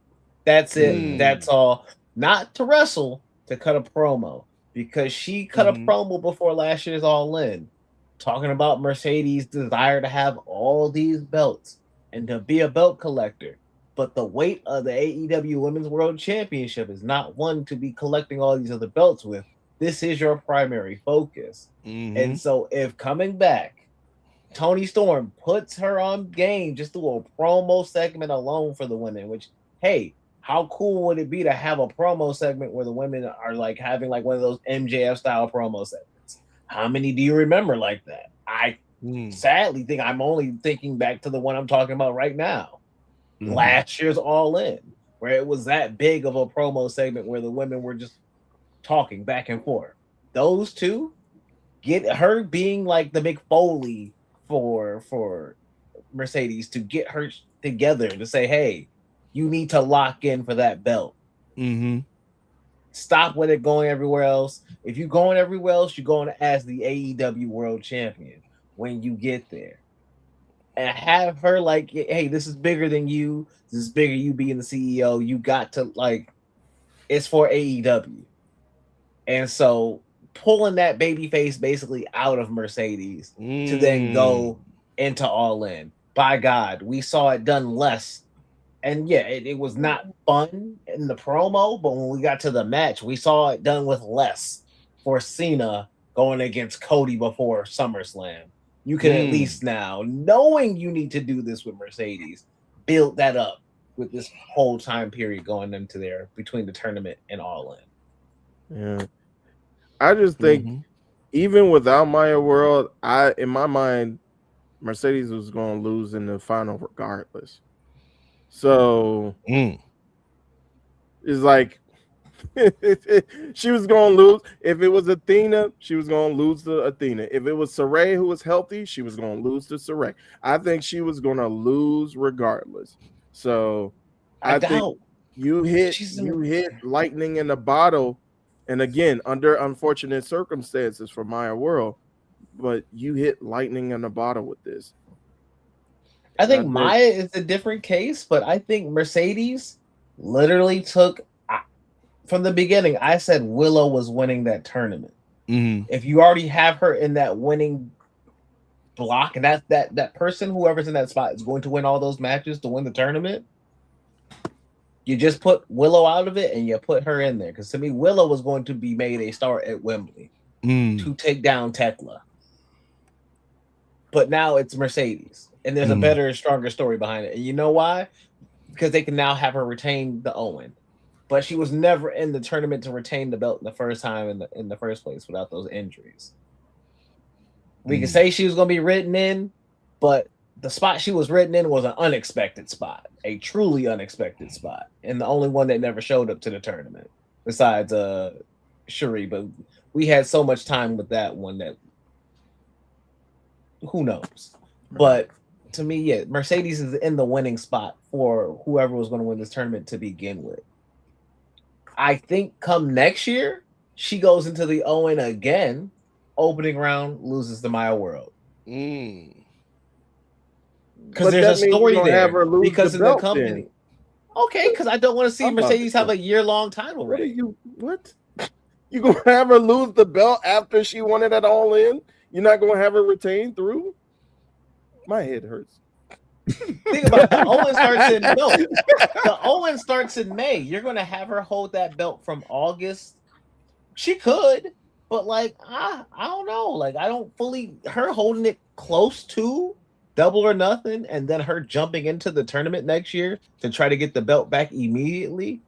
That's it. That's all. Not to wrestle, to cut a promo, because she cut a promo before last year's All In, talking about Mercedes' desire to have all these belts and to be a belt collector. But the weight of the AEW Women's World Championship is not one to be collecting all these other belts with. This is your primary focus. And so if coming back, Toni Storm puts her on game just through a promo segment alone for the women, which, hey, how cool would it be to have a promo segment where the women are like having like one of those MJF style promo segments? How many do you remember like that? I sadly think I'm only thinking back to the one I'm talking about right now. Last year's All In, where it was that big of a promo segment where the women were just talking back and forth. Those two, get her being like the Mick Foley for Mercedes, to get her together to say, hey, you need to lock in for that belt. Stop with it going everywhere else. If you're going everywhere else, you're going as the AEW World Champion when you get there. And have her like, hey, this is bigger than you. This is bigger you being the CEO. You got to like, it's for AEW. And so pulling that baby face basically out of Mercedes to then go into All In. By God, we saw it done less. And yeah, it was not fun in the promo, but when we got to the match, we saw it done with less for Cena going against Cody before SummerSlam. You can at least now, knowing you need to do this with Mercedes, build that up with this whole time period going into there between the tournament and All In. Yeah. I just think even without Maya World, in my mind, Mercedes was going to lose in the final regardless. So it's like she was going to lose. If it was Athena, she was going to lose to Athena. If it was Saray who was healthy, she was going to lose to Saray. I think she was going to lose regardless. So I think you hit lightning in a bottle. And again, under unfortunate circumstances for Maya World, but you hit lightning in a bottle with this. I think Maya is a different case, but I think Mercedes literally took, from the beginning, I said Willow was winning that tournament. If you already have her in that winning block, and that person, whoever's in that spot, is going to win all those matches to win the tournament, you just put Willow out of it and you put her in there. Because to me, Willow was going to be made a star at Wembley to take down Tekla. But now it's Mercedes. And there's a better, stronger story behind it. And you know why? Because they can now have her retain the Owen. But she was never in the tournament to retain the belt in the first time in the first place without those injuries. We can say she was going to be written in, but the spot she was written in was an unexpected spot, a truly unexpected spot, and the only one that never showed up to the tournament besides Shuri. But we had so much time with that one that who knows. But to me, yeah, Mercedes is in the winning spot for whoever was going to win this tournament to begin with. I think come next year, she goes into the Owen again, opening round, loses to Maya World. Because there's a story there. Because in the company. Then. Okay, because I don't want to see Mercedes have a year-long title reign. What? You gonna have her lose the belt after she won it at All In? You're not gonna have her retain through? My head hurts. Think about it. The Owen starts in May. You're gonna have her hold that belt from August. She could, but like I don't know. Like I don't fully her holding it close to Double or Nothing, and then her jumping into the tournament next year to try to get the belt back immediately.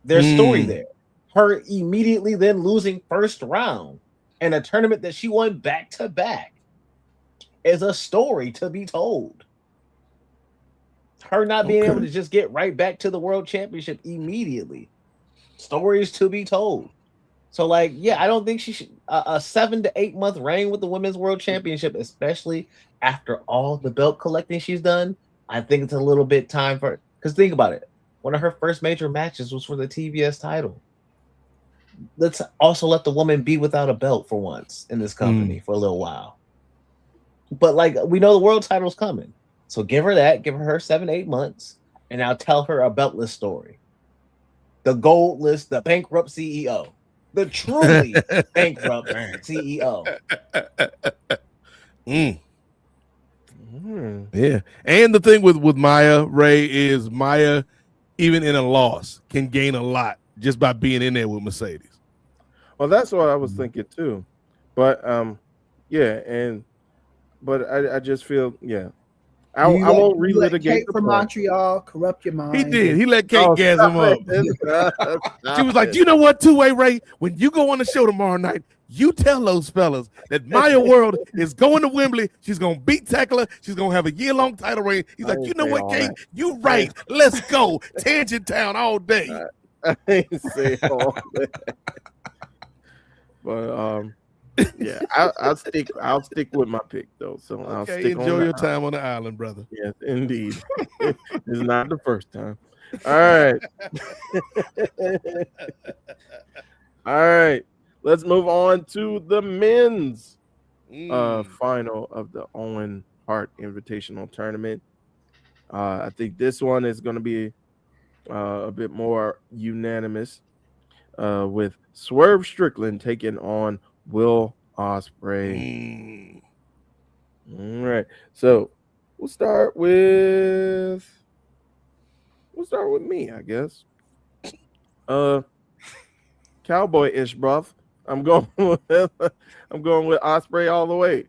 There's story there. Her immediately then losing first round in a tournament that she won back to back is a story to be told. Her not being able to just get right back to the world championship immediately. Stories to be told. So, like, yeah, I don't think she should a 7 to 8 month reign with the women's world championship, especially after all the belt collecting she's done. I think it's a little bit time for because think about it. One of her first major matches was for the TBS title. Let's also let the woman be without a belt for once in this company for a little while. But like we know the world title's coming. So give her that, give her 7 to 8 months, and now tell her a beltless story. The goldless, the bankrupt CEO. The truly bankrupt CEO. Yeah. And the thing with Maya Ray is Maya, even in a loss, can gain a lot just by being in there with Mercedes. Well, that's what I was thinking too. But but I just feel I won't relitigate Kate from Montreal corrupt your mind. He did. He let Kate gas him up. She was like, "Do you know what, two-way Ray? When you go on the show tomorrow night, you tell those fellas that Maya World is going to Wembley. She's gonna beat Tekla. She's gonna have a year-long title reign." He's like, "You know what, Kate? You right. Let's go Tangent Town all day." I ain't say all that. But yeah, I'll stick with my pick though. So I'll stick. Enjoy your time on the island, brother. Yes, indeed. It's not the first time. All right. All right. Let's move on to the men's final of the Owen Hart Invitational Tournament. I think this one is going to be a bit more unanimous with Swerve Strickland taking on Will Ospreay. All right. So we'll start with me, I guess. Cowboy-ish, bruv. I'm going with Ospreay all the way.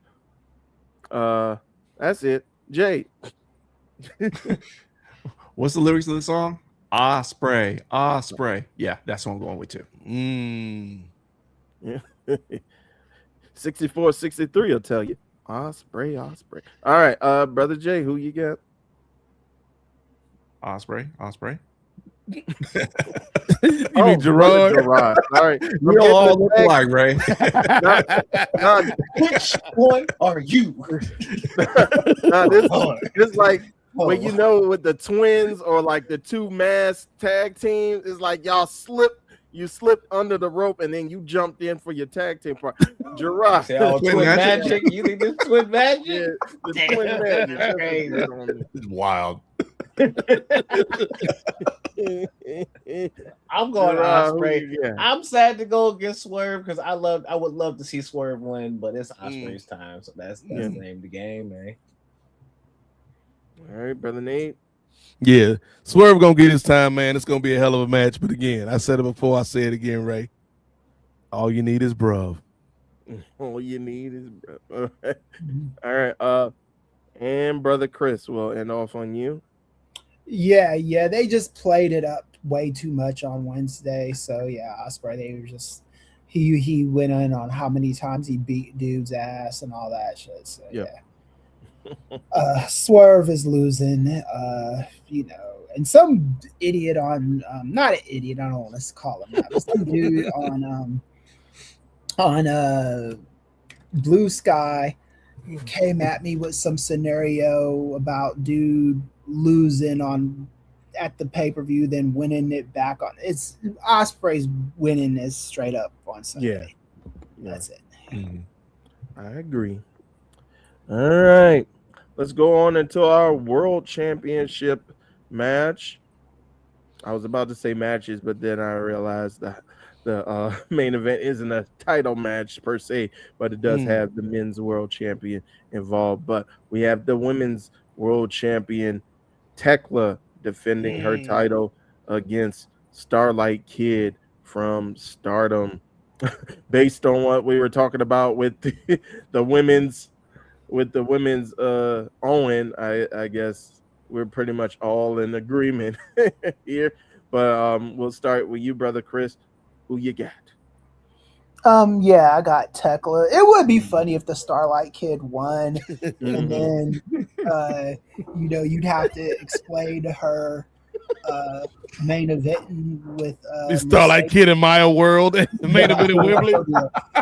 That's it. Jay. What's the lyrics of the song? Ospreay, Ospreay. Yeah, that's what I'm going with too. Yeah. 64-63 will tell you. Ospreay. All right, brother Jay, who you got? Ospreay. You mean Gerard? All right. We all look alike, Ray. Which one are you? This like when you know with the twins or like the two mass tag teams, it's like y'all slipped under the rope and then you jumped in for your tag team part. Gerard. Twin magic. You think this twin magic? Yeah, the twin magic. Crazy. It's wild. I'm going Ospreay. I'm sad to go against Swerve because I would love to see Swerve win, but it's Ospreay's time, so that's the name of the game, man. All right, brother Nate. Yeah, Swerve gonna get his time, man. It's gonna be a hell of a match. But again, I said it before, I say it again, Ray. All you need is bruv. All you need is bruv. All right. And brother Chris will end off on you. Yeah, they just played it up way too much on Wednesday. So yeah, Ospreay, they were just he went in on how many times he beat dude's ass and all that shit. So yeah. Swerve is losing. And some idiot on not an idiot, I don't want to call him that, but some dude on Blue Sky came at me with some scenario about dude losing at the pay-per-view, then winning it back on. It's Osprey's winning is straight up on Sunday. That's it. I agree. All right, let's go on into our World Championship match. I was about to say matches, but then I realized that the main event isn't a title match per se, but it does have the men's world champion involved. But we have the women's world champion, Tekla, defending her title against Starlight Kid from Stardom. Based on what we were talking about with the women's Owen, I guess we're pretty much all in agreement here. But we'll start with you, brother Chris. Who you got? I got Tekla. It would be funny if the Starlight Kid won, and then you'd have to explain to her main event with the Starlight Kid in Maya World and the main event in Wembley.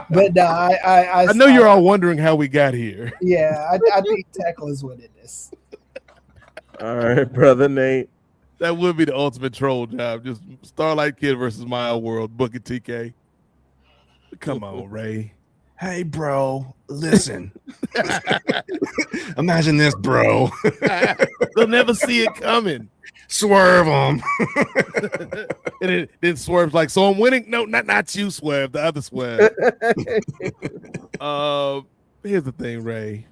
But no, I know you're all wondering how we got here. Yeah, I think Tekla's winning this. All right, brother Nate. That would be the ultimate troll job. Just Starlight Kid versus Maya World, Booker TK. Come on, Ray. Hey, bro, listen. Imagine this, bro. They'll never see it coming. Swerve them. And then Swerve's like, so I'm winning? No, not you, Swerve. The other Swerve. Here's the thing, Ray.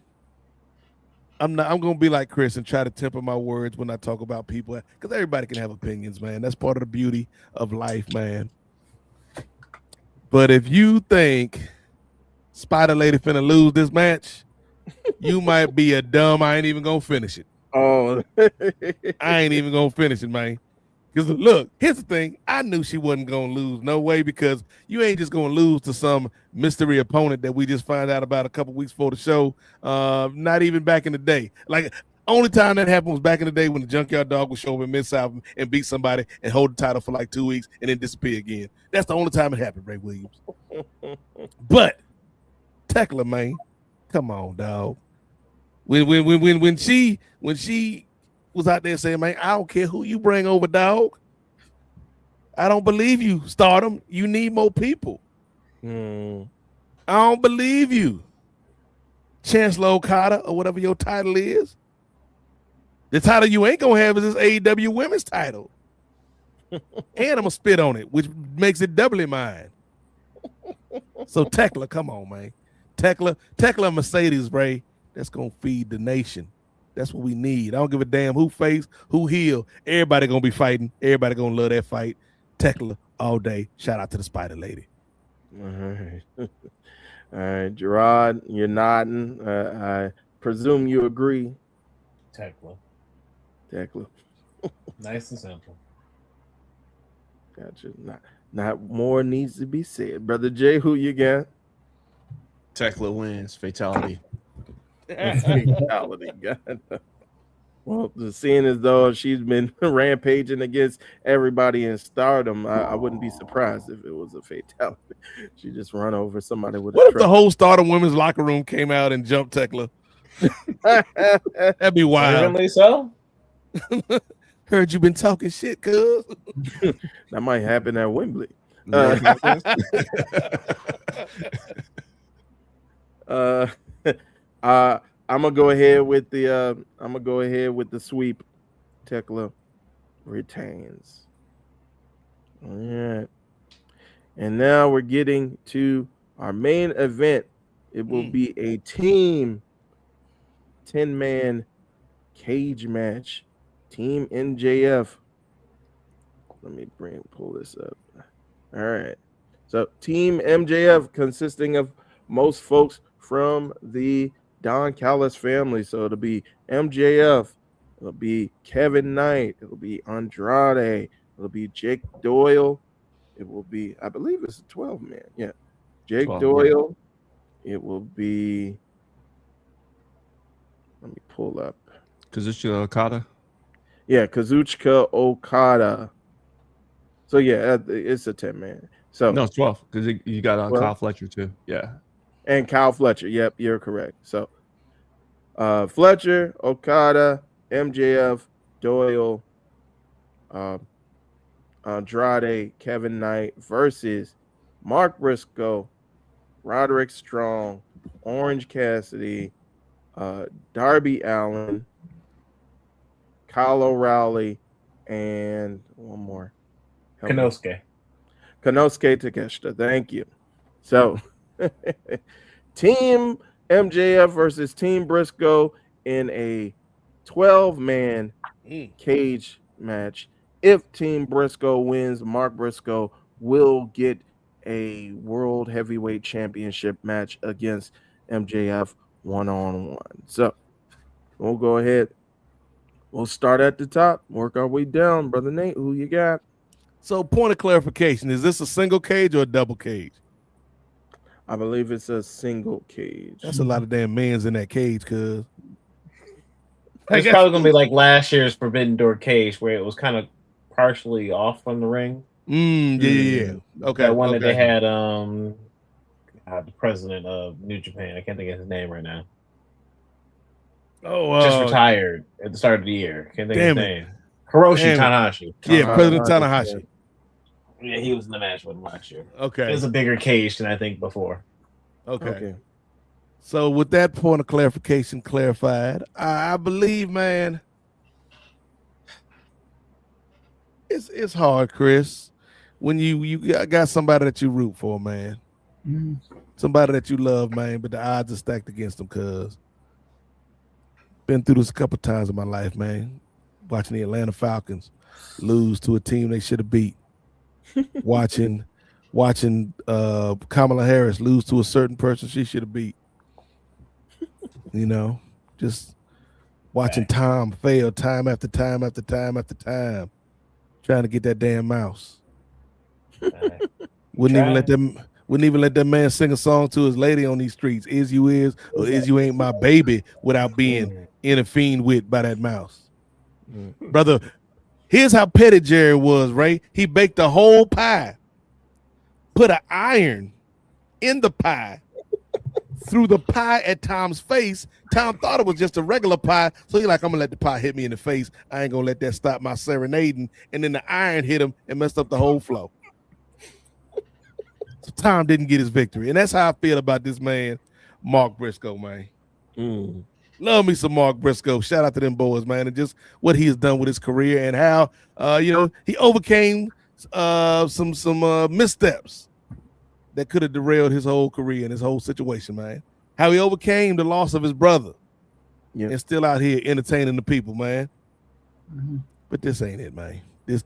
I'm gonna be like Chris and try to temper my words when I talk about people, because everybody can have opinions, man. That's part of the beauty of life, man. But if you think Spider Lady finna lose this match, you might be a dumb. I ain't even gonna finish it. Oh, I ain't even gonna finish it, man. Because look, here's the thing. I knew she wasn't gonna lose, no way, because you ain't just gonna lose to some mystery opponent that we just found out about a couple weeks before the show. Not even back in the day. Like, only time that happened was back in the day when the Junkyard Dog would show up in Mid-South and beat somebody and hold the title for like 2 weeks and then disappear again. That's the only time it happened, Ray Williams. But Tekla, man, come on, dog. When she was out there saying, man, I don't care who you bring over, dog. I don't believe you, Stardom. You need more people. I don't believe you. Chancellor Okada, or whatever your title is. The title you ain't gonna have is this AEW women's title. And I'm gonna spit on it, which makes it doubly mine. So Tekla, come on, man. Tekla Mercedes, Ray. That's gonna feed the nation. That's what we need. I don't give a damn who face, who heel. Everybody gonna be fighting. Everybody gonna love that fight. Tekla all day. Shout out to the Spider Lady. All right. All right, Gerard, you're nodding. I presume you agree. Tekla. Nice and simple. Gotcha. Not more needs to be said. Brother Jay, who you got? Tekla wins. Fatality. Fatality. God. Well, seeing as though she's been rampaging against everybody in Stardom, I wouldn't be surprised if it was a fatality. She just run over somebody with What if the whole Stardom women's locker room came out and jumped Tekla? That'd be wild. Really so? Heard you been talking shit, cuz. That might happen at Wembley. I'm gonna go ahead with the sweep. Tekla retains. All right. And now we're getting to our main event. It will be a team 10-man cage match. Team NJF. Let me pull this up. All right. So Team MJF consisting of most folks from the Don Callis family. So it'll be MJF, it'll be Kevin Knight, it'll be Andrade, it'll be Jake Doyle, it will be, I believe it's a 12-man. Yeah. Jake 12, Doyle, yeah. It will be Let me pull up. Kazuchika Okada. Yeah, Kazuchika Okada. So yeah, it's a 10-man. So no, it's 12 because you got 12? Kyle Fletcher too. Yeah, and Kyle Fletcher. Yep, you're correct. So Fletcher, Okada, MJF, Doyle, Andrade, Kevin Knight versus Mark Briscoe, Roderick Strong, Orange Cassidy, Darby Allin, Kyle O'Reilly, and one more. Konosuke Takeshita. Thank you. So, Team MJF versus Team Briscoe in a 12-man cage match. If Team Briscoe wins, Mark Briscoe will get a World Heavyweight Championship match against MJF one-on-one. So, we'll go ahead. We'll start at the top, work our way down. Brother Nate, who you got? So, point of clarification, is this a single cage or a double cage? I believe it's a single cage. That's a lot of damn men's in that cage, cuz. It's probably gonna be like last year's Forbidden Door cage, where it was kind of partially off from the ring. Yeah. Okay. That one that they had the president of New Japan. I can't think of his name right now. Oh, just retired at the start of the year. Can't think of his name. Hiroshi Tanahashi. Yeah, President Tanahashi. Yeah, he was in the match with him last year. Okay. It was a bigger cage than I think before. Okay. So with that point of clarification clarified, I believe, man, it's hard, Chris, when you got somebody that you root for, man. Somebody that you love, man, but the odds are stacked against them, cuz. Been through this a couple times in my life, man. Watching the Atlanta Falcons lose to a team they should have beat. watching Kamala Harris lose to a certain person she should have beat. You know, just watching Tom fail time after time after time after time, trying to get that damn mouse. Wouldn't even let that man sing a song to his lady on these streets. Is you is or is you ain't my baby without being intervened with by that mouse. Brother, here's how petty Jerry was, right? He baked a whole pie, put an iron in the pie, threw the pie at Tom's face. Tom thought it was just a regular pie, so he's like, I'm gonna let the pie hit me in the face. I ain't gonna let that stop my serenading. And then the iron hit him and messed up the whole flow. So Tom didn't get his victory. And that's how I feel about this man, Mark Briscoe, man. Love me some Mark Briscoe. Shout out to them boys, man, and just what he has done with his career and how he overcame some missteps that could have derailed his whole career and his whole situation, man. How he overcame the loss of his brother and still out here entertaining the people, man. But this ain't it, man. This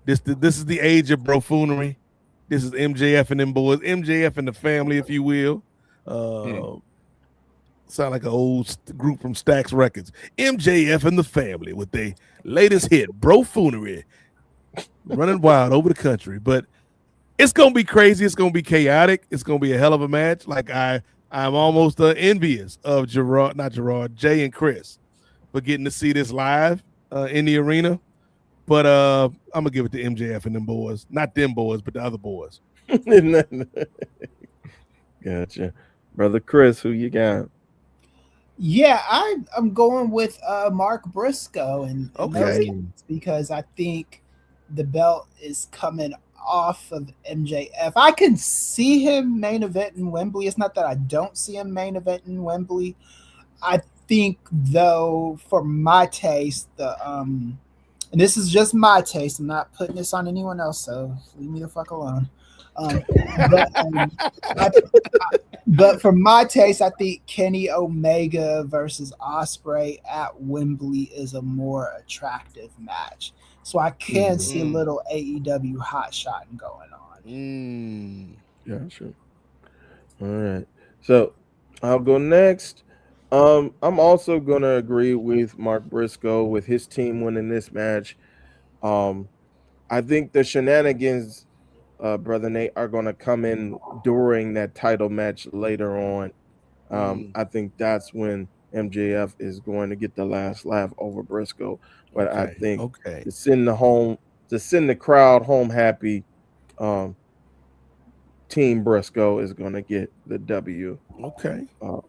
is the age of buffoonery. This is MJF and them boys, MJF and the family, if you will. Sound like an old group from Stax Records. MJF and the family with their latest hit, Brofoonery, running wild over the country. But it's gonna be crazy. It's gonna be chaotic. It's gonna be a hell of a match. Like I'm almost envious of Jay and Chris for getting to see this live in the arena. But I'm gonna give it to MJF and them boys, not them boys, but the other boys. Gotcha, brother Chris. Who you got? Yeah, I'm going with Mark Briscoe and because I think the belt is coming off of MJF. I can see him main event in Wembley. It's not that I don't see him main event in Wembley. I think though, for my taste, and this is just my taste, I'm not putting this on anyone else, so leave me the fuck alone. But for my taste, I think Kenny Omega versus Ospreay at Wembley is a more attractive match. So I can see a little AEW hot shotting going on. Gotcha. All right. So I'll go next. I'm also gonna agree with Mark Briscoe with his team winning this match. I think the shenanigans, Brother Nate, are gonna come in during that title match later on. I think that's when MJF is going to get the last laugh over Briscoe. But I think to send the crowd home happy, Team Briscoe is going to get the W.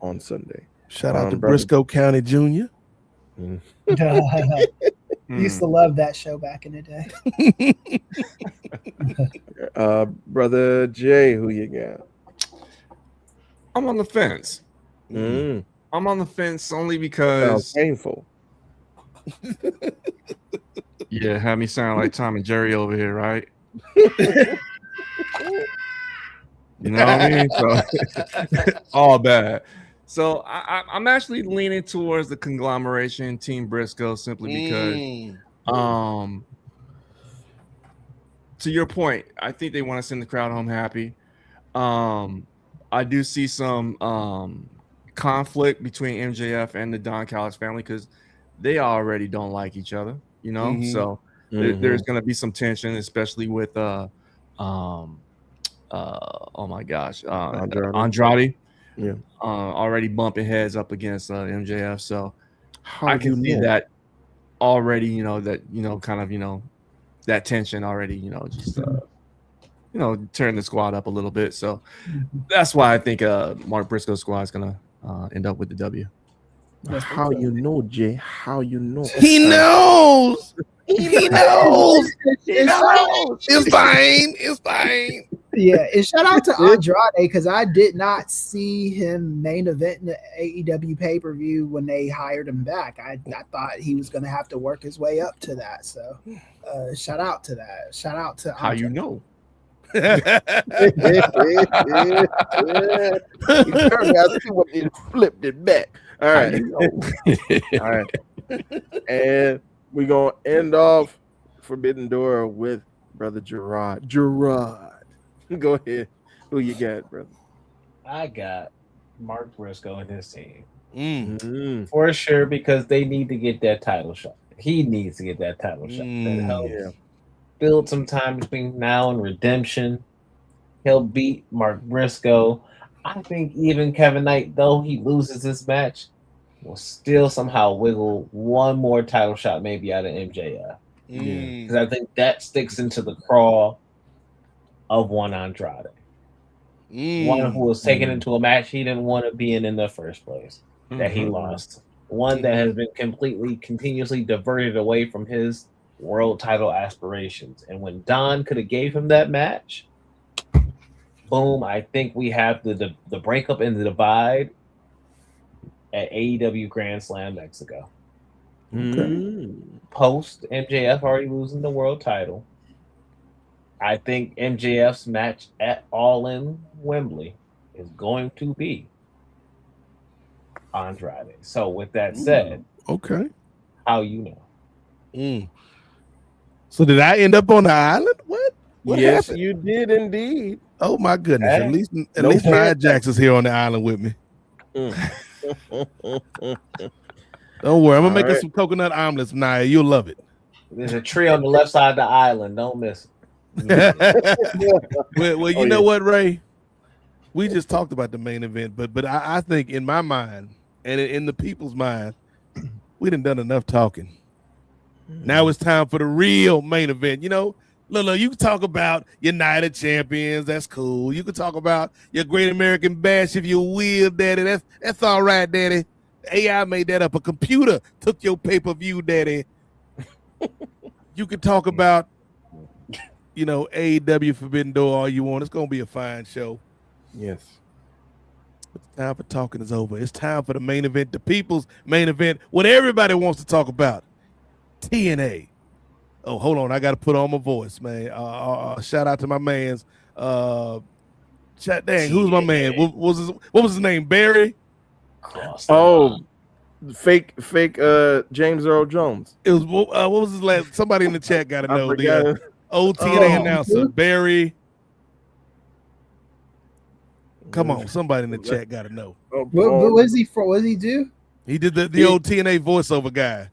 On Sunday. Shout out to Briscoe County Jr. Used to love that show back in the day. Brother Jay, who you got? I'm on the fence. I'm on the fence only because sounds painful. Yeah, have me sound like Tom and Jerry over here, right? You know what I mean? So all bad. So I'm actually leaning towards the conglomeration Team Briscoe simply because to your point, I think they want to send the crowd home happy. I do see some conflict between MJF and the Don Callis family because they already don't like each other, you know. So there's going to be some tension, especially with oh my gosh, Andrade. Yeah, already bumping heads up against MJF. So I can see that already. You know that kind of that tension already. Just turn the squad up a little bit. So that's why I think Mark Briscoe's squad is gonna end up with the W. How you know, Jay? How you know? He knows. He knows. It's fine. It's fine. Yeah, and shout out to Andrade because I did not see him main event in the AEW pay-per-view when they hired him back. I thought he was going to have to work his way up to that. So shout out to that. Shout out to How you know? He turned out and flipped it back. All right. All right. And we're going to end off Forbidden Door with Brother Gerard. Go ahead. Who you got, brother? I got Mark Briscoe and his team. For sure, because they need to get that title shot. He needs to get that title shot. That helps build some time between now and Redemption. He'll beat Mark Briscoe. I think even Kevin Knight, though he loses this match, will still somehow wiggle one more title shot maybe out of MJF. Because I think that sticks into the craw of one Andrade. One who was taken into a match he didn't want to be in the first place, that he lost. One that has been continuously diverted away from his world title aspirations. And when Don could have gave him that match, boom, I think we have the breakup and the divide at AEW Grand Slam Mexico. Post MJF already losing the world title, I think MJF's match at All In Wembley is going to be Andrade. So with that said, how you know? So did I end up on the island? What Yes, happened? you did indeed. Oh my goodness! At least Nia Jax is here on the island with me. Don't worry, I'm gonna make us some coconut omelets, Nia. You'll love it. There's a tree on the left side of the island. Don't miss it. Well, you know what, Ray? We just talked about the main event, but I think in my mind and in the people's mind, we done enough talking. Now it's time for the real main event. Look, you can talk about United Champions. That's cool. You can talk about your Great American Bash if you will, Daddy. That's all right, Daddy. AI made that up. A computer took your pay-per-view, Daddy. You can talk about AEW Forbidden Door all you want. It's going to be a fine show. Yes. But the time for talking is over. It's time for the main event, the people's main event, what everybody wants to talk about. TNA. Oh, hold on. I got to put on my voice, man. Shout out to my mans. Dang, who's my man? What was his name? Barry? Fake James Earl Jones. It was what was his last? Somebody in the chat got to know. The old TNA announcer, Barry. Come on, somebody in the chat got to know. What was he for? What did he do? He did the old TNA voiceover guy.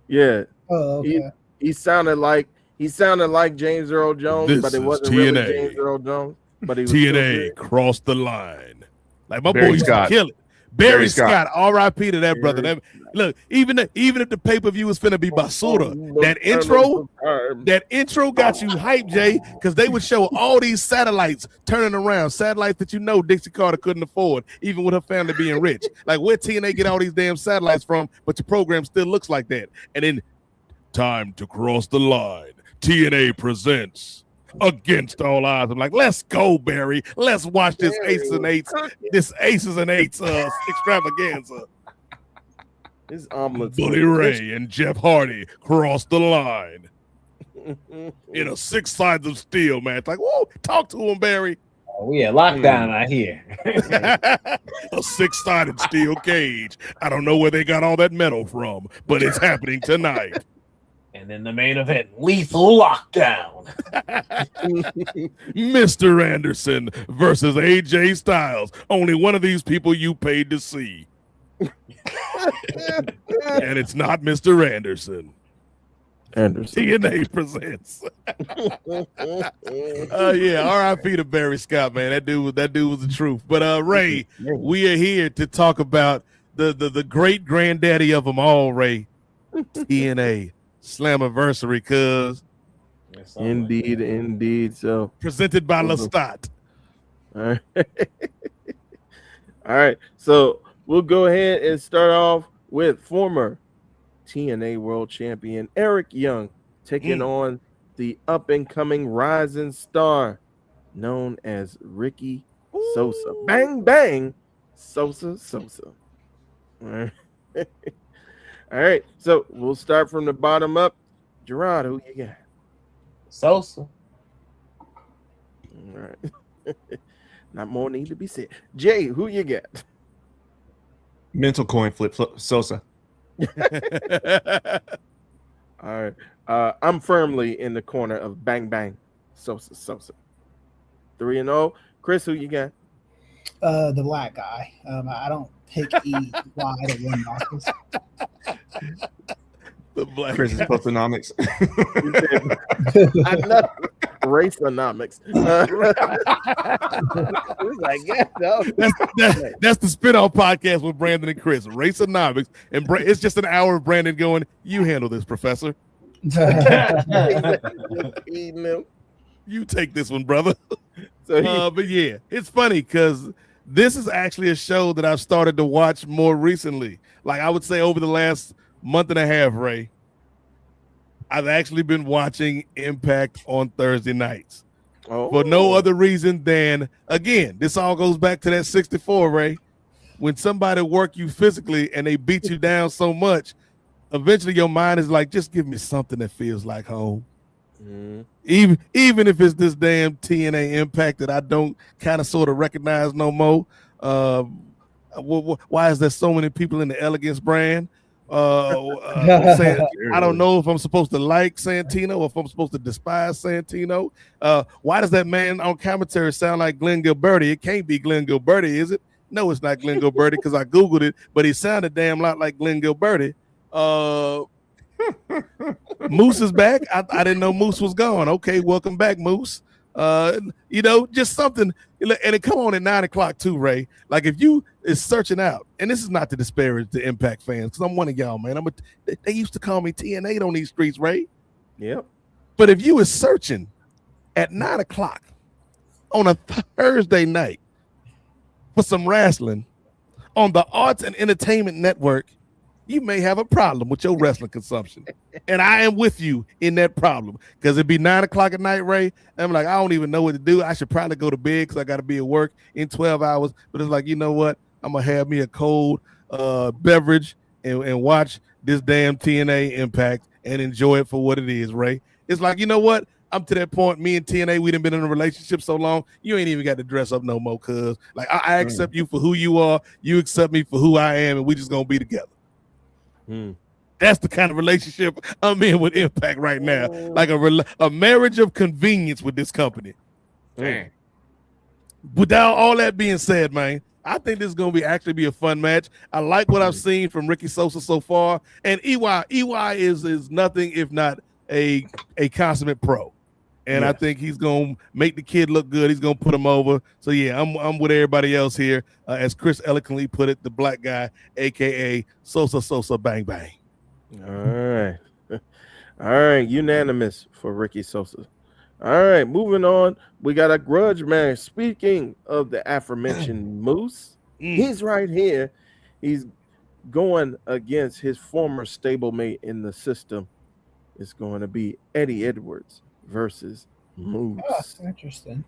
Yeah. Oh, okay. He sounded like James Earl Jones, but it wasn't really James Earl Jones. But he was TNA crossed the line. Like my boy used to kill it. Barry Scott, R.I.P. to that brother. Look, even if the pay-per-view was finna be basura, that intro got you hyped, Jay, because they would show all these satellites turning around, satellites that Dixie Carter couldn't afford, even with her family being rich. Like, where TNA get all these damn satellites from, but your program still looks like that. And then, time to cross the line. TNA presents Against All Odds. I'm like, let's go, Barry. Let's watch this Aces and Eights extravaganza. His omelets. Bully Ray and Jeff Hardy cross the line in a 6 sides of steel match. Like, whoa, talk to him, Barry. Oh, we had lockdown out here. A 6-sided steel cage. I don't know where they got all that metal from, but it's happening tonight. And then the main event, Lethal Lockdown. Mr. Anderson versus AJ Styles. Only one of these people you paid to see. And it's not Mr. Anderson. TNA presents. R.I.P. to Barry Scott, man. That dude was the truth. But Ray, we are here to talk about the great granddaddy of them all, Ray. TNA Slammiversary, cuz. Indeed. So presented by Lestat. All right. So we'll go ahead and start off with former TNA World Champion Eric Young taking on the up-and-coming rising star known as Ricky Sosa. Bang, bang, Sosa. All right. So we'll start from the bottom up. Gerard, who you got? Sosa. All right. Not more need to be said. Jay, who you got? Mental coin flip Sosa. All right. I'm firmly in the corner of Bang Bang Sosa. 3-0. Chris, who you got? The black guy. I don't pick EY to win losses. The black Chris is Postonomics. I know. Raceonomics. That's the spin-off podcast with Brandon and Chris. Raceonomics. And it's just an hour of Brandon going, you handle this, professor. You take this one, brother. But yeah, it's funny because this is actually a show that I've started to watch more recently. Like I would say over the last month and a half, Ray, I've actually been watching Impact on Thursday nights for no other reason than, again, this all goes back to that 64, Ray. When somebody work you physically and they beat you down so much, eventually your mind is like, just give me something that feels like home. Even if it's this damn TNA Impact that I don't kind of sort of recognize no more. Why is there so many people in the Elegance brand? Saying, I don't know if I'm supposed to like Santino or if I'm supposed to despise Santino. Why does that man on commentary sound like Glenn Gilberti? It can't be Glenn Gilberti, is it? No, it's not Glenn Gilberti because I Googled it, but he sounded damn lot like Glenn Gilberti. Moose is back. I didn't know Moose was gone. Okay, welcome back, Moose. Just something, and it come on at 9:00 too, Ray. Like if you is searching out, and this is not to disparage the Impact fans, because I'm one of y'all, man. They used to call me TNA on these streets, Ray. Yep. But if you is searching at 9:00 on a Thursday night for some wrestling on the Arts and Entertainment Network, you may have a problem with your wrestling consumption. And I am with you in that problem. Because it'd be 9:00 at night, Ray. And I'm like, I don't even know what to do. I should probably go to bed because I got to be at work in 12 hours. But it's like, you know what? I'm going to have me a cold beverage and watch this damn TNA Impact and enjoy it for what it is, Ray. It's like, you know what? I'm to that point. Me and TNA, we done been in a relationship so long, you ain't even got to dress up no more, cuz. Like, I accept you for who you are. You accept me for who I am, and we just going to be together. That's the kind of relationship I'm in with Impact right now. Like a marriage of convenience with this company. Without all that being said, man, I think this is going to actually be a fun match. I like what I've seen from Ricky Sosa so far. And EY is nothing if not a consummate pro. And I think he's gonna make the kid look good. He's gonna put him over. So yeah, I'm with everybody else here. As Chris eloquently put it, the black guy, aka Sosa Bang Bang. All right. All right, unanimous for Ricky Sosa. All right, moving on. We got a grudge match. Speaking of the aforementioned Moose, he's right here. He's going against his former stablemate in the system. It's going to be Eddie Edwards versus Moose. Oh, interesting.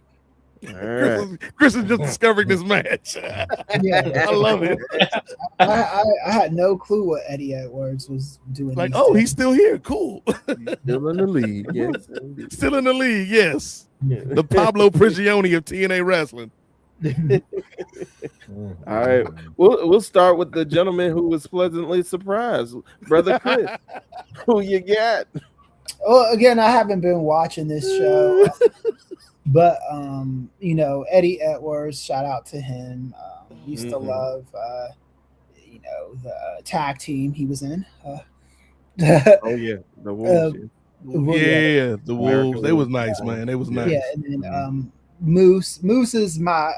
All right. Chris is just discovering this match. Yeah, I love it. I had no clue what Eddie Edwards was doing. Like, oh, he's still here. Cool. Still in the league. Yes. Still in the league. Yes. Yeah. The Pablo Prigioni of TNA wrestling. All right. We'll start with the gentleman who was pleasantly surprised, Brother Chris. Who you got? Well, again, I haven't been watching this show. But you know, Eddie Edwards, shout out to him. Used to love you know, the tag team he was in. Oh yeah, the Wolves. The Wolves. They was nice, man. They was nice. Yeah, and then Moose is my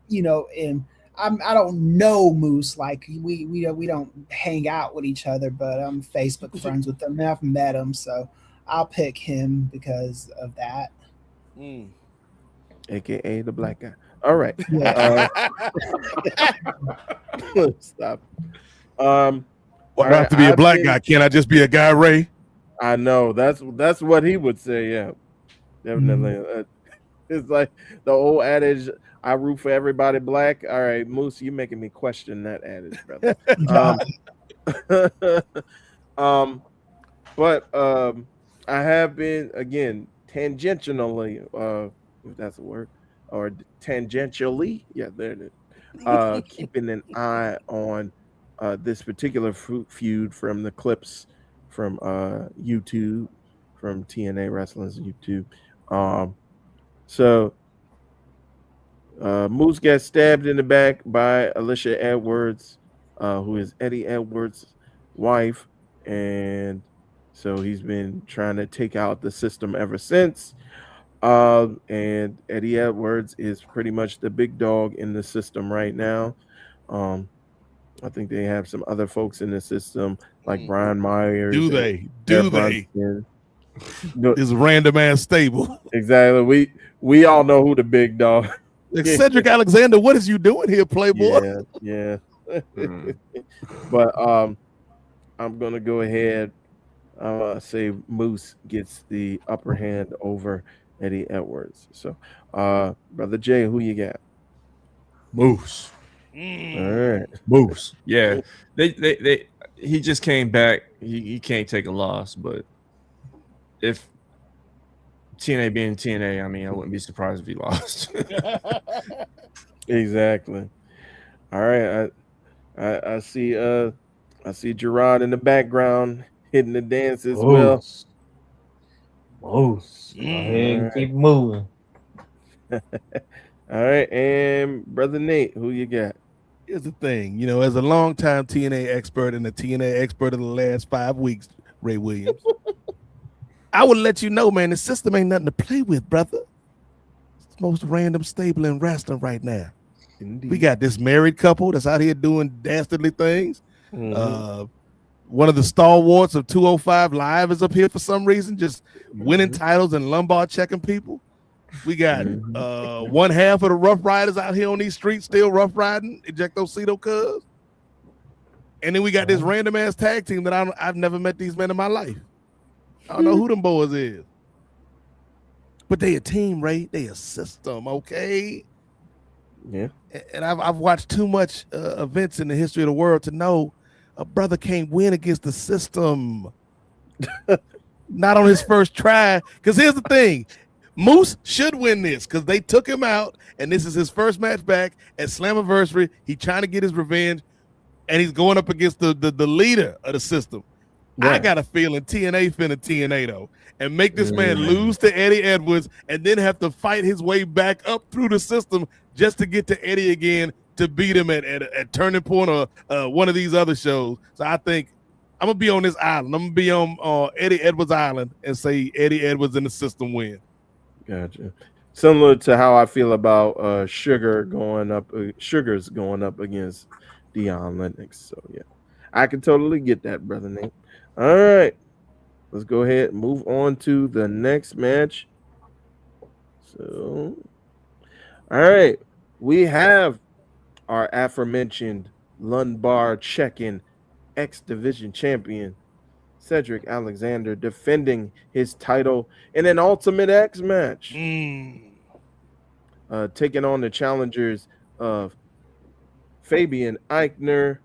you know, and I don't know Moose, like we don't hang out with each other, but I'm Facebook friends with him. I've met him, so I'll pick him because of that. AKA the black guy. All right. Stop. Well, I have to be a black guy. Can't I just be a guy, Ray? I know. That's what he would say. Yeah, definitely. It's like the old adage, I root for everybody black. All right, Moose, you're making me question that adage, brother. But I have been, again, tangentially, if that's a word, or tangentially, yeah, there it is, keeping an eye on this particular feud from the clips from YouTube, from TNA Wrestling's YouTube. So Moose got stabbed in the back by Alicia Edwards, who is Eddie Edwards' wife, and so he's been trying to take out the system ever since. And Eddie Edwards is pretty much the big dog in the system right now. I think they have some other folks in the system like Brian Myers. Do they? Is random ass stable. Exactly. We all know who the big dog. Cedric Alexander, what is you doing here, Playboy? Yeah. But I'm gonna go ahead. Say Moose gets the upper hand over Eddie Edwards. So, Brother Jay, who you got? Moose. All right, Moose. Yeah, he just came back. He can't take a loss, but if TNA being TNA, I mean, I wouldn't be surprised if he lost. Exactly. All right, I see Gerard in the background hitting the dance as well. Moose. Go ahead and keep moving. All right, and Brother Nate, who you got? Here's the thing, you know, as a longtime TNA expert and the TNA expert of the last 5 weeks, Ray Williams, I would let you know, man, the system ain't nothing to play with, brother. It's the most random stable in wrestling right now. Indeed. We got this married couple that's out here doing dastardly things. One of the stalwarts of 205 Live is up here for some reason, just winning titles and lumbar checking people. We got one half of the Rough Riders out here on these streets still rough riding, Ejectocito Cuz. And then we got this random ass tag team that I've never met these men in my life. I don't know who them boys is. But they a team, Ray. They a system, okay? Yeah. And I've watched too much events in the history of the world to know a brother can't win against the system. Not on his first try. Because here's the thing. Moose should win this because they took him out, and this is his first match back at Slammiversary. He's trying to get his revenge, and he's going up against the leader of the system. Right. I got a feeling TNA finna TNA, though, and make this man lose to Eddie Edwards and then have to fight his way back up through the system just to get to Eddie again to beat him at Turning Point or one of these other shows. So I think gonna be on this island. I'm gonna be on Eddie Edwards Island and say Eddie Edwards in the system win. Gotcha. Similar to how I feel about Sugar's going up against Dion Lennox. So yeah, I can totally get that, brother Nate. All right, let's go ahead and move on to the next match. So, all right, we have our aforementioned lumbar check-in X Division champion Cedric Alexander defending his title in an Ultimate X match. Taking on the challengers of Fabian Eichner,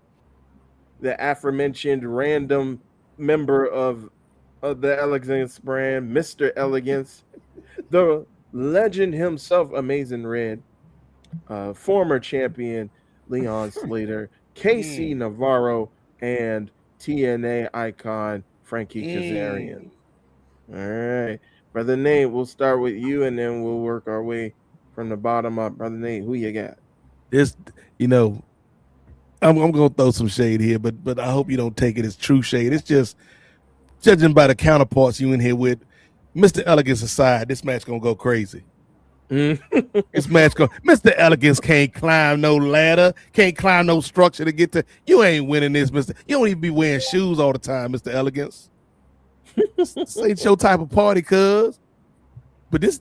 the aforementioned random member of the Elegance brand, Mr. Elegance, the legend himself, Amazing Red, former champion Leon Slater, KC Navarro, and TNA icon Frankie Kazarian. All right, brother Nate, we'll start with you, and then we'll work our way from the bottom up. Brother Nate, who you got? This, I'm gonna throw some shade here, but I hope you don't take it as true shade. It's just judging by the counterparts you in here with. Mr. Elegance aside, this match gonna go crazy. This match Mr. Elegance can't climb no ladder, can't climb no structure to get to. You ain't winning this, Mr. You don't even be wearing shoes all the time, Mr. Elegance. This ain't your type of party, cuz. But this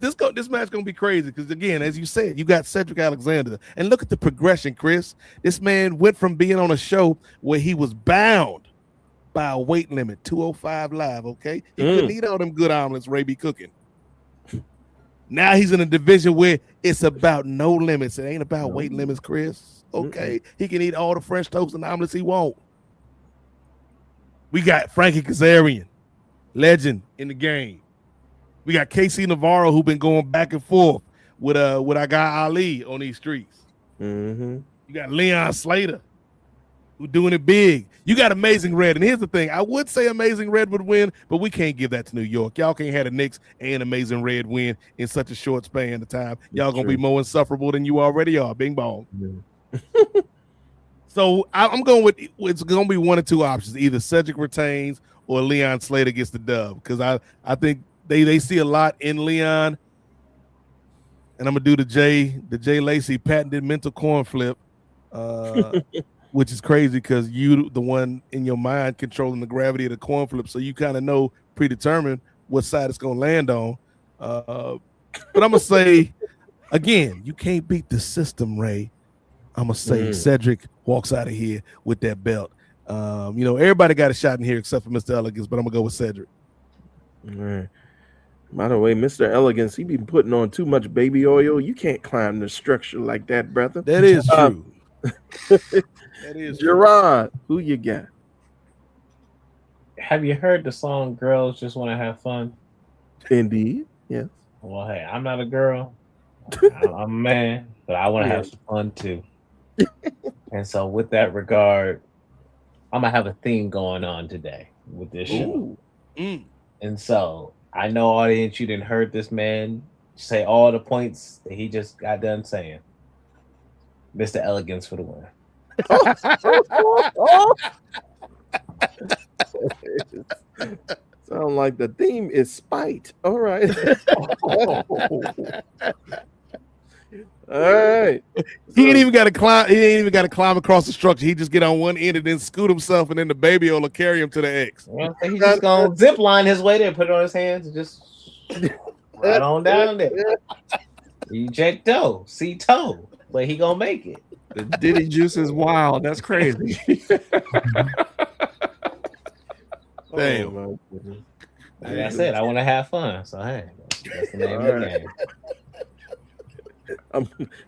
match gonna be crazy because again, as you said, you got Cedric Alexander, and look at the progression, Chris. This man went from being on a show where he was bound by a weight limit, 205 live. Okay, he couldn't eat all them good omelets Ray be cooking. Now he's in a division where it's about no limits. It ain't about weight limits, Chris. Okay, he can eat all the French toast and omelets he want. We got Frankie Kazarian, legend in the game. We got KC Navarro, who been going back and forth with our guy Ali on these streets. You got Leon Slater, who doing it big. You got Amazing Red, and here's the thing: I would say Amazing Red would win, but we can't give that to New York. Y'all can't have the Knicks and Amazing Red win in such a short span of time. Y'all gonna be more insufferable than you already are. Bing bong. So I'm going with it's gonna be one of two options: either Cedric retains or Leon Slater gets the dub. Because I think they see a lot in Leon, and I'm gonna do the Jay Lacey patented mental corn flip. Which is crazy because you the one in your mind controlling the gravity of the coin flip, so you kind of know predetermined what side it's gonna land on. But I'm gonna say again, you can't beat the system, Ray. I'm gonna say Cedric walks out of here with that belt. Everybody got a shot in here except for Mr. Elegance, but I'm gonna go with Cedric. All right. By the way, Mr. Elegance, he been putting on too much baby oil. You can't climb the structure like that, brother. That is true. That is Gerard, who you got? Have you heard the song "Girls Just Want to Have Fun"? Indeed, yes. Well, hey, I'm not a girl. I'm a man, but I want to have some fun too. And so, with that regard, I'm gonna have a theme going on today with this show. And so, I know, audience, you didn't heard this man say all the points that he just got done saying. Mr. Elegance for the win. Sound like the theme is spite. All right. All right. He ain't even got to climb. He ain't even got to climb across the structure. He just get on one end and then scoot himself, and then the baby will carry him to the X. Well, he's just gonna zip line his way there, put it on his hands, and just right on down there. Ejecto, see toe, but he gonna make it. The Diddy juice is wild. That's crazy. Damn. Like I said, I want to have fun. So hey, that's the name of the game.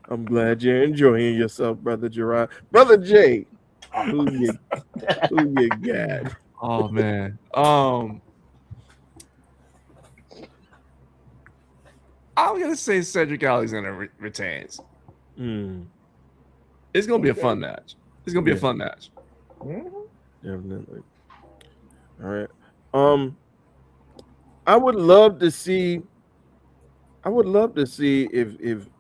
I'm glad you're enjoying yourself, Brother Gerard. Brother Jay, who you got? Oh man. I'm gonna say Cedric Alexander retains. It's gonna be a fun match. It's gonna be a fun match. Definitely. All right. I would love to see if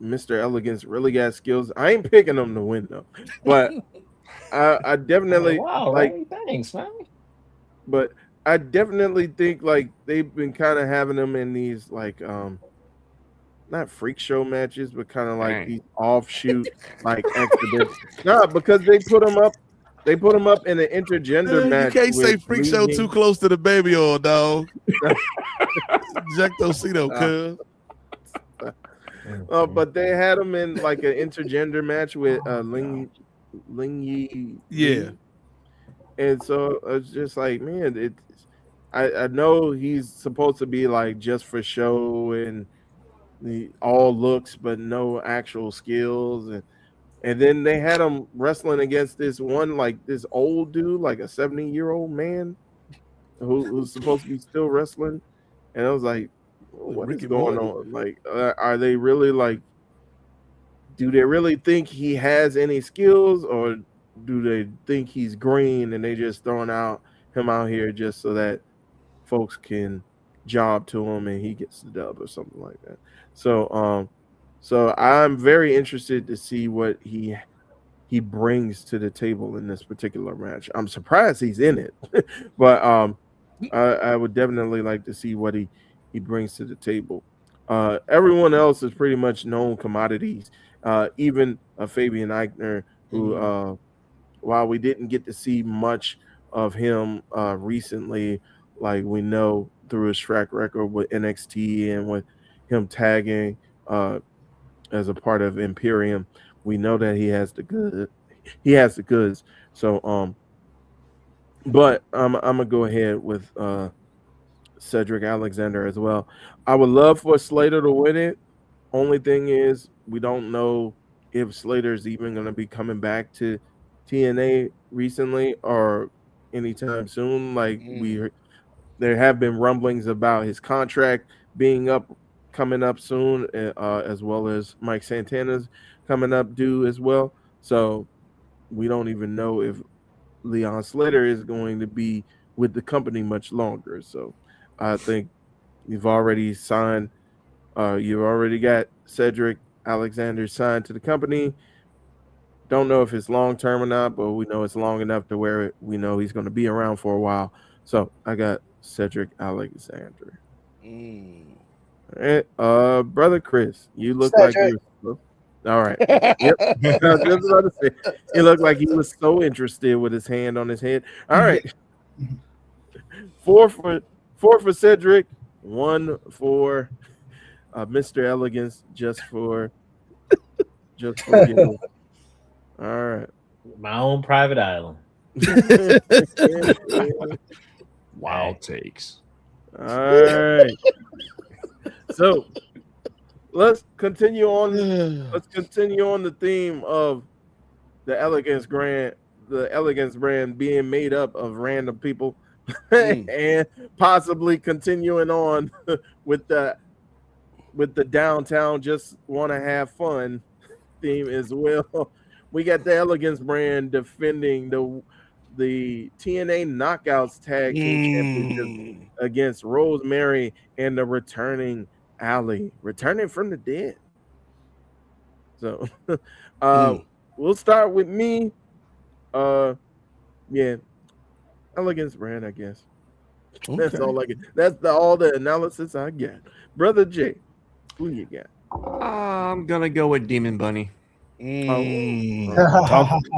Mr. Elegance really got skills. I ain't picking him to win though, but I definitely wow, like. Ray, thanks, man. but I definitely think like they've been kind of having them in these like not freak show matches, but kind of like these offshoot like exhibitions. Nah, because they put them up. They put him up in an intergender match. You can't say freak show too close to the baby oil, dog. Jectocito, cuz. But they had him in like an intergender match with Ling Yi. Yeah. And so it's just like, man, I know he's supposed to be like just for show and all looks, but no actual skills. And then they had him wrestling against this one, like this old dude, like a 70-year-old man who's supposed to be still wrestling. And I was like, what is going on? Like, are they really like, do they really think he has any skills, or do they think he's green and they just throwing him out here just so that folks can job to him and he gets the dub or something like that? So I'm very interested to see what he brings to the table in this particular match. I'm surprised he's in it, but I would definitely like to see what he brings to the table. Everyone else is pretty much known commodities. Even Fabian Eichner, who while we didn't get to see much of him recently, like we know through his track record with NXT and with him tagging as a part of Imperium, we know that he has the goods. So but I'm gonna go ahead with Cedric Alexander as well. I would love for Slater to win it. Only thing is, we don't know if Slater's even gonna be coming back to TNA recently or anytime soon. Like there have been rumblings about his contract being coming up soon, as well as Mike Santana's coming up due as well. So we don't even know if Leon Slater is going to be with the company much longer. So I think you've already signed. You've already got Cedric Alexander signed to the company. Don't know if it's long term or not, but we know it's long enough to where we know he's going to be around for a while. So I got Cedric Alexander. All right, brother Chris, you look Cedric. like you. All right. Yep. It looked like he was so interested with his hand on his head. All right. 4 for Cedric, 1 for Mr. Elegance, just for you. All right. My own private island. Wild takes. All right. So let's continue on the theme of the Elegance brand being made up of random people and possibly continuing on with the downtown just want to have fun theme as well. We got the Elegance brand defending the TNA Knockouts Tag Team Championship against Rosemary and the returning Allie, returning from the dead. So we'll start with me. Yeah, Elegance brand, I guess. Okay. That's all I get. That's all the analysis I get. Brother Jay, who you got? I'm gonna go with Demon Bunny.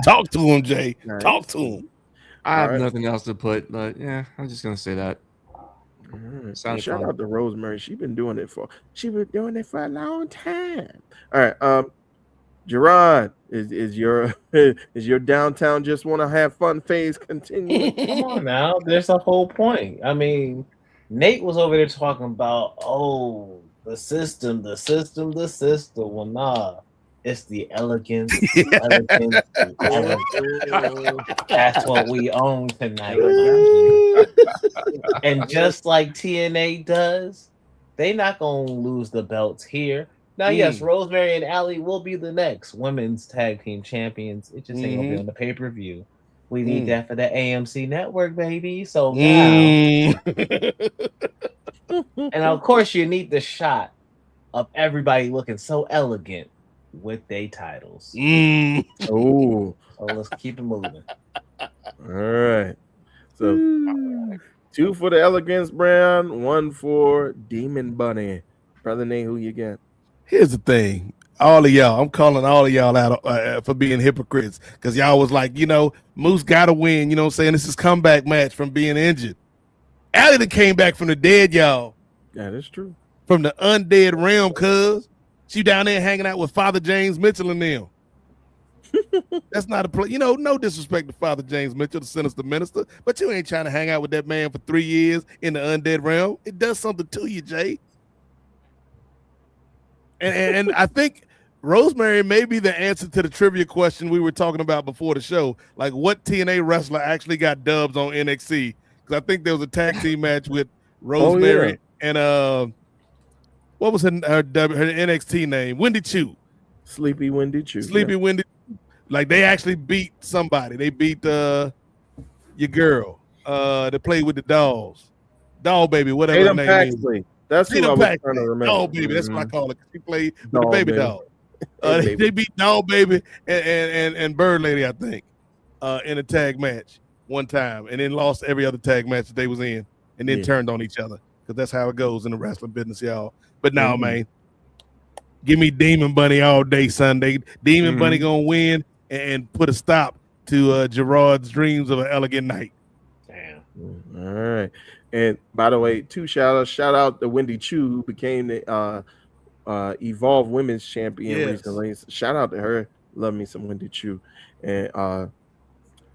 Talk to him, Jay. Nice. Talk to him. I have nothing else to put, but yeah, I'm just gonna say that. Shout out to Rosemary. She's been doing it for a long time. All right, Gerard, is your downtown just want to have fun phase continuing? Come on now, there's a whole point. I mean, Nate was over there talking about the system. Well, nah. It's the elegance. That's what we own tonight. And just like TNA does, they not gonna lose the belts here. Now, yes, Rosemary and Allie will be the next women's tag team champions. It just ain't gonna be on the pay-per-view. We need that for the AMC network, baby. So now, and of course, you need the shot of everybody looking so elegant with their titles. Oh, so let's keep it moving. All right. So 2 for the Elegance brand, 1 for Demon Bunny. Brother Nate, who you got? Here's the thing. All of y'all, I'm calling all of y'all out for being hypocrites because y'all was like, Moose got to win. You know what I'm saying? This is comeback match from being injured. Allie that came back from the dead, y'all. That is true. From the undead realm, cuz. She down there hanging out with Father James Mitchell and them. That's not a play. No disrespect to Father James Mitchell, the sinister minister, but you ain't trying to hang out with that man for 3 years in the undead realm. It does something to you, Jay. And I think Rosemary may be the answer to the trivia question we were talking about before the show. Like, what TNA wrestler actually got dubs on NXT? Because I think there was a tag team match with Rosemary and what was her NXT name? Wendy Chu. Sleepy Wendy Chu. Wendy. Like, they actually beat somebody. They beat your girl that played with the dolls. Doll baby, whatever her name is. That's who I was trying to remember. Doll baby, that's what I call it. She played with the baby doll. They beat Doll Baby and Bird Lady, I think, in a tag match one time, and then lost every other tag match that they was in, and then turned on each other, because that's how it goes in the wrestling business, y'all. But now, man, give me Demon Bunny all day Sunday. Demon Bunny gonna win and put a stop to Gerard's dreams of an elegant night. Damn. All right. And by the way, 2 shout-outs. Shout out to Wendy Chu, who became the Evolve Women's Champion recently. Shout out to her. Love me some Wendy Chu. And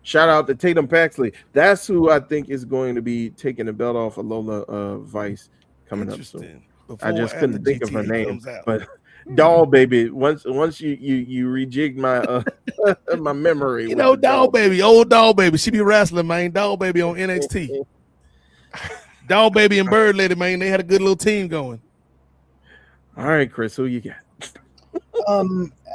shout out to Tatum Paxley. That's who I think is going to be taking the belt off of Lola Vice coming up soon. I just couldn't think of her name, but Doll Baby. Once you rejig my my memory. Doll Baby, old Doll Baby. She be wrestling, man. Doll Baby on NXT. Doll Baby and Bird Lady, man, they had a good little team going. All right, Chris, who you got?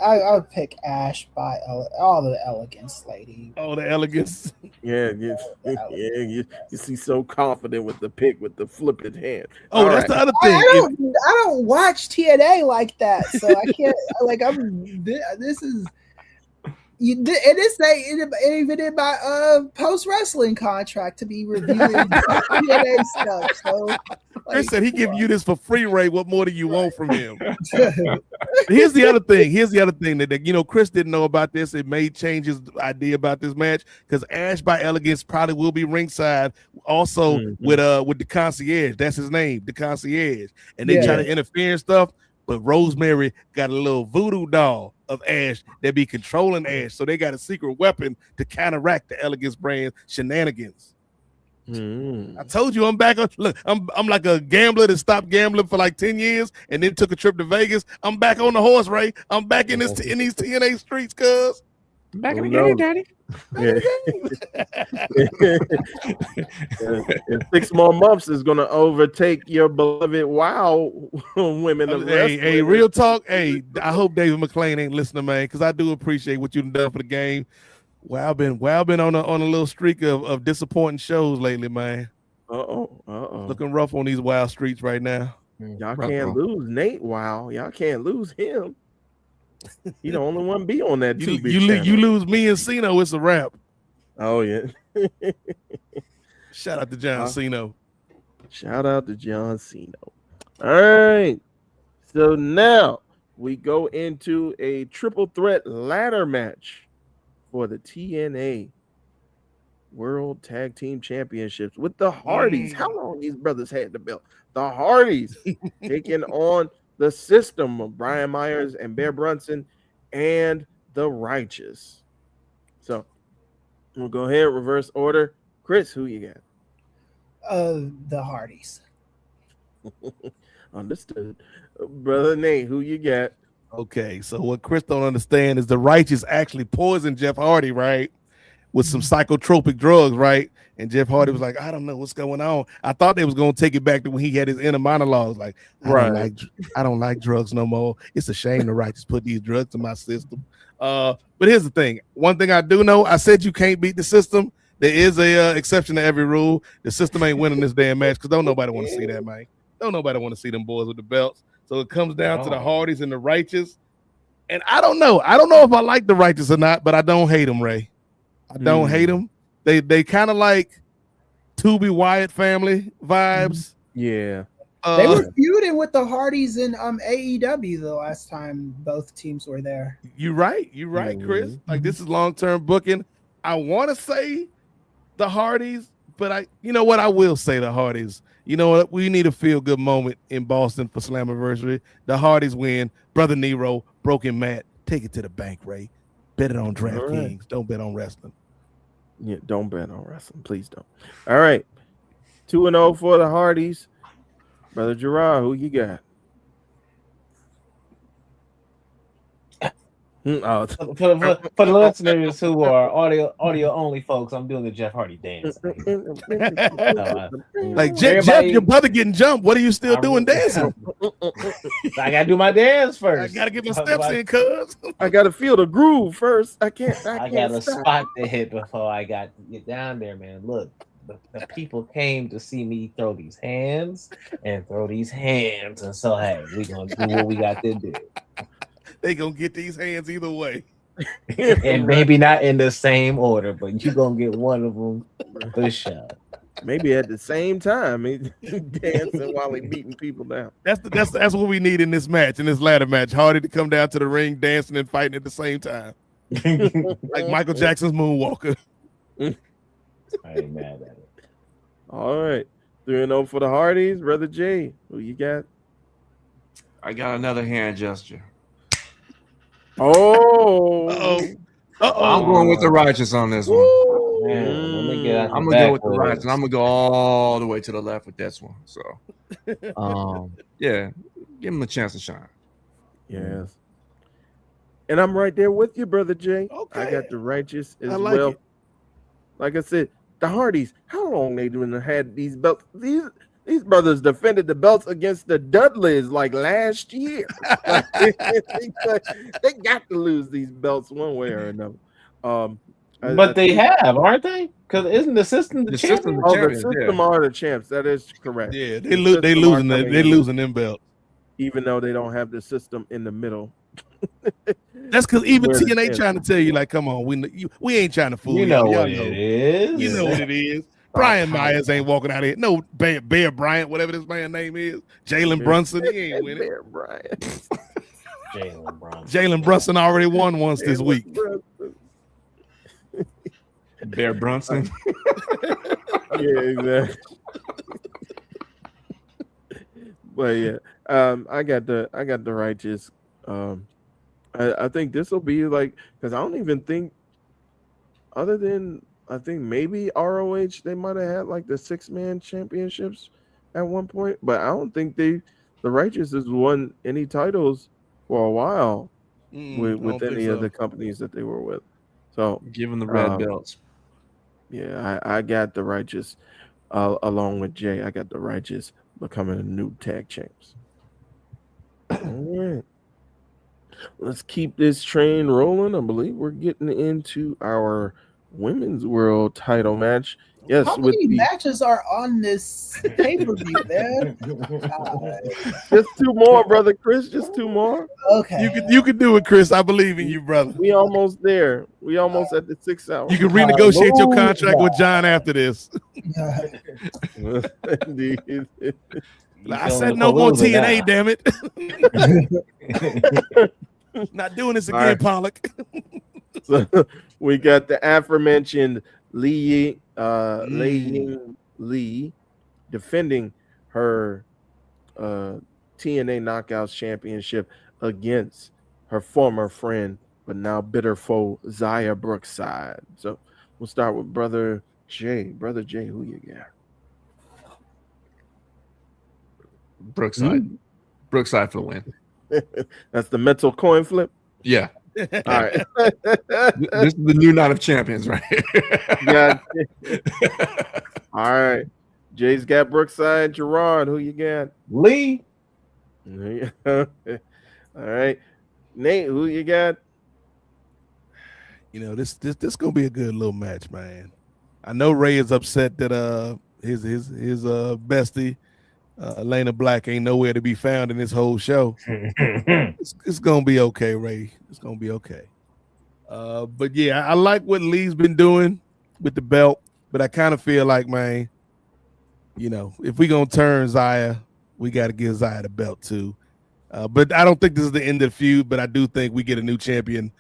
I would pick Ash by all the Elegance lady. Oh, the Elegance. Yeah, you see so confident with the pick with the flipped hand. Oh, that's the other thing. I don't watch TNA like that, so I can't. This is. It even in my post wrestling contract to be reviewing TNA stuff. So Chris said he give you this for free, Ray. What more do you want from him? Here's the other thing that Chris didn't know about this. It may change his idea about this match because Ash by Elegance probably will be ringside also with the concierge. That's his name, the concierge, and they try to interfere and stuff. But Rosemary got a little voodoo doll of Ash that be controlling Ash, so they got a secret weapon to counteract the Elegance brand shenanigans. I told you I'm back. Look, I'm like a gambler that stopped gambling for like 10 years and then took a trip to Vegas. I'm back on the horse, Ray. I'm back in these TNA streets, cuz. Back in the game, Daddy. In 6 more months is going to overtake your beloved WoW women of wrestling. Hey, real talk. Hey, I hope David McClain ain't listening, man, because I do appreciate what you've done for the game. WoW been on a little streak of disappointing shows lately, man. Looking rough on these WoW streets right now. Y'all can't lose Nate. WoW, y'all can't lose him. He the only one be on that too. You lose me and Cino, it's a wrap. Oh yeah. Shout out to John Cino. Shout out to John Cino. All right. So now we go into a triple threat ladder match for the TNA World Tag Team Championships with the Hardys. How long these brothers had the belt? The Hardys taking on the System of Brian Myers and Bear Brunson and the Righteous. So we'll go ahead, reverse order. Chris, who you got? The Hardys. Understood. Brother Nate, who you got? Okay, so what Chris don't understand is the Righteous actually poisoned Jeff Hardy, right? With some psychotropic drugs, right? And Jeff Hardy was like, I don't know what's going on. I thought they was going to take it back to when he had his inner monologues. Like, I don't like drugs no more. It's a shame the Righteous put these drugs in my system. But here's the thing. One thing I do know, I said you can't beat the system. There is a exception to every rule. The system ain't winning this damn match because don't nobody want to see that, man. Don't nobody want to see them boys with the belts. So it comes down to the Hardys and the Righteous. And I don't know. I don't know if I like the Righteous or not, but I don't hate them, Ray. I don't hate them. They kind of like Tubi Wyatt family vibes. Yeah. They were feuding with the Hardys in AEW the last time both teams were there. You're right, Chris. Like this is long-term booking. I want to say the Hardys, but you know what? I will say the Hardys. You know what? We need a feel-good moment in Boston for Slammiversary. The Hardys win. Brother Nero, Broken Matt, take it to the bank, Ray. Bet it on DraftKings. Right. Don't bet on wrestling. Yeah, don't bet on wrestling. Please don't. All right. 2-0 for the Hardys. Brother Gerard, who you got? For the listeners who are audio only folks, I'm doing the Jeff Hardy dance. Like Jeff, your brother getting jumped. What are you still doing dancing? I gotta do my dance first. I gotta get my steps in, cuz. I gotta feel the groove first. I can't got a spot to hit before I got to get down there, man. Look, the people came to see me throw these hands and throw these hands, and so hey, we gonna do what we got to do. They gonna get these hands either way, and maybe not in the same order, but you gonna get one of them for sure. Maybe at the same time, dancing while he beating people down. That's what we need in this match, in this ladder match. Hardy to come down to the ring, dancing and fighting at the same time, like Michael Jackson's Moonwalker. I ain't mad at it. All right, 3-0 for the Hardys. Brother Jay, who you got? I got another hand gesture. Oh, I'm going with the Righteous on this one. Man, I'm gonna go with the Righteous. I'm gonna go all the way to the left with this one. So, yeah, give him a chance to shine. Yes, and I'm right there with you, Brother Jay. Okay. I got the Righteous as like well. it. Like I said, the Hardys. How long they had these belts? These brothers defended the belts against the Dudleys like last year. They got to lose these belts one way or another. But they have, aren't they? Because isn't the system the champion? The system are the champs. That is correct. Yeah, they losing them belts, even though they don't have the system in the middle. That's because even TNA trying to tell you, like, come on, we ain't trying to fool you. You know what it is. You know what it is. Brian Myers ain't walking out here. No, Bear Bryant, whatever this man's name is. Jalen Brunson, he ain't winning. Bear Bryant. Jalen Brunson already won once this week. Bear Brunson. Yeah, exactly. But yeah, I got the Righteous. I think this will be like, because I don't even think, other than I think maybe ROH, they might have had like the 6-man championships at one point, but I don't think the Righteous has won any titles for a while with any of the companies that they were with. So give them the red belts. Yeah, I got the Righteous along with Jay. I got the Righteous becoming the new tag champs. All right. Let's keep this train rolling. I believe we're getting into our women's world title match. Yes, how many matches are on this pay-per-view, man? Just 2 more, brother Chris. Just 2 more. Okay, you can do it, Chris. I believe in you, brother. We almost there. We almost at the 6 hours. You can renegotiate your contract with John after this. I said no more TNA, damn it. Not doing this again, right. Pollock. So we got the aforementioned Lei Ying Lee defending her TNA Knockouts Championship against her former friend but now bitter foe Zaya Brookside. So we'll start with Brother Jay. Brother Jay, who you got? Brookside. Brookside for the win. That's the mental coin flip? Yeah. All right. This is the new night of champions right here. Yeah. All right. Jay's got Brookside. Gerard, who you got? Lee. All right. Nate, who you got? You know, this gonna be a good little match, man. I know Ray is upset that his bestie Elena Black ain't nowhere to be found in this whole show. It's gonna be okay, Ray. It's gonna be okay. But yeah, I like what Lee's been doing with the belt, but I kind of feel like, man, if we gonna turn Zaya, we got to give Zaya the belt too. But I don't think this is the end of the feud. But I do think we get a new champion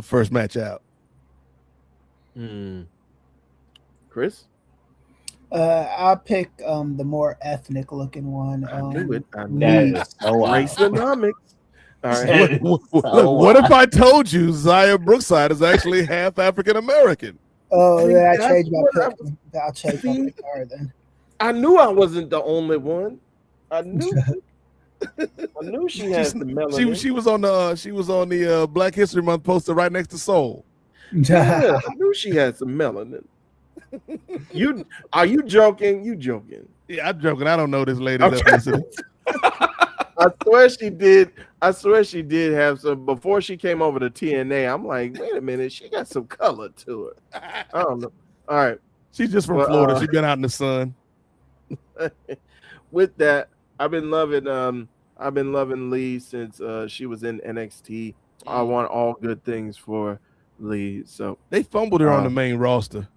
first match out. Chris? I'll pick the more ethnic looking one. I knew it. Raceonomics. All right. What if I told you Zaya Brookside is actually half African American? Oh, then I changed my pick. I'll change my pick then. I knew I wasn't the only one. I knew she had the melanin. She was on the Black History Month poster right next to Soul. Yeah, I knew she had some melanin. Are you joking? You joking? Yeah, I'm joking. I don't know this lady. Okay. I swear she did have some before she came over to TNA. I'm like, wait a minute, she got some color to her. I don't know. All right. She's just from Florida. She's been out in the sun. With that, I've been loving Lee since she was in NXT. I want all good things for Lee. So they fumbled her on the main roster.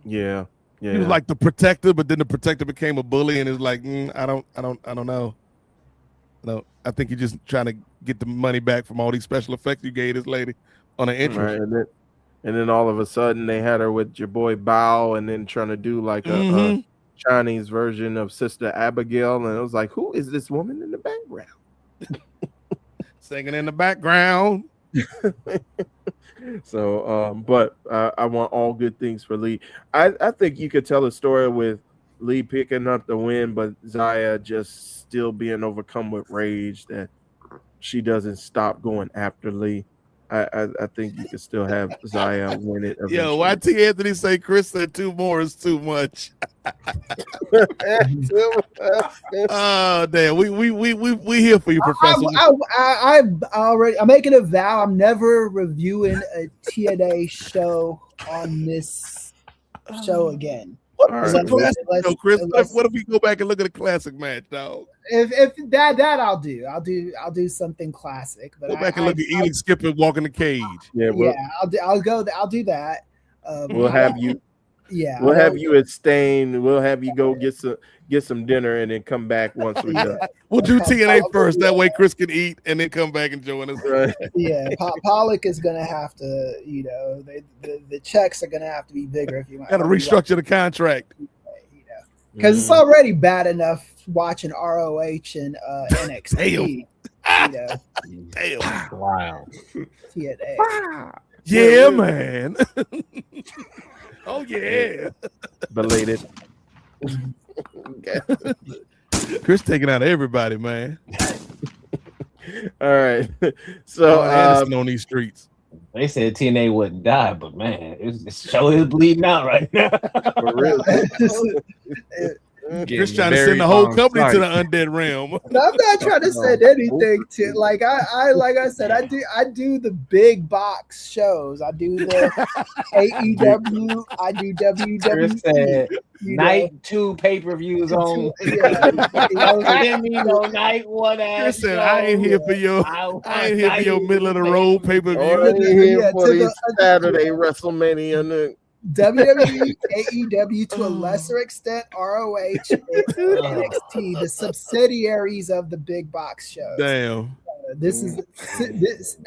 Yeah. He was like the protector, but then the protector became a bully, and it's like, I don't know. No, I think you're just trying to get the money back from all these special effects you gave this lady on an entrance. Right, and then all of a sudden they had her with your boy Bao, and then trying to do like a Chinese version of Sister Abigail, and it was like, who is this woman in the background? Singing in the background. So, but I want all good things for Lee. I think you could tell a story with Lee picking up the win, but Zaya just still being overcome with rage that she doesn't stop going after Lee. I think you could still have Zaya win it. Yo, why T. Anthony say Chris said 2 more is too much? Oh damn, we here for you, Professor. I'm making a vow. I'm never reviewing a TNA show on this show again. Chris, what if we go back and look at a classic match, dog? If that I'll do something classic. But go back and look at Ely Skip and walk in the cage. I'll do that. We'll have you. Yeah, we'll have you at Stain. We'll have you go get some dinner and then come back once we're done. We'll do TNA first. That way Chris can eat and then come back and join us. Right. Yeah, Pollock is gonna have to, the checks are gonna have to be bigger if you want. Got to restructure the contract. Because it's already bad enough watching ROH and NXT. Damn. Wow. TNA. Yeah, man. Oh yeah. Belated. Chris taking out everybody, man. All right. So Anderson on these streets. They said TNA wouldn't die, but man, it's show is bleeding out right now. For real. Chris trying to send the whole company to the undead realm. I'm not trying to send anything to like I said, I do the big box shows. I do the AEW, I do WWE. Night 2 pay-per-views on. Night 1. Chris said, I ain't here for your middle of the road pay-per-view. I ain't here for these Saturday WrestleMania. WWE, AEW, to a lesser extent, ROH, and NXT, the subsidiaries of the big box shows. Damn. This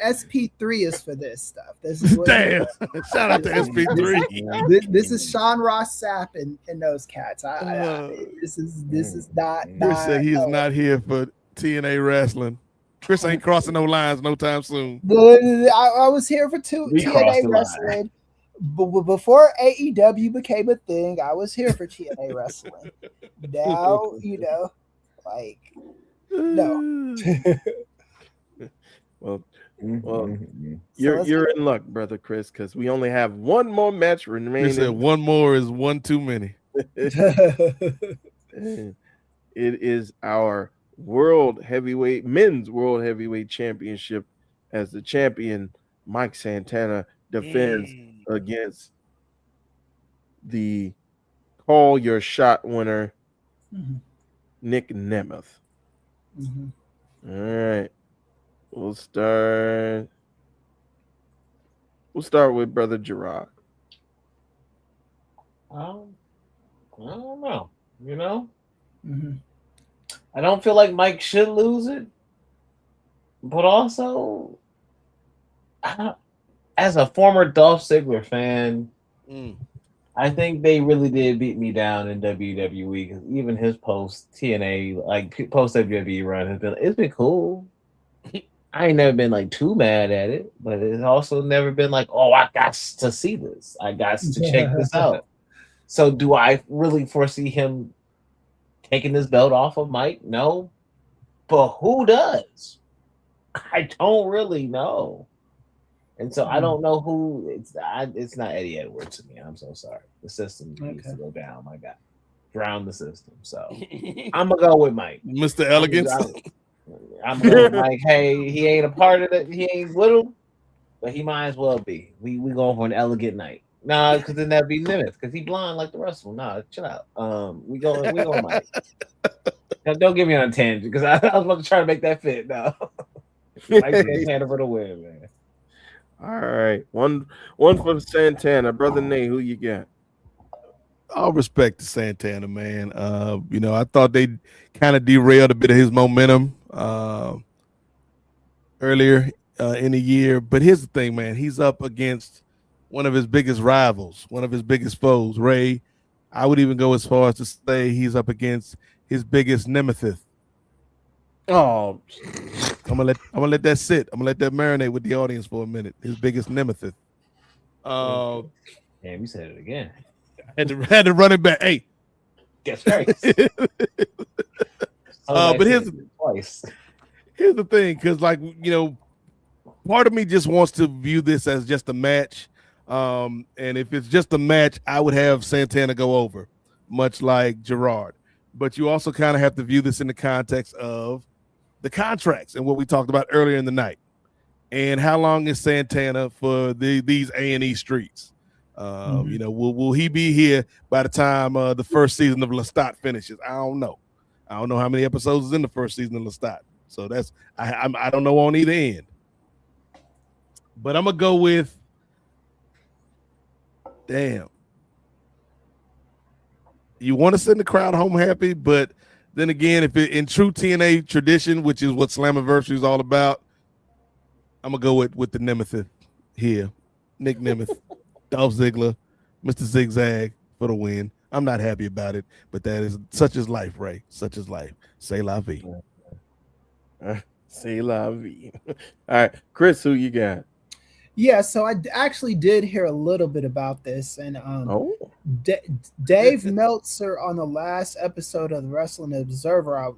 SP3 is for this stuff. This is what damn. Shout out to SP3. This is Sean Ross Sapp and those cats. This is not. Chris said he is not here for TNA wrestling. Chris ain't crossing no lines no time soon. I was here for TNA wrestling. Before AEW became a thing, I was here for TNA wrestling. Now, no. Well, you're in luck, brother Chris, because we only have one more match remaining. Chris said one more is one too many. It is our men's world heavyweight championship, as the champion Mike Santana defends against the call your shot winner, Nick Nemeth. All right. We'll start with Brother Gerard. I don't know. You know, Mm-hmm. I don't feel like Mike should lose it, but also, as a former Dolph Ziggler fan, I think they really did beat me down in WWE. Because even his post TNA, like post WWE run, it's been cool. I ain't never been like too mad at it, but it's also never been like, oh, I got to see this. I got to check this out. So do I really foresee him taking this belt off of Mike? No. But who does? I don't really know. And so I don't know who it's not Eddie Edwards to me. I'm so sorry. The system needs to go down. My God. Drown the system. So I'm gonna go with Mike. Mr. Elegance. I'm going with Mike. Hey, he ain't a part of it. He ain't with him, but he might as well be. We going for an elegant night. Nah, because then that'd be Nemeth, because he blind like the rest of them. Nah, chill out. We go Mike. Now, don't get me on a tangent, because I was about to try to make that fit. No. Mike Santana for the win, man. All right. One for Santana. Brother Nate, who you got? All respect to Santana, man. I thought they kind of derailed a bit of his momentum earlier in the year. But here's the thing, man. He's up against one of his biggest rivals, one of his biggest foes, Ray. I would even go as far as to say he's up against his biggest nemesis. Oh, I'm gonna let that sit. I'm gonna let that marinate with the audience for a minute. His biggest nemesis. Damn, you said it again. Had to run it back. Hey, that's right. But here's the thing, because part of me just wants to view this as just a match. And if it's just a match, I would have Santana go over, much like Gerard. But you also kind of have to view this in the context of the contracts and what we talked about earlier in the night. And how long is Santana for these A&E streets? Will he be here by the time the first season of Lestat finishes? I don't know. I don't know how many episodes is in the first season of Lestat. So that's I don't know on either end. But I'm gonna go with damn. You want to send the crowd home happy, but then again, if it in true TNA tradition, which is what Slammiversary is all about, I'm gonna go with the Nemesis here, Nick Nemeth, Dolph Ziggler, Mr. Zigzag for the win. I'm not happy about it, but that is such is life, Ray. Such is life. Say la vie. Say la vie. All right, Chris, who you got? Yeah, so I actually did hear a little bit about this, and Dave Meltzer on the last episode of the Wrestling Observer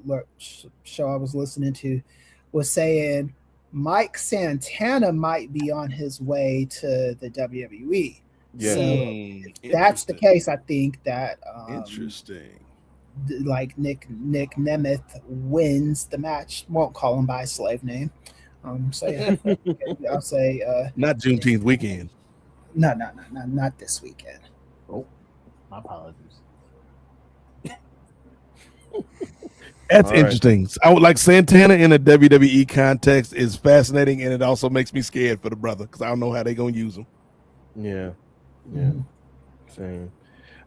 show I was listening to was saying Mike Santana might be on his way to the WWE. Yeah. So if that's the case, I think that interesting. Like Nick Nemeth wins the match. Won't call him by his slave name. So yeah, I'll say not Juneteenth weekend. No, not this weekend. Oh, my apologies. That's interesting. Right. I would like Santana in a WWE context is fascinating, and it also makes me scared for the brother because I don't know how they're gonna use him. Yeah. Same.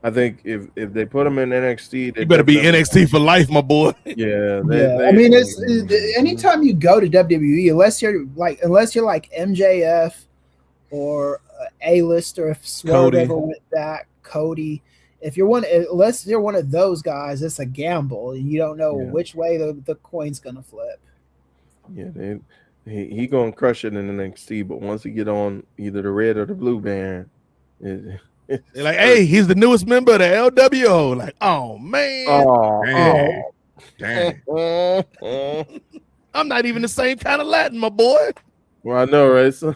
I think if they put him in NXT, you better be NXT for life, my boy. Yeah, I mean, it's anytime you go to WWE, unless you're like MJF or A-lister, if Swerve ever went back, Cody. Unless you're one of those guys, it's a gamble, and you don't know which way the coin's gonna flip. Yeah, he gonna crush it in NXT, but once he get on either the red or the blue band, they're like, hey, he's the newest member of the LWO. Like, oh man, dang. I'm not even the same kind of Latin, my boy. Well, I know, right? So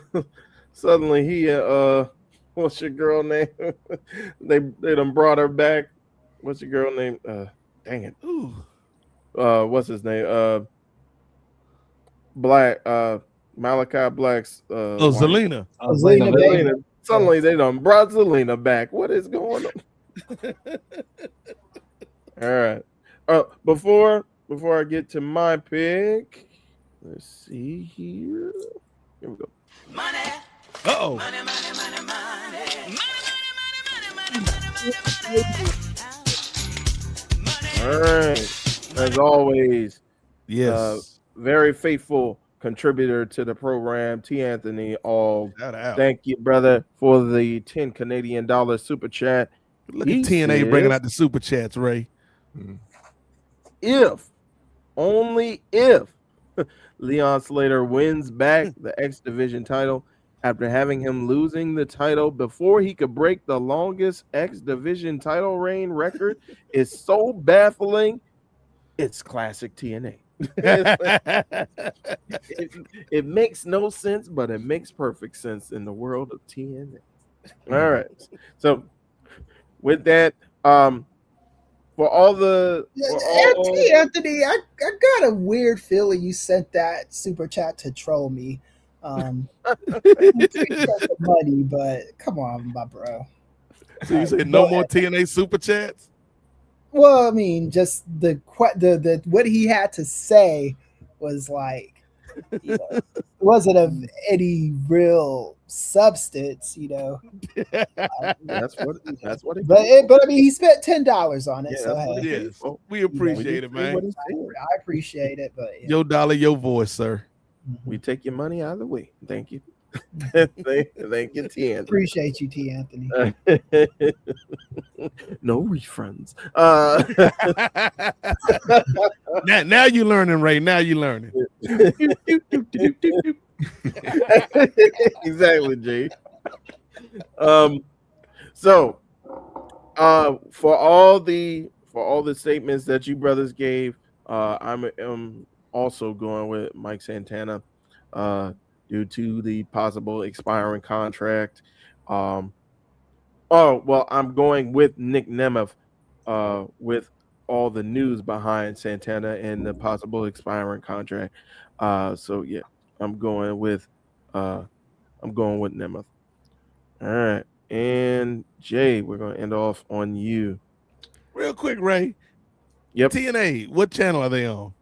suddenly he what's your girl name? they done brought her back. What's your girl name? Dang it. Ooh. What's his name? Black Malachi Black's Zelina. Zelina. Suddenly they done brought Zelina back. What is going on? All right. Before I get to my pick, let's see here. Here we go. Money. Uh-oh. Money. All right. As always, yes, very faithful contributor to the program, T. Anthony All. Shout out. Thank you, brother, for the 10 Canadian dollar super chat. Look at TNA bringing out the super chats, Ray. If, only if, Leon Slater wins back the X Division title after having him losing the title before he could break the longest X Division title reign record is so baffling. It's classic TNA. It makes no sense, but it makes perfect sense in the world of TNA. All right. So with that, for all the Anthony, I got a weird feeling you sent that super chat to troll me. Money, but come on, my bro. So you said no more TNA super chats? Well, I mean, just the what he had to say was like, you know, it wasn't of any real substance, you know. That's what. But I mean, he spent $10 on it. Yeah, so hey, yes, we appreciate it, man. I appreciate it, but yeah. Your dollar, your voice, sir. We take your money out of the way. Thank you. Thank you, T. Anthony. Appreciate you, T. Anthony. No refunds. Now you're learning, Ray. Now you're learning. Exactly, Jay. So for all the statements that you brothers gave, I'm also going with Mike Santana due to the possible expiring contract. I'm going with Nick Nemeth with all the news behind Santana and the possible expiring contract. So yeah, I'm going with Nemeth. All right, and Jay, we're gonna end off on you. Real quick, Ray. Yep. TNA, what channel are they on?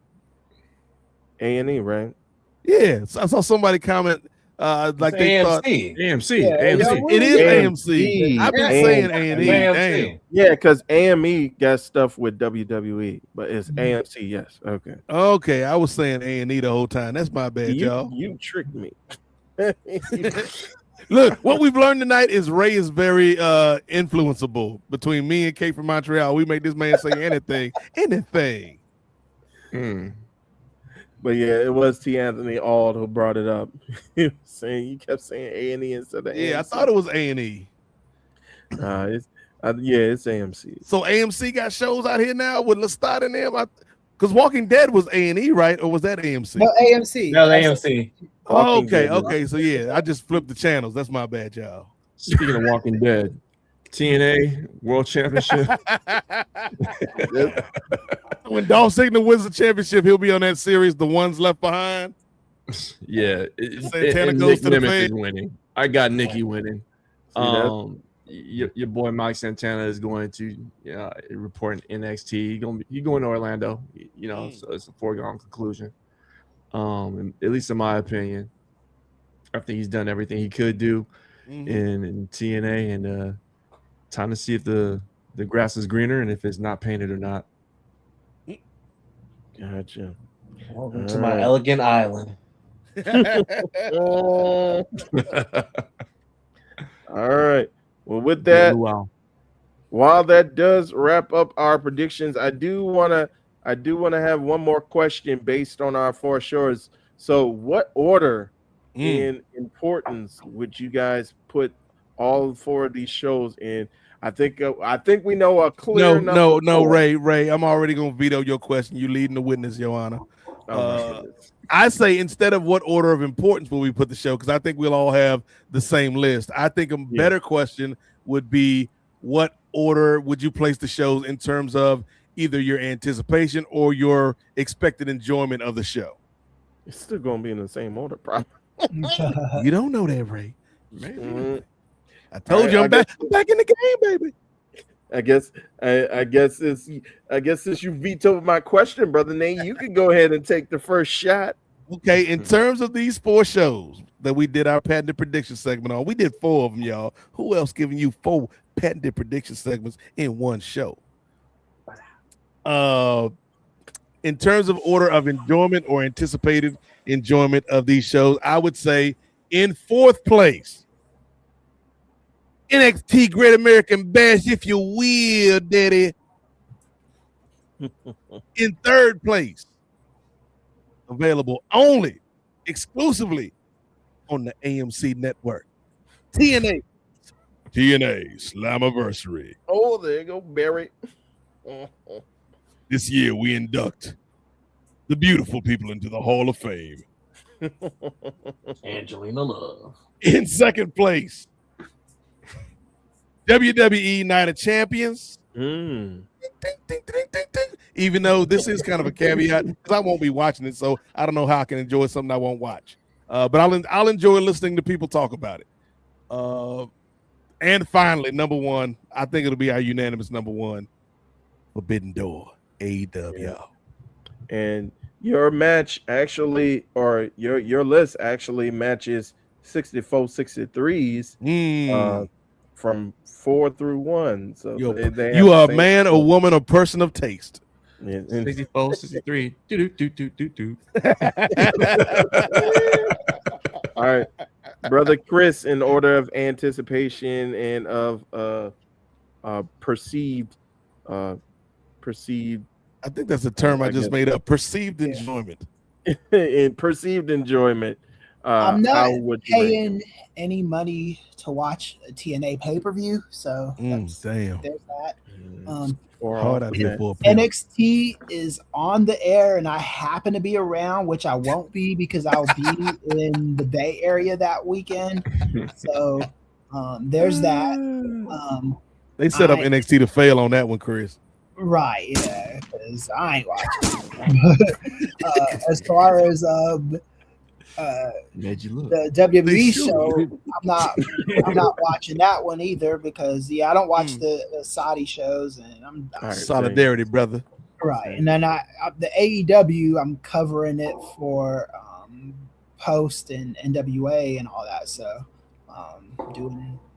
A&E, right? Yeah, so I saw somebody comment like they thought AMC. Yeah, AMC. it is AMC. I've been saying A&E. Damn. Yeah, because AME got stuff with WWE, but it's AMC. Yes. Okay. Okay, I was saying A&E the whole time. That's my bad, y'all. You tricked me. Look, what we've learned tonight is Ray is very influenceable. Between me and Kate from Montreal, we make this man say anything. But yeah, it was T. Anthony Ald who brought it up. You kept saying A&E instead of AMC. I thought it was A&E. It's AMC. So AMC got shows out here now with Lestat and them. Because Walking Dead was A&E, right? Or was that AMC? No, AMC. No, AMC. Oh, okay. So yeah, I just flipped the channels. That's my bad, y'all. Speaking of Walking Dead, TNA World Championship. When Dolph Ziggler wins the championship, he'll be on that series, The Ones Left Behind. Yeah, Santana goes to the Nemeth is fade. winning. I got Nikki winning. Your boy Mike Santana is going to report in NXT. He's going to Orlando. So it's a foregone conclusion. And at least in my opinion, I think he's done everything he could do in TNA, and time to see if the grass is greener and if it's not painted or not. Gotcha. Welcome to my elegant island. All right. Well, with that, while that does wrap up our predictions, I do wanna have one more question based on our 4 shows. So, what order in importance would you guys put all 4 of these shows in? I think we know a clear No, Ray. I'm already gonna veto your question. You leading the witness, Your Honor. I say instead of what order of importance will we put the show, because I think we'll all have the same list. I think a better question would be, what order would you place the shows in terms of either your anticipation or your expected enjoyment of the show? It's still gonna be in the same order, probably. You don't know that, Ray. Maybe. I told you I'm back in the game, baby. I guess since you vetoed my question, brother Nate, you can go ahead and take the first shot. Okay, in terms of these 4 shows that we did our patented prediction segment on, we did 4 of them, y'all. Who else giving you 4 patented prediction segments in one show? In terms of order of enjoyment or anticipated enjoyment of these shows, I would say in fourth place, NXT Great American Bash, if you will, daddy. In third place, available only exclusively on the AMC network, TNA Slammiversary. Oh, there you go, Barry. This year we induct the beautiful people into the Hall of Fame. Angelina Love. In second place, WWE Night of Champions. Ding, ding, ding, ding, ding. Even though this is kind of a caveat, because I won't be watching it, so I don't know how I can enjoy something I won't watch. But I'll enjoy listening to people talk about it. And finally, number one, I think it'll be our unanimous number one, Forbidden Door, AEW. Yeah. And your match actually, or your list actually matches 64-63s from 4 through 1. So they you are a man, a woman, a person of taste. 64, 63. All right, brother Chris, in order of anticipation and of perceived. I think that's a term I just made up. Perceived enjoyment. In perceived enjoyment. I'm not paying any money to watch a TNA pay-per-view, so damn. There's that. Hard out here for a NXT is on the air, and I happen to be around, which I won't be because I'll be in the Bay Area that weekend. So there's that. They set up NXT to fail on that one, Chris. Right, yeah, because I ain't watching. As far as the WWE show, I'm not watching that one either because I don't watch the Saudi shows, and I'm solidarity, brother. Right, and then the AEW, I'm covering it for Post and NWA and all that. So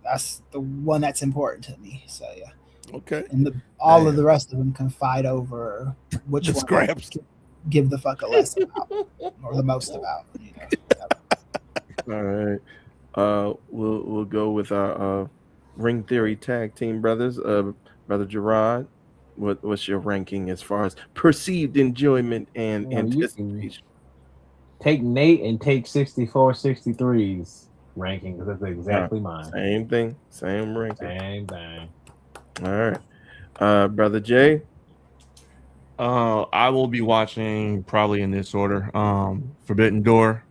that's the one that's important to me. So yeah. Okay. And all of the rest of them can fight over which one scraps give the fuck a less about or the most about. You know. All right. We'll go with our Ring Theory tag team brothers. Brother Gerard, what's your ranking as far as perceived enjoyment and anticipation? Take Nate and take 64-63's ranking because that's exactly mine. Same thing. Same ranking. Same thing. All right. Brother Jay? I will be watching probably in this order. Forbidden Door.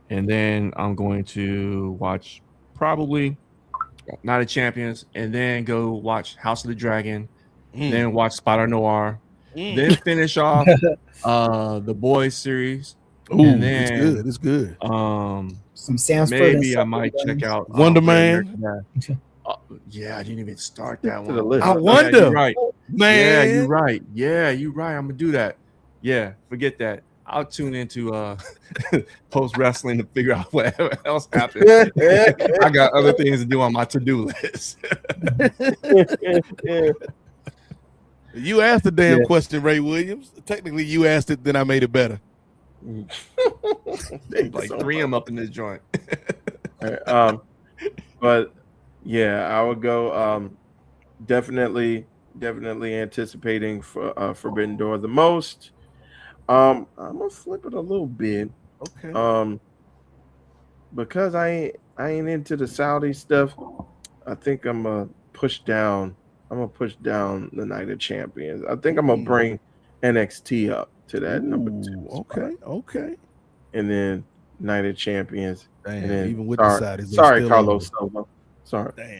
And then I'm going to watch probably Night of Champions, and then go watch House of the Dragon, then watch Spider Noir, then finish off the Boys series. Ooh, and then, it's good. Some Sanford. Maybe I might check out Wonder Man. Yeah, I didn't even start that one. I wonder. Yeah, you're right, man. Yeah, you're right. Yeah, you're right. I'm gonna do that. Yeah, forget that. I'll tune into post wrestling to figure out whatever else happens. I got other things to do on my to-do list. You asked the damn question, Ray Williams. Technically, you asked it, then I made it better. Like so 3 of them up in this joint. But yeah, I would go definitely anticipating for Forbidden Door the most. I'm gonna flip it a little bit. Okay. Because I ain't into the Saudi stuff, I think I'm gonna push down the Night of Champions. I think I'm gonna bring NXT up to that number 2. Okay. And then Night of Champions. Damn, and then, even with the Saudis. Sorry, Carlos Silva.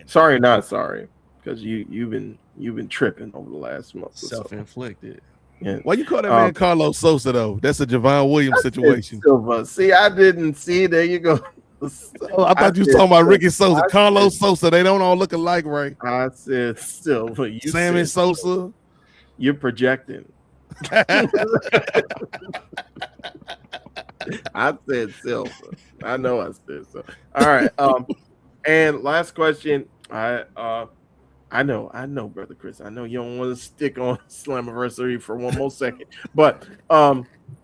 Sorry, not sorry. Because you've been tripping over the last month. Self-inflicted. Yeah. Why you call that man Carlos Sosa though? That's a Javon Williams situation. Silva. See, I didn't see. There you go. I thought you was talking about Ricky Sosa. Carlos Sosa. They don't all look alike, right? I said Silva. You Sammy Sosa. You're projecting. I said Silva. I know I said so. All right. And last question. I I know, brother Chris. I know you don't want to stick on Slammiversary for one more second, but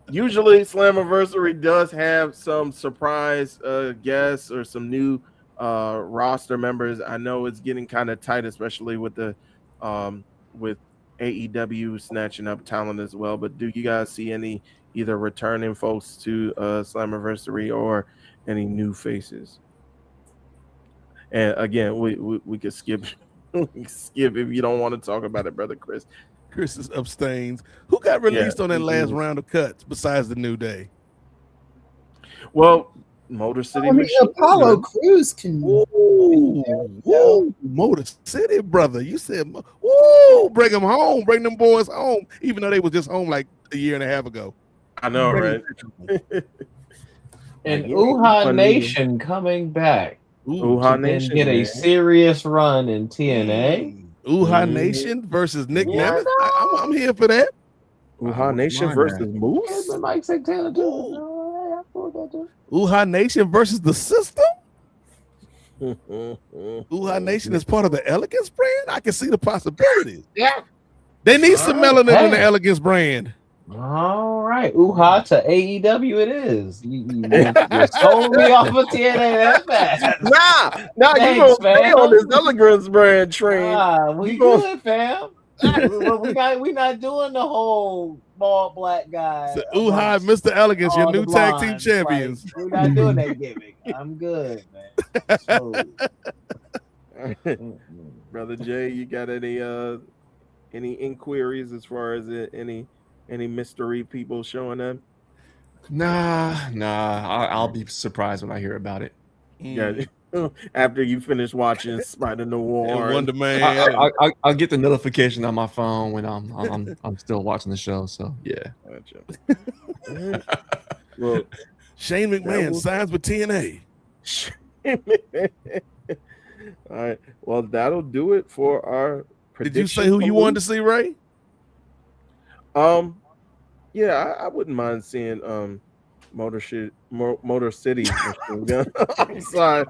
usually Slammiversary does have some surprise guests or some new roster members. I know it's getting kind of tight, especially with the with AEW snatching up talent as well. But do you guys see any either returning folks to Slammiversary or any new faces? And again, we could skip skip if you don't want to talk about it, brother Chris. Chris is abstains. Who got released on that last round of cuts besides the New Day? Well, Motor City. Apollo Crews can. Ooh, Motor City, brother. You said, ooh, bring them home, bring them boys home, even though they was just home like a year and a half ago. I know, right? And Uha Nation coming back. Uha Nation get a serious run in TNA. Uha Nation versus Nick Nemeth. I'm here for that. Uha Nation versus Moose. Mike Santana too. Uha Nation versus the System. Uha Nation is part of the Elegance brand. I can see the possibilities. Yeah, they need some melanin in the Elegance brand. All right, Uha to AEW it is. You sold me off of TNA that fast. Nah, you gonna stay on this Elegance brand train. We good, fam. We not doing the whole bald black guy. So Uha, Mr. Elegance, your new tag team champions. Like, we're not doing that gimmick. I'm good, man. Brother Jay, you got any inquiries as far as any mystery people showing up? Nah. I'll be surprised when I hear about it. Yeah. After you finish watching Spider Noir and Wonder Man, I'll get the notification on my phone when I'm still watching the show. So yeah. Gotcha. Well, Shane McMahon signs with TNA. All right. Well, that'll do it for our prediction. Did you say who you wanted to see, Ray? Yeah, I wouldn't mind seeing Motor City. I'm sorry.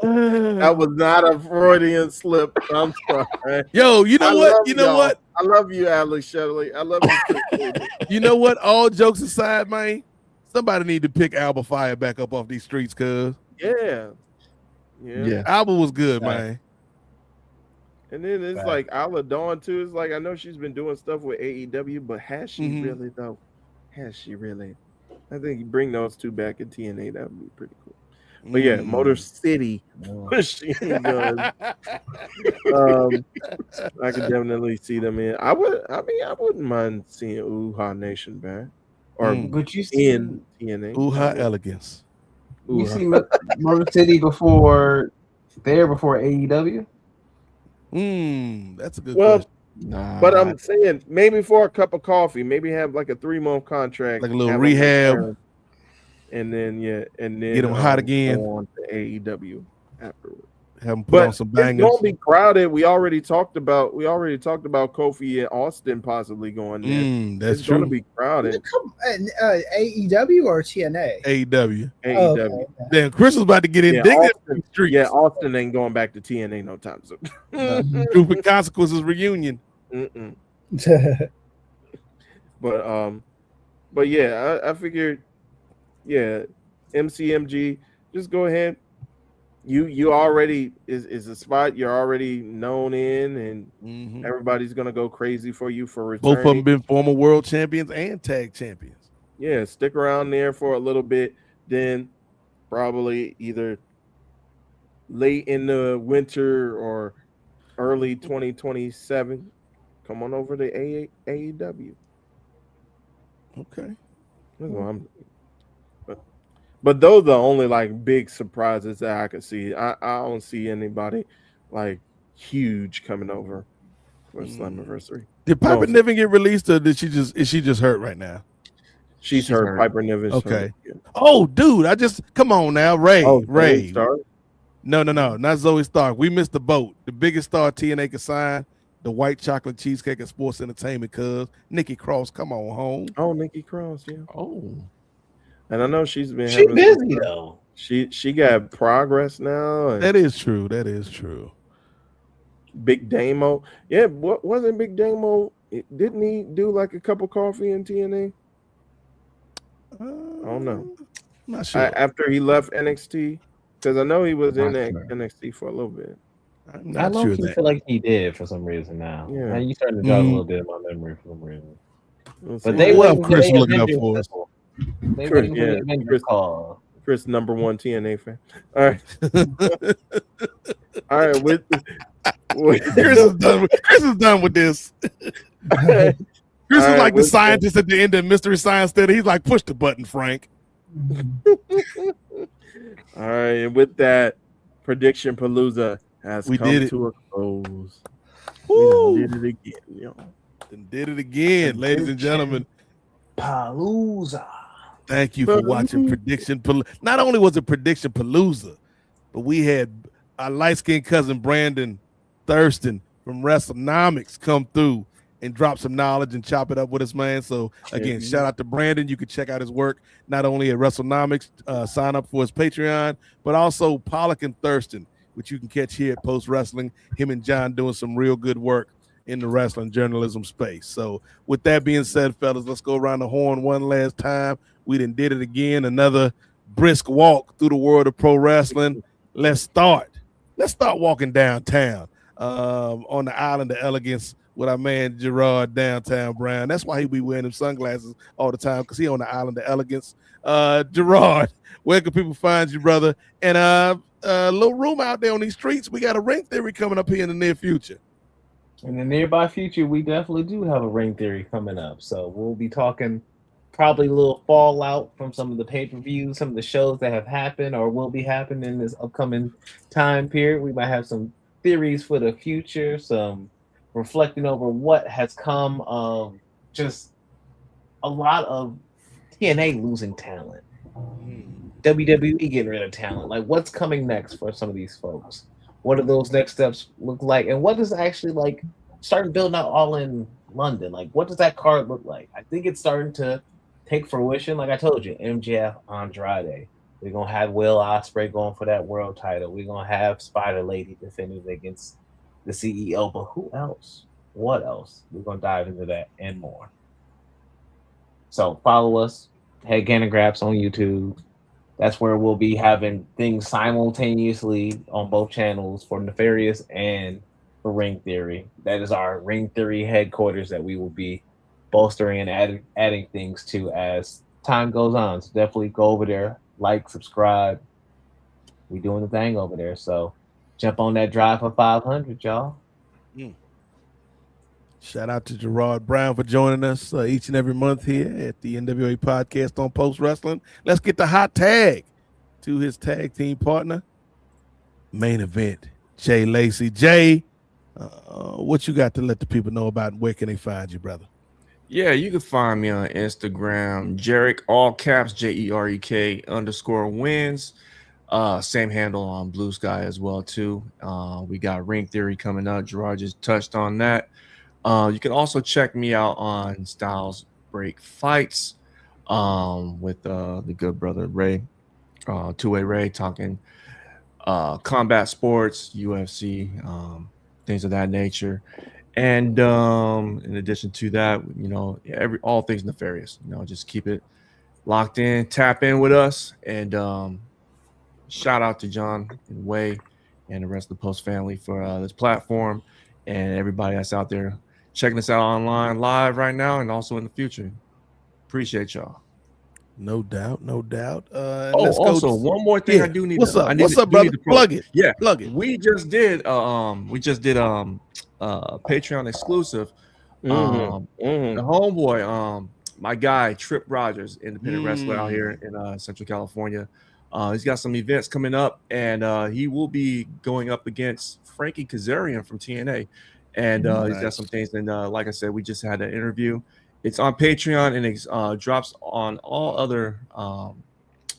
That was not a Freudian slip. I'm sorry. Yo, you know what? You know what? I love you, Alex Shelley. I love you. You know what? All jokes aside, man, somebody need to pick Alba Fire back up off these streets, cuz. Yeah. Alba was good, man. And then it's like Ala Dawn too. It's like I know she's been doing stuff with AEW, but has she really though? Has she really? I think you bring those two back in TNA, that would be pretty cool. But yeah, Motor City pushing guns. I could definitely see them in. I wouldn't mind seeing Uha Nation back. Or but you see in TNA. Uha Elegance. You see Motor City before AEW? That's a good question. Nah. But I'm saying maybe for a cup of coffee, maybe have like a 3-month contract, like a little rehab, and then get them hot again on to AEW afterwards. Have them put on some bangers. It's gonna be crowded. We already talked about Kofi and Austin possibly going there. That's it's true. Gonna be crowded. AEW or TNA? AEW. AEW. Okay. Then Chris was about to get indignant. Austin ain't going back to TNA no time soon. Stupid Consequences reunion. But yeah, I figured, MCMG, just go ahead. You already is a spot you're already known in, and everybody's gonna go crazy for you for returning. Both of them been former world champions and tag champions. Yeah, stick around there for a little bit, then probably either late in the winter or early 2027, come on over to AEW. Okay. But those are the only like big surprises that I could see. I don't see anybody like huge coming over for Slammiversary. Did Piper Niven get released, or is she just hurt right now? She's hurt. Piper Niven. Okay. Hurt. Oh, dude, come on now, Ray. Ray. No, not Zoe Stark. We missed the boat. The biggest star TNA could sign, the white chocolate cheesecake at Sports Entertainment, cuz Nikki Cross, come on home. Oh, Nikki Cross, yeah. Oh. And I know she's been busy though. She got progress now. And That is true. That is true. Big Damo. Yeah, what wasn't Big Damo? Didn't he do like a cup of coffee in TNA? I don't know. I'm not sure. After he left NXT, because I know he was in NXT for a little bit. I low key feel like he did for some reason now. Yeah. Now you starting to jog a little bit in my memory for some reason. But they wouldn't Chris get looking up for us. They wouldn't get Avengers call. Chris, #1 TNA fan. All right. All right. Chris is done with this. Chris is like the scientist at the end of Mystery Science Theater. He's like, push the button, Frank. All right. And with that, PredictionPalooza has come to a close. We did it again, yo. Did it again, ladies and gentlemen. Palooza. Thank you for watching Prediction Palooza. Not only was it Prediction Palooza, but we had our light-skinned cousin Brandon Thurston from WrestleNomics come through and drop some knowledge and chop it up with us, man. So again, shout out to Brandon. You can check out his work not only at WrestleNomics, sign up for his Patreon, but also Pollock and Thurston, which you can catch here at Post Wrestling. Him and John doing some real good work in the wrestling journalism space. So with that being said, fellas, let's go around the horn one last time. We done did it again. Another brisk walk through the world of pro wrestling. Let's start walking downtown on the island of elegance with our man Gerard Downtown Brown. That's why he be wearing them sunglasses all the time, because he on the island of elegance. Gerard, where can people find you, brother? And a little room out there on these streets. We got a Ring Theory coming up here in the near future. In the nearby future, we definitely do have a Ring Theory coming up. So we'll be talking probably a little fallout from some of the pay-per-views, some of the shows that have happened or will be happening in this upcoming time period. We might have some theories for the future, some reflecting over what has come of just a lot of TNA losing talent, WWE getting rid of talent. Like, what's coming next for some of these folks? What do those next steps look like? And what does actually like starting building out all in London? Like, what does that card look like? I think it's starting to take fruition. Like I told you, MJF, Andrade. We're going to have Will Ospreay going for that world title. We're going to have Spider Lady defending against the CEO. But who else? What else? We're going to dive into that and more. So follow us. Head Gannon Grabs on YouTube. That's where we'll be having things simultaneously on both channels for Nefarious and for Ring Theory. That is our Ring Theory headquarters that we will be bolstering and adding things to as time goes on. So definitely go over there, like, subscribe. We doing the thing over there. So jump on that drive for 500, y'all. Shout out to Gerard Brown for joining us each and every month here at the NWA podcast on Post Wrestling. Let's get the hot tag to his tag team partner, Main Event, Jay Lacey. Jay, what you got to let the people know about, and where can they find you, brother? Yeah, you can find me on Instagram, Jerick, all caps, JEREK _wins. Same handle on Blue Sky as well, too. We got Ring Theory coming up. Gerard just touched on that. You can also check me out on Styles Break Fights with the good brother Ray, Two-Way Ray, talking combat sports, UFC, things of that nature. And in addition to that, you know, all things Nefarious. You know, just keep it locked in, tap in with us, and shout out to John and Way and the rest of the Post family for this platform, and everybody that's out there checking us out online live right now and also in the future. Appreciate y'all. No doubt, no doubt. Also one more thing, I do need. What's up? What's up, brother? Plug it. Yeah, plug it. We just did Patreon exclusive. The homeboy, my guy Trip Rogers, independent wrestler out here in Central California. He's got some events coming up, and he will be going up against Frankie Kazarian from TNA. And he's got some things. And like I said, we just had an interview. It's on Patreon, and it drops on all other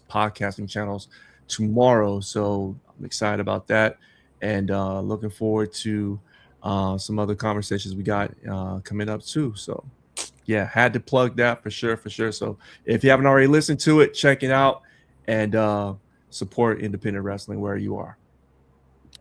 podcasting channels tomorrow. So I'm excited about that, and looking forward to some other conversations we got coming up too. So yeah, had to plug that for sure. So if you haven't already listened to it, check it out and support independent wrestling where you are.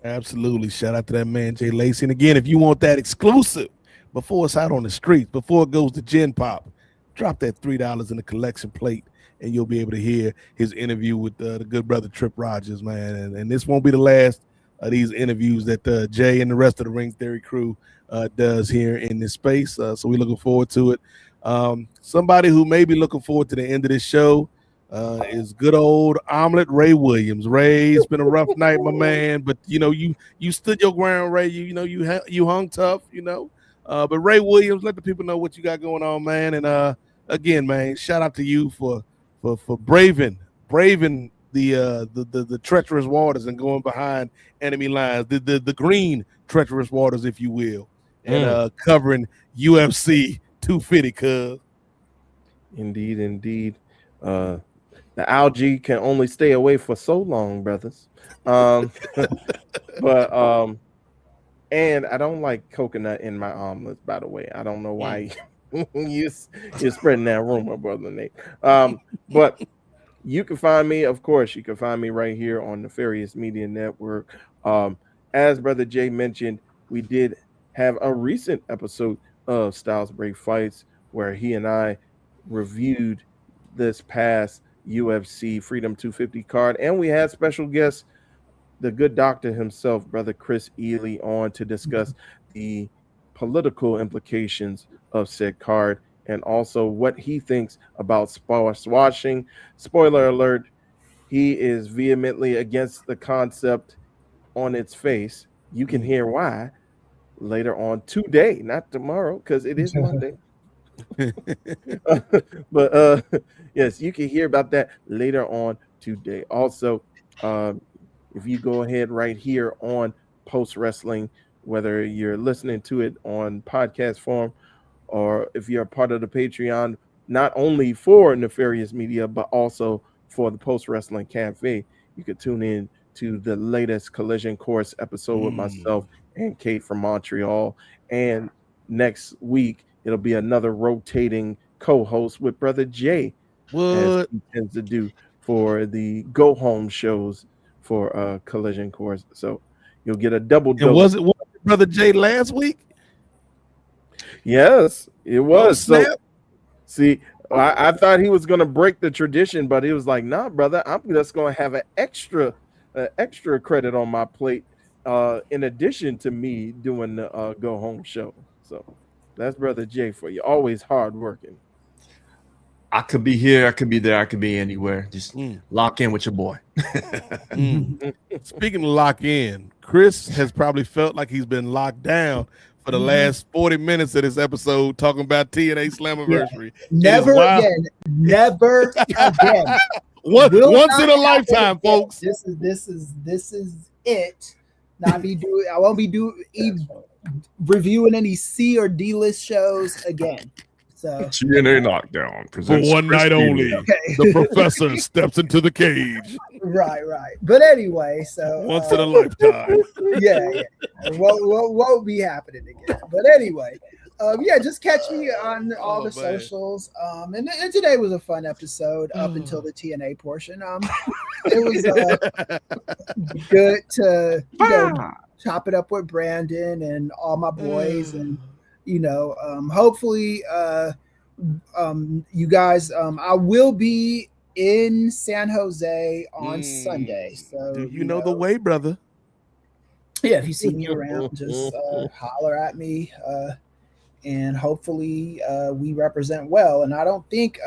Absolutely. Shout out to that man, Jay Lacey. And again, if you want that exclusive before it's out on the streets, before it goes to Gen Pop, drop that $3 in the collection plate, and you'll be able to hear his interview with the good brother Trip Rogers, man. And this won't be the last of these interviews that Jay and the rest of the Ring Theory crew does here in this space. So we're looking forward to it. Somebody who may be looking forward to the end of this show is good old Omelet Ray Williams. Ray, it's been a rough night, my man, but you stood your ground, Ray. You hung tough, but Ray Williams, let the people know what you got going on, man. And again, man, shout out to you for braving the treacherous waters and going behind enemy lines, the green treacherous waters, if you will, and covering UFC 250, cuz. Indeed. The algae can only stay away for so long, brothers. But and I don't like coconut in my omelets, by the way. I don't know why you're spreading that rumor, brother Nate. But you can find me, of course, you can find me right here on Nefarious Media Network. As Brother Jay mentioned, we did have a recent episode of Styles Break Fights where he and I reviewed this past UFC Freedom 250 card, and we had special guest, the good doctor himself, Brother Chris Ely, on to discuss the political implications of said card and also what he thinks about sports washing. Spoiler alert, he is vehemently against the concept on its face. You can hear why later on today, not tomorrow, because it is Monday. But yes, you can hear about that later on today. Also, if you go ahead right here on Post Wrestling, whether you're listening to it on podcast form or if you're a part of the Patreon, not only for Nefarious Media but also for the Post Wrestling Cafe, you could tune in to the latest Collision Course episode with myself and Kate from Montreal. And next week it'll be another rotating co-host with Brother Jay, as he tends to do for the go home shows for Collision Course. So you'll get a double dose. And was it Brother Jay last week? Yes, it was. Oh, so see, I thought he was going to break the tradition, but he was like, nah, brother, I'm just going to have an extra credit on my plate in addition to me doing the go home show. So that's Brother Jay for you. Always hard working. I could be here, I could be there, I could be anywhere. Just lock in with your boy. Speaking of lock in, Chris has probably felt like he's been locked down for the last 40 minutes of this episode talking about TNA Slammiversary. Never again. Never again. Once in a lifetime, folks. This is it. I won't be reviewing any C or D list shows again. So TNA Knockdown presents for one night only. Okay. The professor steps into the cage. Right. But anyway, so once in a lifetime. Yeah. Won't be happening again. But anyway, just catch me on all the socials. And today was a fun episode up until the TNA portion. It was good to chop it up with Brandon and all my boys, and hopefully you guys, I will be in San Jose on Sunday. So you know the way, brother. Yeah, if you see me around, just holler at me. And hopefully we represent well. And I don't think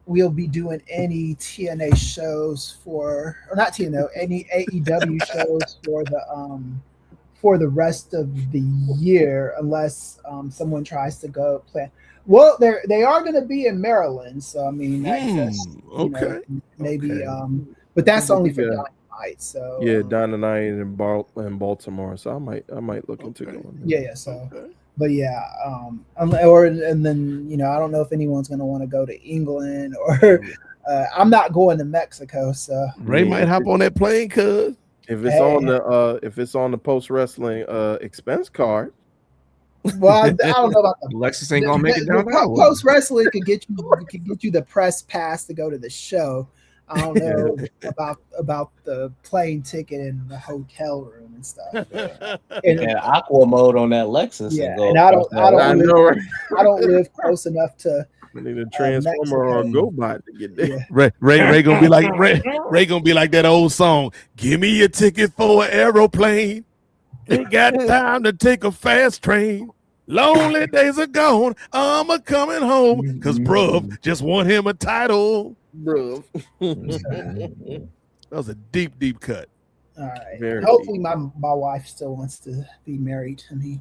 we'll be doing any TNA shows any AEW shows for the rest of the year, unless someone tries to go plan. Well, they are going to be in Maryland, so I mean, maybe. But that's only for Dynamite. So Dynamite in Baltimore. So I might look into going. Yeah. So, but yeah, and then I don't know if anyone's going to want to go to England or. I'm not going to Mexico, so Ray might hop on that plane, cuz. If it's on the Post Wrestling expense card. Well, I don't know about the Lexus ain't gonna make it down. Post Wrestling could get you the press pass to go to the show. I don't know about the plane ticket and the hotel room and stuff. And aqua mode on that Lexus. Yeah, and I don't live close enough to. We need a transformer or a GoBot to get there. Yeah. Ray gonna be like Ray gonna be like that old song. Give me your ticket for an aeroplane. Ain't got time to take a fast train. Lonely days are gone. I'm a coming home. Cause bruv just want him a title. Bruv. That was a deep cut. All right. Very Hopefully my wife still wants to be married to me.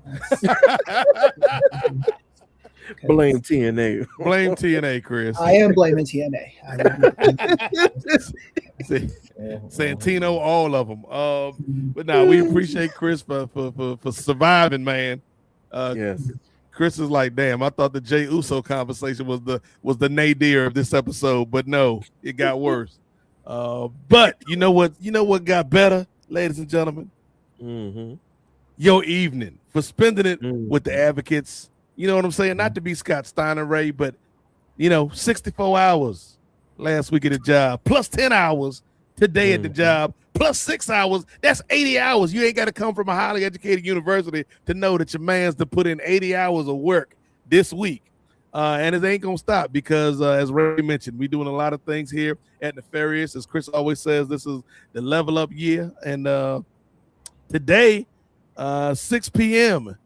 Blame TNA. Blame TNA, Chris. I am blaming TNA. Santino, all of them. But now we appreciate Chris for surviving, man. Yes. Chris is like, damn, I thought the Jey Uso conversation was the nadir of this episode, but no, it got worse. But you know what got better, ladies and gentlemen? Mm-hmm. Your evening for spending it with the Advocates. You know what I'm saying? Not to be Scott Steiner, Ray, but 64 hours last week at the job, plus 10 hours today at the job, plus 6 hours. That's 80 hours. You ain't got to come from a highly educated university to know that your man's to put in 80 hours of work this week. And it ain't going to stop because, as Ray mentioned, we're doing a lot of things here at Nefarious. As Chris always says, this is the level up year. And today, 6 p.m.,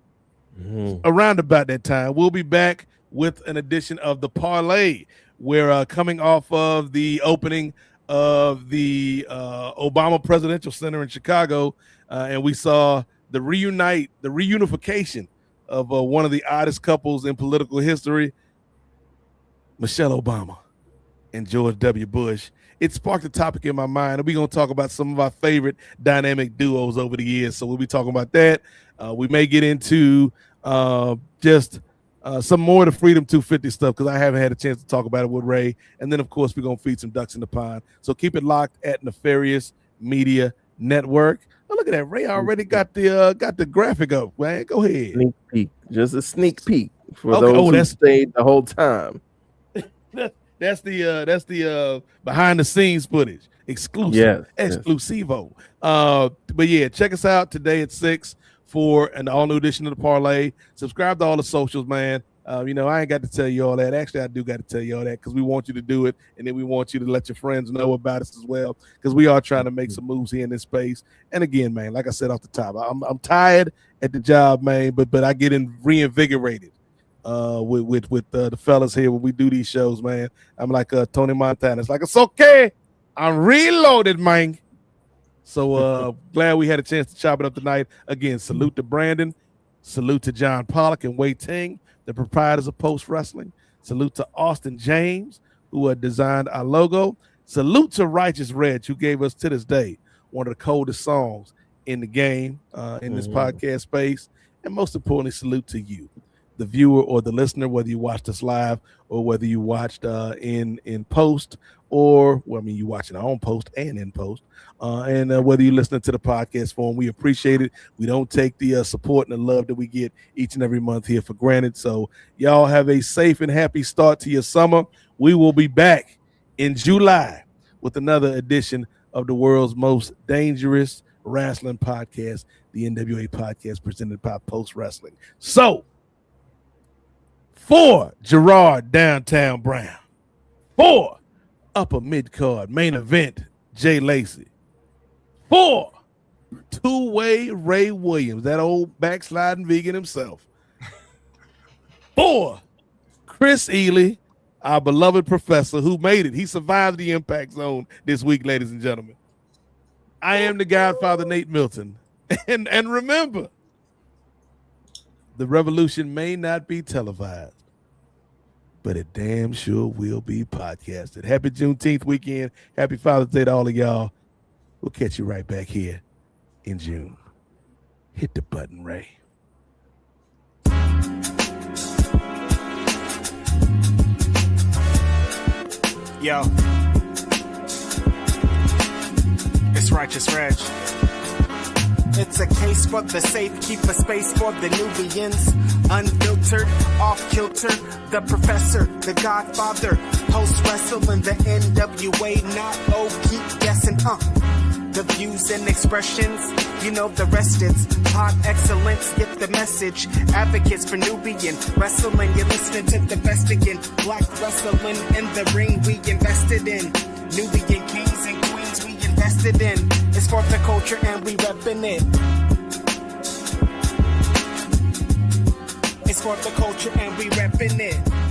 around about that time, we'll be back with an edition of the Parlay. We're coming off of the opening of the Obama Presidential Center in Chicago, and we saw the reunification of one of the oddest couples in political history, Michelle Obama and George W. Bush. It sparked a topic in my mind, and we're going to talk about some of our favorite dynamic duos over the years. So we'll be talking about that. We may get into just some more of the Freedom 250 stuff because I haven't had a chance to talk about it with Ray. And then, of course, we're going to feed some ducks in the pond. So keep it locked at Nefarious Media Network. Oh, look at that. Ray already got the graphic up, man. Go ahead. Sneak peek. Just a sneak peek for those who stayed the whole time. That's the behind the scenes footage. Exclusive. Yes. Exclusivo. But yeah, check us out today at 6 for an all new edition of the Parlay. Subscribe to all the socials, man. I ain't got to tell you all that. Actually, I do got to tell you all that because we want you to do it, and then we want you to let your friends know about us as well because we are trying to make some moves here in this space. And again, man, like I said off the top, I'm tired at the job, man, but I get reinvigorated with the fellas here when we do these shows, man. I'm like Tony Montana. It's like, it's okay. I'm reloaded, man. So glad we had a chance to chop it up tonight. Again, salute to Brandon. Salute to John Pollock and Wei Ting, the proprietors of Post Wrestling. Salute to Austin James, who designed our logo. Salute to Righteous Reg, who gave us, to this day, one of the coldest songs in the game, in this podcast space. And most importantly, salute to you, the viewer or the listener, whether you watched us live or whether you watched in post, or you watching our own post and in post, and whether you're listening to the podcast form. We appreciate it. We don't take the support and the love that we get each and every month here for granted. So y'all have a safe and happy start to your summer. We will be back in July with another edition of the world's most dangerous wrestling podcast, the NWA podcast presented by Post Wrestling. So for Gerard Downtown Brown, for upper mid-card main event Jay Lacey, for two-way Ray Williams, that old backsliding vegan himself, for Chris Ely, our beloved professor who made it. He survived the impact zone this week, ladies and gentlemen. I am the Godfather, Nate Milton. And remember, the revolution may not be televised, but it damn sure will be podcasted. Happy Juneteenth weekend. Happy Father's Day to all of y'all. We'll catch you right back here in June. Hit the button, Ray. Yo, it's Righteous Reg. It's a case for the safe, keep a space for the Nubians. Unfiltered, off kilter, the professor, the godfather. Post wrestling, the NWA, not keep guessing, The views and expressions, you know the rest. It's pod excellence, get the message. Advocates for Nubian wrestling, you're listening to the best again. Black wrestling in the ring, we invested in. Nubian kings and queens, we invested in. It's for the culture and we reppin' it. It's for the culture and we reppin' it.